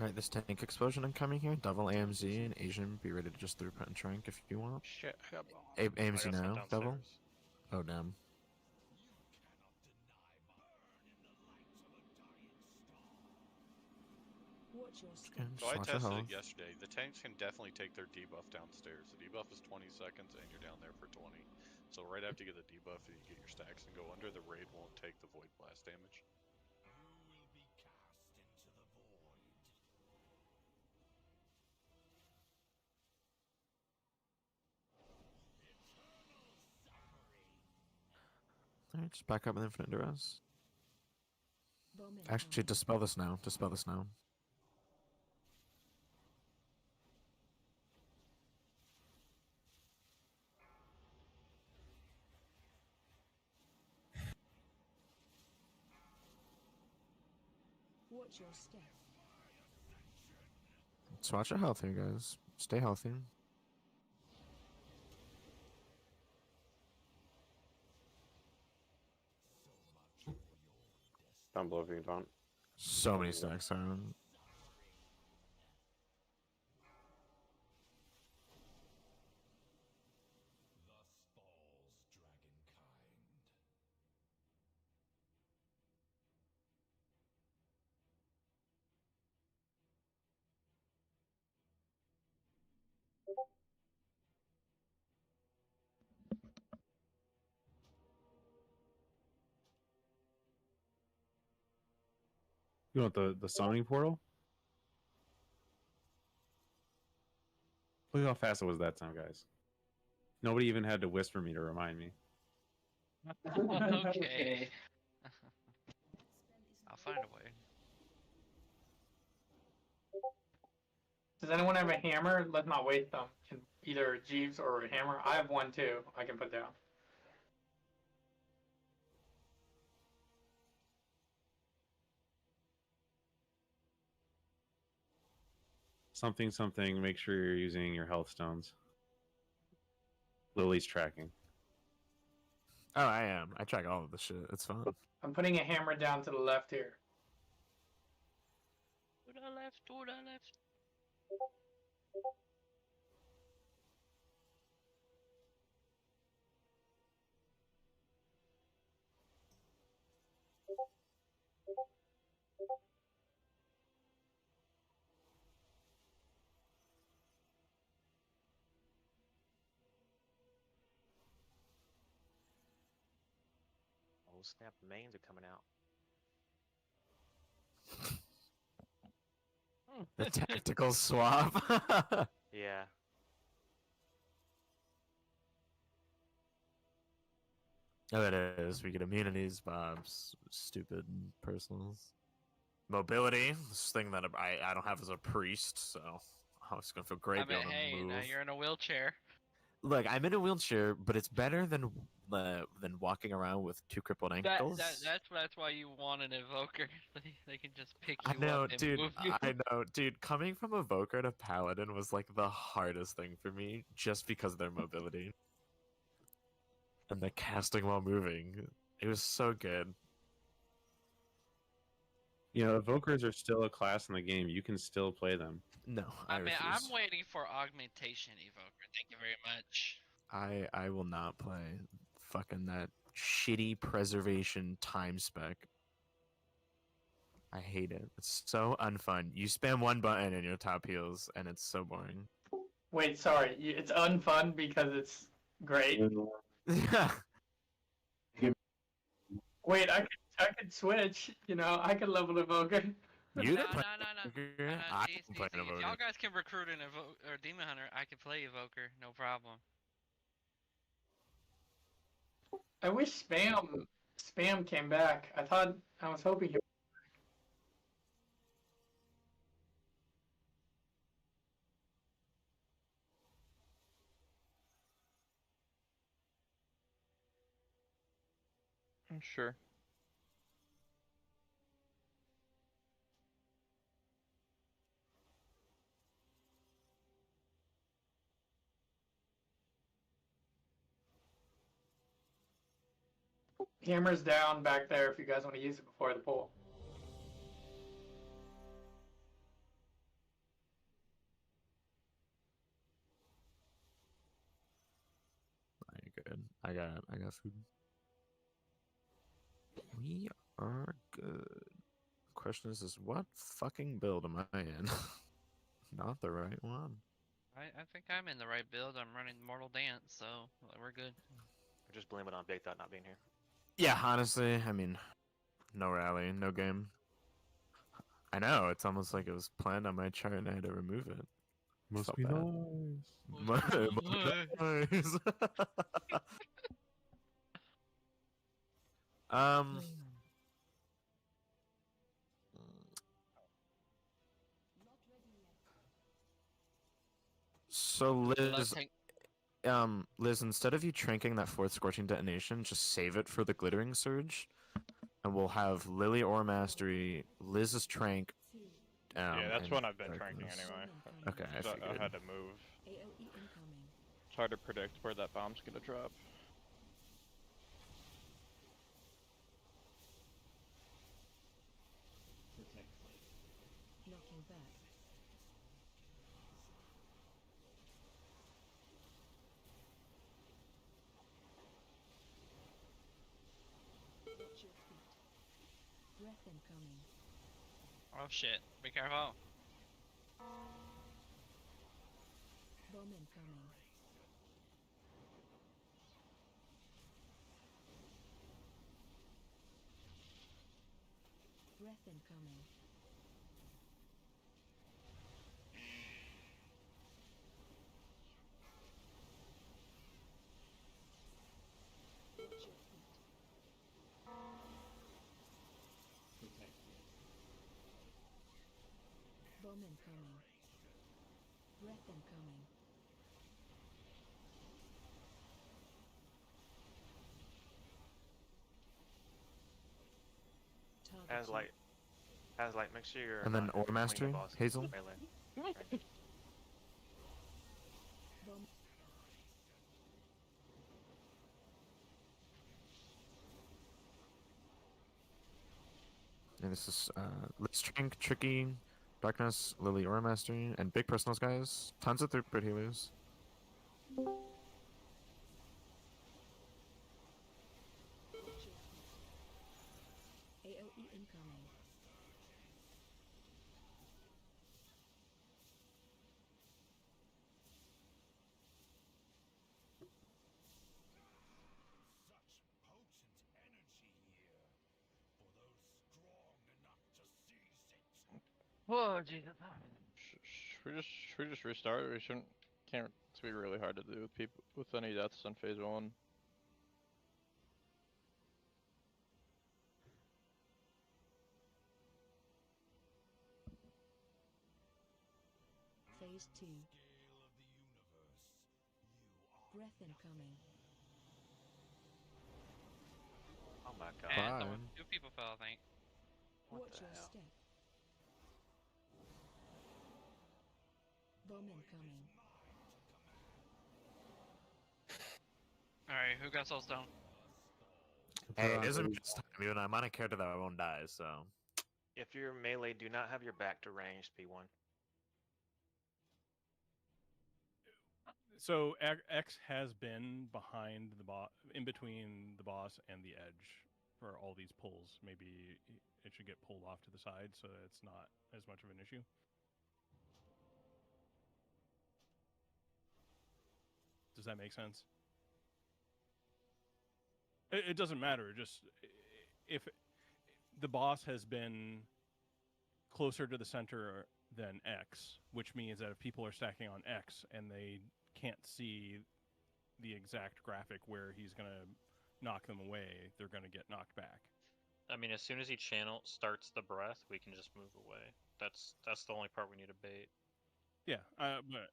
Alright, this tank explosion incoming here. Double AMZ and Asian, be ready to just throughput and trank if you want. Shit, I got AMZ now, double. Oh, damn. Watch your Okay, step. So I watch your tested health. it yesterday. The tanks can definitely take their debuff downstairs. The debuff is 20 seconds, and you're down there for 20. So right after you get the debuff, and you get your stacks and go under, the raid won't take the void blast damage. Alright, just back up with infinite duress. Bomb Actually, dispel this now. Dispel this now. Watch your step. Just watch your health here, guys. Stay healthy. Down below if you don't. So many stacks on. You want the summoning portal? Look how fast it was that time, guys. Nobody even had to whisper me to remind me. Okay. I'll find a way. Does anyone have a hammer? Let's not waste them. Can either Jeeves or a hammer. I have one too. I can put down. Something, something, make sure you're using your health stones. Lily's tracking. Oh, I am. I track all of the shit. It's fun. I'm putting a hammer down to the left here. To the left, to the left. Oh snap! The mains are coming out. The tactical swap. Yeah. Oh, it is. We get immunities, Bob's stupid personals. Mobility, this thing that I don't have as a priest, so I was gonna feel great I mean, being able to hey, move. now you're in a wheelchair. Look, I'm in a wheelchair, but it's better than walking around with two crippled ankles. That's why you want an evoker. They can just pick I you know, up and dude. move you. I know, dude. Coming from Evoker to Paladin was like the hardest thing for me, just because of their mobility and the casting while moving. It was so good. You know, evokers are still a class in the game. You can still play them. No, I mean, I'm refuse. waiting for augmentation evoker. Thank you very much. I will not play fucking that shitty preservation time spec. I hate it. It's so unfun. You spam one button and your top heals, and it's so boring. Wait, sorry. It's unfun because it's great. Wait, I could switch. You know, I could level evoker. You No, can play no. I See, can play see, if Evoker. y'all guys can recruit an or demon hunter, I can play evoker, no problem. I wish spam came back. I was hoping he. Sure. Hammer's down back there if you guys want to use it before the pull. I got food. We are good. Question is what fucking build am I in? Not the right one. I think I'm in the right build. I'm running Mortal Dance, so we're good. Or just blame it on Big Thought not being here. Yeah, honestly, I mean, no rally, no game. I know, it's almost like it was planned on my chart and I had to remove it. Must Felt be bad. nice. Must be nice. um. So Liz, instead of you tranking that fourth scorching detonation, just save it for the glittering surge, and we'll have Lily or Mastery, Liz's trank. Yeah, that's and what I've been tranking darkness. anyway. Okay, I So I figured. had to move. It's hard to predict where that bomb's gonna drop. Knocking back. Watch your feet. Breath incoming. Oh shit! Be careful. Bomb incoming. Breath incoming. Watch your feet. Bomb incoming. Breath incoming. Target Has light. Make sure you're. And then not Ore between the Mastery, boss and Hazel? melee. Bomb. And this is Liz Trank, Tricky, Darkness, Lily Aura Mastery, and big personals, guys. Tons of throughput healers. Watch your feet. AOE incoming. Whoa, Jesus. Should we just restart? We shouldn't. Can't. It's gonna be really hard to do with people with any deaths on phase 1. Phase 2. Breath incoming. Oh my god. And two people fell, I think. Watch your step. Bomb incoming. Alright, who got Soulstone? Hey, it isn't this time. Even I'm on a character that I won't die, so. If you're melee, do not have your back to ranged P1. So X has been behind the boss, in between the boss and the edge for all these pulls. Maybe it should get pulled off to the side so that it's not as much of an issue. Does that make sense? It doesn't matter. Just if the boss has been closer to the center than X, which means that if people are stacking on X and they can't see the exact graphic where he's going to knock them away, they're going to get knocked back. I mean, as soon as he starts the breath, we can just move away. That's the only part we need to bait. Yeah, but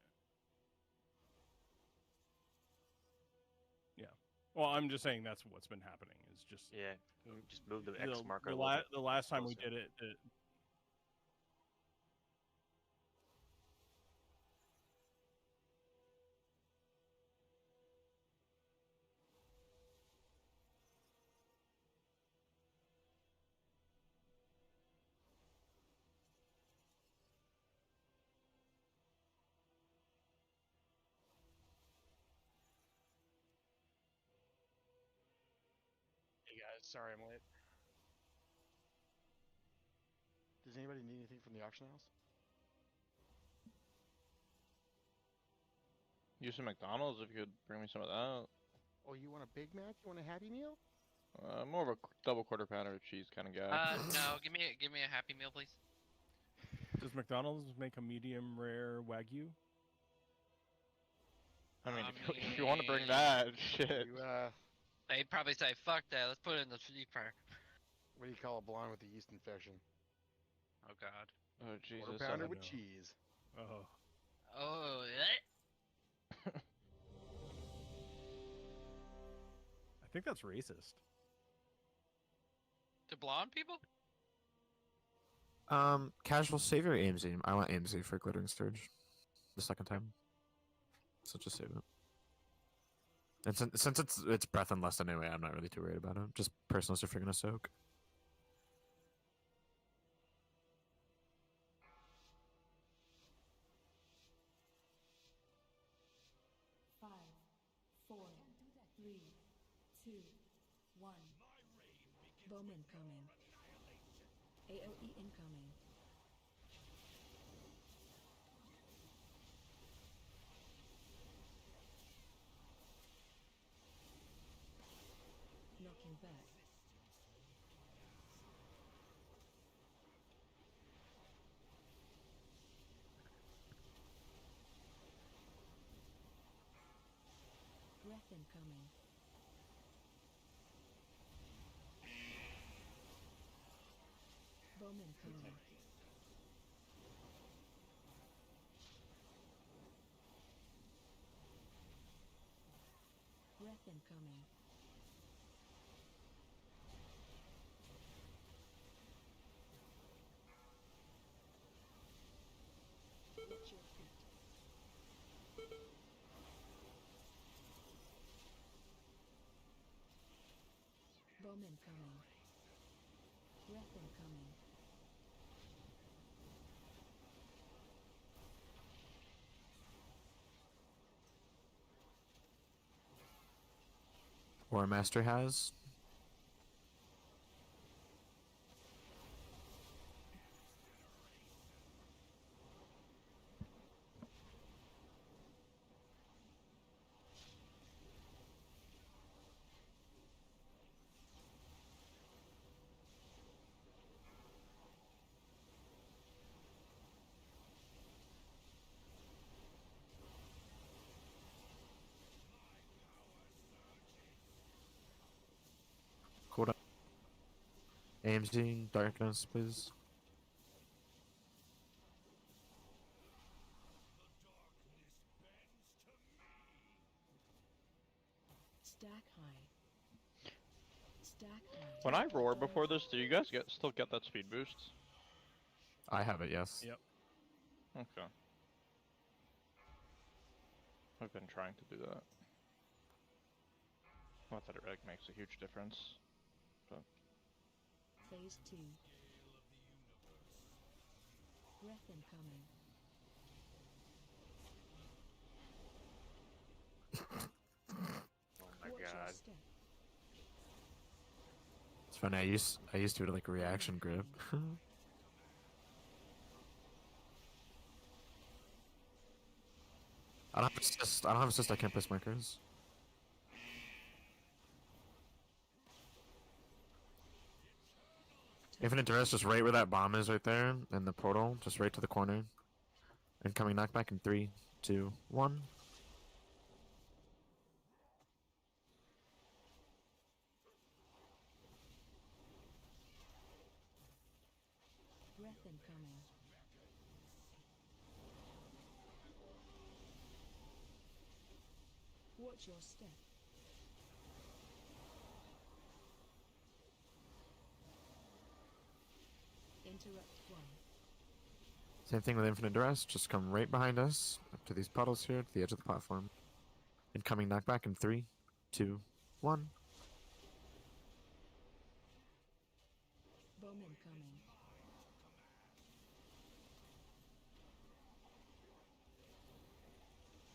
yeah. Well, I'm just saying that's what's been happening. Is just just move the X marker. The last time we did it. Sorry, I'm late. Does anybody need anything from the auction house? Use some McDonald's if you could bring me some of that. Oh, you want a Big Mac? You want a Happy Meal? More of a double quarter pounder with cheese kind of guy. No, give me a Happy Meal, please. Does McDonald's make a medium rare Wagyu? I mean, if you want to bring that, shit. You, They'd probably say, "Fuck that. Let's put it in the deep fryer." what do you call a blonde with the yeast infection? Oh God. Oh Jesus. Quarter pounder I with know. cheese. Oh. Oh, I think that's racist. to blonde people? Casual save your AMZ. I want AMZ for Glittering Sturge. The second time. So just save it. And since it's breath and lust anyway, I'm not really too worried about it. Just personals if you're gonna soak. Five, four, three, two, one. Bomb incoming. AOE incoming. Knocking back. Breath incoming. Bomb incoming. Breath incoming. Watch your feet. Bomb incoming. Breath incoming. War Master has. Cool down. AMZ darkness, please. Stack high. Stack high. When I roar before this, do you guys still get that speed boost? I have it, yes. Yep. Okay. I've been trying to do that. Not that it like makes a huge difference, but Phase 2. Breath incoming. Oh my Watch your God. step. It's funny. I used to do it like a reaction grip. I don't have assist. I don't have assist. I can't place markers. Infinite Duress, just right where that bomb is, right there, in the portal, just right to the corner. Incoming knockback in 3, 2, 1. Breath incoming. Watch your step. Interrupt 1. Same thing with Infinite Duress, just come right behind us, up to these puddles here, to the edge of the platform. Incoming knockback in 3, 2, 1. Bomb incoming.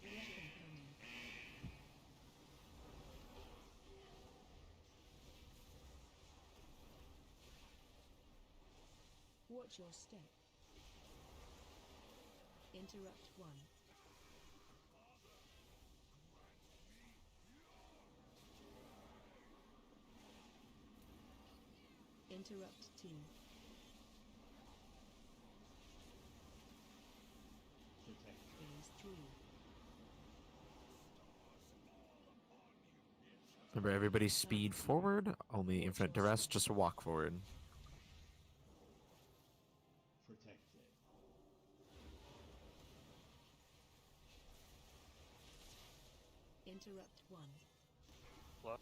Breath incoming. Watch your step. Interrupt 1. Interrupt 2. Phase 3. Remember, everybody speed forward. Only infinite duress. Just walk forward. Protected. Interrupt 1. What?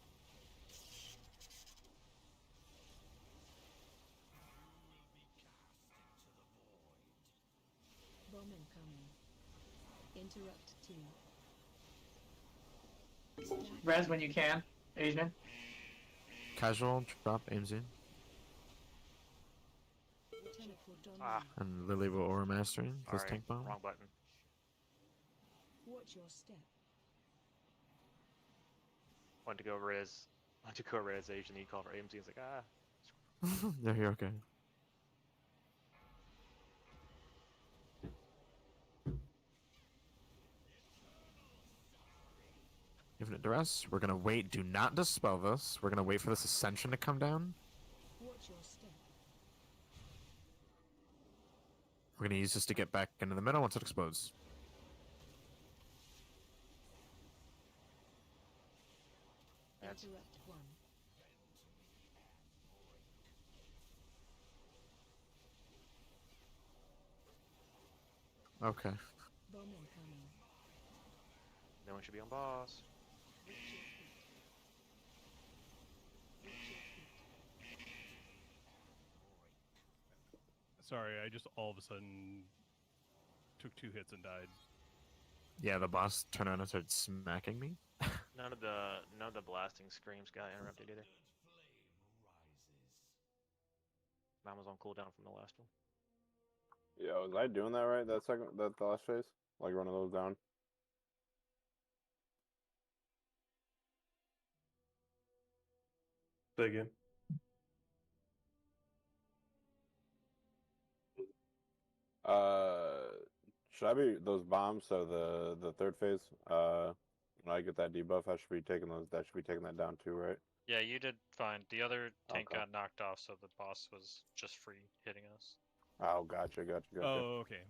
Bomb incoming. Interrupt 2. Res when you can, Asian. Casual, drop, AMZ. Teleport on Ah. And Lily will aura mastery. Plus Sorry, tank bomb. wrong button. Watch your step. Went to go res Asian, he called for AMZ, he's like, ah. Yeah, you're okay. Infinite duress. We're gonna wait. Do not dispel this. We're gonna wait for this ascension to come down. Watch your step. We're gonna use this to get back into the middle once it explodes. Interrupt 1. Okay. Bomb incoming. No one should be on boss. Sorry, I just all of a sudden took 2 hits and died. Yeah, the boss turned around and started smacking me. None of the blasting screams got interrupted either. Mine was on cooldown from the last one. Yeah, was I doing that right? That last phase? Like running those down? Say again. Should I be those bombs? So the third phase. When I get that debuff, I should be taking those. That should be taking that down too, right? Yeah, you did fine. The other tank Okay. got knocked off, so the boss was just free hitting us. Oh, gotcha. Oh, okay.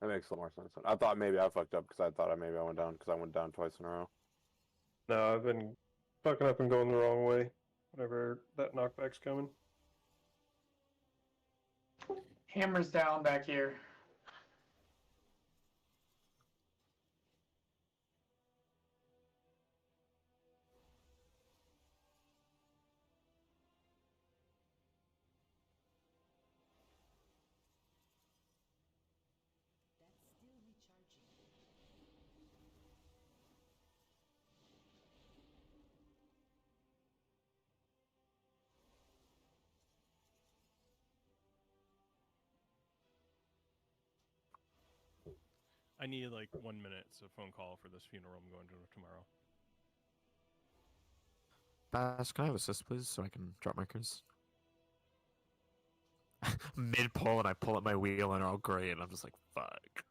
That makes a lot more sense. I thought maybe I fucked up because I thought maybe I went down because I went down twice in a row. No, I've been fucking up and going the wrong way whenever that knockback's coming. Hammer's down back here. I need like 1 minute. It's a phone call for this funeral I'm going to tomorrow. Bass, can I have assist, please, so I can drop markers? Mid pull, and I pull up my wheel, and they're all gray, and I'm just like, fuck.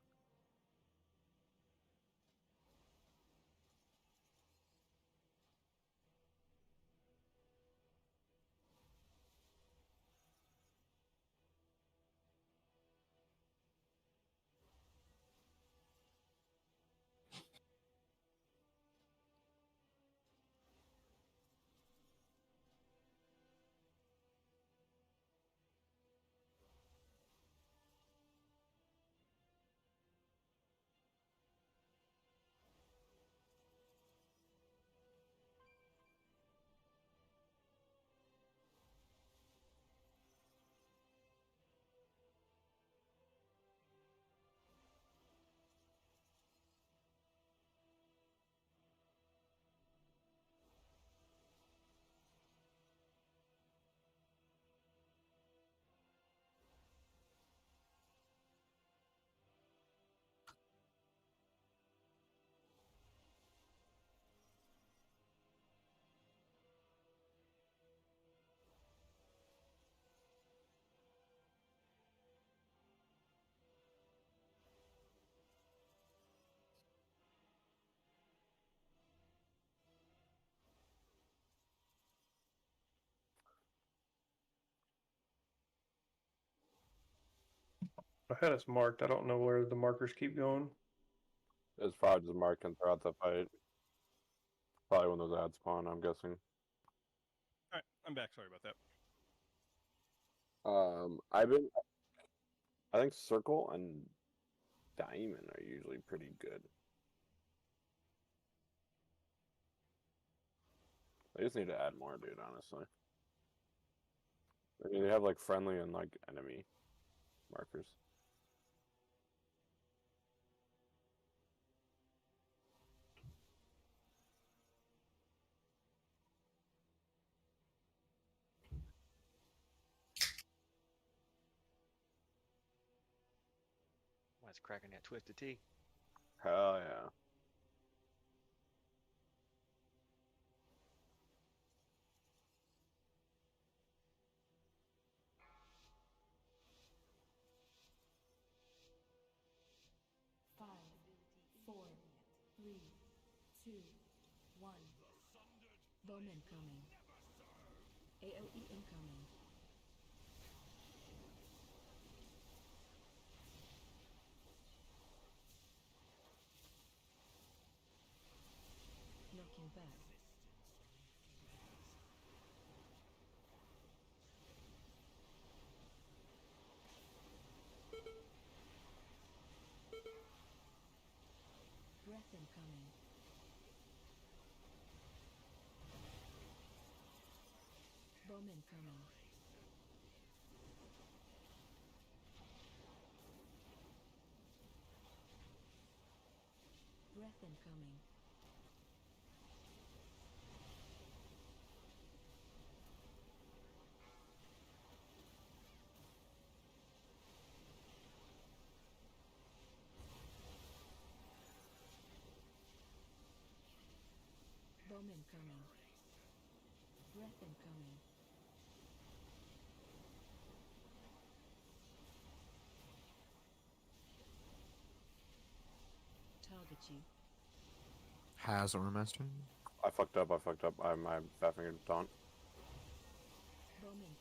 I had us marked. I don't know where the markers keep going. It's probably just marking throughout the fight. Probably when those ads spawn, I'm guessing. Alright, I'm back. Sorry about that. I think circle and diamond are usually pretty good. They just need to add more, dude, honestly. I mean, they have like friendly and like enemy markers. Why it's cracking that twisted tea? Hell yeah. Five, 4, 3, 2, 1. Bomb incoming. AOE incoming. Knocking back. Breath incoming. Bomb incoming. Breath incoming. Bomb incoming. Breath incoming. Target you. Has Aura Master? I fucked up. I'm fat fingered taunt. Bomb incoming.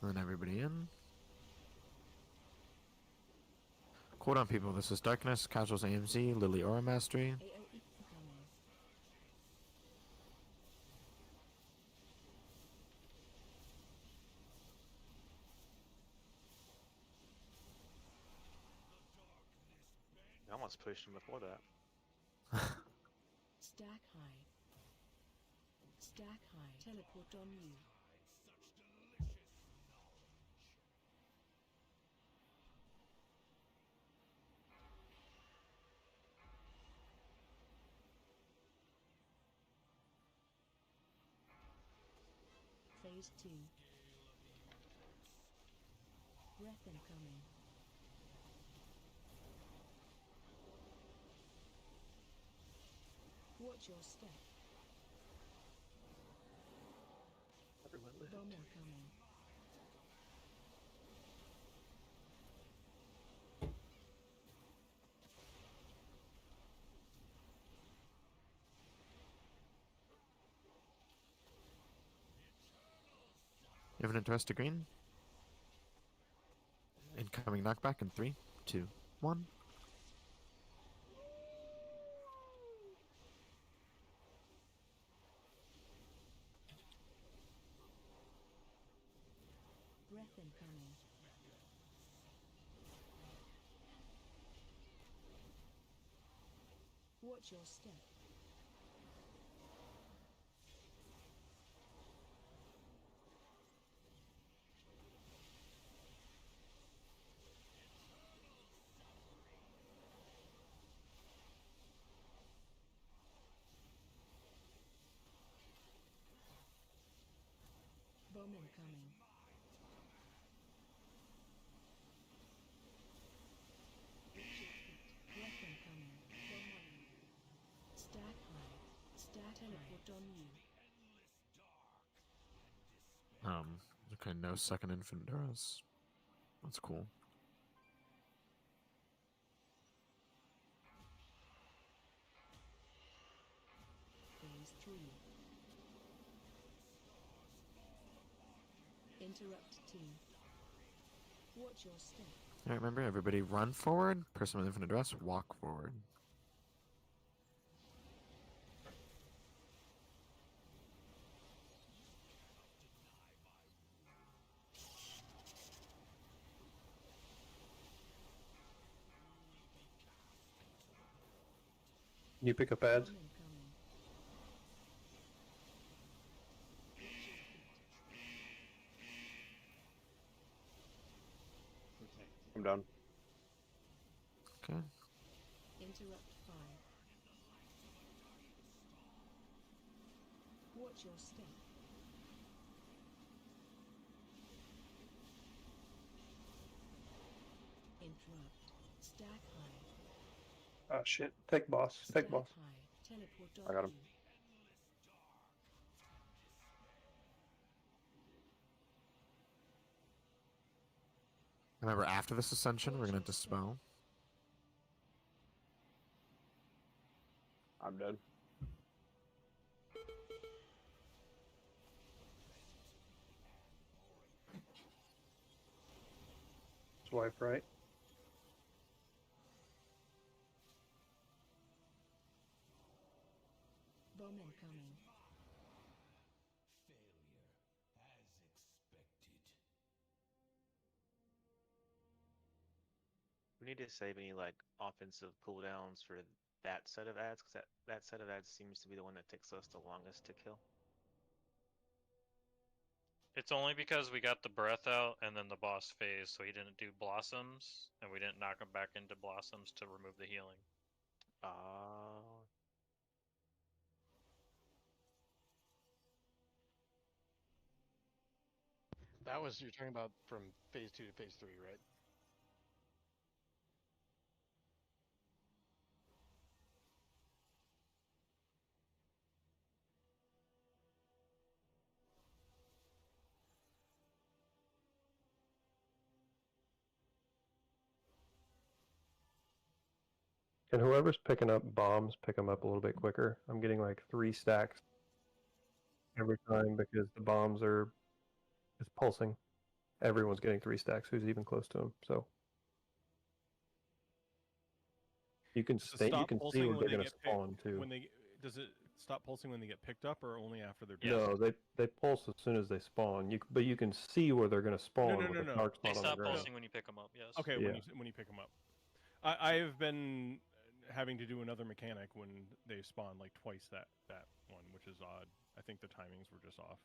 And then everybody in. Cooldown people, this is Darkness, Casuals AMZ, Lily Aura Mastery. AOE incoming. I almost pushed him before that. Stack high. Stack high. Teleport on you. Phase 2. Breath incoming. Watch your step. Everyone lived. Bomb incoming. Evident to us to green. Incoming knockback in 3, 2, 1. Breath incoming. Watch your step. Bomb incoming. Breath incoming. Bomb on you. Stack high. Stack teleport on you. Okay, no second infant Duras. That's cool. Interrupt team. Watch your step. Alright, remember, everybody run forward. Person with infinite address, walk forward. Can you pick up ads? I'm done. Okay. Interrupt 5. Watch your step. Interrupt. Stack high. Oh shit. Take boss. Take Stack boss. high. Teleport I got him. you. Remember, after this ascension, we're gonna dispel. I'm dead. Swipe right. Bomb incoming. We need to save any like offensive cooldowns for that set of ads, because that set of ads seems to be the one that takes us the longest to kill. It's only because we got the breath out and then the boss phase, so he didn't do blossoms, and we didn't knock him back into blossoms to remove the healing. That was, you're talking about from phase 2 to phase 3, right? And whoever's picking up bombs, pick them up a little bit quicker. I'm getting like 3 stacks every time because the bombs are it's pulsing. Everyone's getting 3 stacks who's even close to them. So you can Does it stay. You stop can see pulsing where when they're they going to get picked- spawn too. When they does it stop pulsing when they get picked up, or only after they're No, they pulse as soon as they spawn. But you can see where they're going to spawn with a dark They spot on the stop ground. pulsing when you pick them up. Yes. Okay, Yeah. when you pick them up. I've been having to do another mechanic when they spawn like twice that one, which is odd. I think the timings were just off.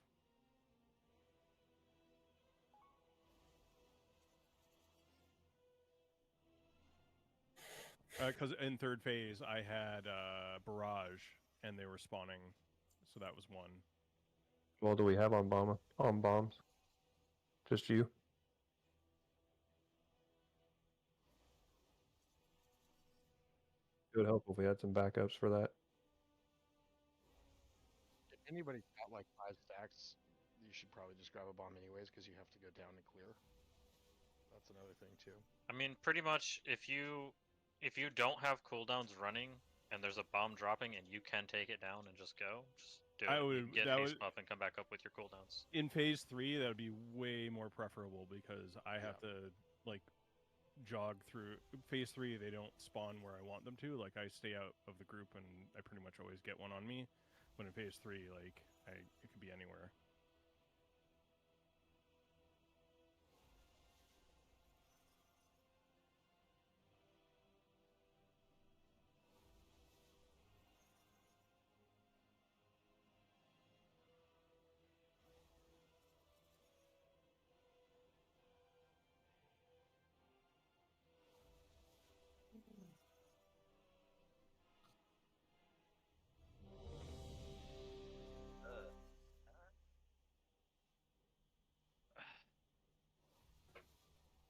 Because in third phase I had barrage and they were spawning, so that was one. Well, do we have on bombs? Just you? It would help if we had some backups for that. If anybody's got like 5 stacks, you should probably just grab a bomb anyways, because you have to go down and clear. That's another thing too. I mean, pretty much, if you don't have cooldowns running and there's a bomb dropping and you can take it down and just go, just do it. You can get haste buff and come back up with your cooldowns. In phase 3, that would be way more preferable because I have to like jog through phase 3. They don't spawn where I want them to. Like I stay out of the group and I pretty much always get one on me. But in phase 3, like it could be anywhere.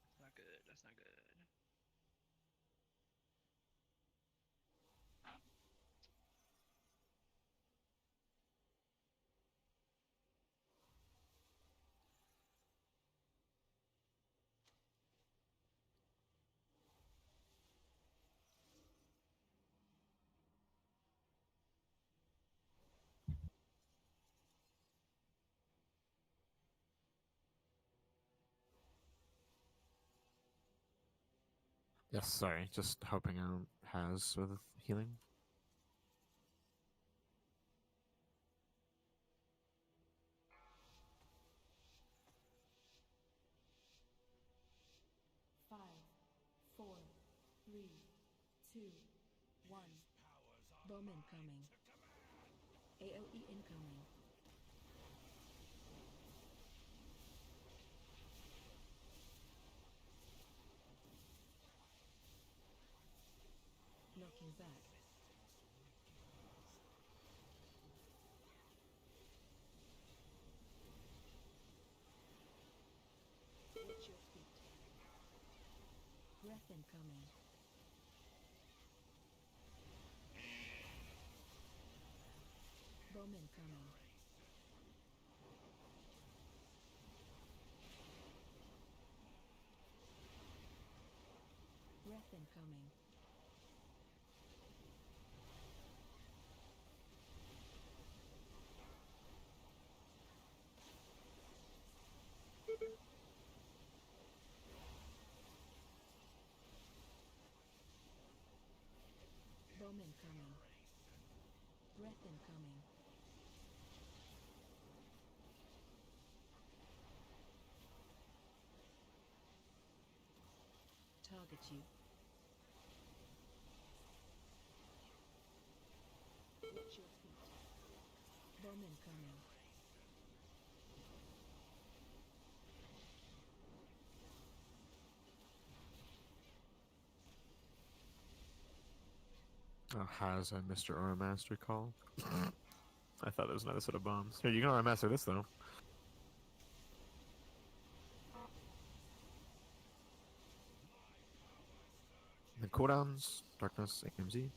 That's not good. That's not good. Yes, sorry. Just hoping out has with healing. Five, four, three, two, one. Bomb incoming. AOE incoming. Knocking back. Watch your feet. Breath incoming. Bomb incoming. Breath incoming. Bomb incoming. Breath incoming. Target you. Watch your feet. Bomb incoming. Oh, has a Mr. Aura Master call? I thought there was another set of bombs. Here, you can Aura Master this though. The cooldowns, Darkness, AMZ.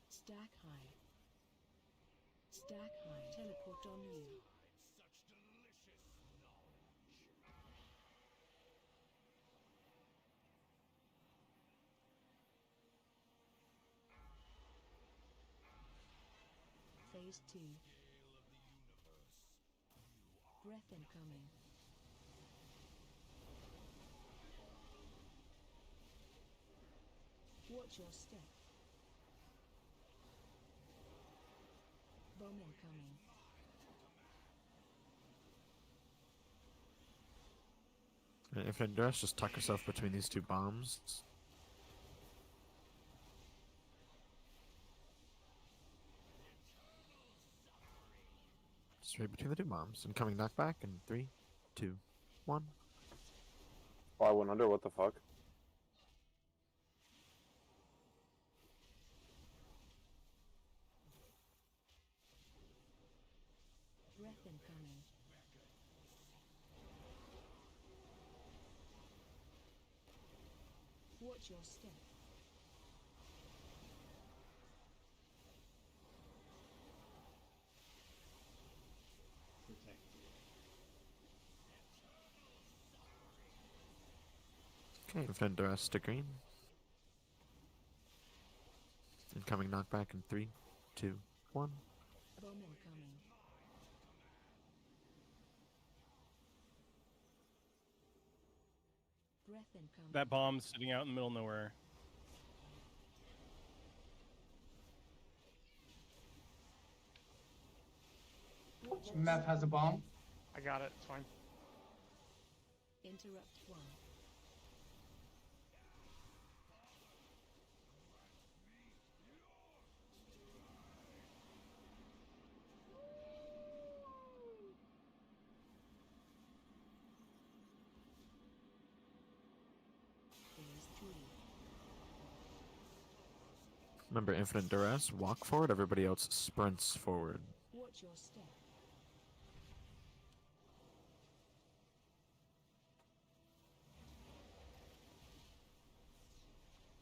Stack high. Stack high. Teleport on you. Phase 2. Breath incoming. Watch your step. Bomb incoming. If in duress, just tuck yourself between these two bombs. Straight between the two bombs. Incoming knockback in 3, 2, 1. Oh, I went under. What the fuck? Breath incoming. Watch your step. Okay, Infinite Duress to green. Incoming knockback in 3, 2, 1. Bomb incoming. Breath incoming. That bomb's sitting out in the middle of nowhere. Meth has a bomb. I got it. It's fine. Interrupt 1. Phase 3. Remember, Infinite Duress, walk forward, everybody else sprints forward. Watch your step.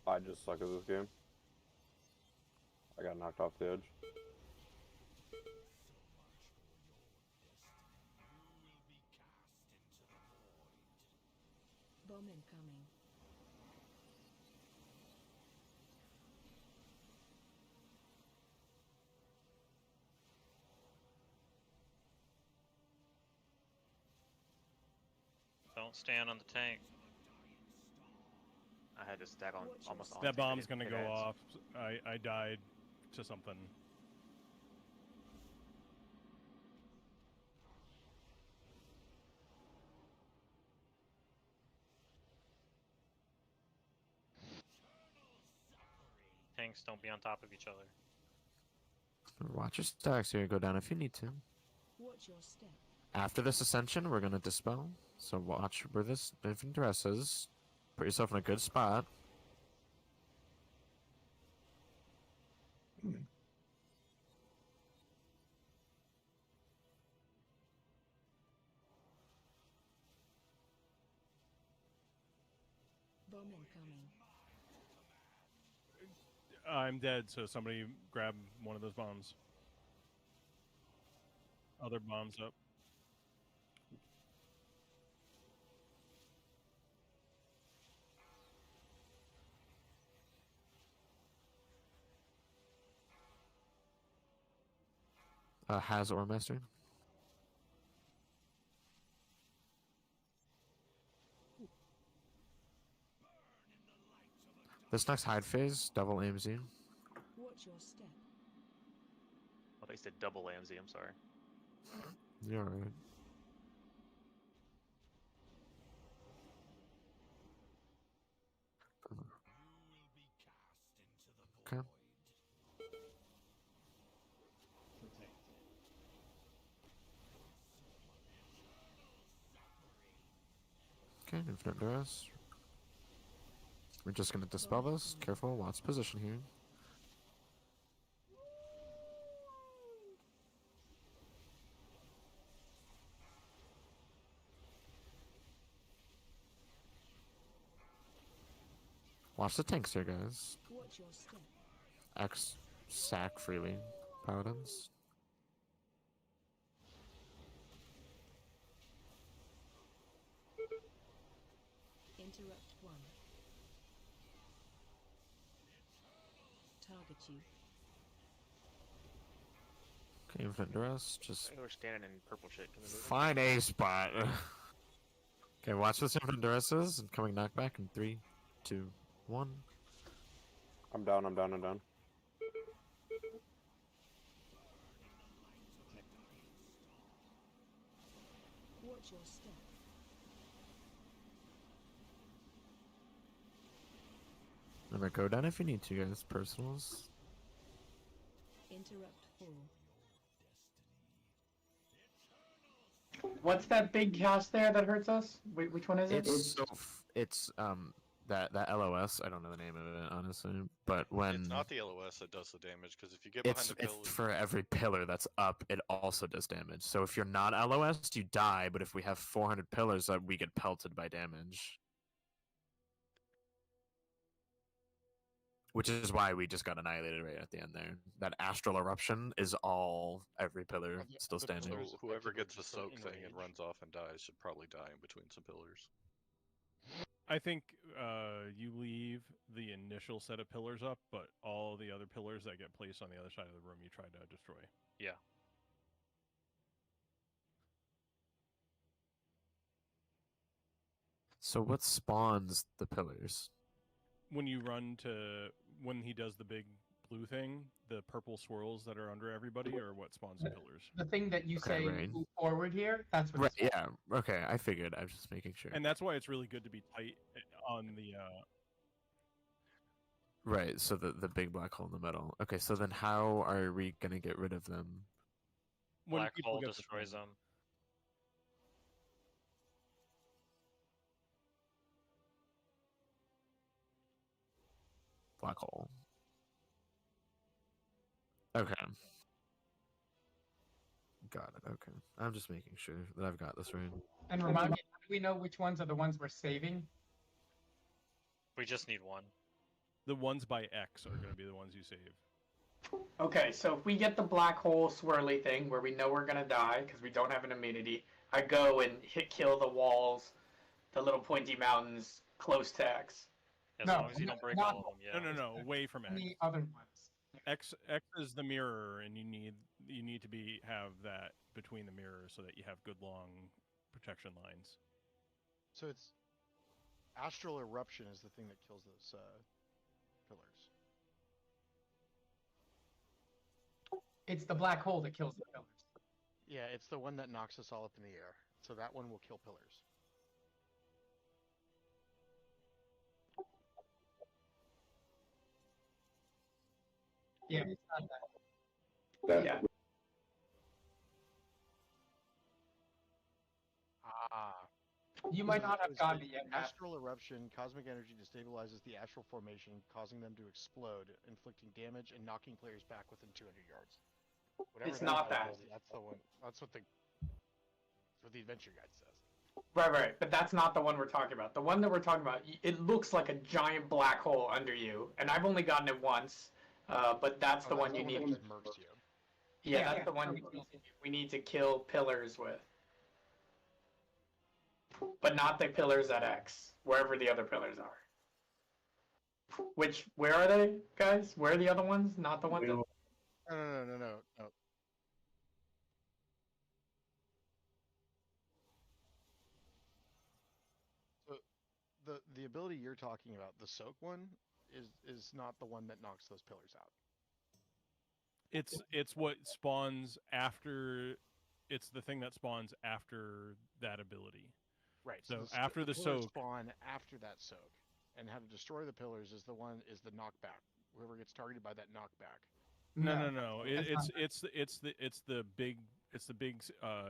I just suck at this game. I got knocked off the edge. Bomb incoming. Don't stand on the tank. I had to stack on almost on. That bomb's gonna go off. I died to something. Tanks don't be on top of each other. Watch your stacks here. Go down if you need to. Watch your step. After this ascension, we're gonna dispel. So watch where this different dress is. Put yourself in a good spot. Bomb incoming. I'm dead, so somebody grab one of those bombs. Other bombs up. Has Ore Master. This next hide phase, double AMZ. Watch your step. Oh, they said double AMZ. I'm sorry. You're alright. Okay. Okay, infinite duress. We're just gonna dispel this. Careful, watch position here. Watch the tanks here, guys. Watch your step. X sack freely, paladins. Interrupt one. Target you. Okay, infinite duress. Just We're standing in purple shit. Can we move? find a spot. Okay, watch this infinite duresses and coming knockback in 3, 2, 1. I'm down, I'm down, I'm down. Watch your step. Remember, go down if you need to, guys. Personals. Interrupt four. What's that big cast there that hurts us? Which one is it? It's that LOS. I don't know the name of it honestly, but when It's not the LOS that does the damage, because if you get behind it's the pillar, for every pillar that's up, it also does damage. So if you're not LOS, you die. But if we have 400 pillars, we get pelted by damage. Which is why we just got annihilated right at the end there. That astral eruption is all every pillar still standing. so whoever gets the soak thing and runs off and dies should probably die in between some pillars. I think you leave the initial set of pillars up, but all the other pillars that get placed on the other side of the room, you try to destroy. Yeah. So what spawns the pillars? When you run to when he does the big blue thing, the purple swirls that are under everybody are what spawns the pillars. The thing that you Okay, say right. move forward here, that's what Right, it's yeah. Okay, I figured. I was just making sure. And that's why it's really good to be tight on the Right, so the big black hole in the middle. Okay, so then how are we gonna get rid of them? when Black people hole get the destroys thing. them. Black hole. Okay. Got it, okay. I'm just making sure that I've got this right. And remind me, how do we know which ones are the ones we're saving? We just need one. The ones by X are going to be the ones you save. Okay, so if we get the black hole swirly thing where we know we're gonna die because we don't have an immunity, I go and kill the walls, the little pointy mountains close to X. As long as you don't break all of them, yeah. No, away from X. The other ones. X is the mirror, and you need to have that between the mirrors so that you have good long protection lines. So it's astral eruption is the thing that kills those pillars. It's the black hole that kills the pillars. Yeah, it's the one that knocks us all up in the air. So that one will kill pillars. Yeah, it's not that. Yeah. Ah. You might not have It's gotten like it yet, Matt. Astral eruption, cosmic energy destabilizes the astral formation, causing them to explode, inflicting damage and knocking players back within 200 yards. Whatever It's not that. is, that's the one. That's what the adventure guide says. Right. But that's not the one we're talking about. The one that we're talking about, it looks like a giant black hole under you, and I've only gotten it once. But that's the one you need. That murks you. Yeah, that's the one we need to kill pillars with. But not the pillars at X, wherever the other pillars are. Where are they, guys? Where are the other ones? Not the ones that... No. So the ability you're talking about, the soak one, is not the one that knocks those pillars out. It's what spawns after. It's the thing that spawns after that ability. Right. So after the pillars soak, spawn after that soak, and how to destroy the pillars is the knockback. Whoever gets targeted by that knockback. No. It's the big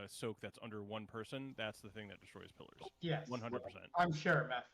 soak that's under one person. That's the thing that destroys pillars. Yes. 100%. I'm sure, Matt.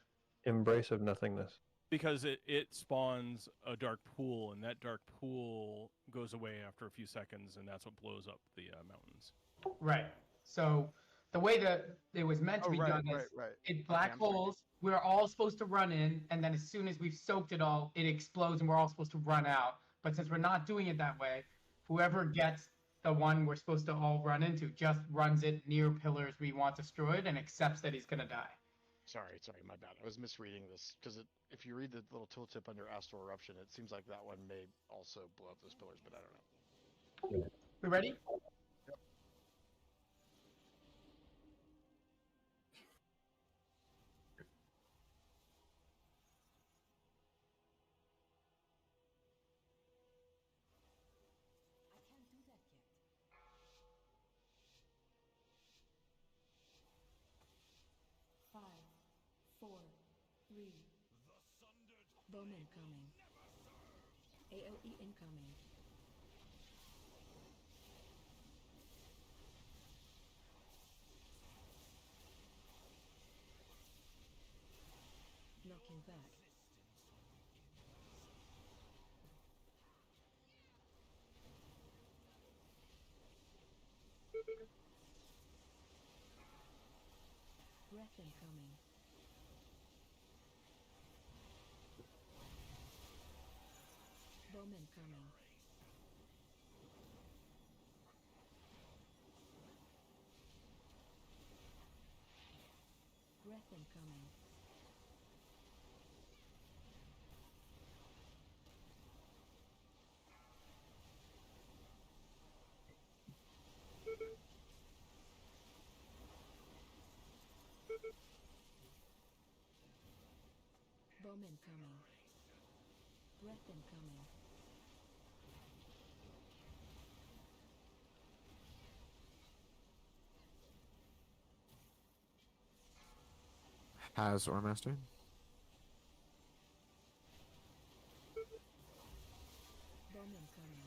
Embrace of nothingness. Because it spawns a dark pool, and that dark pool goes away after a few seconds, and that's what blows up the mountains. Right. So the way that it was meant to be done is in black holes, we're all supposed to run in, and then as soon as we've soaked it all, it explodes and we're all supposed to run out. But since we're not doing it that way, whoever gets the one we're supposed to all run into just runs it near pillars we want destroyed and accepts that he's going to die. Sorry, my bad. I was misreading this, because if you read the little tooltip under astral eruption, it seems like that one may also blow up those pillars, but I don't know. We ready? Bowman coming. AOE incoming. Knocking back. Breath incoming. Bowman coming. Breath incoming. Bowman coming. Breath incoming. Has or master? Bowman coming.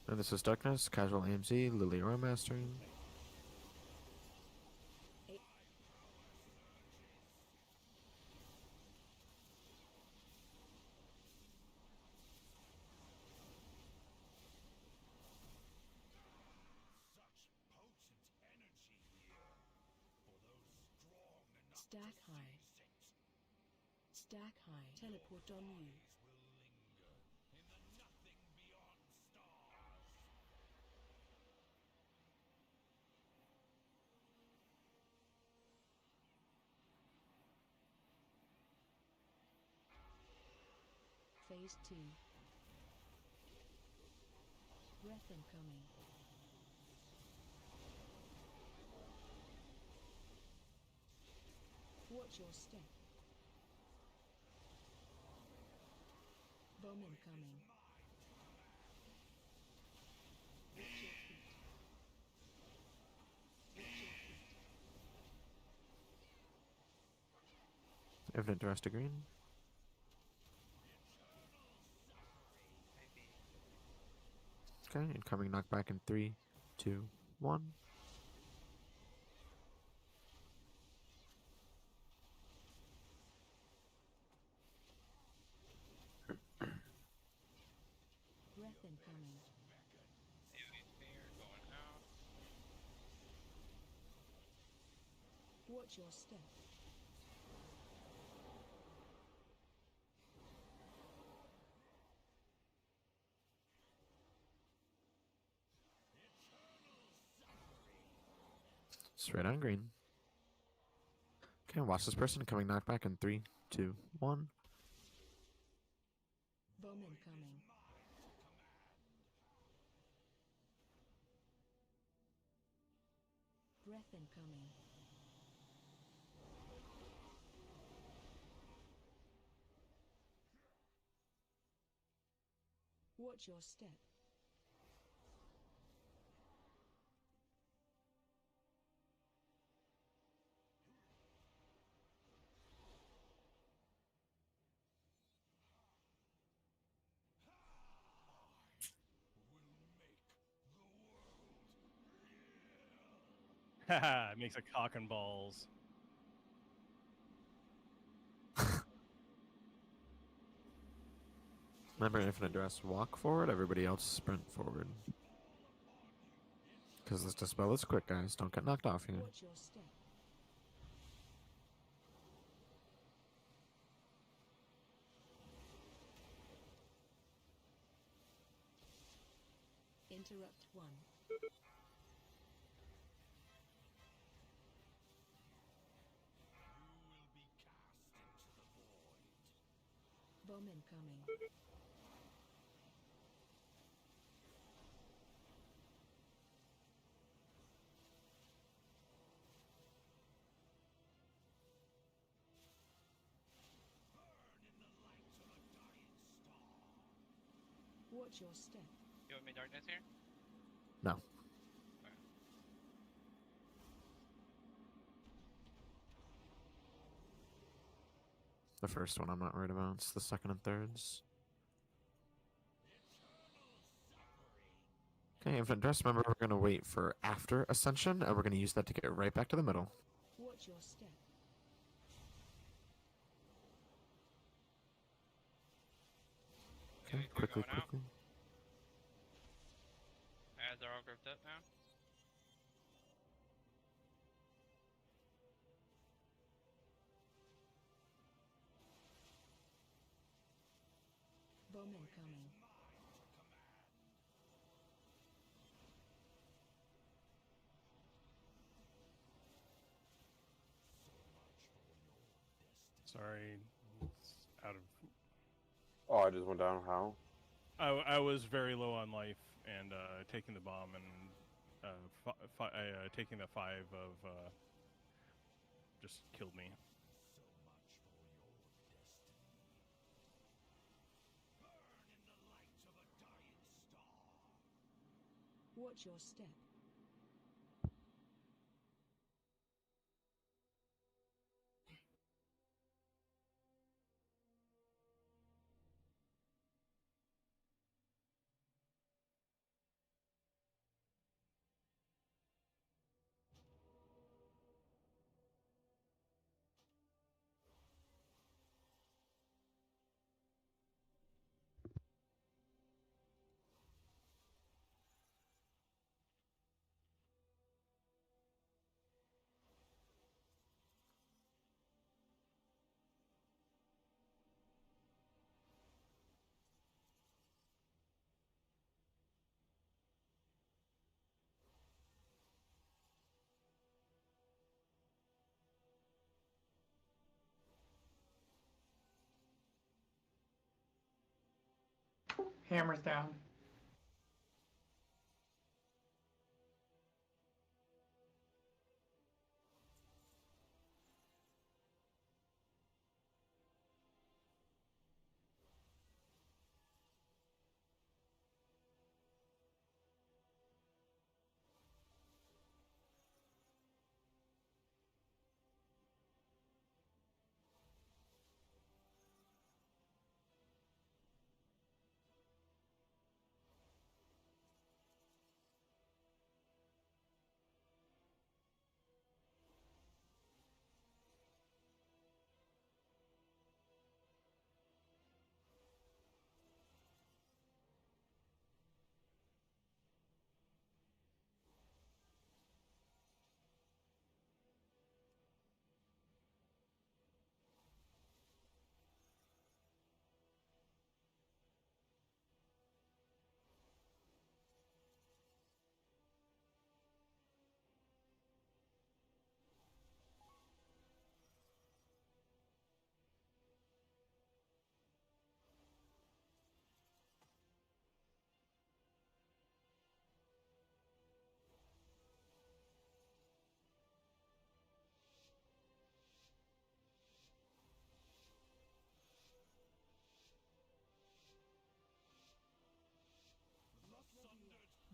And this is Darkness, Casual AMZ, Lily or mastering. Stack high. Stack high. Teleport on you. Phase 2. Breath incoming. Watch your step. Bomb incoming. Watch your feet. Watch your feet. Evident dress to green. Okay, incoming knockback in 3, 2, 1. Breath incoming. Watch your step. Straight on green. Okay, watch this person coming knockback in 3, 2, 1. Bomb incoming. Breath incoming. Watch your step. Haha, it makes a cock and balls. Remember, infinite dress, walk forward, everybody else sprint forward. Because this dispel is quick, guys. Don't get knocked off here. Watch your step. Interrupt 1. Bomb incoming. Watch your step. You want me darkness here? No. The first one I'm not worried about. It's the second and thirds. Okay, infinite dress. Remember, we're going to wait for after ascension, and we're going to use that to get right back to the middle. Watch your step. Okay, quickly. As they're all grouped up now. Bomb incoming. Sorry, it's out of. Oh, I just went down. How? I was very low on life and taking the bomb and taking the 5 of just killed me. Watch your step. Hammer's down.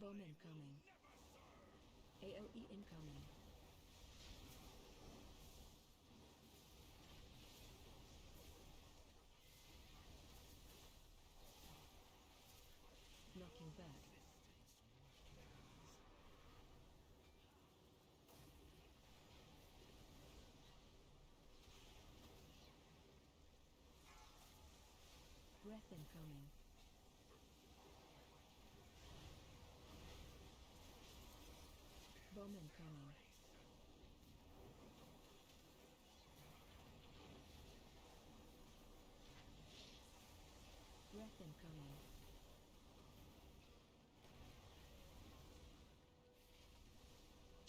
Bomb incoming. AOE incoming. Knocking back. Breath incoming. Bomb incoming. Breath incoming.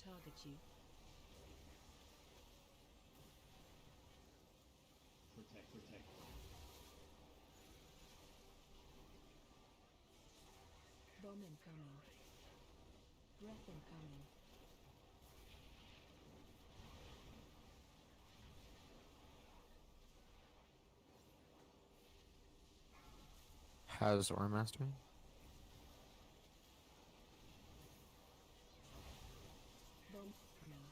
Target you. Protect. Bomb incoming. Breath incoming. Has Aura Mastery. Bomb incoming.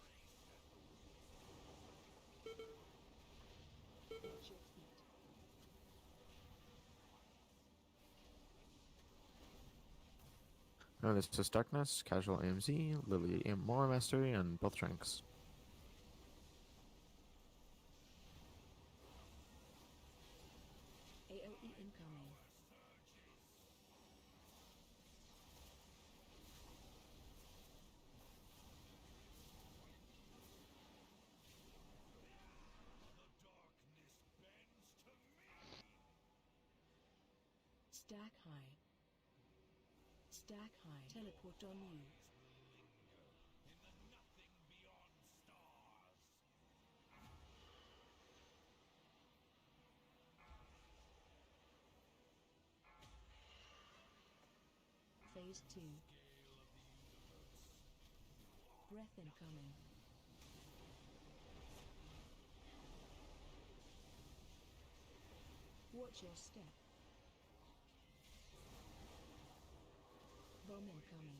Watch your feet. Oh, this is Darkness, Casual AMZ, Lily Aura Mastery, and both ranks. AOE incoming. Stack high. Stack high. Teleport on you. Phase 2. Breath incoming. Watch your step. Bomb incoming.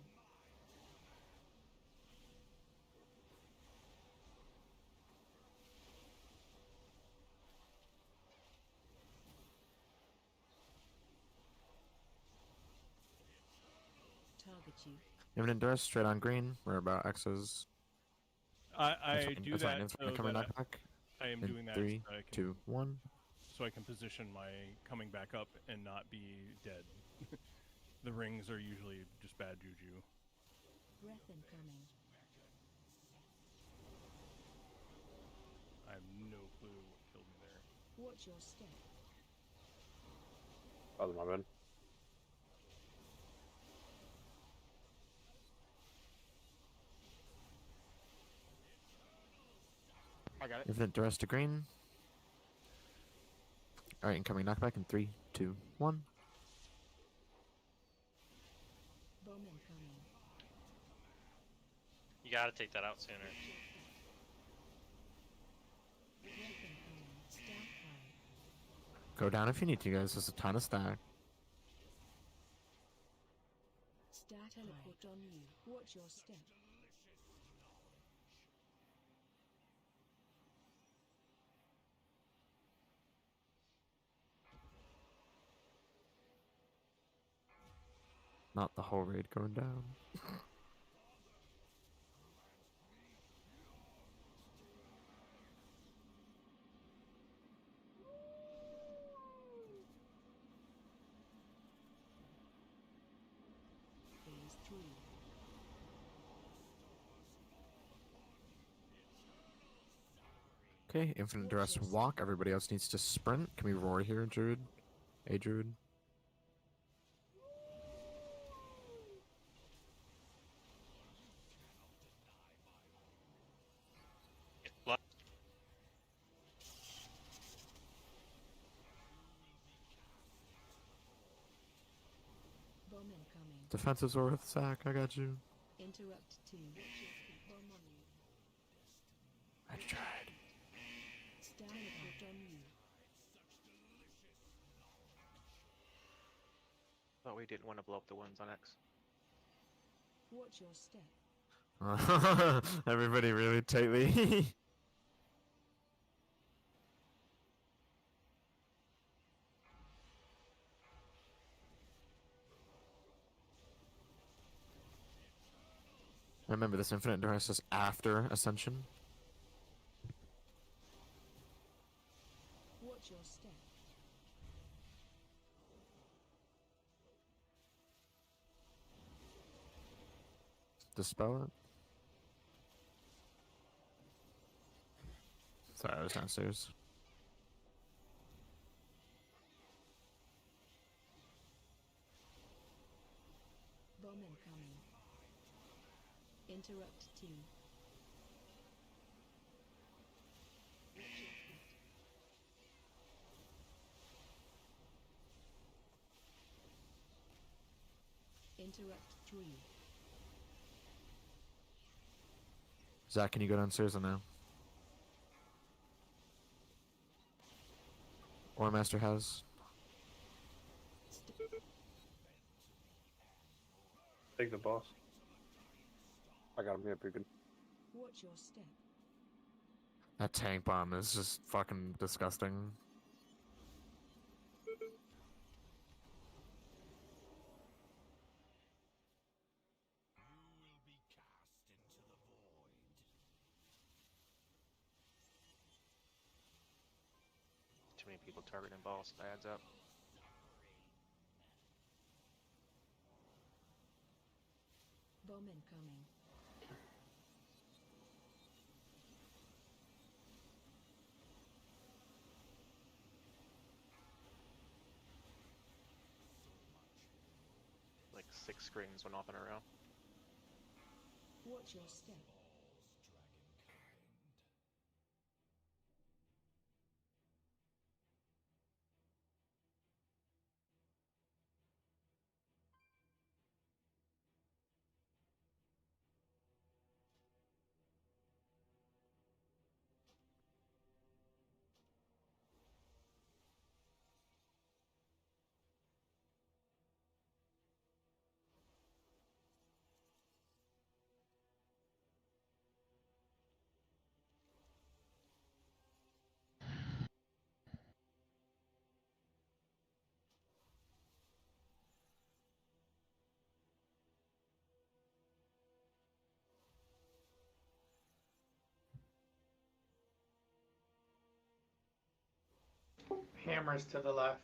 Target you. Imminent Duress, straight on green. We're about X's. I do that so coming that back. I am In doing that 3, so I can, 2, 1. so I can position my coming back up and not be dead. The rings are usually just bad juju. Breath incoming. I have no clue what killed me there. Watch your step. That was my bad. I got it. Infinite Duress to green. Alright, incoming knockback in 3, 2, 1. Bomb incoming. You gotta take that out sooner. Weapon coming. Stack high. Go down if you need to, guys. There's a ton of stack. Stack teleport on you. Watch your step. Not the whole raid going down. Phase 3. Okay, infinite duress walk. Everybody else needs to sprint. Can we roar here, Druid? Hey, Druid. Bomb incoming. Defensive Zorth, sack. I got you. Interrupt 2. Bomb on you. I tried. Stack teleport on you. Thought we didn't want to blow up the ones on X. Watch your step. Everybody really tightly. Remember, this infinite duress is after Ascension. Watch your step. Dispel it. Sorry, I was downstairs. Bomb incoming. Interrupt 2. Interrupt 3. Zach, can you go downstairs or now? Or Master has. Take the boss. I got him here, picking. Watch your step. That tank bomb is just fucking disgusting. Too many people targeting boss. Adds up. Bomb incoming. Like 6 screens went off in a row. Watch your step. Hammers to the left.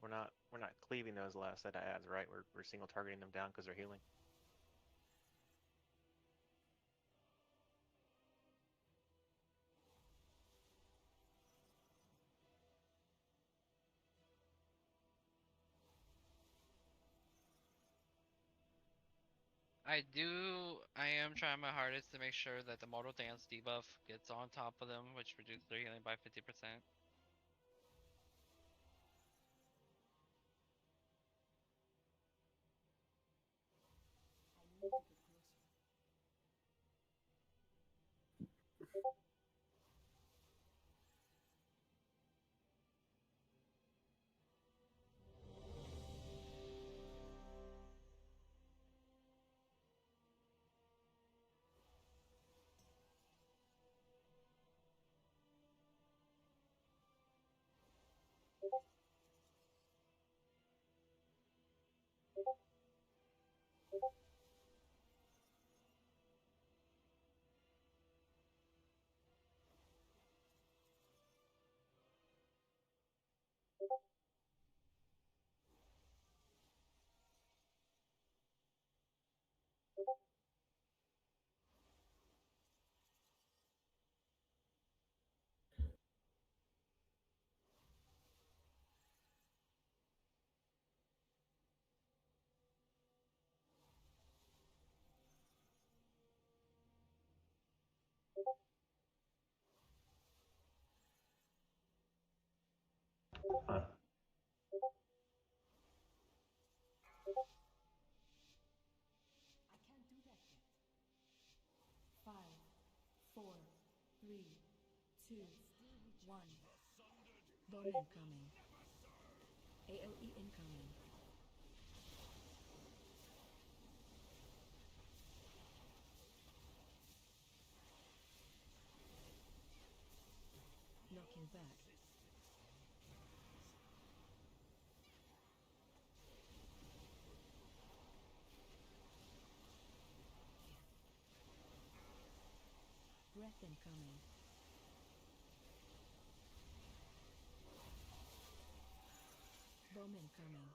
we're not cleaving those last set of ads, right? We're single targeting them down because they're healing. I am trying my hardest to make sure that the Mortal Dance debuff gets on top of them, which reduces their healing by 50%. I can't do that yet. 5, 4, 3, 2, 1. Bone incoming. AOE incoming. Knocking back. Breath incoming. Bomb incoming.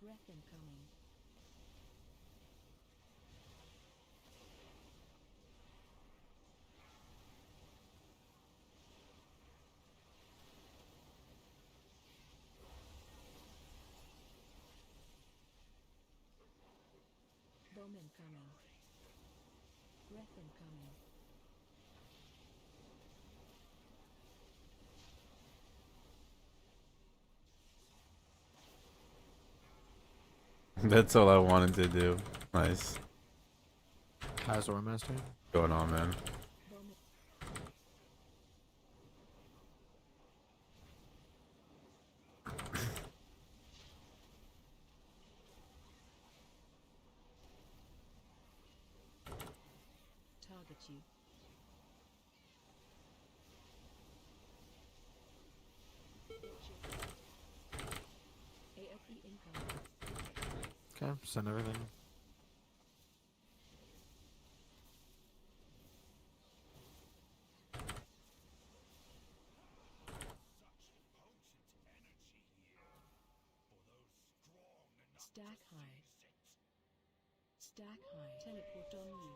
Breath incoming. Bomb incoming. Breath incoming. That's all I wanted to do. Nice. How's Ormaster? Going on, man. Target you. AOE incoming. Okay, send everything. Stack high. Stack high. Teleport on you.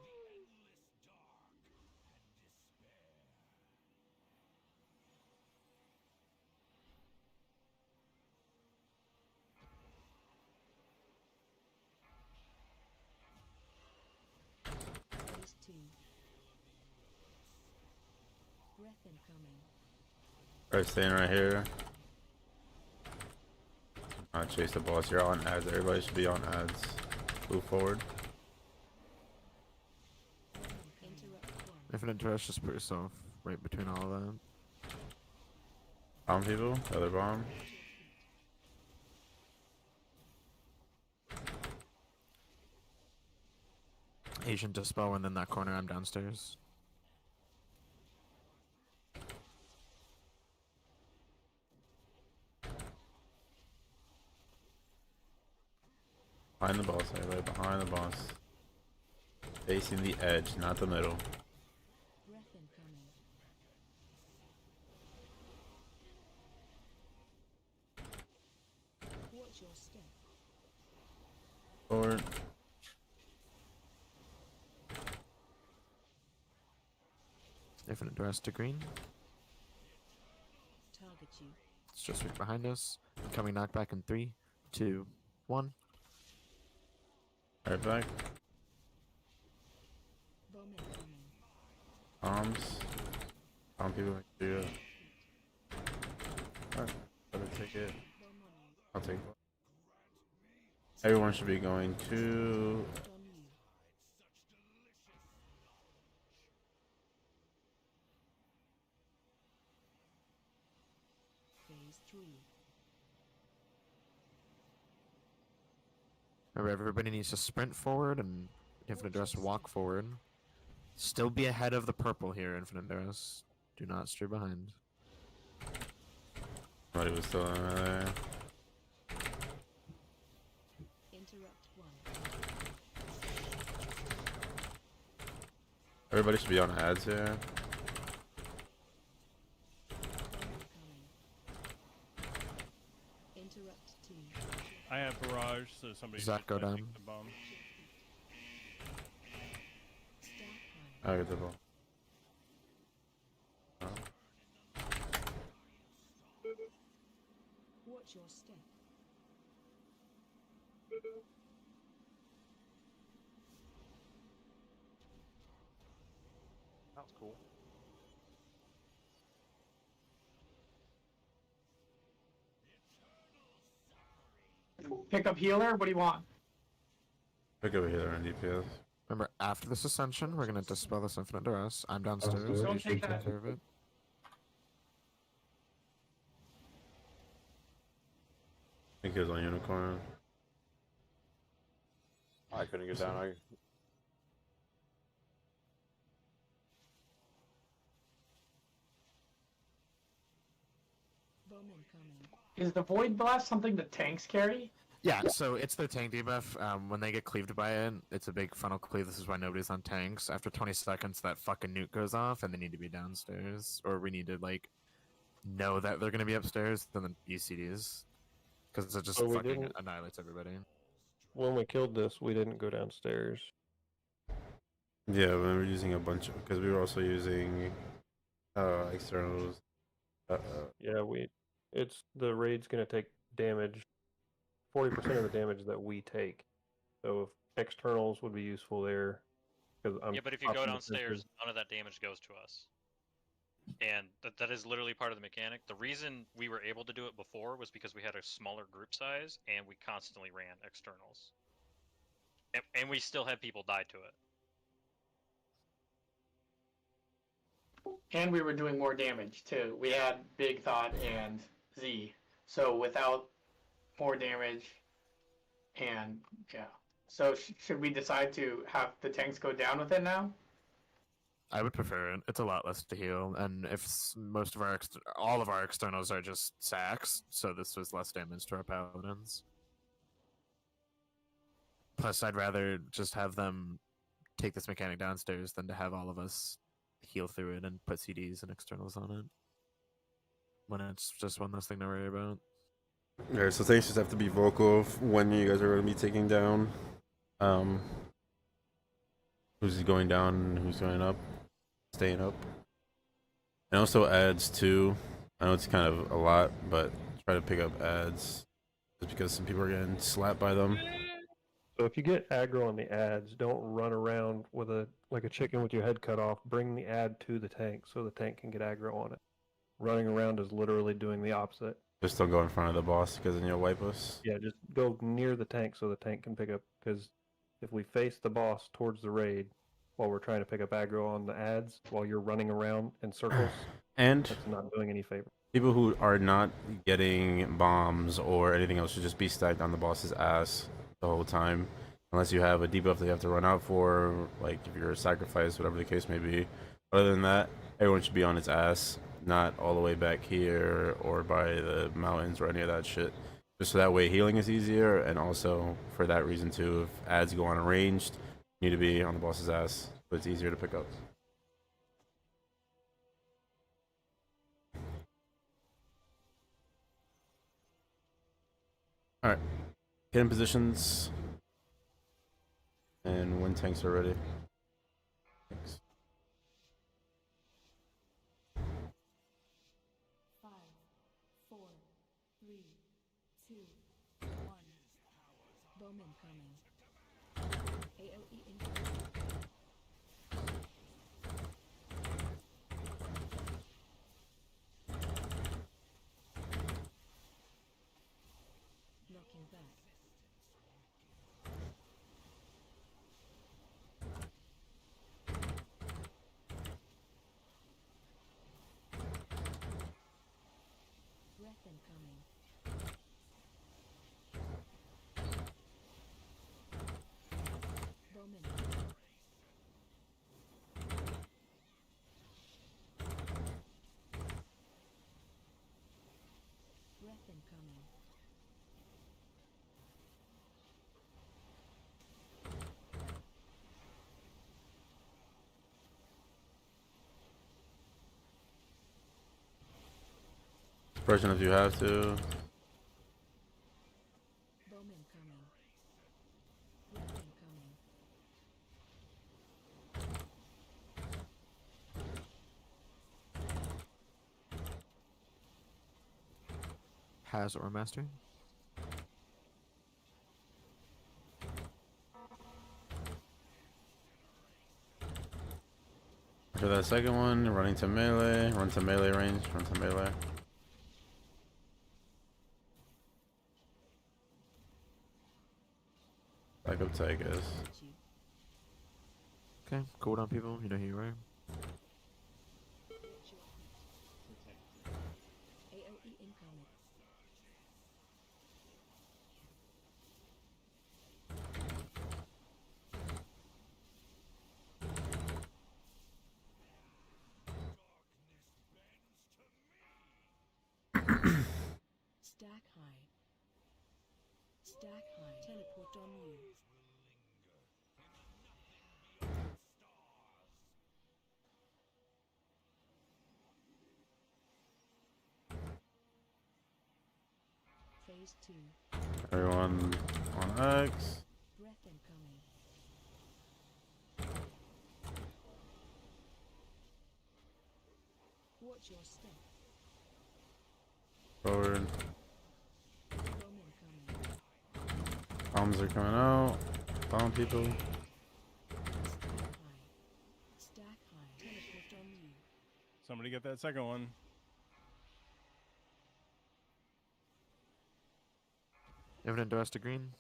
Phase 2. Breath incoming. Alright, staying right here. I'll chase the boss. You're on ads. Everybody should be on ads. Move forward. Infinite Trash, just put yourself right between all of that. Bomb people. Other bomb. Asian Dispel, and then that corner, I'm downstairs. Behind the boss, everybody. Behind the boss. Facing the edge, not the middle. Alert. Infinite Duress to green. Target you. It's just right behind us. Coming knockback in 3, 2, 1. Right back. Bomb incoming. Bombs. Bomb people like do it. Alright, let me take it. I'll take it. Everyone should be going to Phase 3. Remember, everybody needs to sprint forward and Infinite Duress walk forward. Still be ahead of the purple here, Infinite Duress. Do not stray behind. Somebody was still in there. Interrupt 1. Everybody should be on ads here. Interrupt 2. I have barrage, so somebody Does that should go try to down? take the bomb. I get the ball. Watch your step. That was cool. Pick up healer. What do you want? Pick over here on DPS. Remember, after this ascension, we're gonna dispel this Infinite Duress. I'm downstairs. Don't You should take take that. care of it. I think he was on Unicorn. I couldn't get down. Bomb incoming. Is the void blast something the tanks carry? Yeah, so it's their tank debuff. When they get cleaved by it, it's a big funnel cleave. This is why nobody's on tanks. After 20 seconds, that fucking nuke goes off, and they need to be downstairs. Or we need to, like, know that they're gonna be upstairs, then the UCDs. Because it just So we fucking didn't- annihilates everybody. When we killed this, we didn't go downstairs. Yeah, we were using a bunch of, because we were also using externals. Yeah, it's the raid's gonna take damage, 40% of the damage that we take. So if externals would be useful there, because I'm Yeah, but if you go often downstairs, defensive. none of that damage goes to us. And that is literally part of the mechanic. The reason we were able to do it before was because we had a smaller group size and we constantly ran externals. And we still had people die to it. And we were doing more damage too. We had Big Thought and Z. So without more damage, and yeah. So should we decide to have the tanks go down with it now? I would prefer it. It's a lot less to heal, and if most of our all of our externals are just sacks, so this was less damage to our paladins. Plus, I'd rather just have them take this mechanic downstairs than to have all of us heal through it and put CDs and externals on it. When it's just one less thing to worry about. Alright, so things just have to be vocal of when you guys are going to be taking down. Who's going down and who's going up, staying up. And also ads too. I know it's kind of a lot, but try to pick up ads just because some people are getting slapped by them. So if you get aggro on the ads, don't run around with like a chicken with your head cut off. Bring the ad to the tank so the tank can get aggro on it. Running around is literally doing the opposite. Just don't go in front of the boss because then you'll wipe us. Yeah, just go near the tank so the tank can pick up. Because if we face the boss towards the raid while we're trying to pick up aggro on the ads while you're running around in circles, And that's not doing any favor. people who are not getting bombs or anything else should just be stacked on the boss's ass the whole time. Unless you have a debuff that you have to run out for, like if you're a sacrifice, whatever the case may be. Other than that, everyone should be on its ass, not all the way back here or by the mountains or any of that shit. Just so that way healing is easier, and also for that reason too, if ads go on ranged, you need to be on the boss's ass, but it's easier to pick up. Alright. Hidden positions. And when tanks are ready. Thanks. 5, 4, 3, 2, 1. Bowman coming. AOE incoming. Knocking back. Breath incoming. Bowman. Breath incoming. Suppression if you have to. Bowman coming. Breath incoming. Has or master? For that second one, running to melee, run to melee range, run to melee. Back up to, I guess. Okay, cool down people, you know who you are. AOE incoming. Stack high. Stack high. Teleport on you. Phase 2. Everyone on X. Breath incoming. Watch your step. Forward. Bowman coming. Bombs are coming out. Bomb people. Stack high. Teleport on you. Somebody get that second one. Evident dose to green.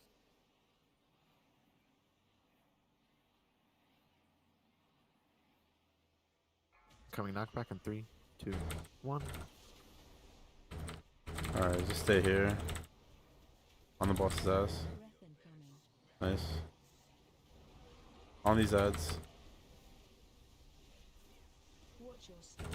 Coming knockback in 3, 2, 1. Alright, just stay here. On the boss's ass. Breath incoming. Nice. On these ads. Watch your step.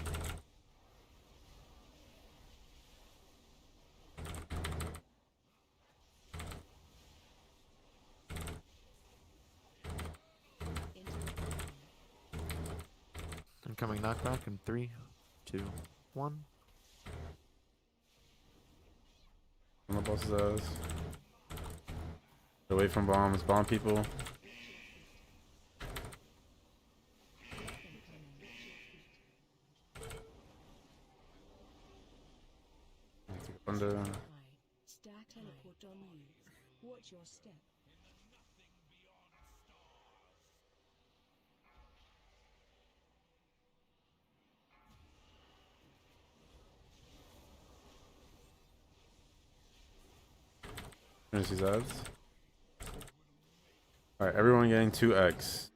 Incoming knockback in 3, 2, 1. On the boss's ass. Away from bombs. Bomb people. Under. Stack teleport on you. Watch your step. Finish these ads. Alright, everyone getting 2x.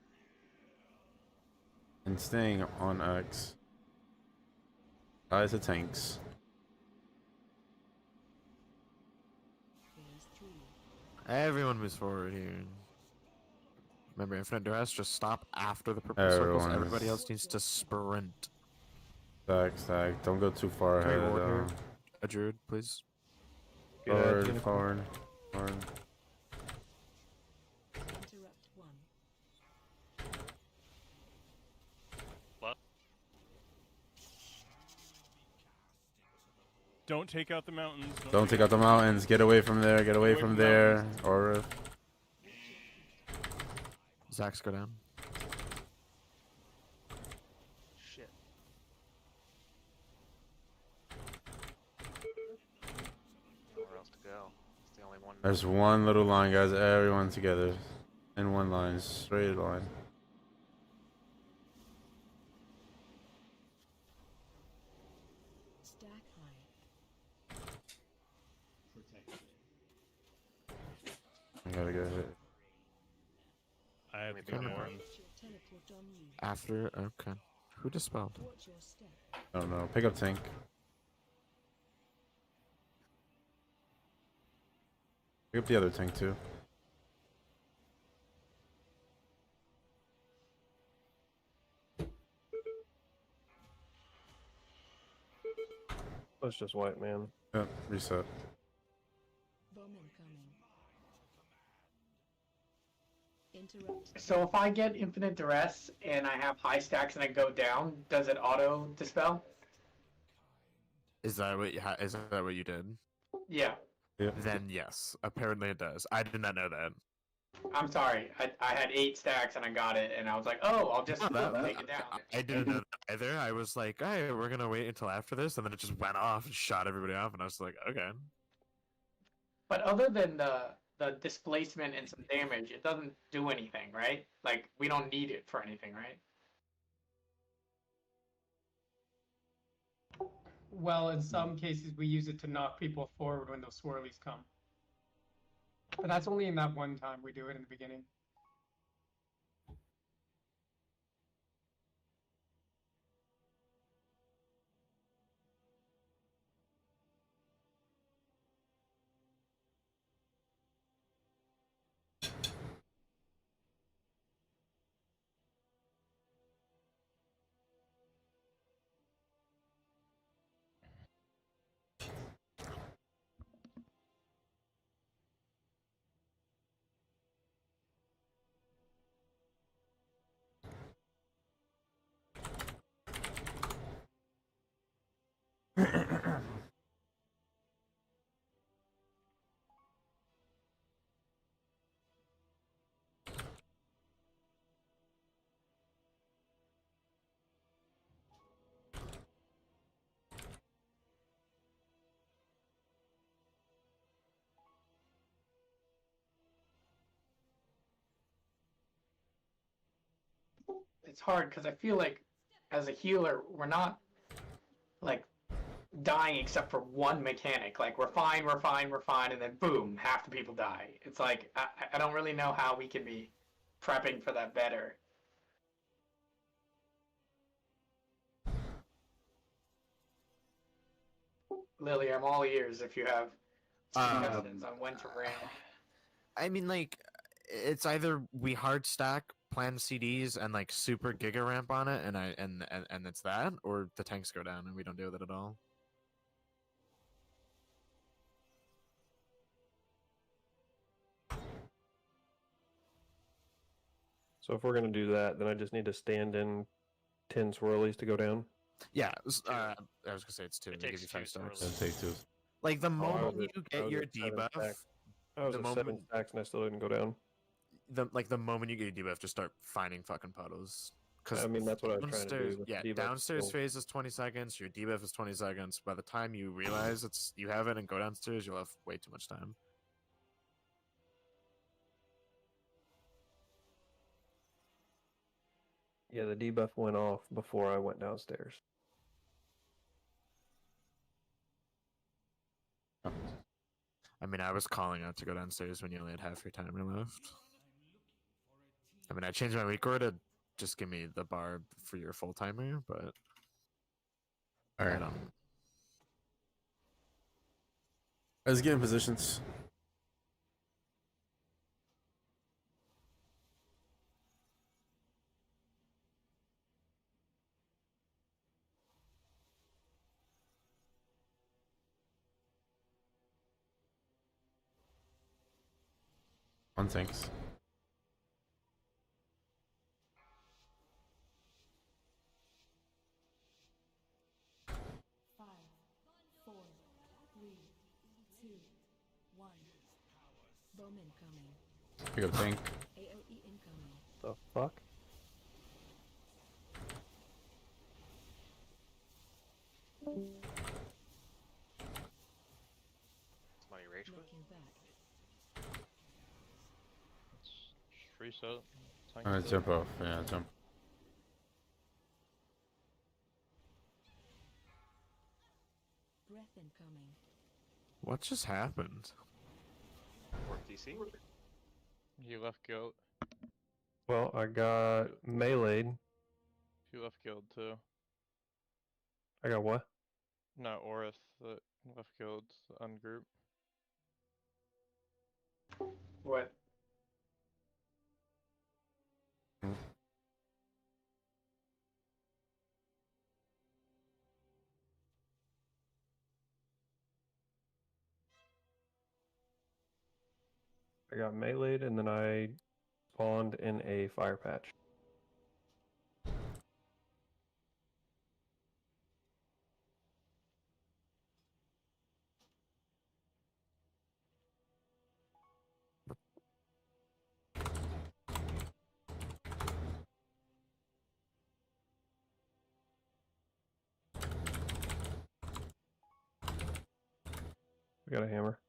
And staying on X. Eyes to tanks. Phase 3. Everyone moves forward here. Remember, infinite duress, just stop after the purple circles. Everybody else needs to sprint. Stack. Don't go too far Can we ahead. ward here? A druid, please. Forward. Interrupt 1. Don't take out the mountains. Don't take out the mountains. Get away from there. Get away from there. Or Zach's go down. Shit. Nowhere else to go. It's the only one. There's one little line, guys. Everyone together in one line, straight line. Stack high. I gotta go hit. I have Maybe to go more. more. Teleport on you. After, okay. Who dispelled? Watch your step. I don't know. Pick up tank. Pick up the other tank too. That's just white, man. Yep, reset. Bomb incoming. Interrupt. So if I get infinite duress and I have high stacks and I go down, does it auto dispel? Is that what is that what you did? Yeah. Then yes, apparently it does. I did not know that. I'm sorry. I had 8 stacks and I got it, and I was like, oh, I'll just take it down. I didn't know that either. I was like, hey, we're gonna wait until after this, and then it just went off and shot everybody off, and I was like, okay. But other than the displacement and some damage, it doesn't do anything, right? Like, we don't need it for anything, right? Well, in some cases, we use it to knock people forward when those swirlies come. But that's only in that one time we do it in the beginning. It's hard because I feel like as a healer, we're not like dying except for one mechanic. Like, we're fine, and then boom, half the people die. It's like, I don't really know how we can be prepping for that better. Lily, I'm all ears if you have suggestions on when to ramp. I mean, like, it's either we hard stack, plan CDs, and like super giga ramp on it, and it's that, or the tanks go down and we don't deal with it at all. So if we're gonna do that, then I just need to stand in 10 swirlies to go down. Yeah, I was gonna say it's 2. It They give takes you 2 5 stars. swirlies. Take 2. Like the I moment was you I get was your at 7 debuff, stacks. I was the at 7 moment stacks and I still didn't go down. the moment you get your debuff, just start finding fucking puddles. I mean, that's what I was trying to do. downstairs- with Yeah, debuff downstairs still. phase is 20 seconds. Your debuff is 20 seconds. By the time you realize you have it and go downstairs, you'll have way too much time. Yeah, the debuff went off before I went downstairs. I mean, I was calling out to go downstairs when you only had half your timer left. I mean, I changed my weak order to just give me the bar for your full timer, but All right. I don't. Let's get in positions. On tanks. Five, four, three, two, one. Bomb incoming. Pick up tank. AOE incoming. The fuck? Somebody rage quit? Just reset. Tank Alright, it. jump off. Yeah, jump. Breath incoming. What just happened? Work DC? He left guild. Well, I got meleeed. He left guild too. I got what? No, Orith that left guild ungroup. What? I got meleeed and then I spawned in a fire patch. We got a hammer.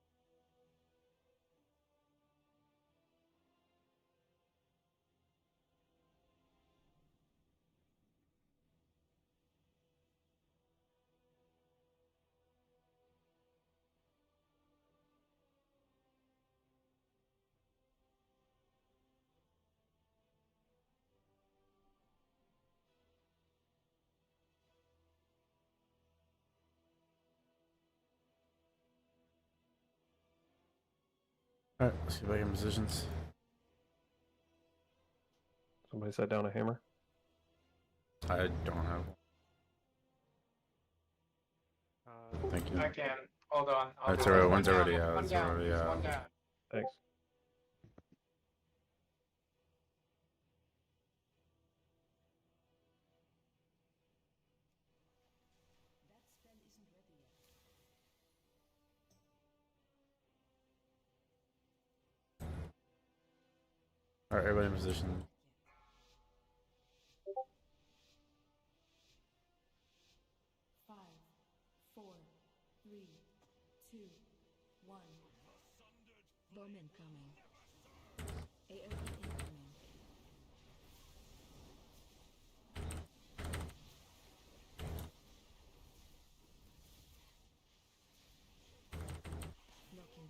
Alright, let's get back in positions. Somebody set down a hammer. I don't have one. Thank you. I can. Hold on. Alright, do so it. one's One already down, out. one It's down, already just one out. down. Thanks. Alright, everybody in position. Five, four, three, two, one. Bomb incoming. AOE incoming. Knocking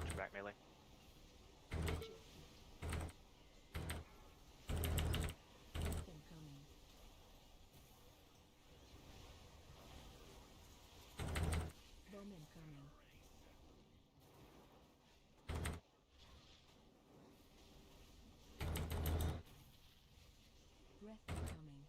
Push back melee. Breath incoming. Bomb incoming. Breath incoming.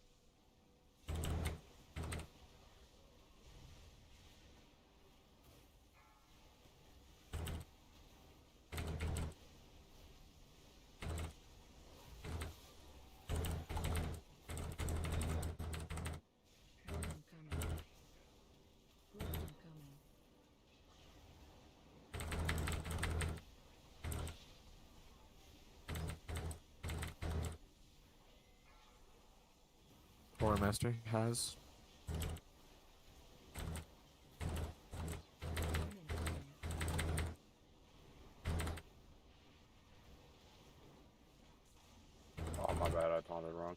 Bomb incoming. Breath incoming. War Master has. Oh, my bad. I taunted wrong.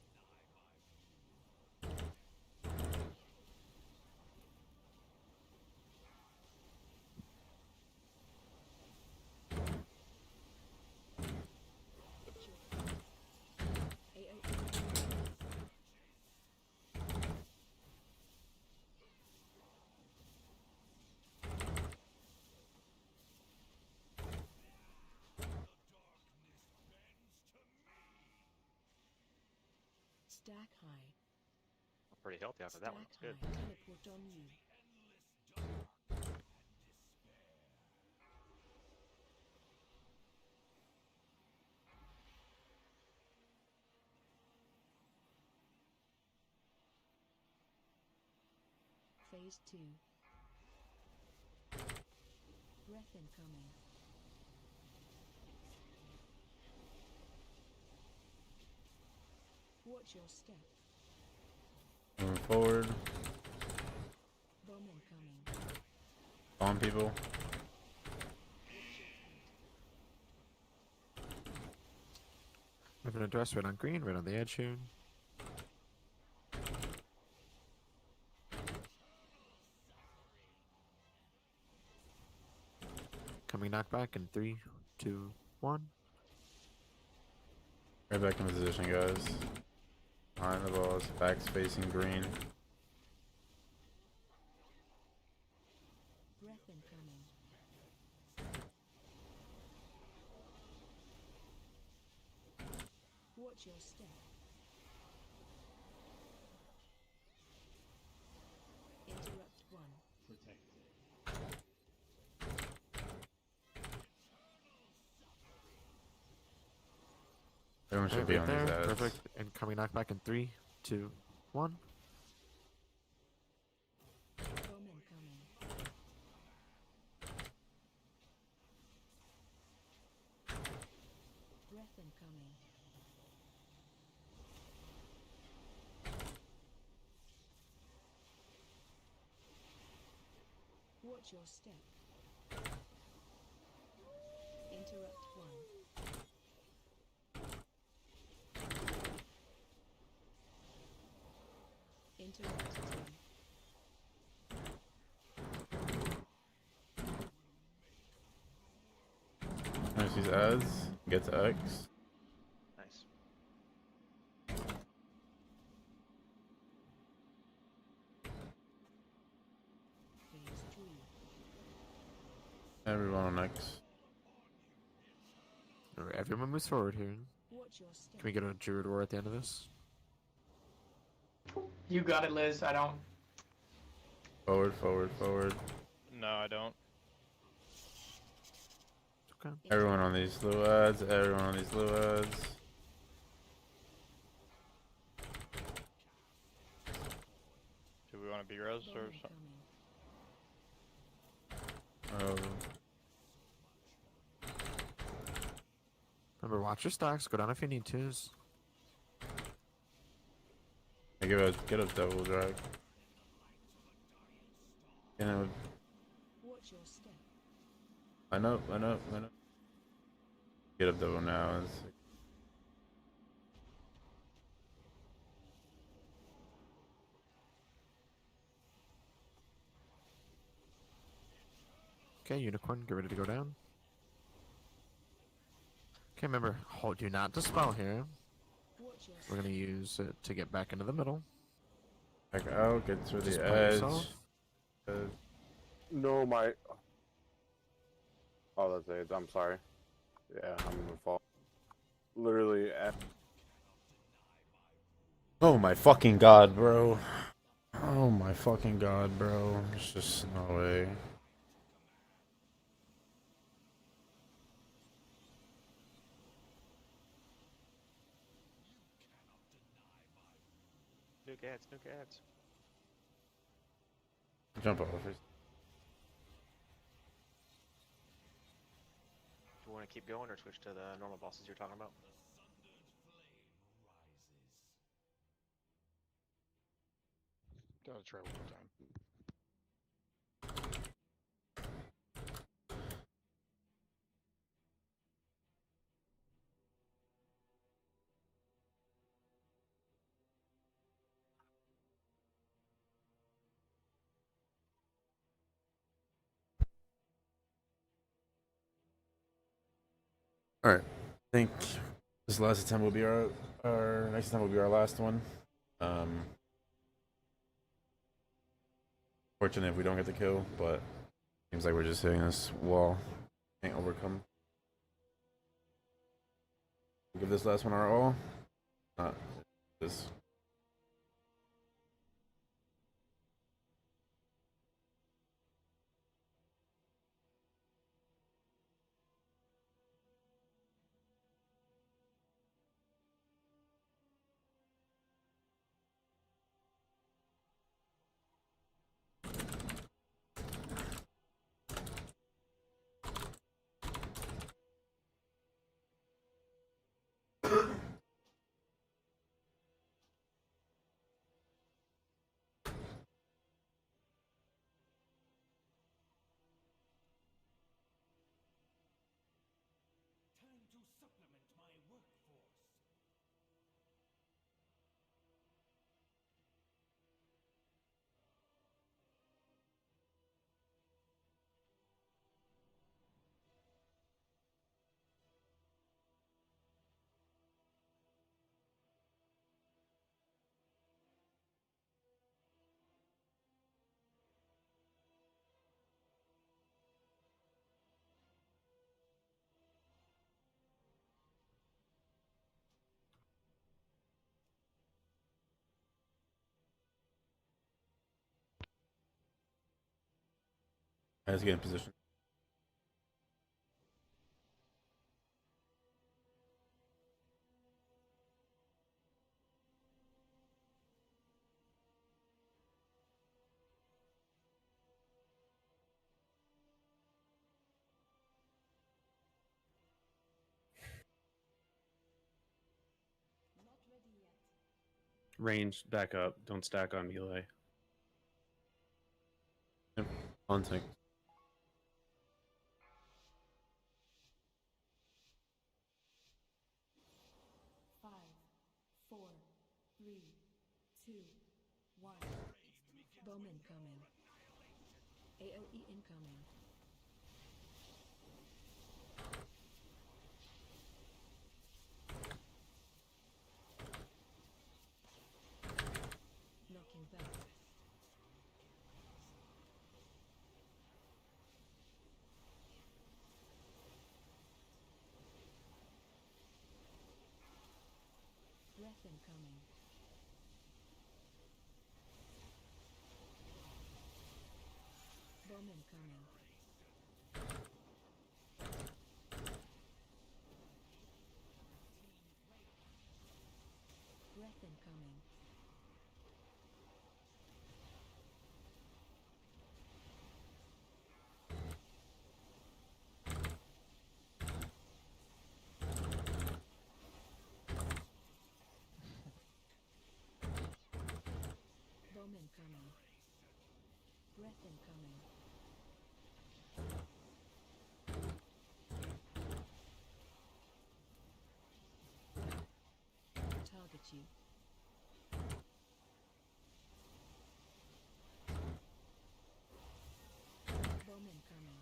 Stack high. I'm pretty healthy after that one. That's good. Stack high. Teleport on you. Phase 2. Breath incoming. Watch your step. Moving forward. Bomb incoming. Bomb people. Moving address right on green, right on the edge here. Coming knockback in 3, 2, 1. Right back in position, guys. Behind the balls, backs facing green. Breath incoming. Watch your step. Interrupt 1. Everyone should Right, be right on these there. ads. Perfect. And coming knockback in 3, 2, 1. Bomb incoming. Breath incoming. Watch your step. Interrupt 1. Interrupt 2. Nice, these ads. Gets X. Nice. Phase 3. Everyone on X. Alright, everyone moves forward here. Watch your step. Can we get a Druid War at the end of this? You got it, Liz. I don't. Forward, forward, forward. No, I don't. Okay. Everyone on these little ads. Everyone on these little ads. Do we want to be res or something? Remember, watch your stacks. Go down if you need tos. I get a double drag. You know, Watch your step. I know. Get up double now. Okay, Unicorn, get ready to go down. Okay, remember, do not dispel here. Watch your We're gonna use it to get back into the middle. Back out, get through Just the play edge. yourself. No, my. Oh, that's it. I'm sorry. Yeah, I'm gonna fall. Literally. Oh my fucking god, bro. Oh my fucking god, bro. There's just no way. Nuke ads, nuke ads. Jump off. Do you want to keep going or switch to the normal bosses you're talking about? Gotta try one more time. Alright. I think this last attempt will be our next attempt will be our last one. Fortunate if we don't get the kill, but seems like we're just hitting this wall. Can't overcome. Give this last one our all. Not this. Let's get in position. Range, back up. Don't stack on melee. Yep. Hunting. Five, four, three, two, one. Bomb incoming. AOE incoming. Knocking back. Breath incoming. Bomb incoming. Breath incoming. Bomb incoming. Breath incoming. Target you. Bomb incoming.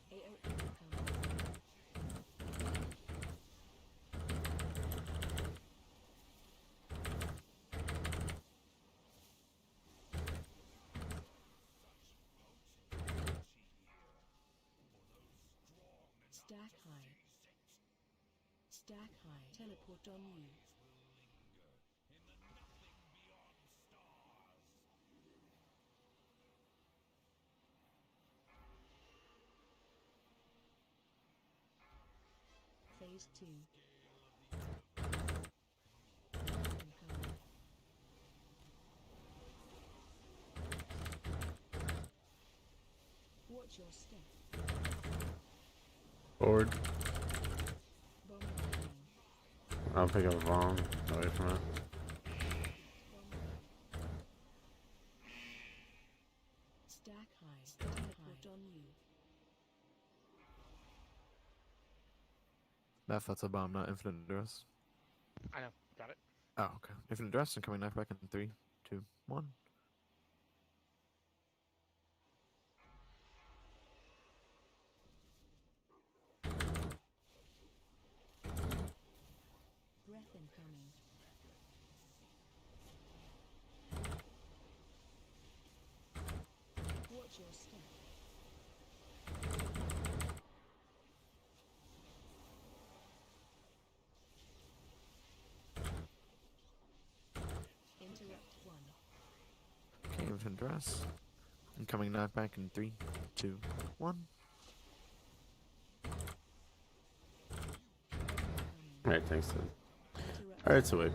AOE incoming. Stack high. Stack high. Teleport on you. Phase 2. Incoming. Watch your step. Forward. Bomb incoming. I'll pick up a bomb away from it. Stack high. Teleport on you. That's a bomb, not infinite duress. I know. Got it. Oh, okay. Infinite duress and coming knife back in 3, 2, 1. Breath incoming. Watch your step. Interrupt 1. Okay, infinite duress. And coming knife back in 3, 2, 1. Alright, thanks, Ted. Alright, so wait.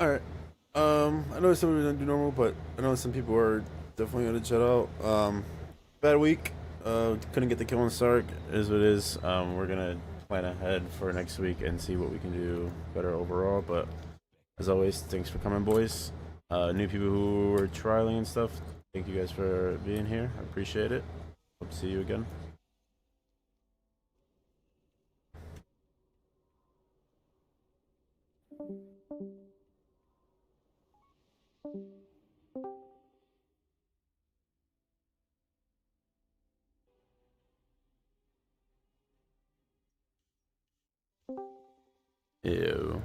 Alright. I know some of them do normal, but I know some people are definitely gonna chat out. Bad week. Couldn't get the kill on Stark. Is what it is. We're gonna plan ahead for next week and see what we can do better overall. But as always, thanks for coming, boys. New people who were trialing and stuff. Thank you guys for being here. I appreciate it. Hope to see you again. Ew.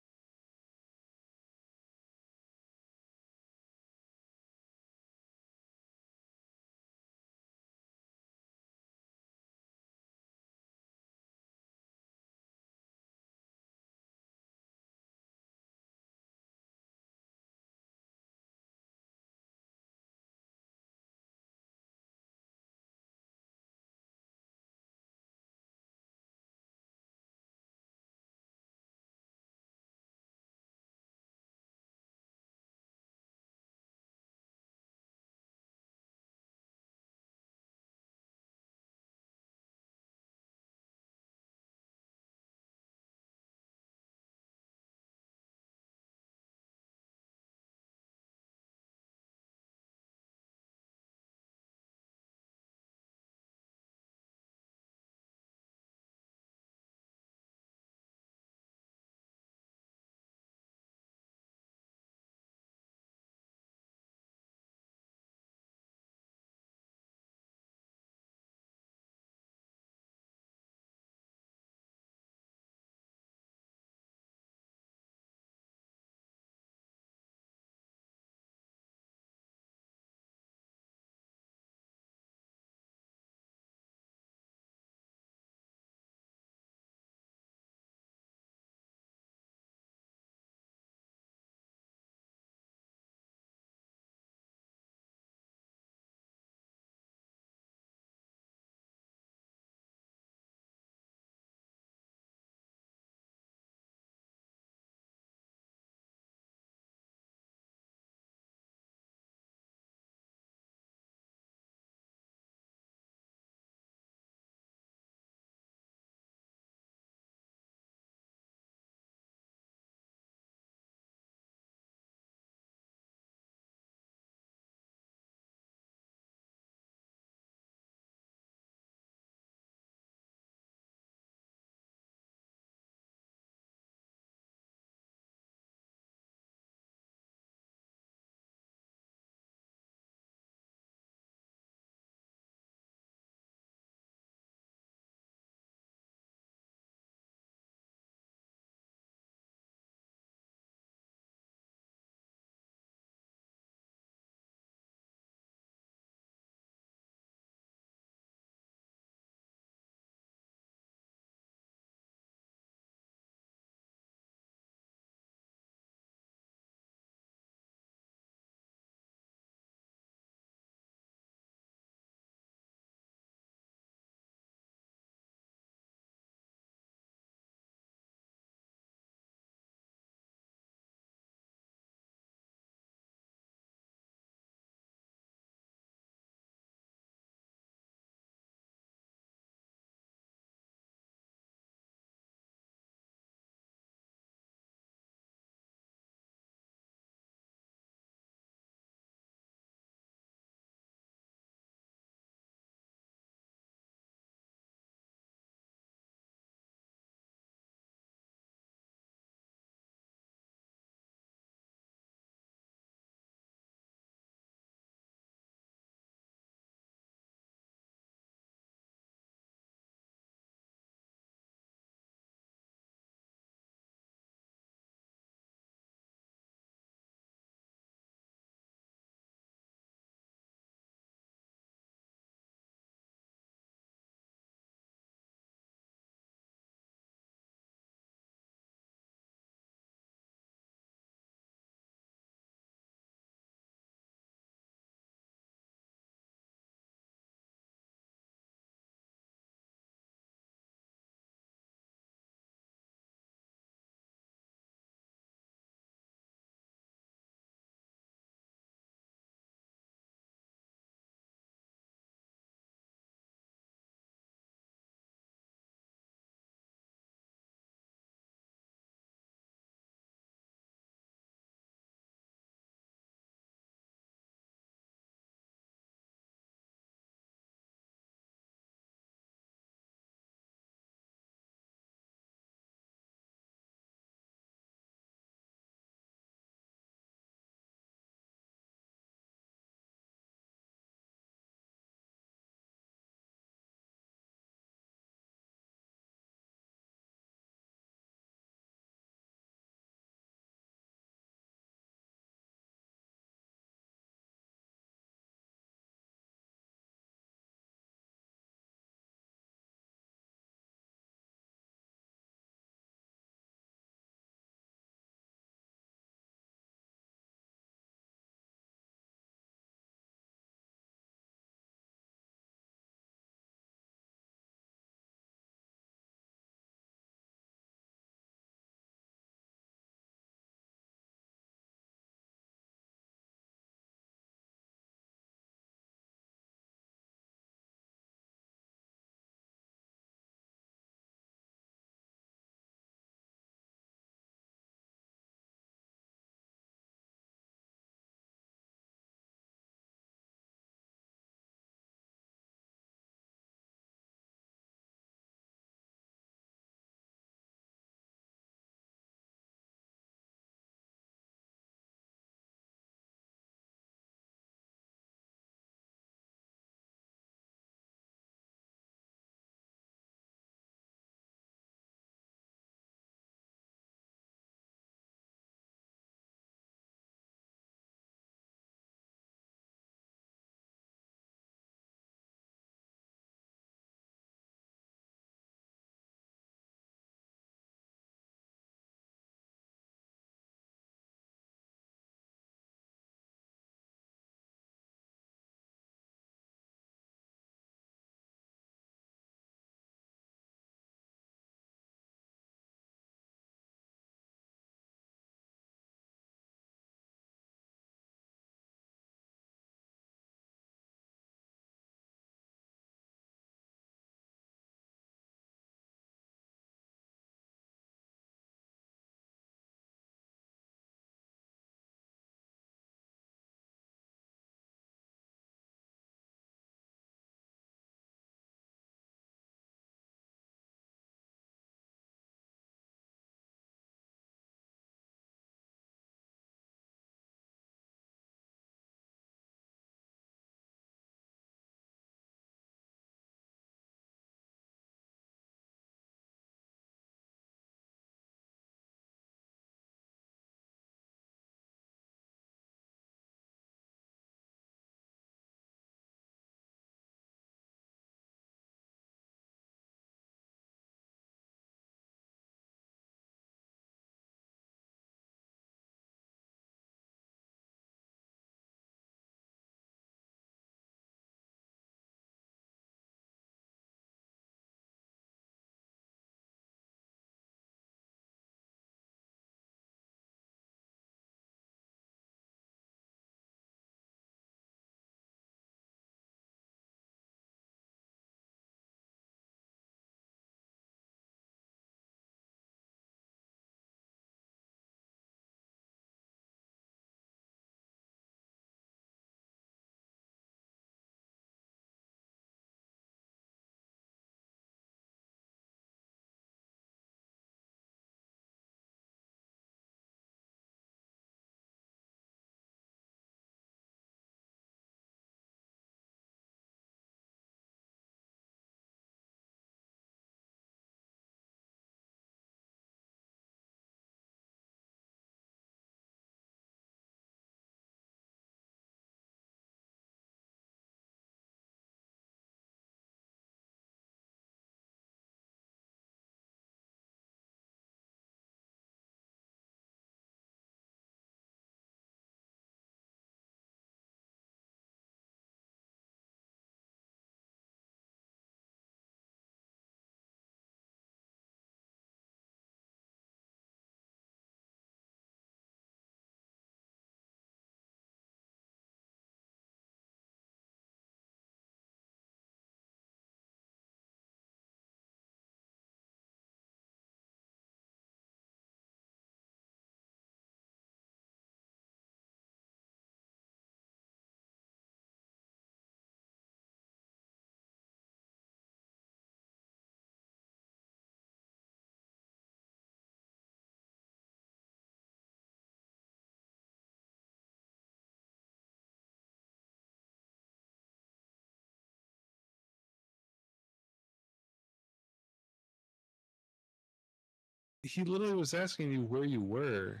He literally was asking you where you were,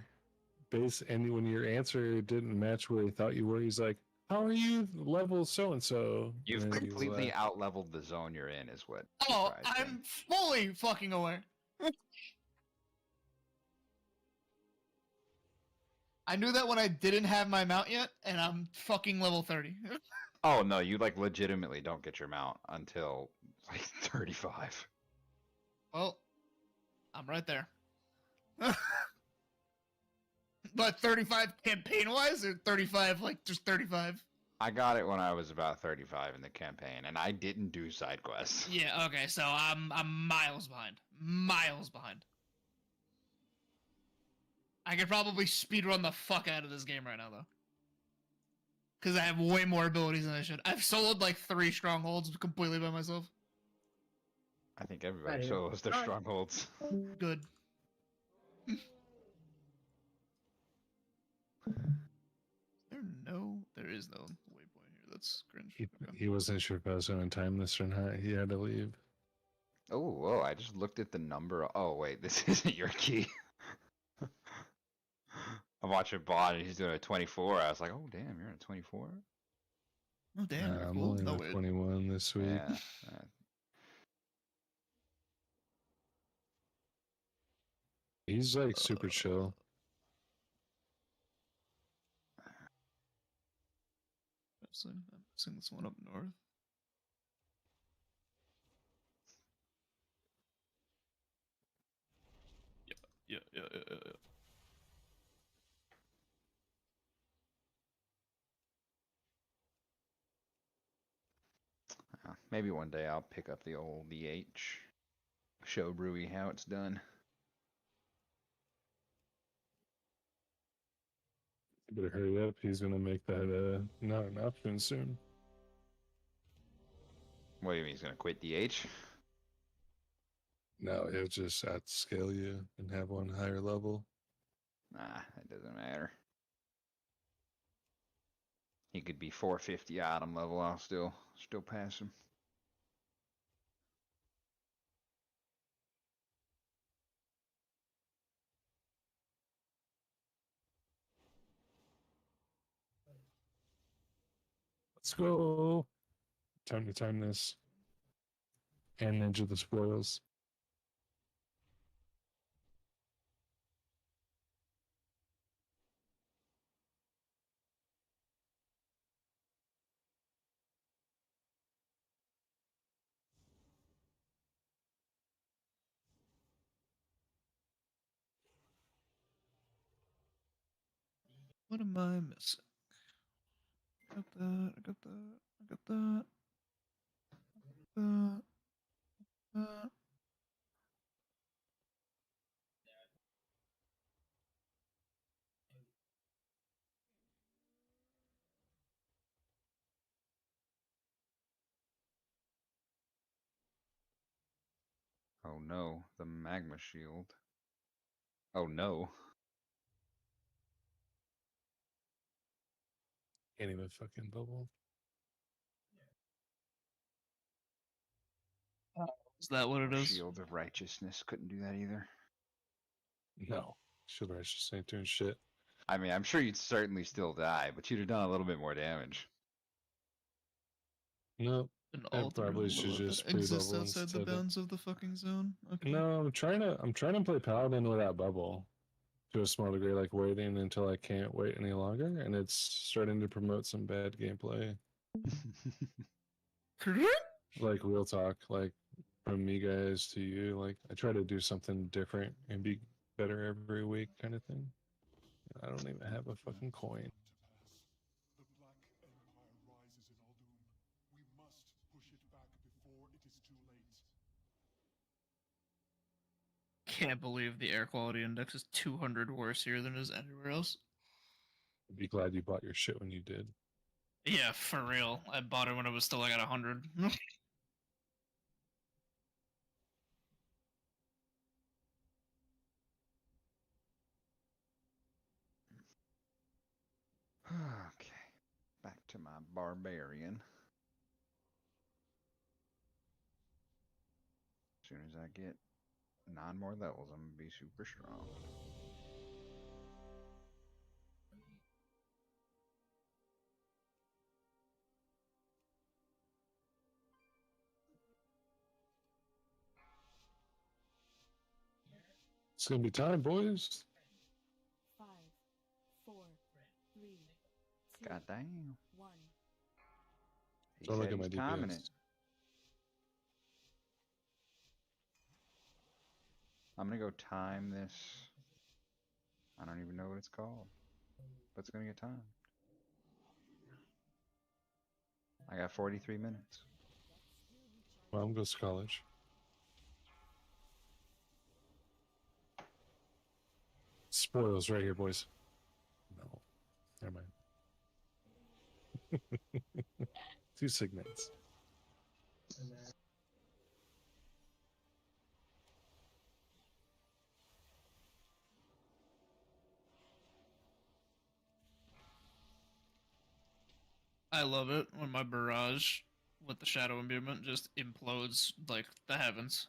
and when your answer didn't match where he thought you were, he's like, "How are you level so and so?" You've completely out-leveled the zone you're in, is what. Oh, surprised him. I'm fully fucking aware. I knew that when I didn't have my mount yet, and I'm fucking level 30. Oh no, you like legitimately don't get your mount until like 35. Well, I'm right there. But 35 campaign-wise, or 35 like just 35? I got it when I was about 35 in the campaign, and I didn't do side quests. Yeah, okay, so I'm miles behind. Miles behind. I could probably speedrun the fuck out of this game right now, though. Because I have way more abilities than I should. I've soloed like 3 strongholds completely by myself. I think everybody Right. solos their Alright. strongholds. Good. There is no waypoint here. That's cringe. He wasn't sure if I was going to time this or not. He had to leave. Oh, whoa, I just looked at the number. Oh, wait, this isn't your key. I'm watching bot and he's doing a 24. I was like, oh, damn, you're at 24? Oh, damn, you're I'm cool. only No, at wait. 21 this week. Yeah. He's like super chill. I'm seeing this one up north. Yeah. Maybe one day I'll pick up the old VH. Show Brewy how it's done. You better hurry up. He's gonna make that not an option soon. What do you mean he's gonna quit DH? No, he'll just outscale you and have one higher level. Nah, it doesn't matter. He could be 450 item level. I'll still pass him. Let's go. Time to time this. And Ninja the Spoils. What am I missing? I got that. I got that. I got that. That. Oh no, the magma shield. Oh no. Can't even fucking bubble. Is that what it is? Shield of Righteousness couldn't do that either. No. Shield of Righteousness ain't doing shit. I mean, I'm sure you'd certainly still die, but you'd have done a little bit more damage. Nope. An I alternate probably should world just that exists pre-bubble outside the instead of... bounds of the fucking zone. Okay. No, I'm trying to play Paladin without bubble to a small degree, like waiting until I can't wait any longer, and it's starting to promote some bad gameplay. Like real talk, like from me guys to you, like I try to do something different and be better every week, kind of thing. I don't even have a fucking coin. The Black Empire rises in Aldum. We must push it back before it is too late. Can't believe the air quality index is 200 worse here than it is anywhere else. Be glad you bought your shit when you did. Yeah, for real. I bought it when it was still like at 100. Okay, back to my barbarian. As soon as I get 9 more levels, I'm gonna be super strong. It's gonna be time, boys. 5, 4, 3, 2, God damn. 1. He Don't said look at my he's timing DPS. it. I'm gonna go time this. I don't even know what it's called, but it's gonna get timed. I got 43 minutes. Well, I'm going to college. Spoils right here, boys. No, never mind. 2 segments. I love it when my barrage with the shadow imbuement just implodes like the heavens.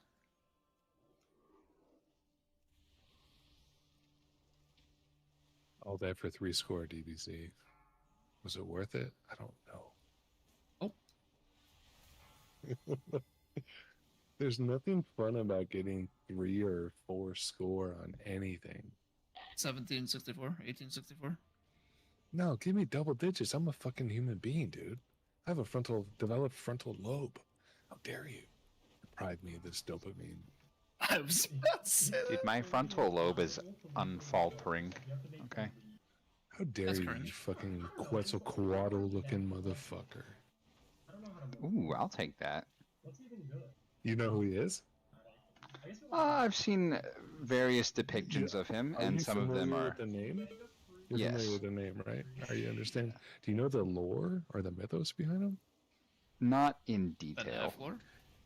All that for 3 score DBZ. Was it worth it? I don't know. There's nothing fun about getting 3 or 4 score on anything. 1764, 1864. No, give me double digits. I'm a fucking human being, dude. I have a developed frontal lobe. How dare you deprive me of this dopamine? I was about to say Dude, my frontal lobe is unfaltering. Okay. How dare That's you, cringe. you fucking Quetzalcoatl looking motherfucker. Ooh, I'll take that. You know who he is? I've seen various depictions of him, Are and you some of them familiar are. with the name? You're Yes. familiar with the name, right? Are you understand? Do you know the lore or the mythos behind him? Not in detail.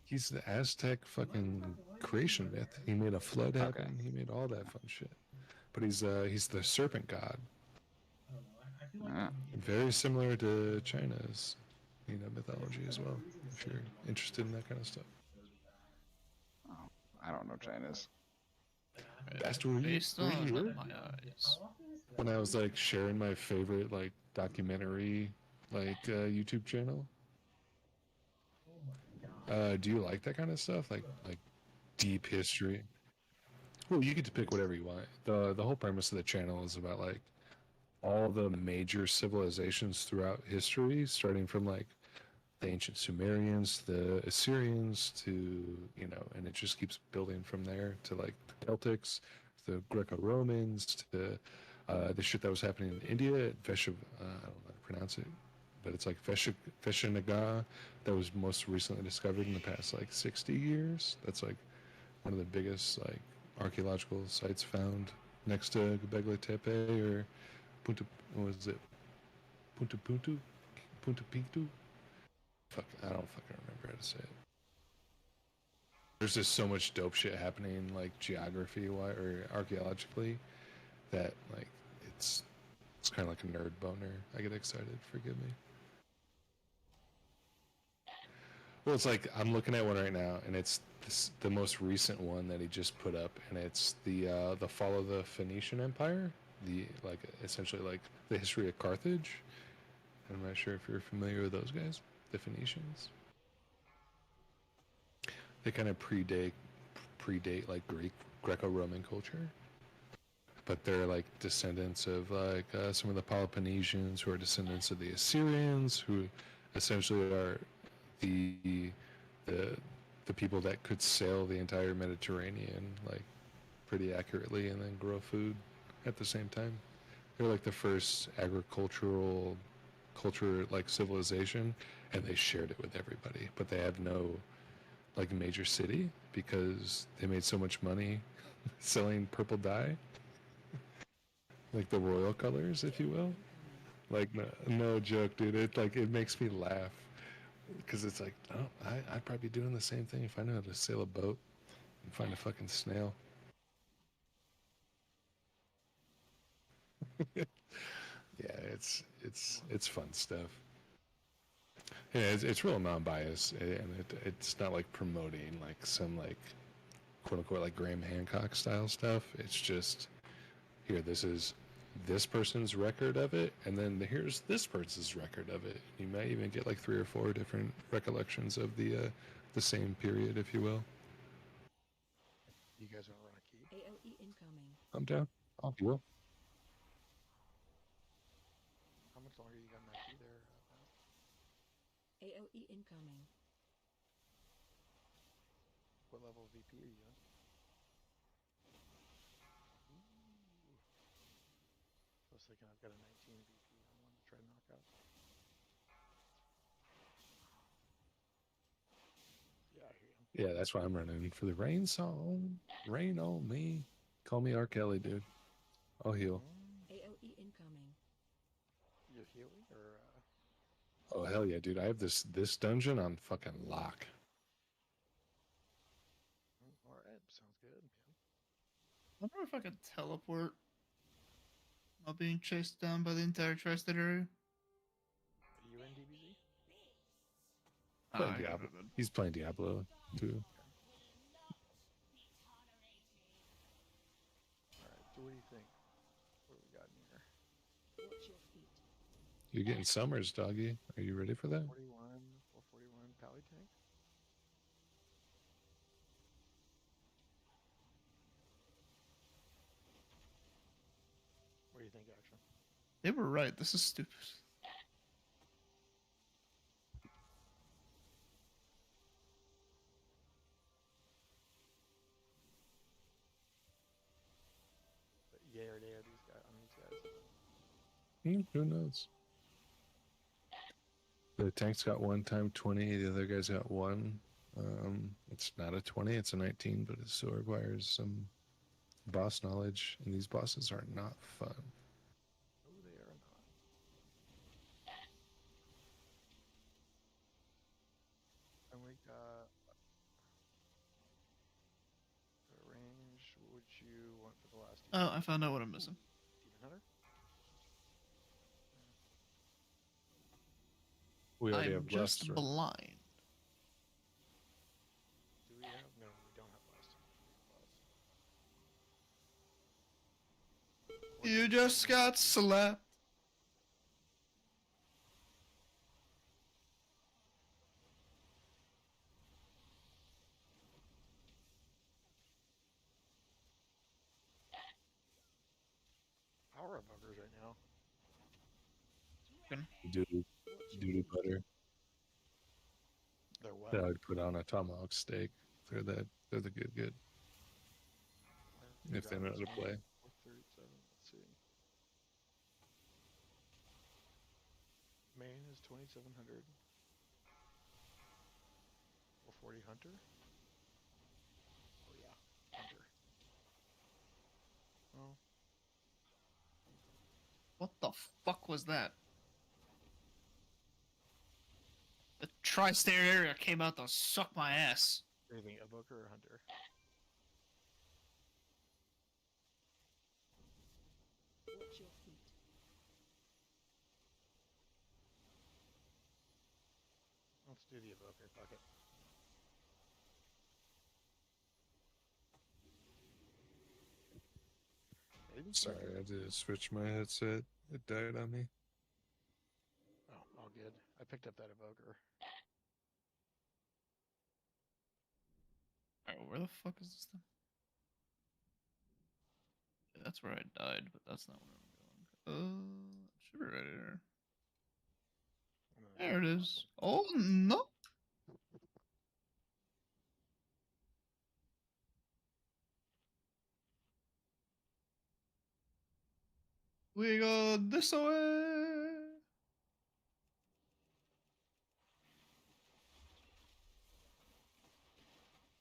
He's the Aztec fucking creation myth. He made a flood happen. He made all that fun shit. But he's the serpent god. Very similar to China's, mythology as well. If you're interested in that kind of stuff. Oh, I don't know China's. Bastard, Based were you on here? my eyes. When I was like sharing my favorite like documentary YouTube channel. Do you like that kind of stuff? Like deep history? Well, you get to pick whatever you want. The whole premise of the channel is about like all the major civilizations throughout history, starting from like the ancient Sumerians, the Assyrians, to and it just keeps building from there to like the Celtics, the Greco-Romans, to the shit that was happening in India, I don't know how to pronounce it, but it's like Veshanaga that was most recently discovered in the past like 60 years. That's like one of the biggest like archaeological sites found next to Göbekli Tepe or Punta Picchu? Fuck, I don't fucking remember how to say it. There's just so much dope shit happening like geography-wise or archaeologically that like it's kind of like a nerd boner. I get excited, forgive me. Well, it's like I'm looking at one right now, and it's the most recent one that he just put up, and it's the fall of the Phoenician Empire, essentially like the history of Carthage. I'm not sure if you're familiar with those guys, the Phoenicians. They kind of predate like Greco-Roman culture, but they're like descendants of like some of the Peloponnesians, who are descendants of the Assyrians, who essentially are the people that could sail the entire Mediterranean like pretty accurately and then grow food at the same time. They're like the first agricultural culture like civilization, and they shared it with everybody, but they have no like major city because they made so much money selling purple dye, like the royal colors, if you will. Like no joke, dude. It makes me laugh because it's like, oh, I'd probably be doing the same thing if I knew how to sail a boat and find a fucking snail. Yeah, it's fun stuff. Yeah, it's real non-biased, and it's not like promoting like some like quote unquote like Graham Hancock style stuff. It's just here. This is this person's record of it, and then here's this person's record of it. You might even get like 3 or 4 different recollections of the same period, if you will. You guys want to run a key? AOE incoming. I'm down. I'll heal. How much longer you got in that key there, Pat? AOE incoming. What level of VP are you on? I was thinking I've got a 19 VP. I want to try to knock out. Yeah, I hear you. Yeah, that's why I'm running for the rain song. Rain on me. Call me R. Kelly, dude. I'll heal. AOE incoming. You healing or? Oh hell yeah, dude! I have this dungeon on fucking lock. All right, sounds good, man. I wonder if I could teleport. Not being chased down by the entire tri-state area. Are you in DBZ? Playing Diablo. He's playing Diablo too. Alright, so what do you think? What do we got in here? Watch your feet. You're getting summers, doggy. Are you ready for that? 441 Pally tank? What do you think, Action? They were right. This is stupid. But yay or nay are these guys on these guys? Who knows? The tank's got 1 time 20. The other guy's got 1. It's not a 20. It's a 19, but it still requires some boss knowledge, and these bosses are not fun. No, they are not. And we got the range. What would you want for the last? Oh, I found out what I'm missing. Demon Hunter? We already I'm have just Lust, right? blind. Do we have? No, we don't have last. You just got slapped. Power up buggers right now. Doodoo butter. They're what? That I would put on a tomahawk steak. They're the good. If they know how to play. 437. Let's see. Main is 2700. 440 Hunter. Oh yeah, Hunter. Oh. What the fuck was that? The tri-state area came out to suck my ass. Anything Evoker or Hunter? Watch your feet. Let's do the Evoker. Fuck it. Maybe Sorry, I had to switch my headset. It died on me. Oh, all good. I picked up that Evoker. Alright, where the fuck is this thing? Yeah, that's where I died, but that's not where I'm going. It should be right here. There it is. Oh no! We go this way.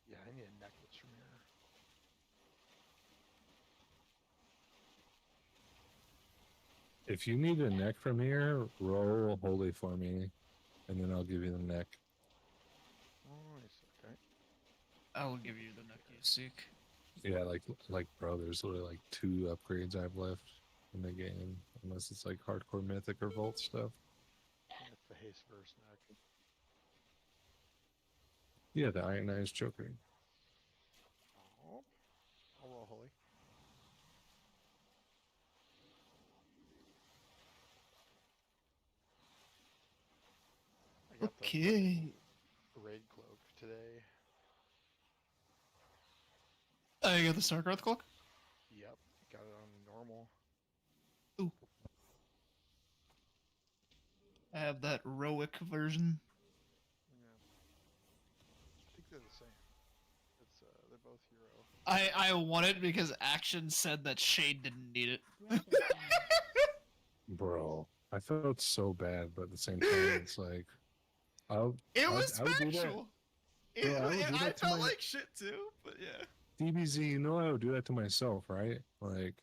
Yeah, I need a necklace from here. If you need a neck from here, roll holy for me, and then I'll give you the neck. Nice. Okay. I will give you the neck you seek. Yeah, like bro, there's literally like 2 upgrades I've left in the game, unless it's like hardcore mythic or vault stuff. The haste verse neck. Yeah, the Ironized Joker. holy. I got Okay. the raid cloak today. Oh, you got the Stargrowth cloak? Yep, got it on normal. Ooh. I have that Roic version. Yeah. I think they're the same. It's they're both hero. I won it because Action said that Shade didn't need it. Bro, I felt so bad, but at the same time, it's like, It was I would do that. factual. Bro, I would do I that to felt my like shit too, but yeah. DBZ. You know, I would do that to myself, right? Like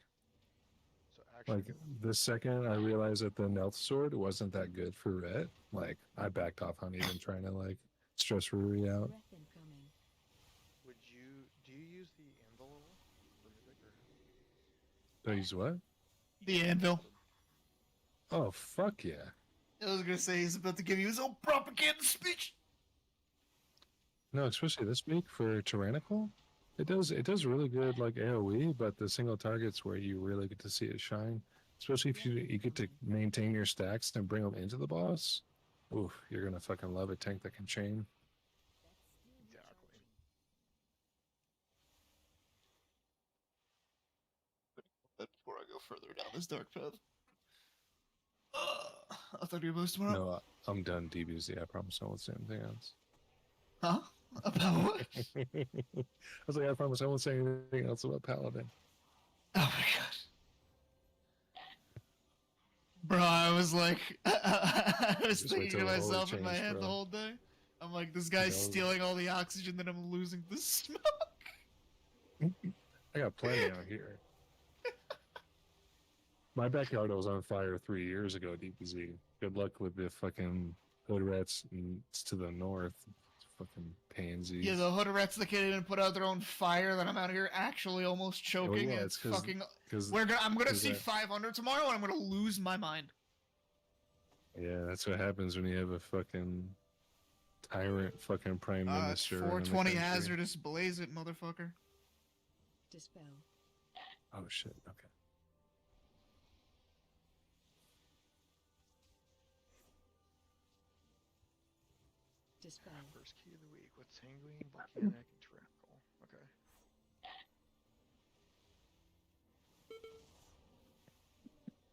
the second I realized that the Nelth sword wasn't that good for Ret, like I backed off on even trying to like stress Ruri out. Would you do you use the anvil for mythic or? Do I use what? The anvil. Oh fuck yeah! I was gonna say he's about to give you his own propaganda speech. No, especially this week for Tyrannical, it does really good like AOE, but the single targets where you really get to see it shine, especially if you get to maintain your stacks and bring them into the boss. Oof, you're gonna fucking love a tank that can chain. Exactly. Before I go further down this dark path. I'll talk to you about tomorrow. No, I'm done DBZ. I promise I won't say anything else. Huh? About what? I was like, I promise I won't say anything else about Paladin. Oh my god. Bro, I was like, I was Just wait thinking to till the holy myself in my change, head bro. the whole day. I'm like, this guy's Yo. stealing all the oxygen, then I'm losing the smoke. I got plenty out here. My backyard was on fire 3 years ago, DPZ. Good luck with the fucking hood rats to the north. Fucking pansies. Yeah, the hood rats that can't even put out their own fire, that I'm out here actually almost choking. yeah, it's 'cause- fucking. 'cause- I'm gonna 'cause see that- 500 tomorrow, and I'm gonna lose my mind. Yeah, that's what happens when you have a fucking tyrant fucking prime It's minister. in the 420 country. hazardous, blaze it, motherfucker. Dispel. Oh shit, okay. Dispel. First key of the week. What's sanguine, volcanic, and tyrannical? Okay.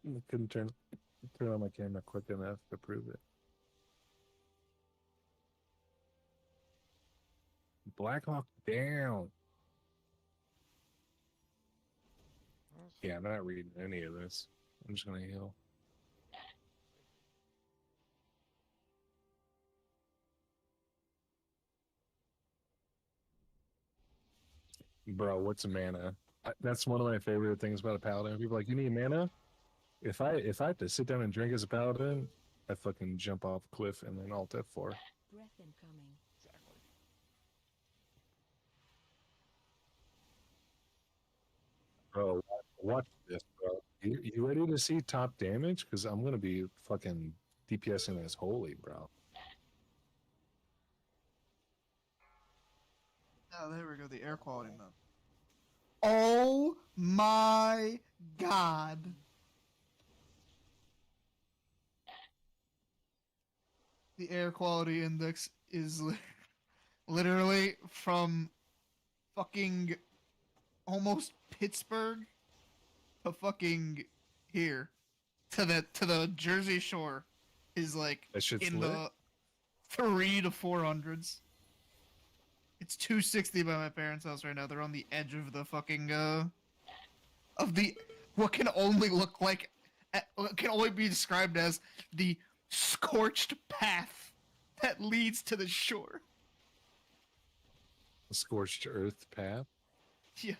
I couldn't turn on my camera quick enough to prove it. Blackhawk down. Yeah, I'm not reading any of this. I'm just gonna heal. Bro, what's mana? That's one of my favorite things about a paladin. People are like, you need mana? If I have to sit down and drink as a paladin, I fucking jump off a cliff and then alt F4. Breath incoming. Exactly. Bro, watch this, bro. You ready to see top damage? Because I'm gonna be fucking DPSing this holy, bro. Oh, there we go. The air quality mode. Oh my god. The air quality index is literally from fucking almost Pittsburgh to fucking here to the Jersey Shore is like That shit's in lit? the 300 to 400s. It's 260 by my parents' house right now. They're on the edge of the fucking of the what can only look like what can only be described as the scorched path that leads to the shore. A scorched earth path. Yeah.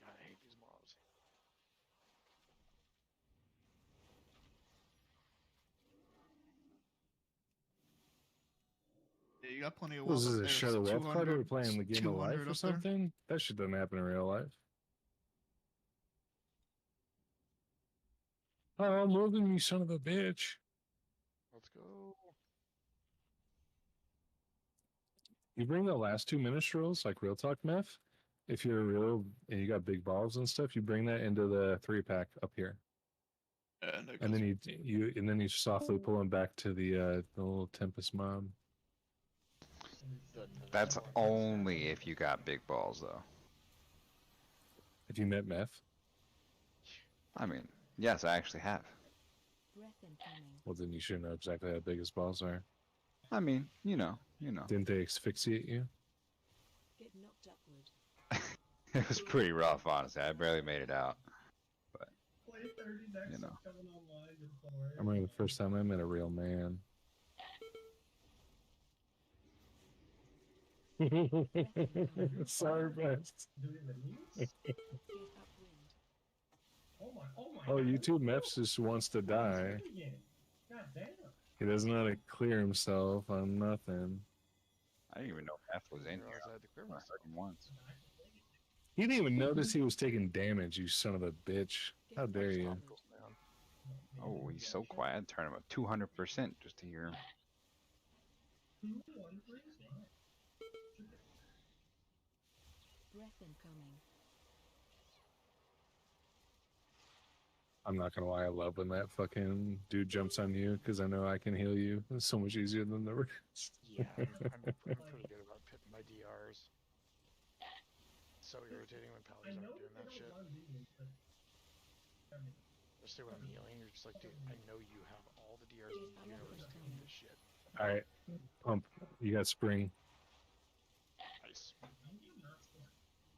God, I hate these mobs. Yeah, you got plenty of Was wells this up a there. show so of card? Are we 200, playing the game of 200 life or up there. something? That shit doesn't happen in real life. Oh, I'm moving, you son of a bitch. Let's go. You bring the last two minstrels, like real talk meth. If you're real and you got big balls and stuff, you bring that into the 3-pack up here. And then you softly pull them back to the little Tempest mob. That's only if you got big balls, though. If you met meth, I mean, yes, I actually have. well then you should know exactly how big his balls are. I mean, you know. Didn't they asphyxiate you? Get knocked upward. It was pretty rough, honestly. I barely made it out. But, you know. I remember the first time I met a real man. Sorry, best. Oh, YouTube Meps just wants to die. He doesn't know how to clear himself on nothing. I didn't even know F was in here. I had to clear myself once. He didn't even notice he was taking damage, you son of a bitch. How dare you? Oh, he's so quiet. I'd turn him up 200% just to hear him. Breath incoming. I'm not gonna lie, I love when that fucking dude jumps on you because I know I can heal you. It's so much easier than the rest. Yeah, I'm pretty good about pitting my DRs. It's so irritating when Pallies aren't doing that shit. Especially when I'm healing, you're just like, dude, I know you have all the DRs in the universe to do this shit. Alright, pump. You got spring. Nice.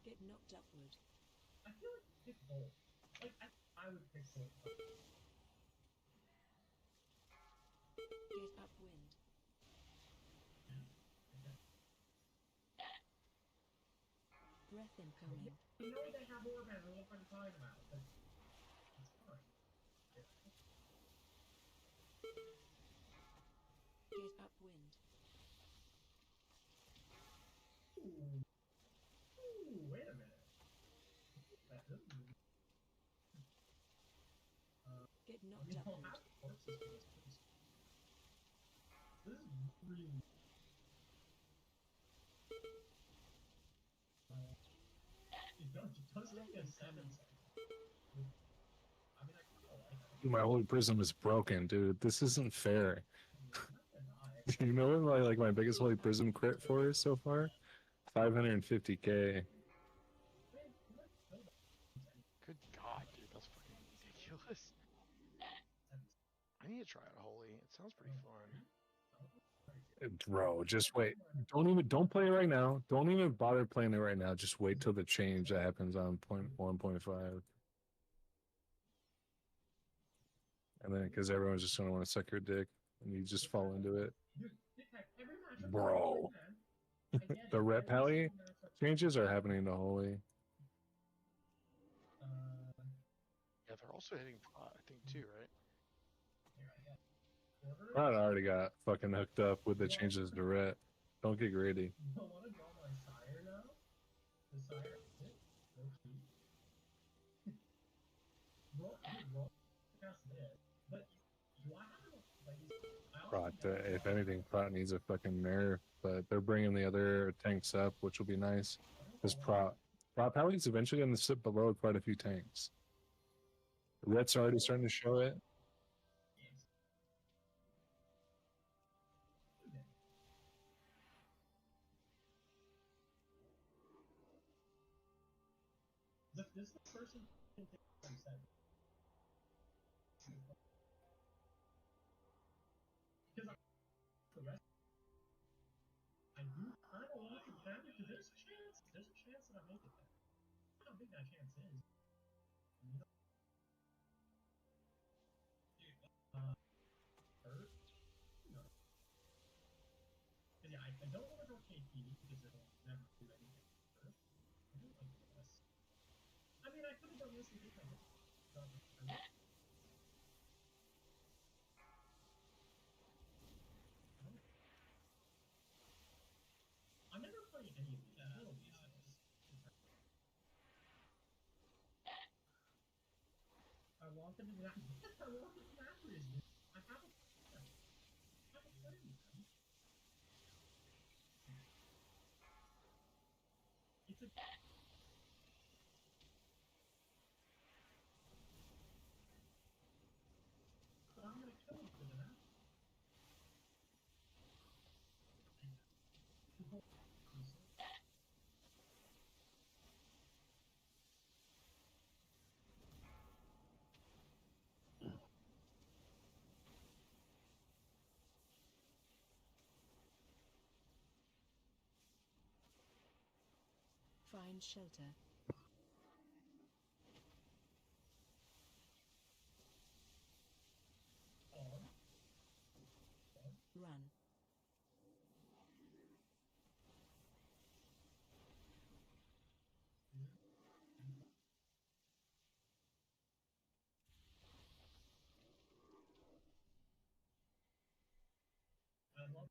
Get knocked upward. I feel like pick both. Like I would pick both. Get upwind. Breath incoming. You know they have Orban, I don't know what I'm talking about. But it's fine. Get upwind. Ooh, wait a minute. Get knocked we don't upward. have corpses for this place. This is really. It does take a 7 second. I mean, I kind of like it. My holy prism is broken, dude. This isn't fair. You know what my biggest holy prism crit for is so far? 550k. Good God, dude, that's fucking ridiculous. I need to try out Holy. It sounds pretty fun. Bro, just wait. Don't play it right now. Don't even bother playing it right now. Just wait till the change that happens on 1.5. And then, because everyone's just gonna want to suck your dick, and you just fall into it. Bro. The Ret Pally changes are happening to Holy. Yeah, they're also hitting Prot, I think, too, right? I already got fucking hooked up with the changes to Ret. Don't get greedy. You don't want to draw my sire now? The sire is it? No key. roll past this. But do I have like Prot, if anything, Prot needs a fucking nerf, but they're bringing the other tanks up, which will be nice. Because Prot Pally's eventually going to sit below quite a few tanks. Ret's already starting to show it. This is the person who said. Because the rest, I do kind of want to have it because there's a chance that I make it there. I don't think that chance is. Hurt? No. Because yeah, I don't want to go KP because it'll never do anything first. I do like this. I mean, I could have done this and did my I'm never playing any of these. I want them to not. I want them to not freeze me. I have a plan. I have a plan, man. I'm gonna kill him for that. Find shelter. Run. I love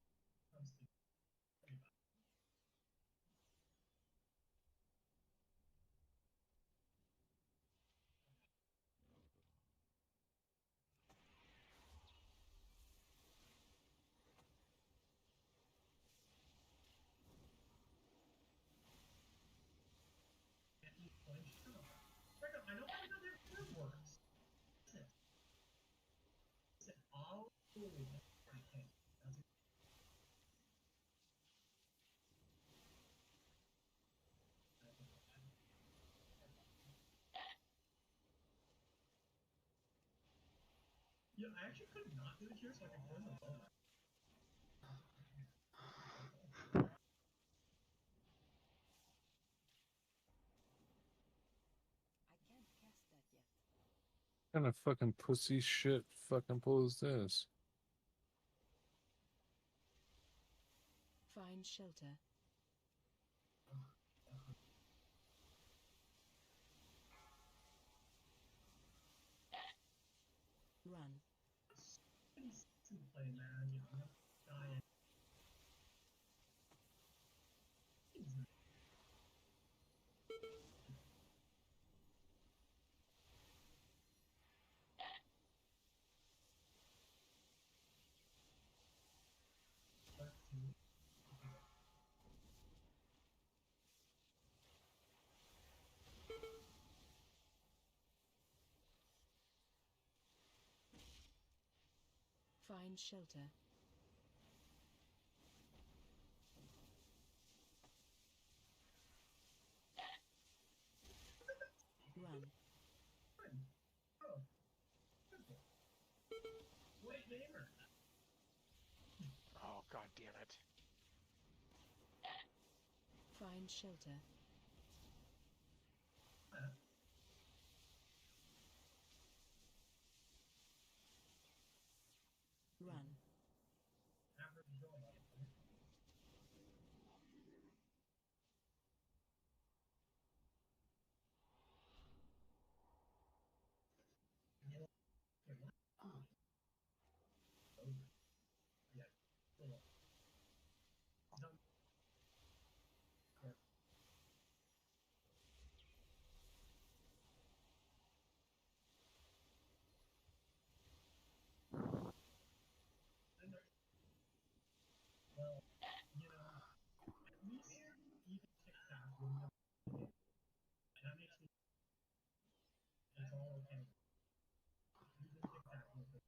I know how their food works. Listen, oh, okay. Yeah, I actually could not do it here, so I can burn the bone. I can't cast that yet. What kind of fucking pussy shit fucking pull is this? Find shelter. Run. Play, man. You know, dying. Find shelter. Run. Oh. Wait, gamer. Oh, god damn it. Find shelter. Run. Well, you know, at least even TikTok wouldn't have and that makes me it's all okay. Even TikTok will be.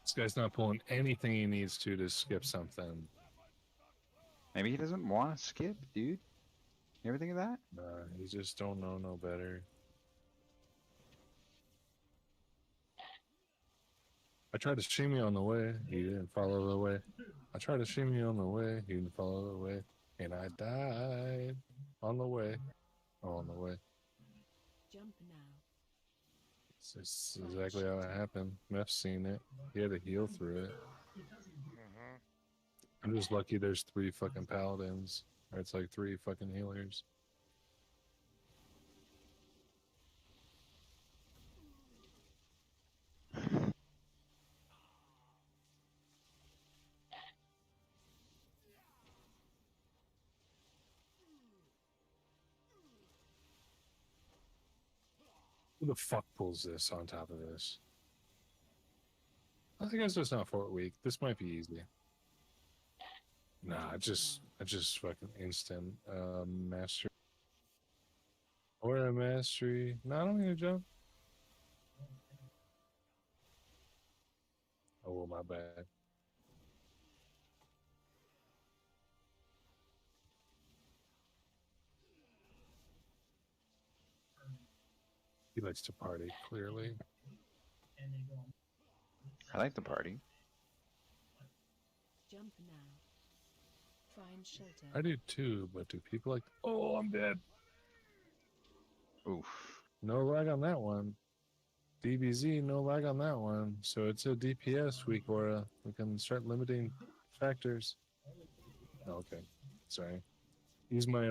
This guy's not pulling anything he needs to skip something. Maybe he doesn't want to skip, dude. You ever think of that? Nah, you just don't know no better. I tried to shimmy on the way. He didn't follow the way. I tried to shimmy on the way. He didn't follow the way. And I died on the way. On the way. Jump now. It's exactly how it happened. Meph's seen it. He had to heal through it. I'm just lucky there's 3 fucking paladins. Or it's like 3 fucking healers. Who the fuck pulls this on top of this? I think it's just not Fort Week. This might be easy. Nah, I just fucking instant mastery. Or a mastery. No, I don't need to jump. Oh, well, my bad. He likes to party, clearly. I like the party. Jump now. Find shelter. I do too, but do people like... Oh, I'm dead. Oof. No lag on that one. DBZ, no lag on that one. So it's a DPS week, Aura. We can start limiting factors. Oh, okay. Sorry. Use my,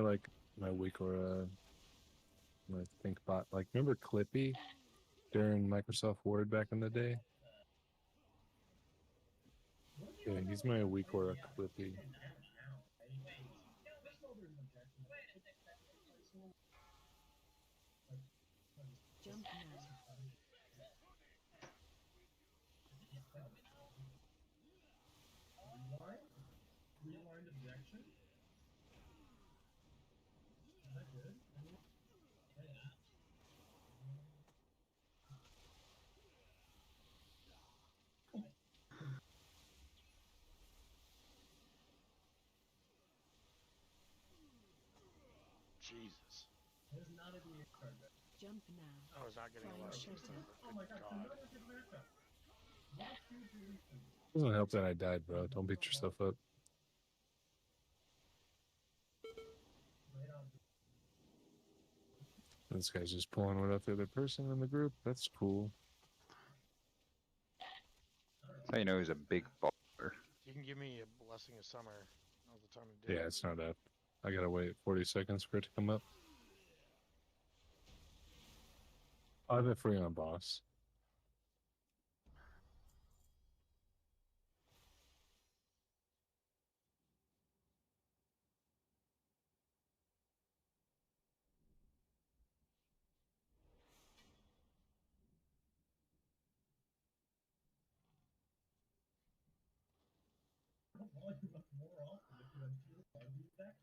my weak Aura, my think bot. Like, remember Clippy during Microsoft Word back in the day? Yeah, use my weak Aura Clippy. Jump now. Rewind objection? Is that good? Jesus. There's not a DH card there. Jump now. I was not getting a lot of Find use shelter. out of it. Oh my Good gosh, God. another good matchup. What a huge release. Doesn't help that I died, bro. Don't beat yourself up. This guy's just pulling without the other person in the group. That's cool. That's how you know he's a big baller. You can give me a blessing of summer. Now's the time to do Yeah, it. it's not up. I gotta wait 40 seconds for it to come up. I have it free on boss. Volume up more often if you have fewer cards in the deck.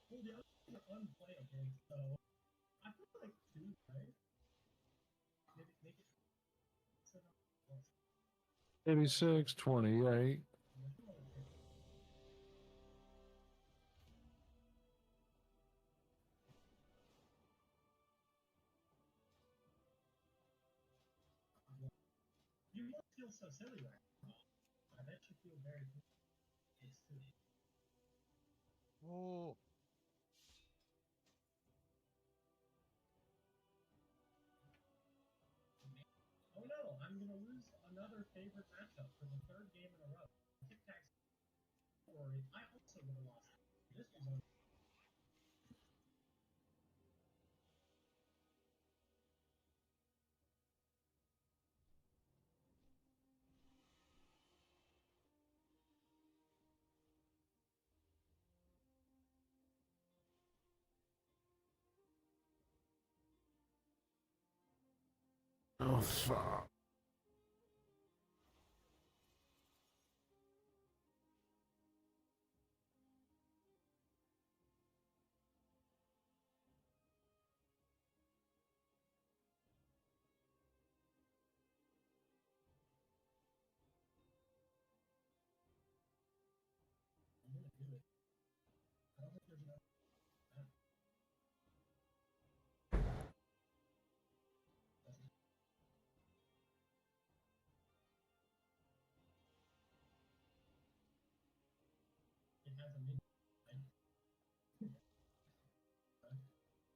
Well, the other ones are unplayable, so I feel like two, right? Maybe make it 86, 28. You must feel so silly right now. I bet you feel very it's too. Oh. Oh no, I'm gonna lose another favorite matchup for the third game in a row. Tic Tac story. I also would have lost. This was on. Oh fuck.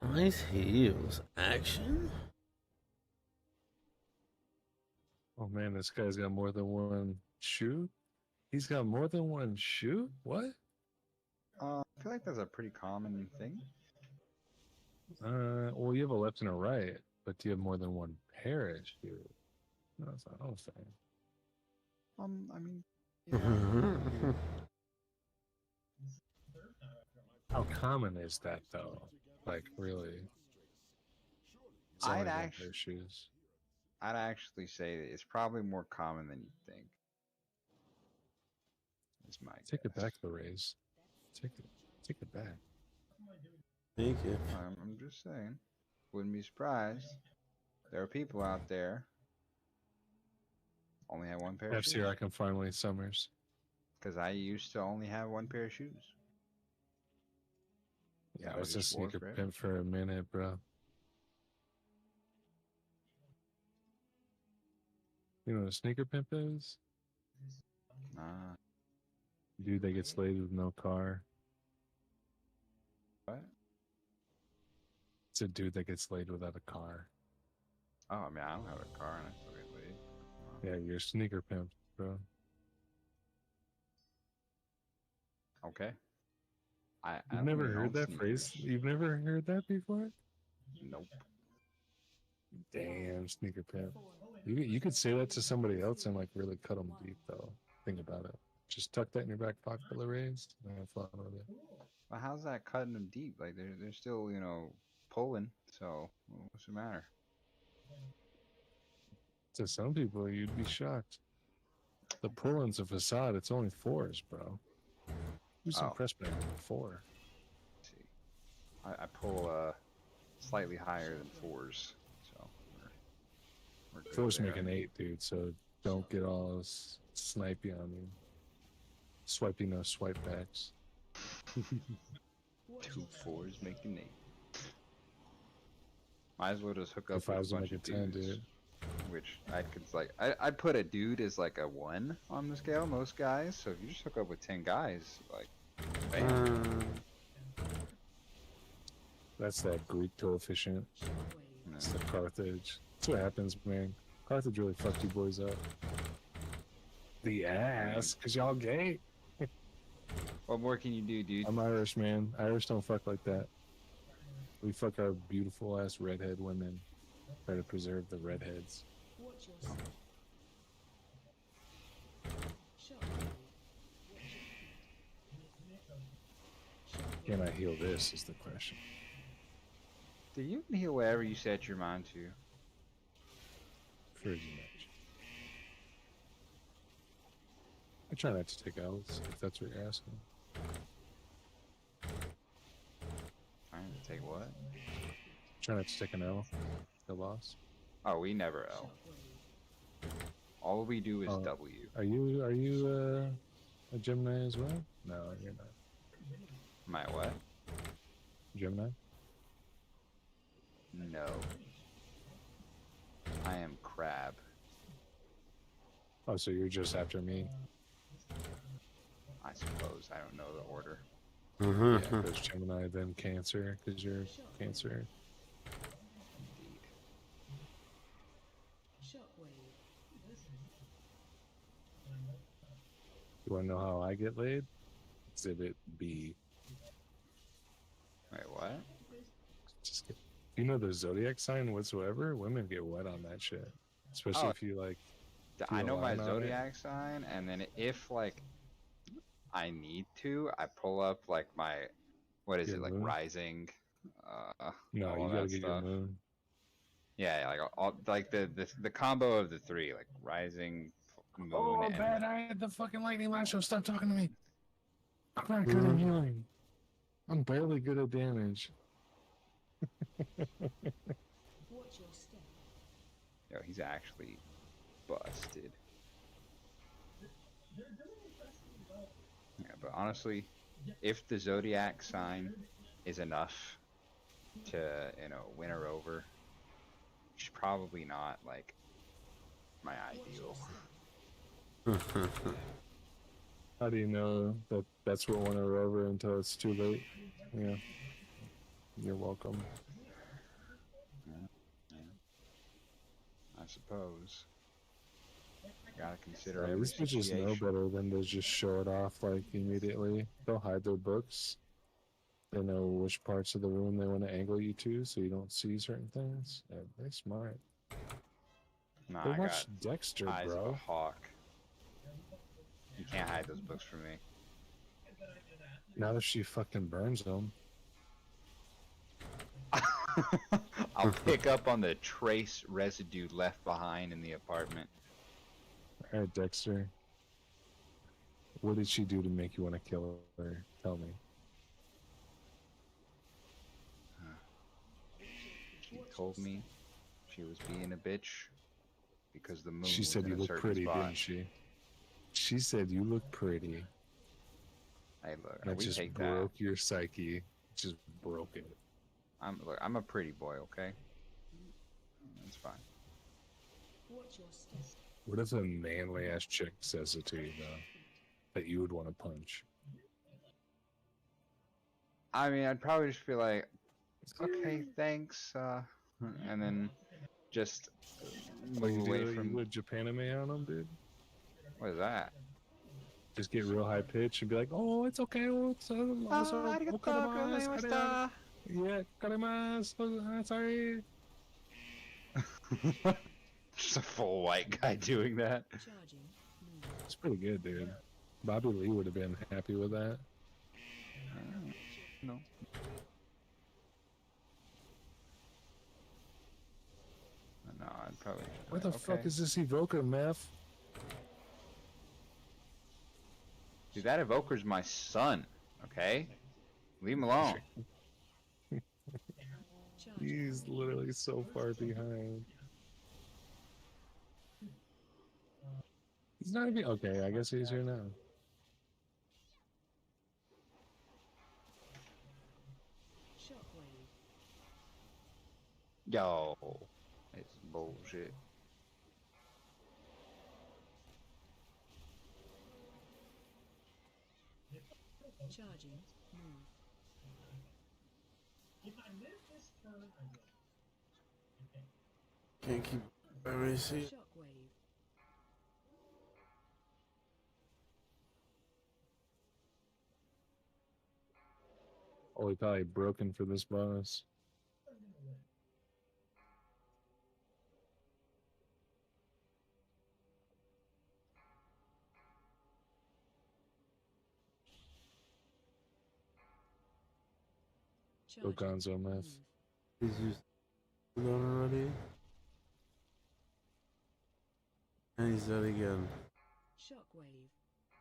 Nice heals. Action? Oh man, this guy's got more than one shoot. He's got more than one shoot? What? I feel like that's a pretty common thing. Well, you have a left and a right, but do you have more than one pair of shoes? No, that's not what I'm saying. I mean, How common is that though? Like really? It's only I'd one pair actually, of shoes. I'd actually say that it's probably more common than you think. It's my Take it back, the raise. Take it back. Thank you. I'm just saying. Wouldn't be surprised. There are people out there only have one pair of FC, shoes. I can finally Summers. Because I used to only have one pair of shoes. Yeah, That I was just a wore sneaker forever. pimp for a minute, bro. You know what a sneaker pimp is? Nah. Dude that gets laid with no car. What? It's a dude that gets laid without a car. Oh, I mean, I don't have a car and I still get laid. Yeah, you're a sneaker pimp, bro. Okay. I You've don't never really heard own that phrase? sneakers. You've never heard that before? Nope. Damn, sneaker pimp. You could say that to somebody else and like really cut them deep though. Think about it. Just tuck that in your back pocket, the raise, and have fun with it. Well, how's that cutting them deep? Like they're still, pulling. So what's the matter? To some people, you'd be shocked. The pull-in's a facade. It's only fours, bro. Who's Oh. impressed by a four? Let's see, I pull slightly higher than fours, so we're good Fours there. make an 8, dude. So don't get all snipey on me. Swipey no swipe backs. 2 4s make an 8. Might as well just hook up If with I a was to bunch make of a 10, dudes. dude. Which I could I'd put a dude as like a 1 on the scale, most guys. So if you just hook up with 10 guys, like, bam. That's that Greek coefficient. It's the Carthage. That's what happens, man. Carthage really fucked you boys up. The ass, because y'all gay. What more can you do, dude? I'm Irish, man. Irish don't fuck like that. We fuck our beautiful ass redhead women. Try to preserve the redheads. Can I heal this is the question. You can heal whatever you set your mind to. Pretty much. I try not to take L's, if that's what you're asking. Trying to take what? Try not to take an L. The loss. Oh, we never L. All we do is W. Are you a Gemini as well? No, you're not. My what? Gemini? No. I am Crab. Oh, so you're just after me? I suppose. I don't know the order. Yeah, because Gemini, then Cancer, because you're Cancer. You want to know how I get laid? Exhibit B. Wait, what? Just get, you know the zodiac sign whatsoever? Women get wet on that shit. Especially Oh. if you like. I know my line on it. zodiac sign, and then if like I need to, I pull up like my what is Your it like moon? rising? No, all you that gotta get stuff. your moon. Yeah, like all like the combo of the 3, like rising, moon, Oh, and bad. I had the fucking lightning last show. Stop talking to me. I'm not good at healing. I'm barely good at damage. yo, he's actually busted. Yeah, but honestly, if the zodiac sign is enough to win her over, she's probably not like my ideal. How do you know that that's what won her over until it's too late? Yeah. You're welcome. Yeah. I suppose. Gotta consider Yeah, every these bitches know situation. better than to just show it off like immediately. They'll hide their books. They know which parts of the room they want to angle you to so you don't see certain things. Yeah, they're smart. Nah, Go I watch got Dexter, eyes of a bro. hawk. You can't hide those books from me. Not if she fucking burns them. I'll pick up on the trace residue left behind in the apartment. Alright, Dexter. What did she do to make you want to kill her? Tell me. She told me she was being a bitch because the moon She was said in you a look certain pretty, spot. didn't she? She said you look pretty. Hey, look, That we just take broke your psyche. Just broke it. that. I'm a pretty boy, okay? That's fine. What if a manly ass chick says it to you, though? That you would want to punch? I mean, I'd probably just be like, okay, thanks, and then just What move you away do? from. You would Japanime on them, dude? What is that? Just get real high pitched and be like, "Oh, it's okay. Oh, it's yeah, karimasu. Sorry." Just a full white guy doing that. It's pretty good, dude. Bobby Lee would have been happy with that. No. No, I'd probably. Just Where like, the fuck okay. is this evoker, Meth? Dude, that evoker's my son. Okay, leave him alone. He's literally so far behind. He's not even okay. I guess he's here now. Yo, it's bullshit. Charging. Move. If I live this turn, I win. Okay. Can't keep everybody see. Shockwave. Oh, he probably broken for this boss. Go Gonzo Meth. He's just done already. And he's dead again. Shockwave.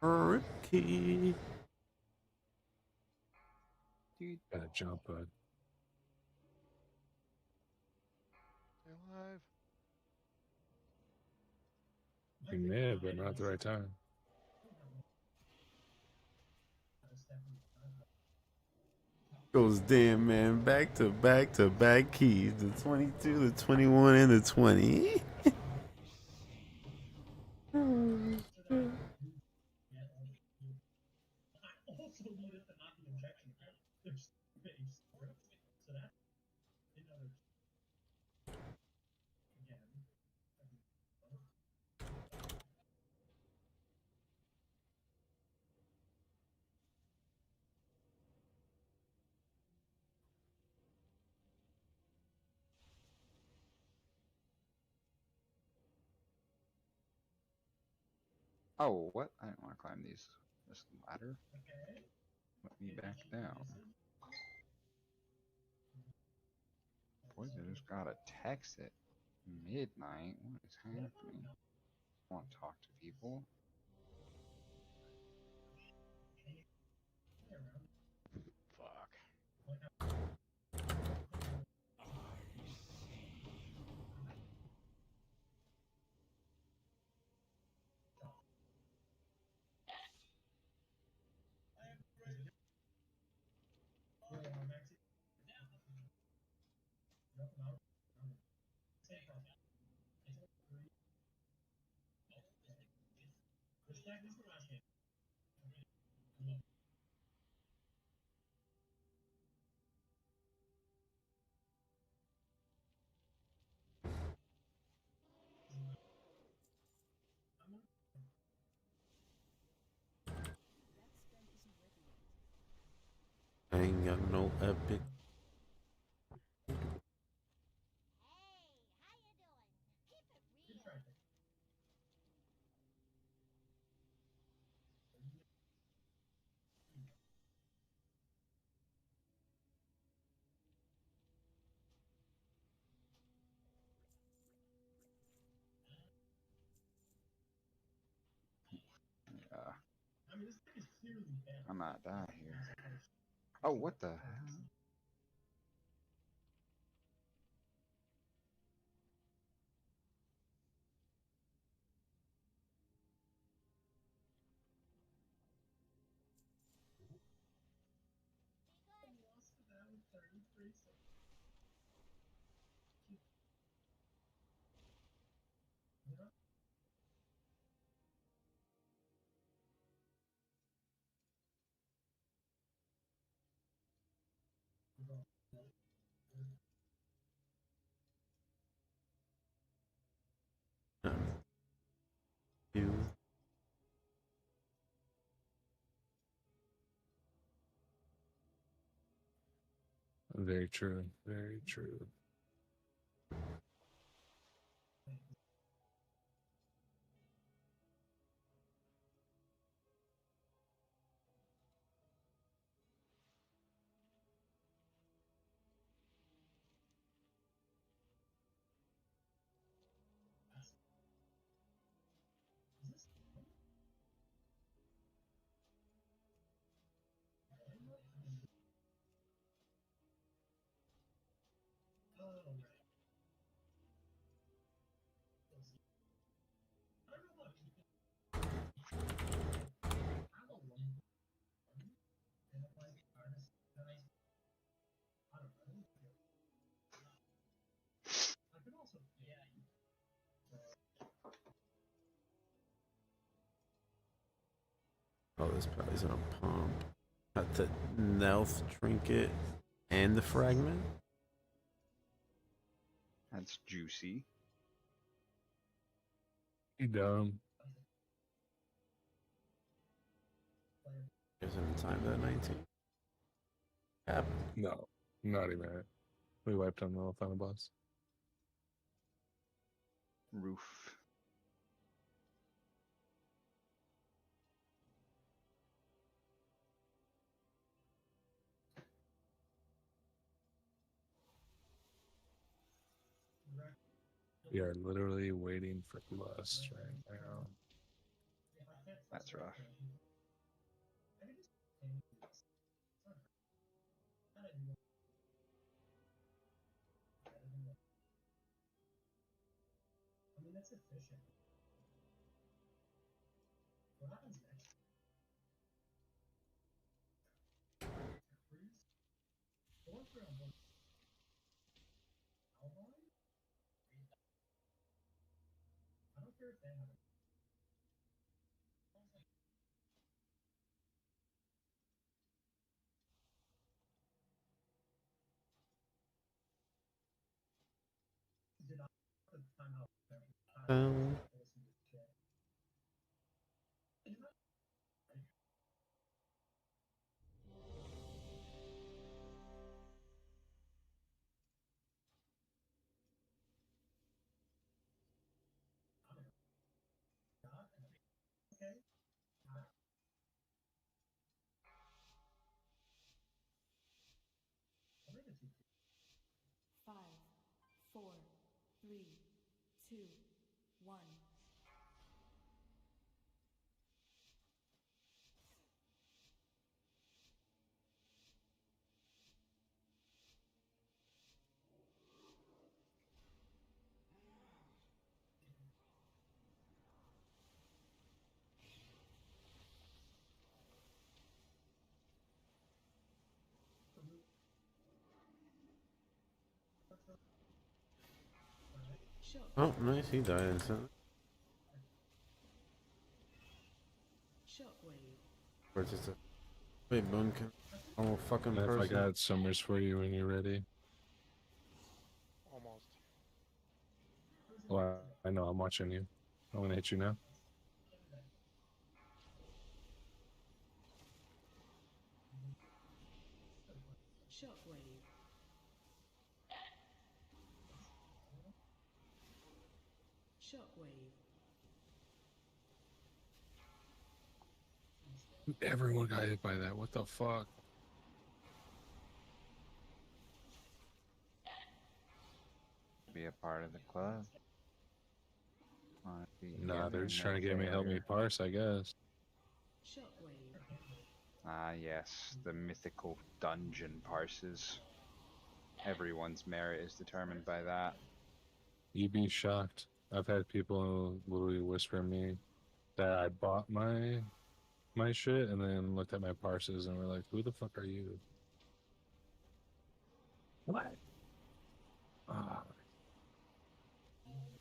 Ripkey. Dude, gotta jump, bud. Stay alive. He may have, but not at the right time. Goes damn man, back to back to back keys. The 22, the 21, and the 20. Also notice that not the injection. There's space. So that's another. Again. Oh, what? I didn't want to climb this ladder. Let me back down. Boys, I just got a text at midnight. What is happening? I want to talk to people. Fuck. I ain't got no epic. Yeah. I'm not die here. Oh, what the hell? You. Very true. Very true. Oh, this probably's gonna pump. Got the Nelf trinket and the fragment. That's juicy. You dumb. Gives him time to 19. Yep. No, not even that. We wiped on the final boss. Roof. We are literally waiting for lust right now. That's rough. I mean, that's efficient. What happens next? Freeze? Going for a one. Alvine? I don't care if they have it. Did I at the time how okay. 5, 4, 3, 2, 1. Oh, nice. He died instantly. Shockwave. Or just a wait, Boom can normal fucking And if I person. got summers for you when you're ready. Almost. Well, I know I'm watching you. I'm gonna hit you now. Shockwave. Shockwave. Everyone got hit by that. What the fuck? Be a part of the club. Nah, they're just trying to get me help me parse, I guess. Shockwave. Ah, yes, the mythical dungeon parses. Everyone's merit is determined by that. You'd be shocked. I've had people literally whisper me that I bought my shit and then looked at my parses and were like, "Who the fuck are you?" What? Ah.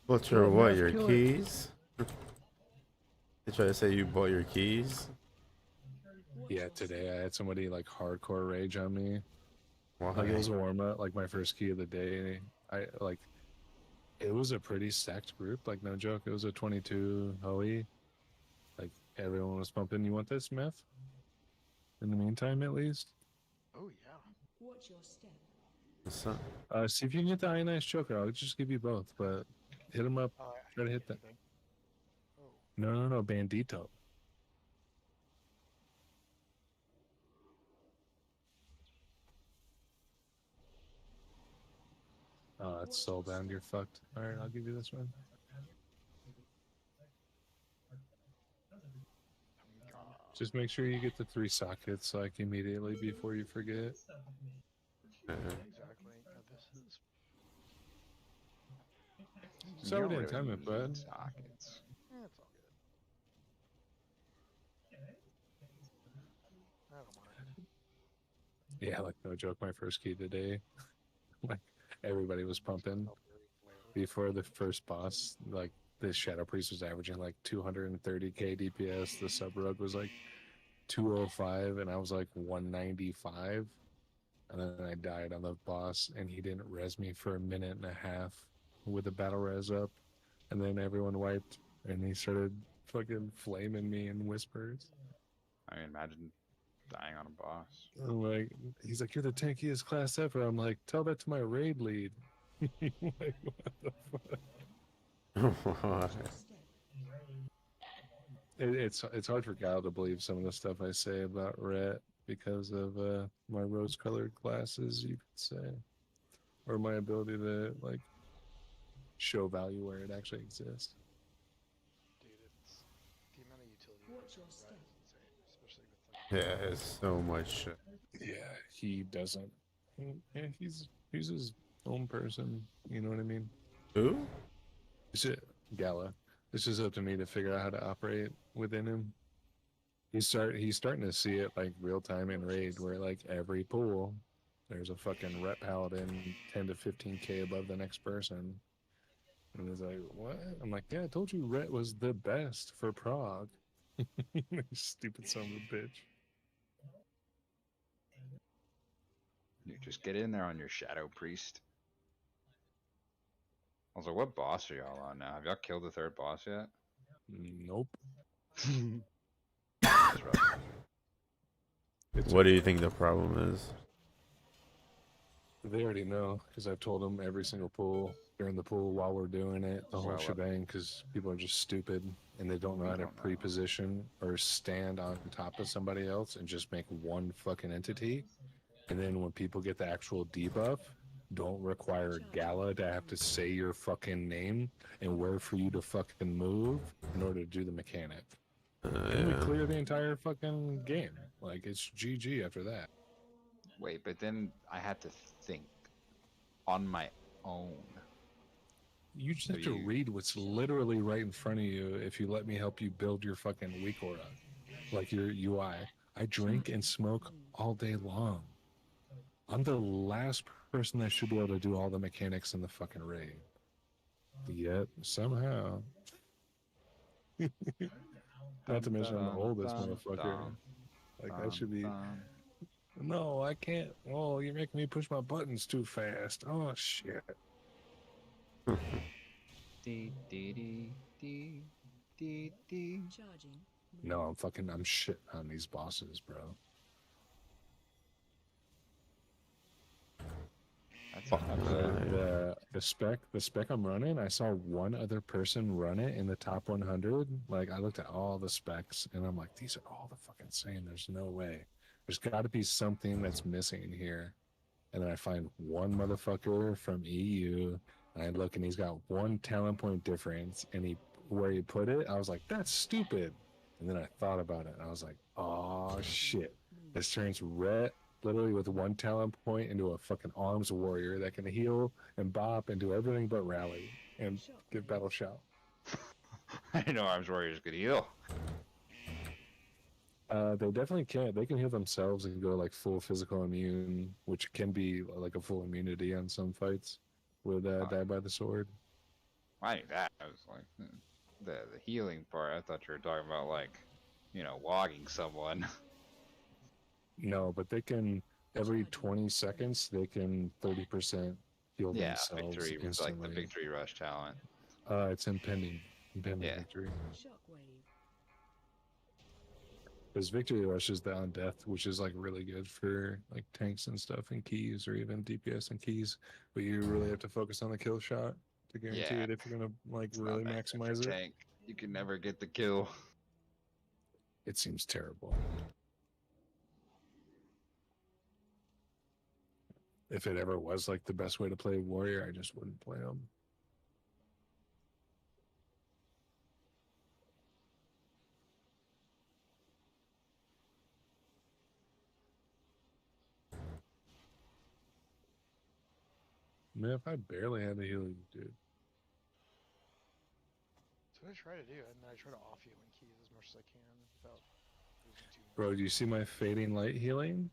What's your what? Your keys? They try to say you bought your keys. Yeah, today I had somebody like hardcore rage on me. Why? Like it was a warm up, like my first key of the day. I like it was a pretty stacked group, like no joke. It was a 22 Hoey. Like everyone was pumping, you want this meth? In the meantime, at least. Oh yeah. Watch your step. What's up? See if you can get the ionized choker. I'll just give you both, but hit them up. Try to hit that. No, Bandito. Oh, it's soulbound. You're fucked. All right, I'll give you this one. Just make sure you get the 3 sockets like immediately before you forget. Exactly. This is. So we didn't time it, bud. Sockets. It's all good. I don't mind. Yeah, like no joke, my first key today. Like everybody was pumping before the first boss. Like the Shadow Priest was averaging like 230k DPS. The sub rug was like 205, and I was like 195. And then I died on the boss, and he didn't res me for a minute and a half with the battle res up. And then everyone wiped, and he started fucking flaming me in whispers. I mean, imagine dying on a boss. I'm like, he's like, "You're the tankiest class ever." I'm like, "Tell that to my raid lead." Like, what the fuck? It's hard for Kyle to believe some of the stuff I say about Rhett because of my rose-colored glasses, you could say, or my ability to like show value where it actually exists. Dude, it's the amount of utility. Watch your step. Especially with like. Yeah, it's so much shit. Yeah, he doesn't. Yeah, he's his own person. You know what I mean? Who? Gala. It's just up to me to figure out how to operate within him. He's starting to see it like real time in raid, where like every pool, there's a fucking rep paladin 10 to 15k above the next person. And he's like, "What?" I'm like, "Yeah, I told you Rhett was the best for Prague." Stupid son of a bitch. You just get in there on your Shadow Priest. Also, what boss are y'all on now? Have y'all killed the 3rd boss yet? Nope. That's rough. What do you think the problem is? They already know because I've told them every single pool during the pool while we're doing it, the whole shebang. Because people are just stupid and they don't know how to pre-position or stand on top of somebody else and just make one fucking entity. And then when people get the actual debuff, don't require Gala to have to say your fucking name and where for you to fucking move in order to do the mechanic. And we clear the entire fucking game. Like, it's GG after that. Wait, but then I had to think on my own. You just have to read what's literally right in front of you if you let me help you build your fucking weak aura. Like your UI. I drink and smoke all day long. I'm the last person that should be able to do all the mechanics in the fucking raid. Yet, somehow. Not to mention I'm the oldest motherfucker. Like, I should be... No, I can't. Oh, you're making me push my buttons too fast. Oh, shit. Charging. No, I'm shitting on these bosses, bro. The spec I'm running, I saw one other person run it in the top 100. Like I looked at all the specs and I'm like, these are all the fucking same. There's no way. There's got to be something that's missing here. And then I find one motherfucker from EU, and I look and he's got one talent point difference, and where he put it, I was like, that's stupid. And then I thought about it, and I was like, oh shit, this turns Rhett literally with one talent point into a fucking arms warrior that can heal and bop and do everything but rally and give battle shout. I didn't know arms warriors could heal. They definitely can. They can heal themselves and go like full physical immune, which can be like a full immunity on some fights with Die by the Sword. I knew that. I was like, the healing part. I thought you were talking about like, logging someone. No, but they can every 20 seconds they can 30% heal themselves. Victory was like the instantly. victory rush talent. It's impending victory. Because Victory Rush is the on death, which is like really good for like tanks and stuff and keys or even DPS and keys. But you really have to focus on the kill shot to guarantee it if you're gonna like really maximize it. Tank. You can never get the kill. It seems terrible. If it ever was like the best way to play Warrior, I just wouldn't play him. Man, if I barely had the healing, dude. That's what I try to do, and then I try to off you in keys as much as I can without losing too much. Bro, do you see my fading light healing?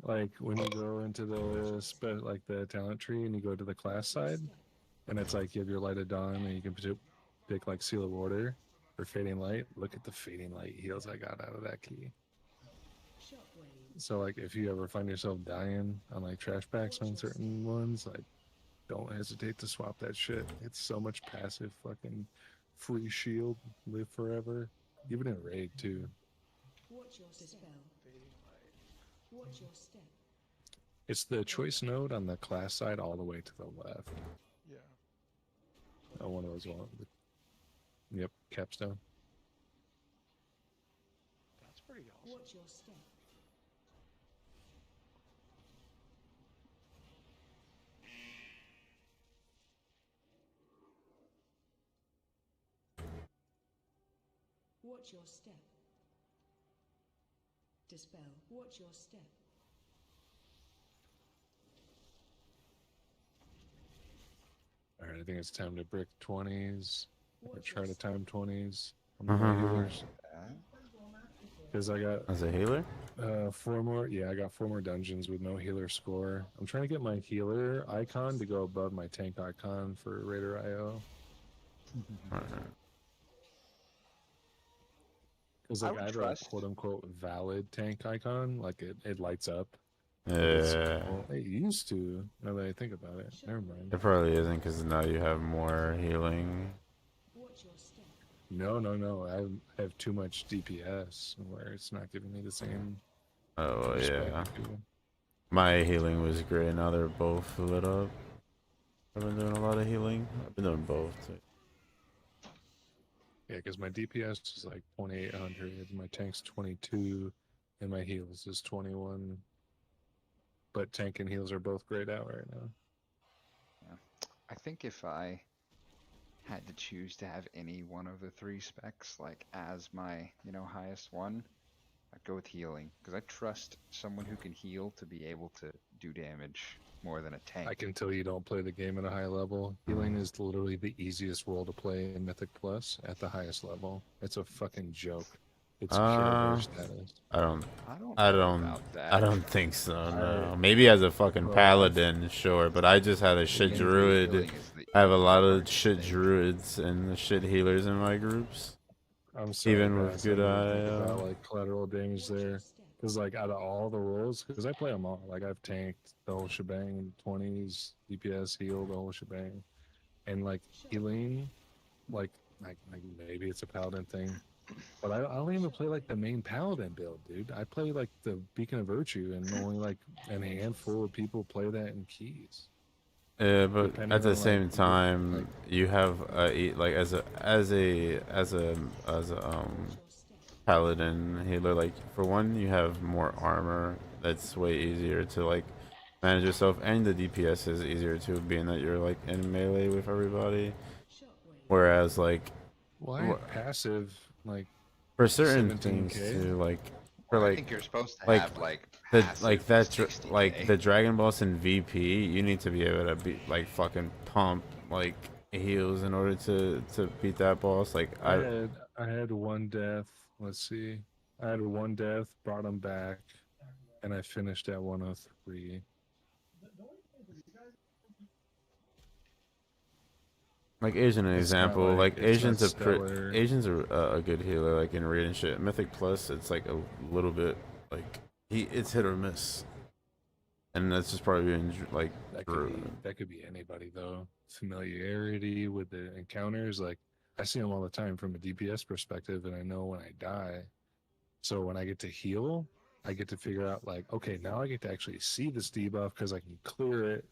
Like when you go into the talent tree and you go to the class side, and it's like you have your Light of Dawn and you can pick like Seal of Order or Fading Light. Look at the Fading Light heals I got out of that key. So like if you ever find yourself dying on like trash packs on certain ones, like don't hesitate to swap that shit. It's so much passive fucking free shield, live forever. Even in raid too. Watch your spell. Watch your step. It's the choice node on the class side all the way to the left. Yeah. Oh, one of those ones. Yep, capstone. That's pretty awesome. Watch your step. Watch your step. Dispel. Watch your step. Alright, I think it's time to brick 20s. Or try to time 20s. On my healers. Because I got... As a healer? 4 more. Yeah, I got 4 more dungeons with no healer score. I'm trying to get my healer icon to go above my tank icon for Raider IO. Because like I have a quote-unquote valid tank icon. Like it lights up. Yeah. It used to, now that I think about it. Never mind. It probably isn't because now you have more healing. No. I have too much DPS where it's not giving me the same. Oh, yeah. My healing was great. Now they're both lit up. I've been doing a lot of healing. I've been doing both. Too. Yeah, because my DPS is like 2800, my tank's 22, and my heals is 21. But tank and heals are both grayed out right now. Yeah. I think if I had to choose to have any one of the 3 specs like as my highest one, I'd go with healing because I trust someone who can heal to be able to do damage more than a tank. I can tell you don't play the game at a high level. Healing is literally the easiest role to play in Mythic Plus at the highest level. It's a fucking joke. It's hero status. I don't think so. No, maybe as a fucking paladin, sure, but I just had a shit druid. I have a lot of shit druids and shit healers in my groups. I'm sorry, even guys, with good I'm gonna eye. think about, like collateral damage there, because like out of all the roles, because I play them all. Like I've tanked the whole shebang, 20s, DPS, heal the whole shebang, and like healing, like maybe it's a paladin thing. But I don't even play like the main paladin build, dude. I play like the Beacon of Virtue, and only like a handful of people play that in keys. Yeah, but Depending at the on, same like, time, you have like as a paladin healer. Like for one, you have more armor. That's way easier to like manage yourself, and the DPS is easier too, being that you're like in melee with everybody. Whereas like why passive like for certain 17K? things too, like for Well, I like think you're supposed to have, like, the passive like 60K. the Dragon Boss in VP, you need to be able to be like fucking pump like heals in order to beat that boss. Like I had one death. Let's see. I had one death, brought him back, and I finished at 103. like Asian an It's not example, like it's not stellar. Asians are a good healer like in raid and shit. Mythic Plus, it's like a little bit like it's hit or miss, and that's just probably being like That could be anybody though. Familiarity with the encounters, like I see them all the time from a DPS perspective, and I know when I die. So when I get to heal, I get to figure out like, okay, now I get to actually see this debuff because I can clear it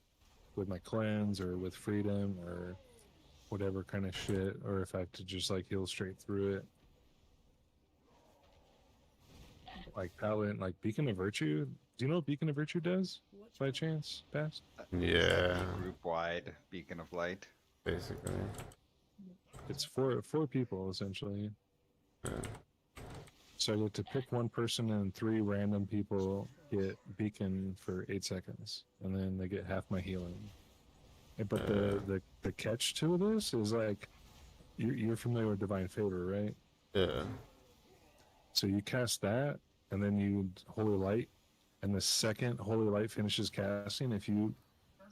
with my cleanse or with freedom or whatever kind of shit, or if I have to just like heal straight through it. Like Paladin, like Beacon of Virtue. Do you know what Beacon of Virtue does by chance, Bast? Yeah. Group-wide Beacon of Light. Basically. It's four people essentially. So I get to pick one person and 3 random people get Beacon for 8 seconds, and then they get half my healing. But the catch to this is like, you're familiar with Divine Favor, right? Yeah. So you cast that, and then you Holy Light, and the second Holy Light finishes casting, if you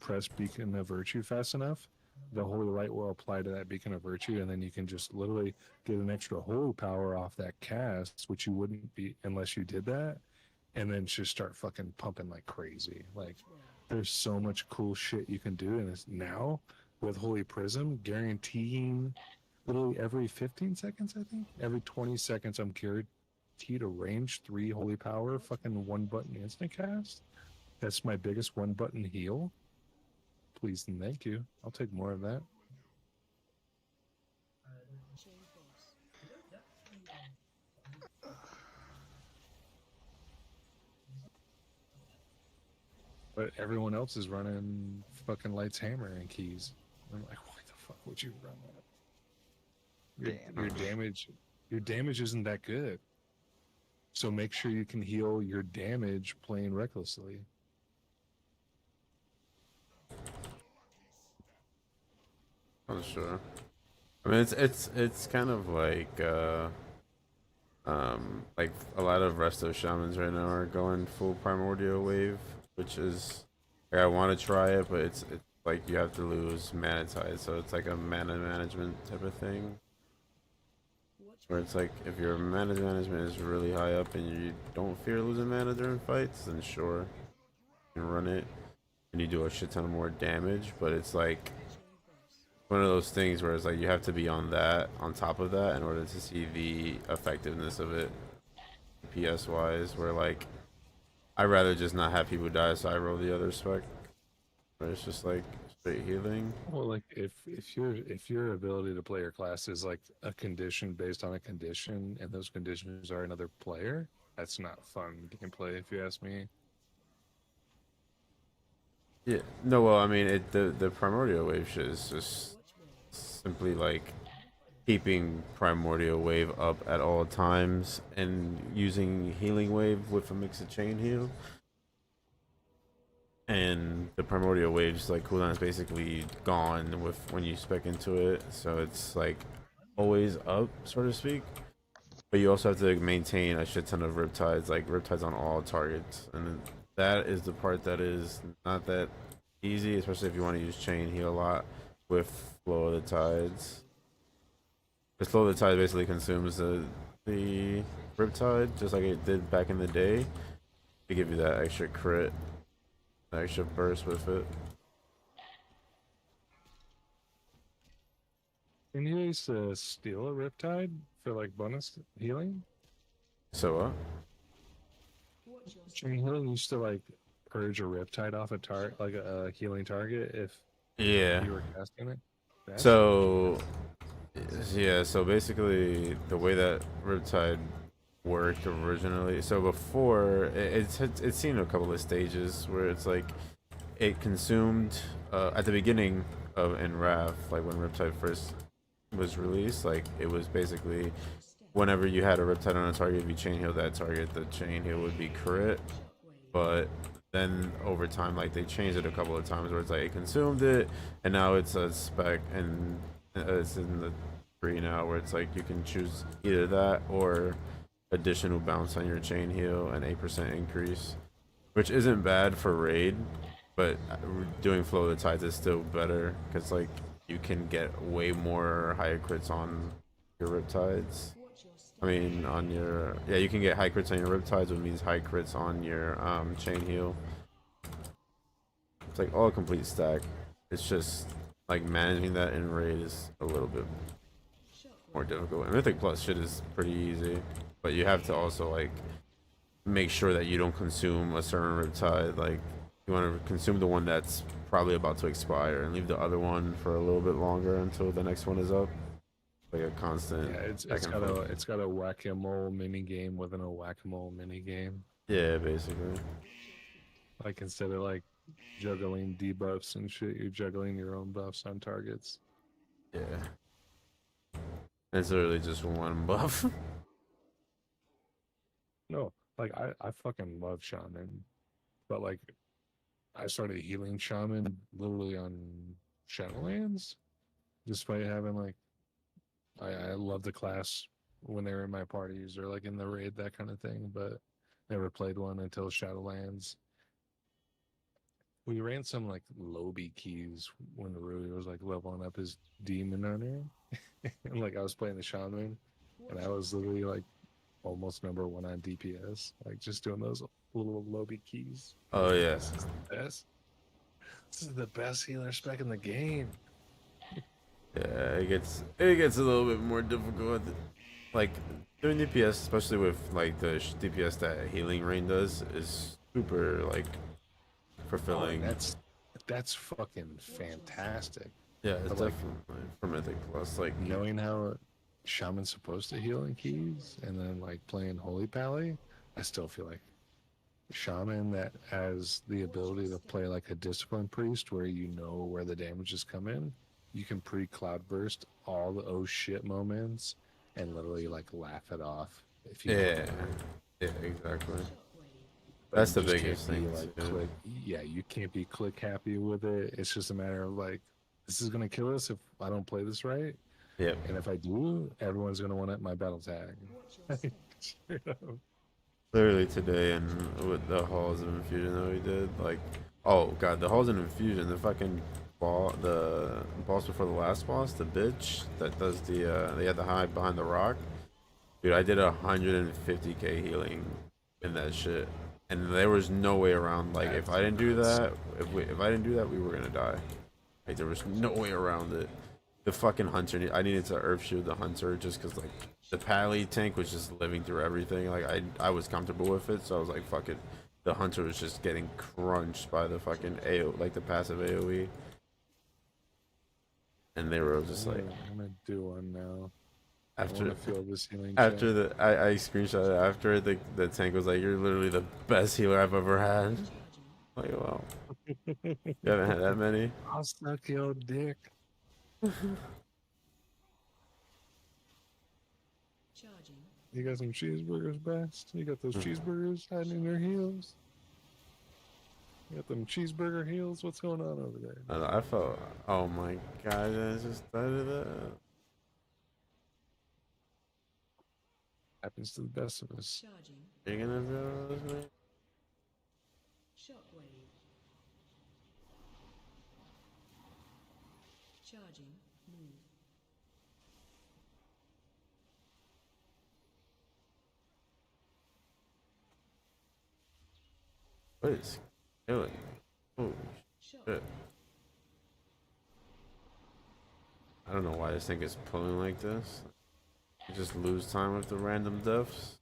press Beacon of Virtue fast enough, the Holy Light will apply to that Beacon of Virtue, and then you can just literally get an extra holy power off that cast, which you wouldn't be unless you did that, and then just start fucking pumping like crazy. Like, there's so much cool shit you can do, and it's now with Holy Prism guaranteeing literally every 15 seconds, I think, every 20 seconds, I'm guaranteed to range 3 holy power, fucking 1 button instant cast. That's my biggest 1 button heal. Please and thank you. I'll take more of that. But everyone else is running fucking Light's Hammer and keys. I'm like, why the fuck would you run that? Your damage isn't that good. So make sure you can heal your damage playing recklessly. I'm sure. I mean, it's kind of like a lot of resto shamans right now are going full primordial wave, which is like, I want to try it, but it's like you have to lose mana tide, so it's like a mana management type of thing. Where it's like if your mana management is really high up and you don't fear losing mana during fights, then sure, you can run it and you do a shit ton of more damage. But it's like one of those things where it's like you have to be on top of that in order to see the effectiveness of it, PS wise. Where like I'd rather just not have people die, so I roll the other spec. Where it's just like straight healing. Well, like if your ability to play your class is like a condition based on a condition, and those conditions are another player, that's not fun gameplay, if you ask me. Yeah. No. Well, I mean, the primordial wave shit is just simply like keeping primordial wave up at all times and using healing wave with a mix of chain heal. And the primordial wave's like cooldown is basically gone with when you spec into it, so it's like always up, so to speak. But you also have to maintain a shit ton of riptides, like riptides on all targets, and that is the part that is not that easy, especially if you want to use chain heal a lot with flow of the tides. Because flow of the tide basically consumes the riptide, just like it did back in the day, to give you that extra crit. Extra burst with it. Can you guys steal a Riptide for like bonus healing? So what? Chain healing used to like purge a riptide off a target, like a healing target, if Yeah. you were casting it. That's So, yeah, so basically the way that Riptide worked originally, so before, it's seen a couple of stages where it's like, it consumed, at the beginning of in Wrath, like when Riptide first was released, like it was basically, whenever you had a Riptide on a target, if you chain heal that target, the chain heal would be crit, but then over time, like they changed it a couple of times where it's like it consumed it, and now it's a spec, and it's in the 3 now where it's like you can choose either that or additional bounce on your chain heal and 8% increase, which isn't bad for raid, but doing Flow of the Tides is still better because like you can get way more higher crits on your Riptides. I mean, on your, yeah, you can get high crits on your Riptides, which means high crits on your chain heal. It's like all a complete stack. It's just like managing that in raid is a little bit more difficult. And Mythic Plus shit is pretty easy, but you have to also like make sure that you don't consume a certain Riptide. Like you want to consume the one that's probably about to expire and leave the other one for a little bit longer until the next one is up. Like a constant. Yeah, it's got a whack-a-mole mini game within a whack-a-mole mini game. Yeah, basically. Like instead of like juggling debuffs and shit, you're juggling your own buffs on targets. Yeah. It's literally just one buff. No, like I fucking love Shaman, but like I started healing Shaman literally on Shadowlands, despite having like I love the class when they were in my parties or like in the raid, that kind of thing, but never played one until Shadowlands. We ran some like lobby keys when Rui was like leveling up his demon hunter. And like I was playing the shaman and I was literally like almost number 1 on DPS, like just doing those little lobby keys. Oh yeah. This is the best. This is the best healer spec in the game. Yeah, it gets a little bit more difficult. Like doing DPS, especially with like the DPS that Healing Rain does, is super like fulfilling. Oh, that's fucking fantastic. Yeah, it's But, like, definitely for Mythic Plus. Like knowing how Shaman's supposed to heal in keys and then like playing Holy Pally, I still feel like Shaman that has the ability to play like a Discipline Priest where you know where the damage is coming. You can pre-cloud burst all the oh shit moments and literally like laugh it off. If you yeah, exactly. But That's you the just biggest can't be, thing. like, too. click. Yeah, you can't be click happy with it. It's just a matter of like, this is gonna kill us if I don't play this right. Yep. And if I do, everyone's gonna want my battle tag. Straight up. Literally today, and with the Halls of Infusion that we did, like, oh god, the Halls of Infusion, the fucking the boss before the last boss, the bitch that does the they had the hide behind the rock. Dude, I did 150k healing in that shit, and there was no way around. Like, if I didn't do that, if I didn't do that, we were gonna die. Like, there was no way around it. The fucking hunter, I needed to earth shield the hunter just because like the Pally tank was just living through everything. Like I was comfortable with it, so I was like, fuck it. The hunter was just getting crunched by the fucking AO, like the passive AOE. And they were just like, I'm gonna do one now. after I wanna feel this healing after check. I screenshot it after it, the tank was like, you're literally the best healer I've ever had. Like, wow. You haven't had that many? I'll suck your dick. You got some cheeseburgers, Best? You got those cheeseburgers hiding in your heels? You got them cheeseburger heels? What's going on over there? I felt, oh my god, I just started that. Happens to the best of us. Are you gonna do this, man? Shockwave. Charging. Move. What is killing me? Holy shit. I don't know why this thing is pulling like this. Just lose time with the random deaths.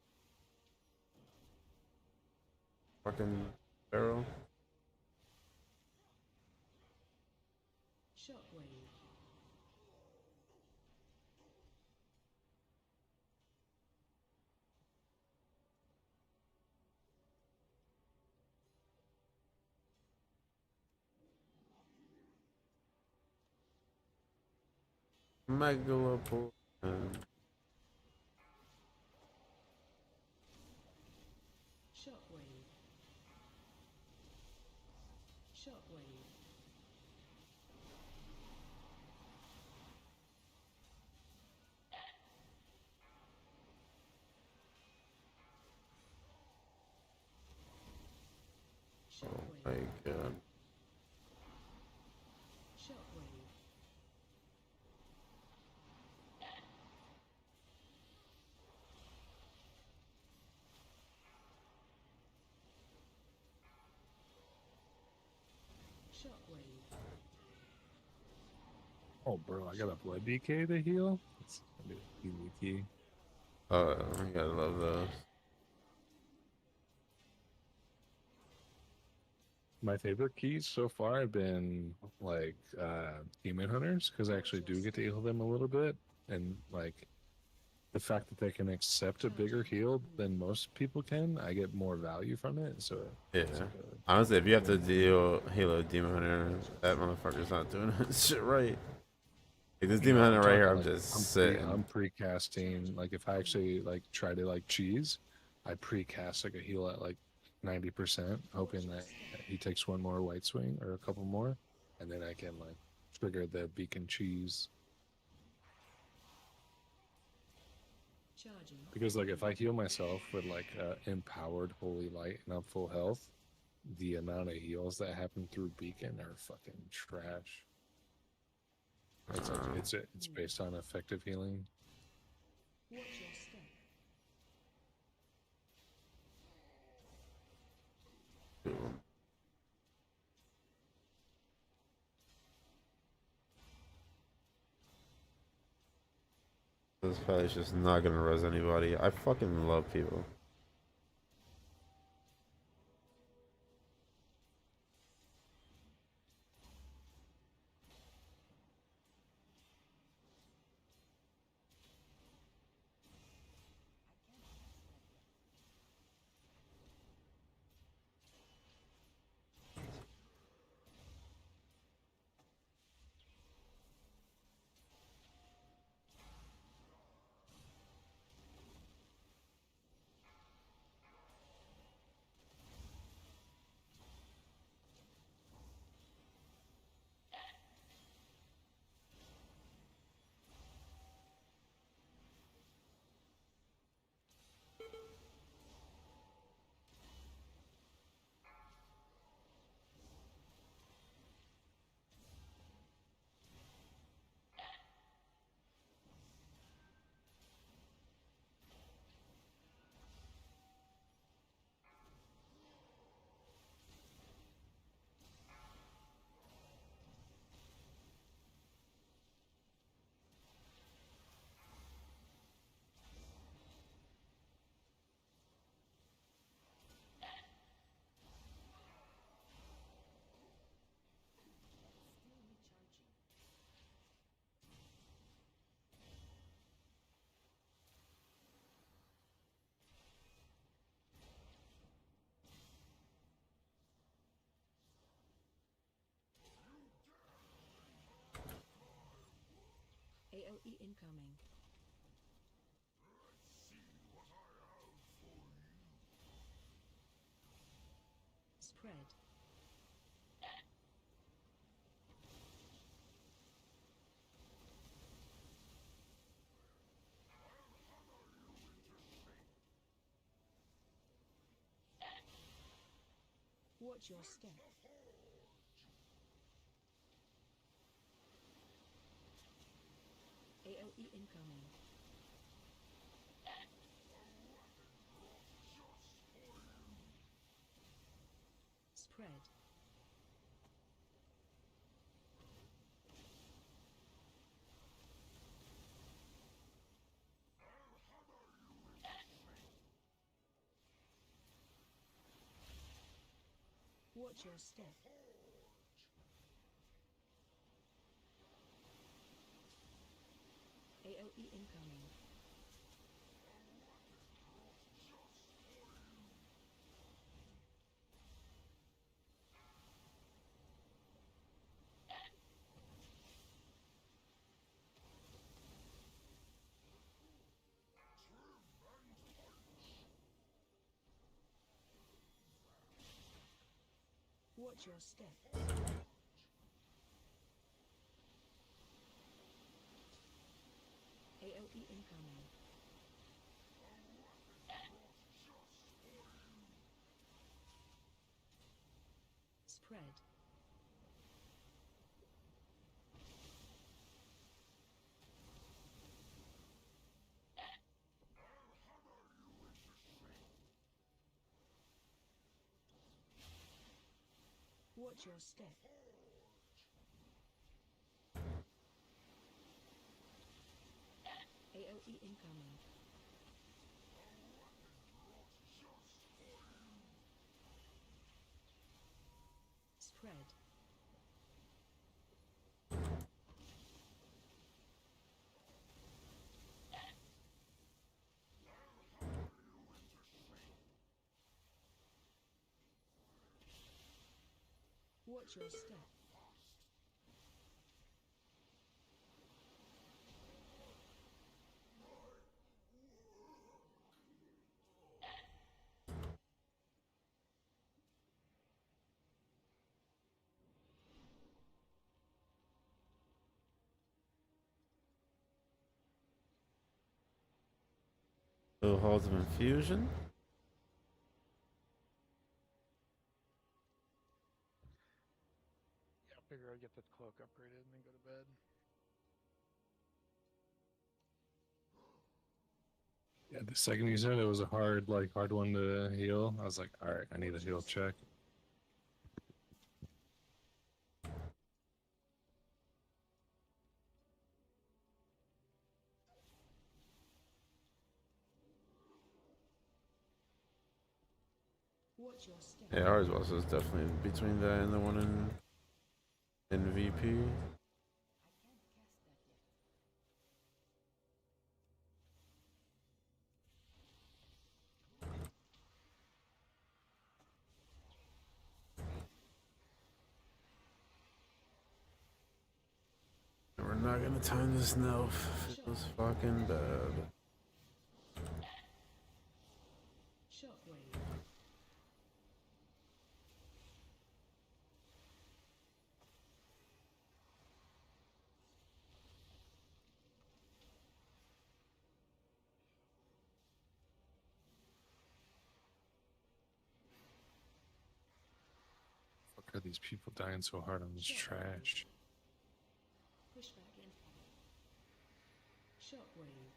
Fucking barrel. Shockwave. Megalopol. Shockwave. Shockwave. Oh my god. Shockwave. Shockwave. Oh, bro, I got a blood DK to heal. It's gonna be easy key. Oh, I gotta love those. My favorite keys so far have been like demon hunters because I actually do get to heal them a little bit, and like the fact that they can accept a bigger heal than most people can, I get more value from it. So Yeah. Honestly, if you have to heal a demon hunter, that motherfucker's not doing shit right. Like this demon hunter right here, I'm just sitting. I'm pre-casting. Like if I actually like try to like cheese, I pre-cast like a heal at like 90%, hoping that he takes one more white swing or a couple more, and then I can like trigger the beacon cheese. Charging. Because like if I heal myself with like empowered holy light and I'm full health, the amount of heals that happen through beacon are fucking trash. It's based on effective healing. Watch your step. This probably just not gonna res anybody. I fucking love people. AOE incoming. Spread. Watch your step. AOE incoming. Spread. Watch your step. AOE incoming. Watch your step. AOE incoming. Spread. Watch your step. AOE incoming. Spread. Watch your step. Little halls of infusion. Yeah, I figure I'd get the cloak upgraded and then go to bed. Yeah, the second you said it was a hard one to heal, I was like, all right, I need a heal check. Watch your step. Yeah, ours was definitely between that and the one in VP. We're not gonna time this now. Feels fucking bad. Shockwave. Fuck are these people dying so hard on this trash? Pushback incoming. Shockwave.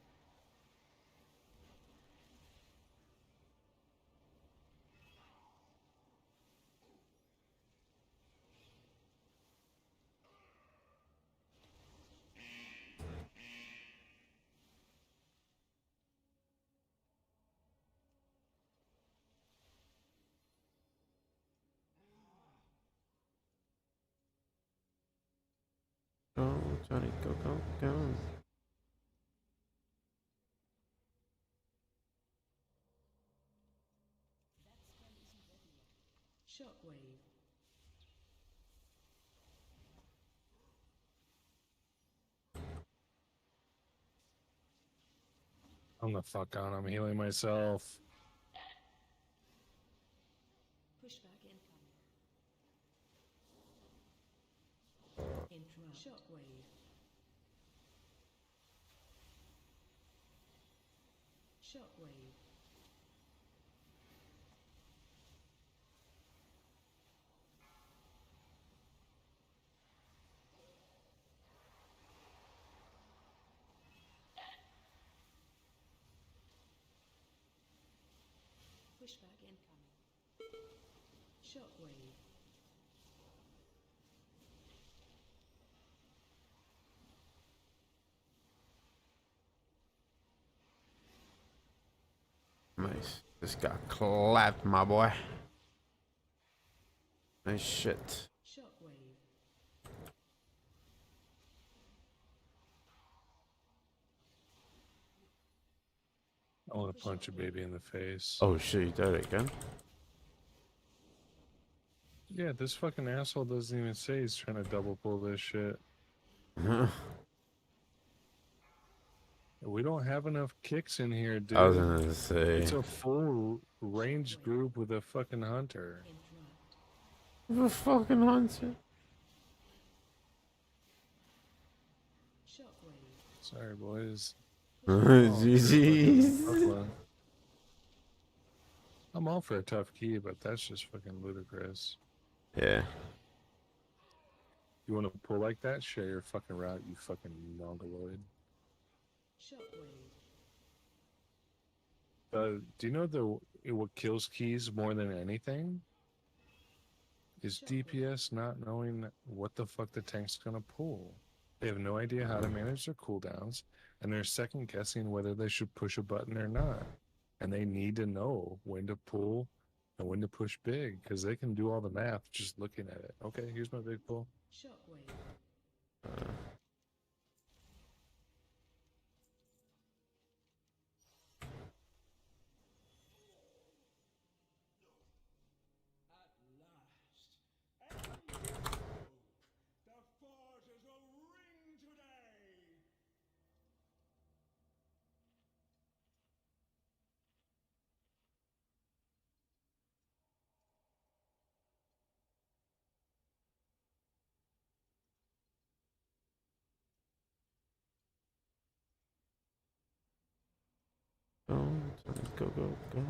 Go, Johnny, go, go, go. Shockwave. I'm the fuck on. I'm healing myself. Pushback incoming. Interrupt. Shockwave. Shockwave. Pushback incoming. Shockwave. Nice. Just got clapped, my boy. Nice shit. Shockwave. I want to punch a baby in the face. Oh shit, you died again? Yeah, this fucking asshole doesn't even say he's trying to double pull this shit. We don't have enough kicks in here, dude. I was gonna say. It's a full range group with a fucking hunter. The fucking hunter. Sorry, boys. GG's. I'm all for a tough key, but that's just fucking ludicrous. Yeah. You want to pull like that? Share your fucking route, you fucking mongoloid. Do you know what kills keys more than anything? Is DPS not knowing what the fuck the tank's gonna pull. They have no idea how to manage their cooldowns, and they're second guessing whether they should push a button or not. And they need to know when to pull and when to push big, because they can do all the math just looking at it. Okay, here's my big pull. Go, go, go.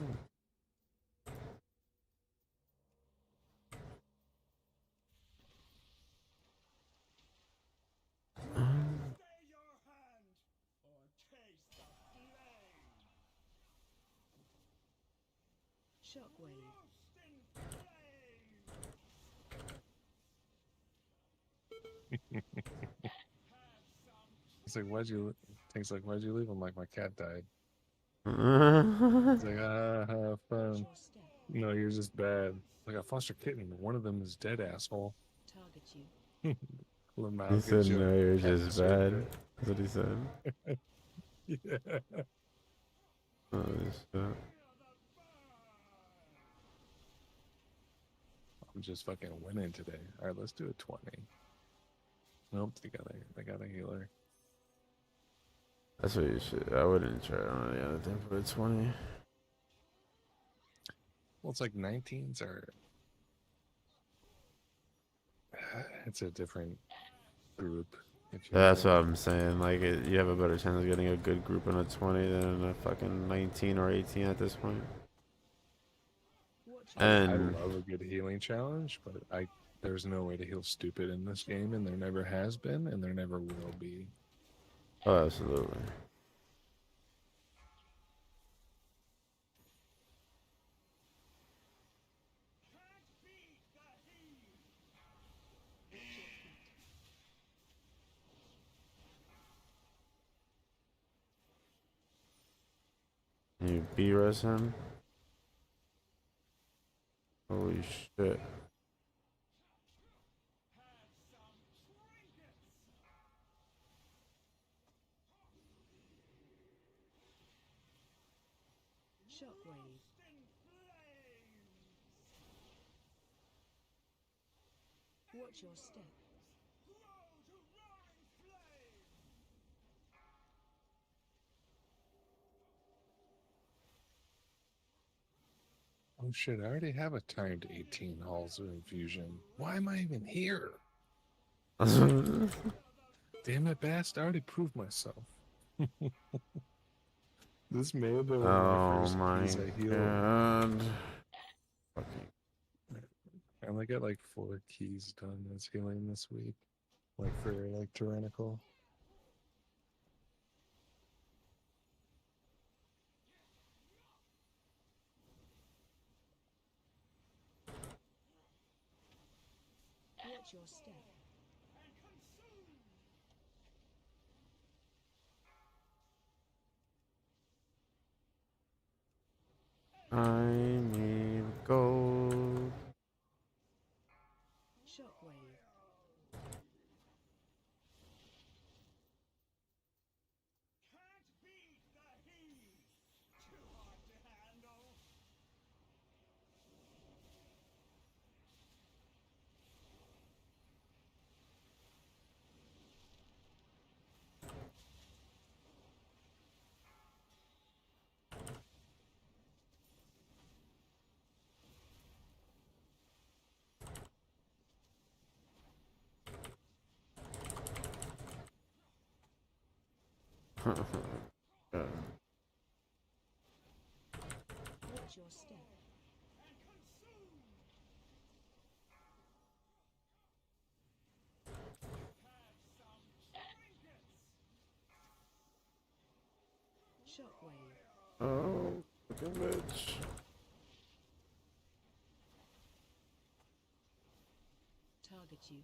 Shockwave. It's like, Tank's like, why'd you leave? I'm like, my cat died. It's like, have fun. No, you're just bad. Like a foster kitten. One of them is dead, asshole. Target you. He said, no, you're just bad. That's what he said. Yeah. Oh, shit. I'm just fucking winning today. All right, let's do a 20. Nope, they got a healer. That's what you should. I wouldn't try on the other thing for a 20. Well, it's like 19s are. It's a different group. That's what I'm saying. Like, you have a better chance of getting a good group in a 20 than a fucking 19 or 18 at this point. I love a good healing challenge, but there's no way to heal stupid in this game, and there never has been, and there never will be. Oh, absolutely. You B-res him? Holy shit. Shockwave. Watch your step. Oh shit, I already have a timed 18 halls of infusion. Why am I even here? Damn it, Bast, I already proved myself. This may have been one of the first keys I healed. God. I only got like 4 keys done as healing this week. Like for like tyrannical. Watch your step. I need gold. Shockwave. Can't beat the heat. Too hard to handle. Watch your step. Shockwave. Oh, fucking bitch. Target you.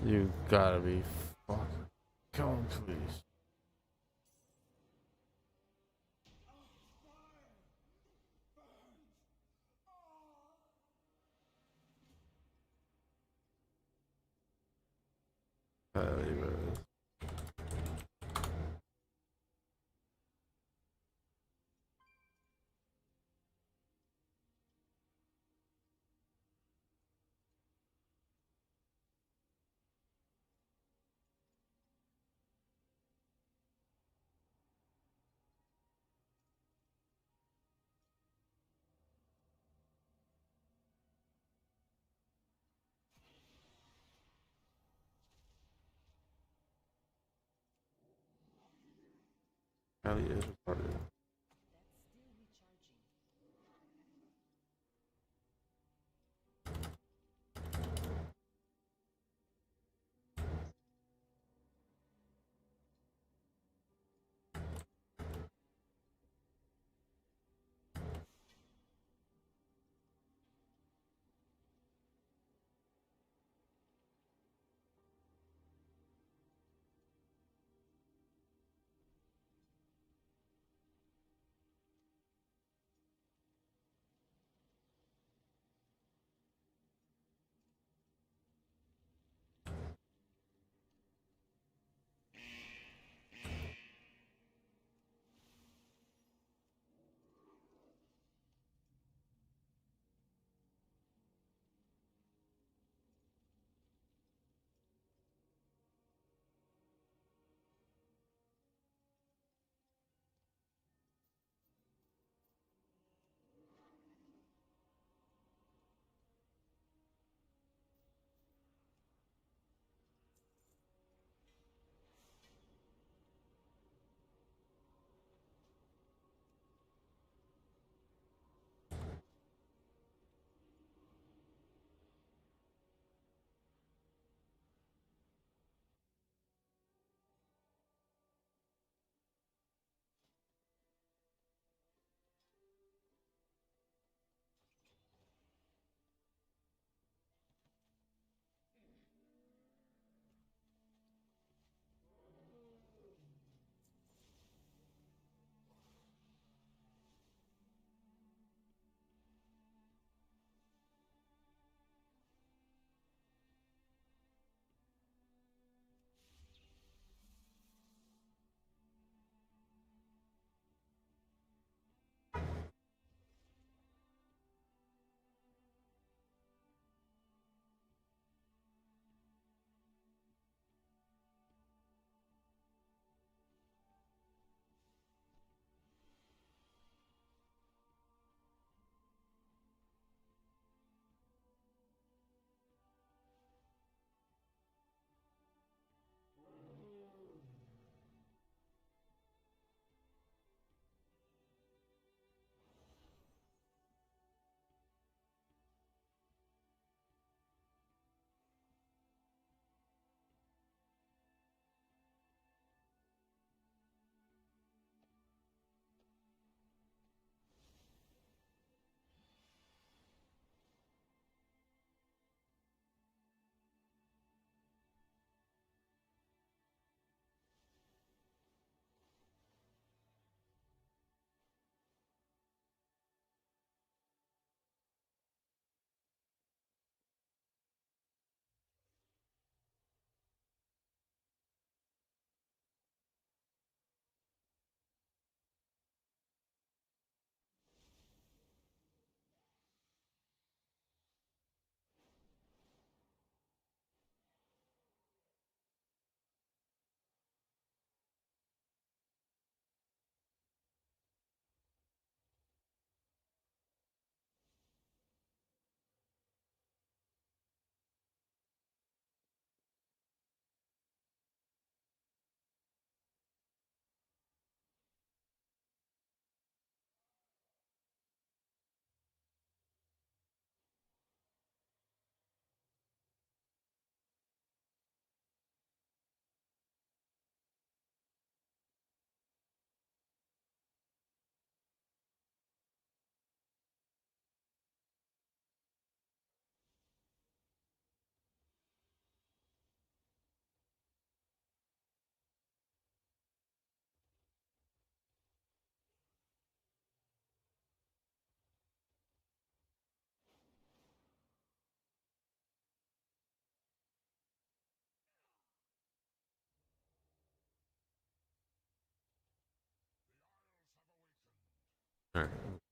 You gotta be fucking. Come on, please. Hell yeah, it's retarded. All right.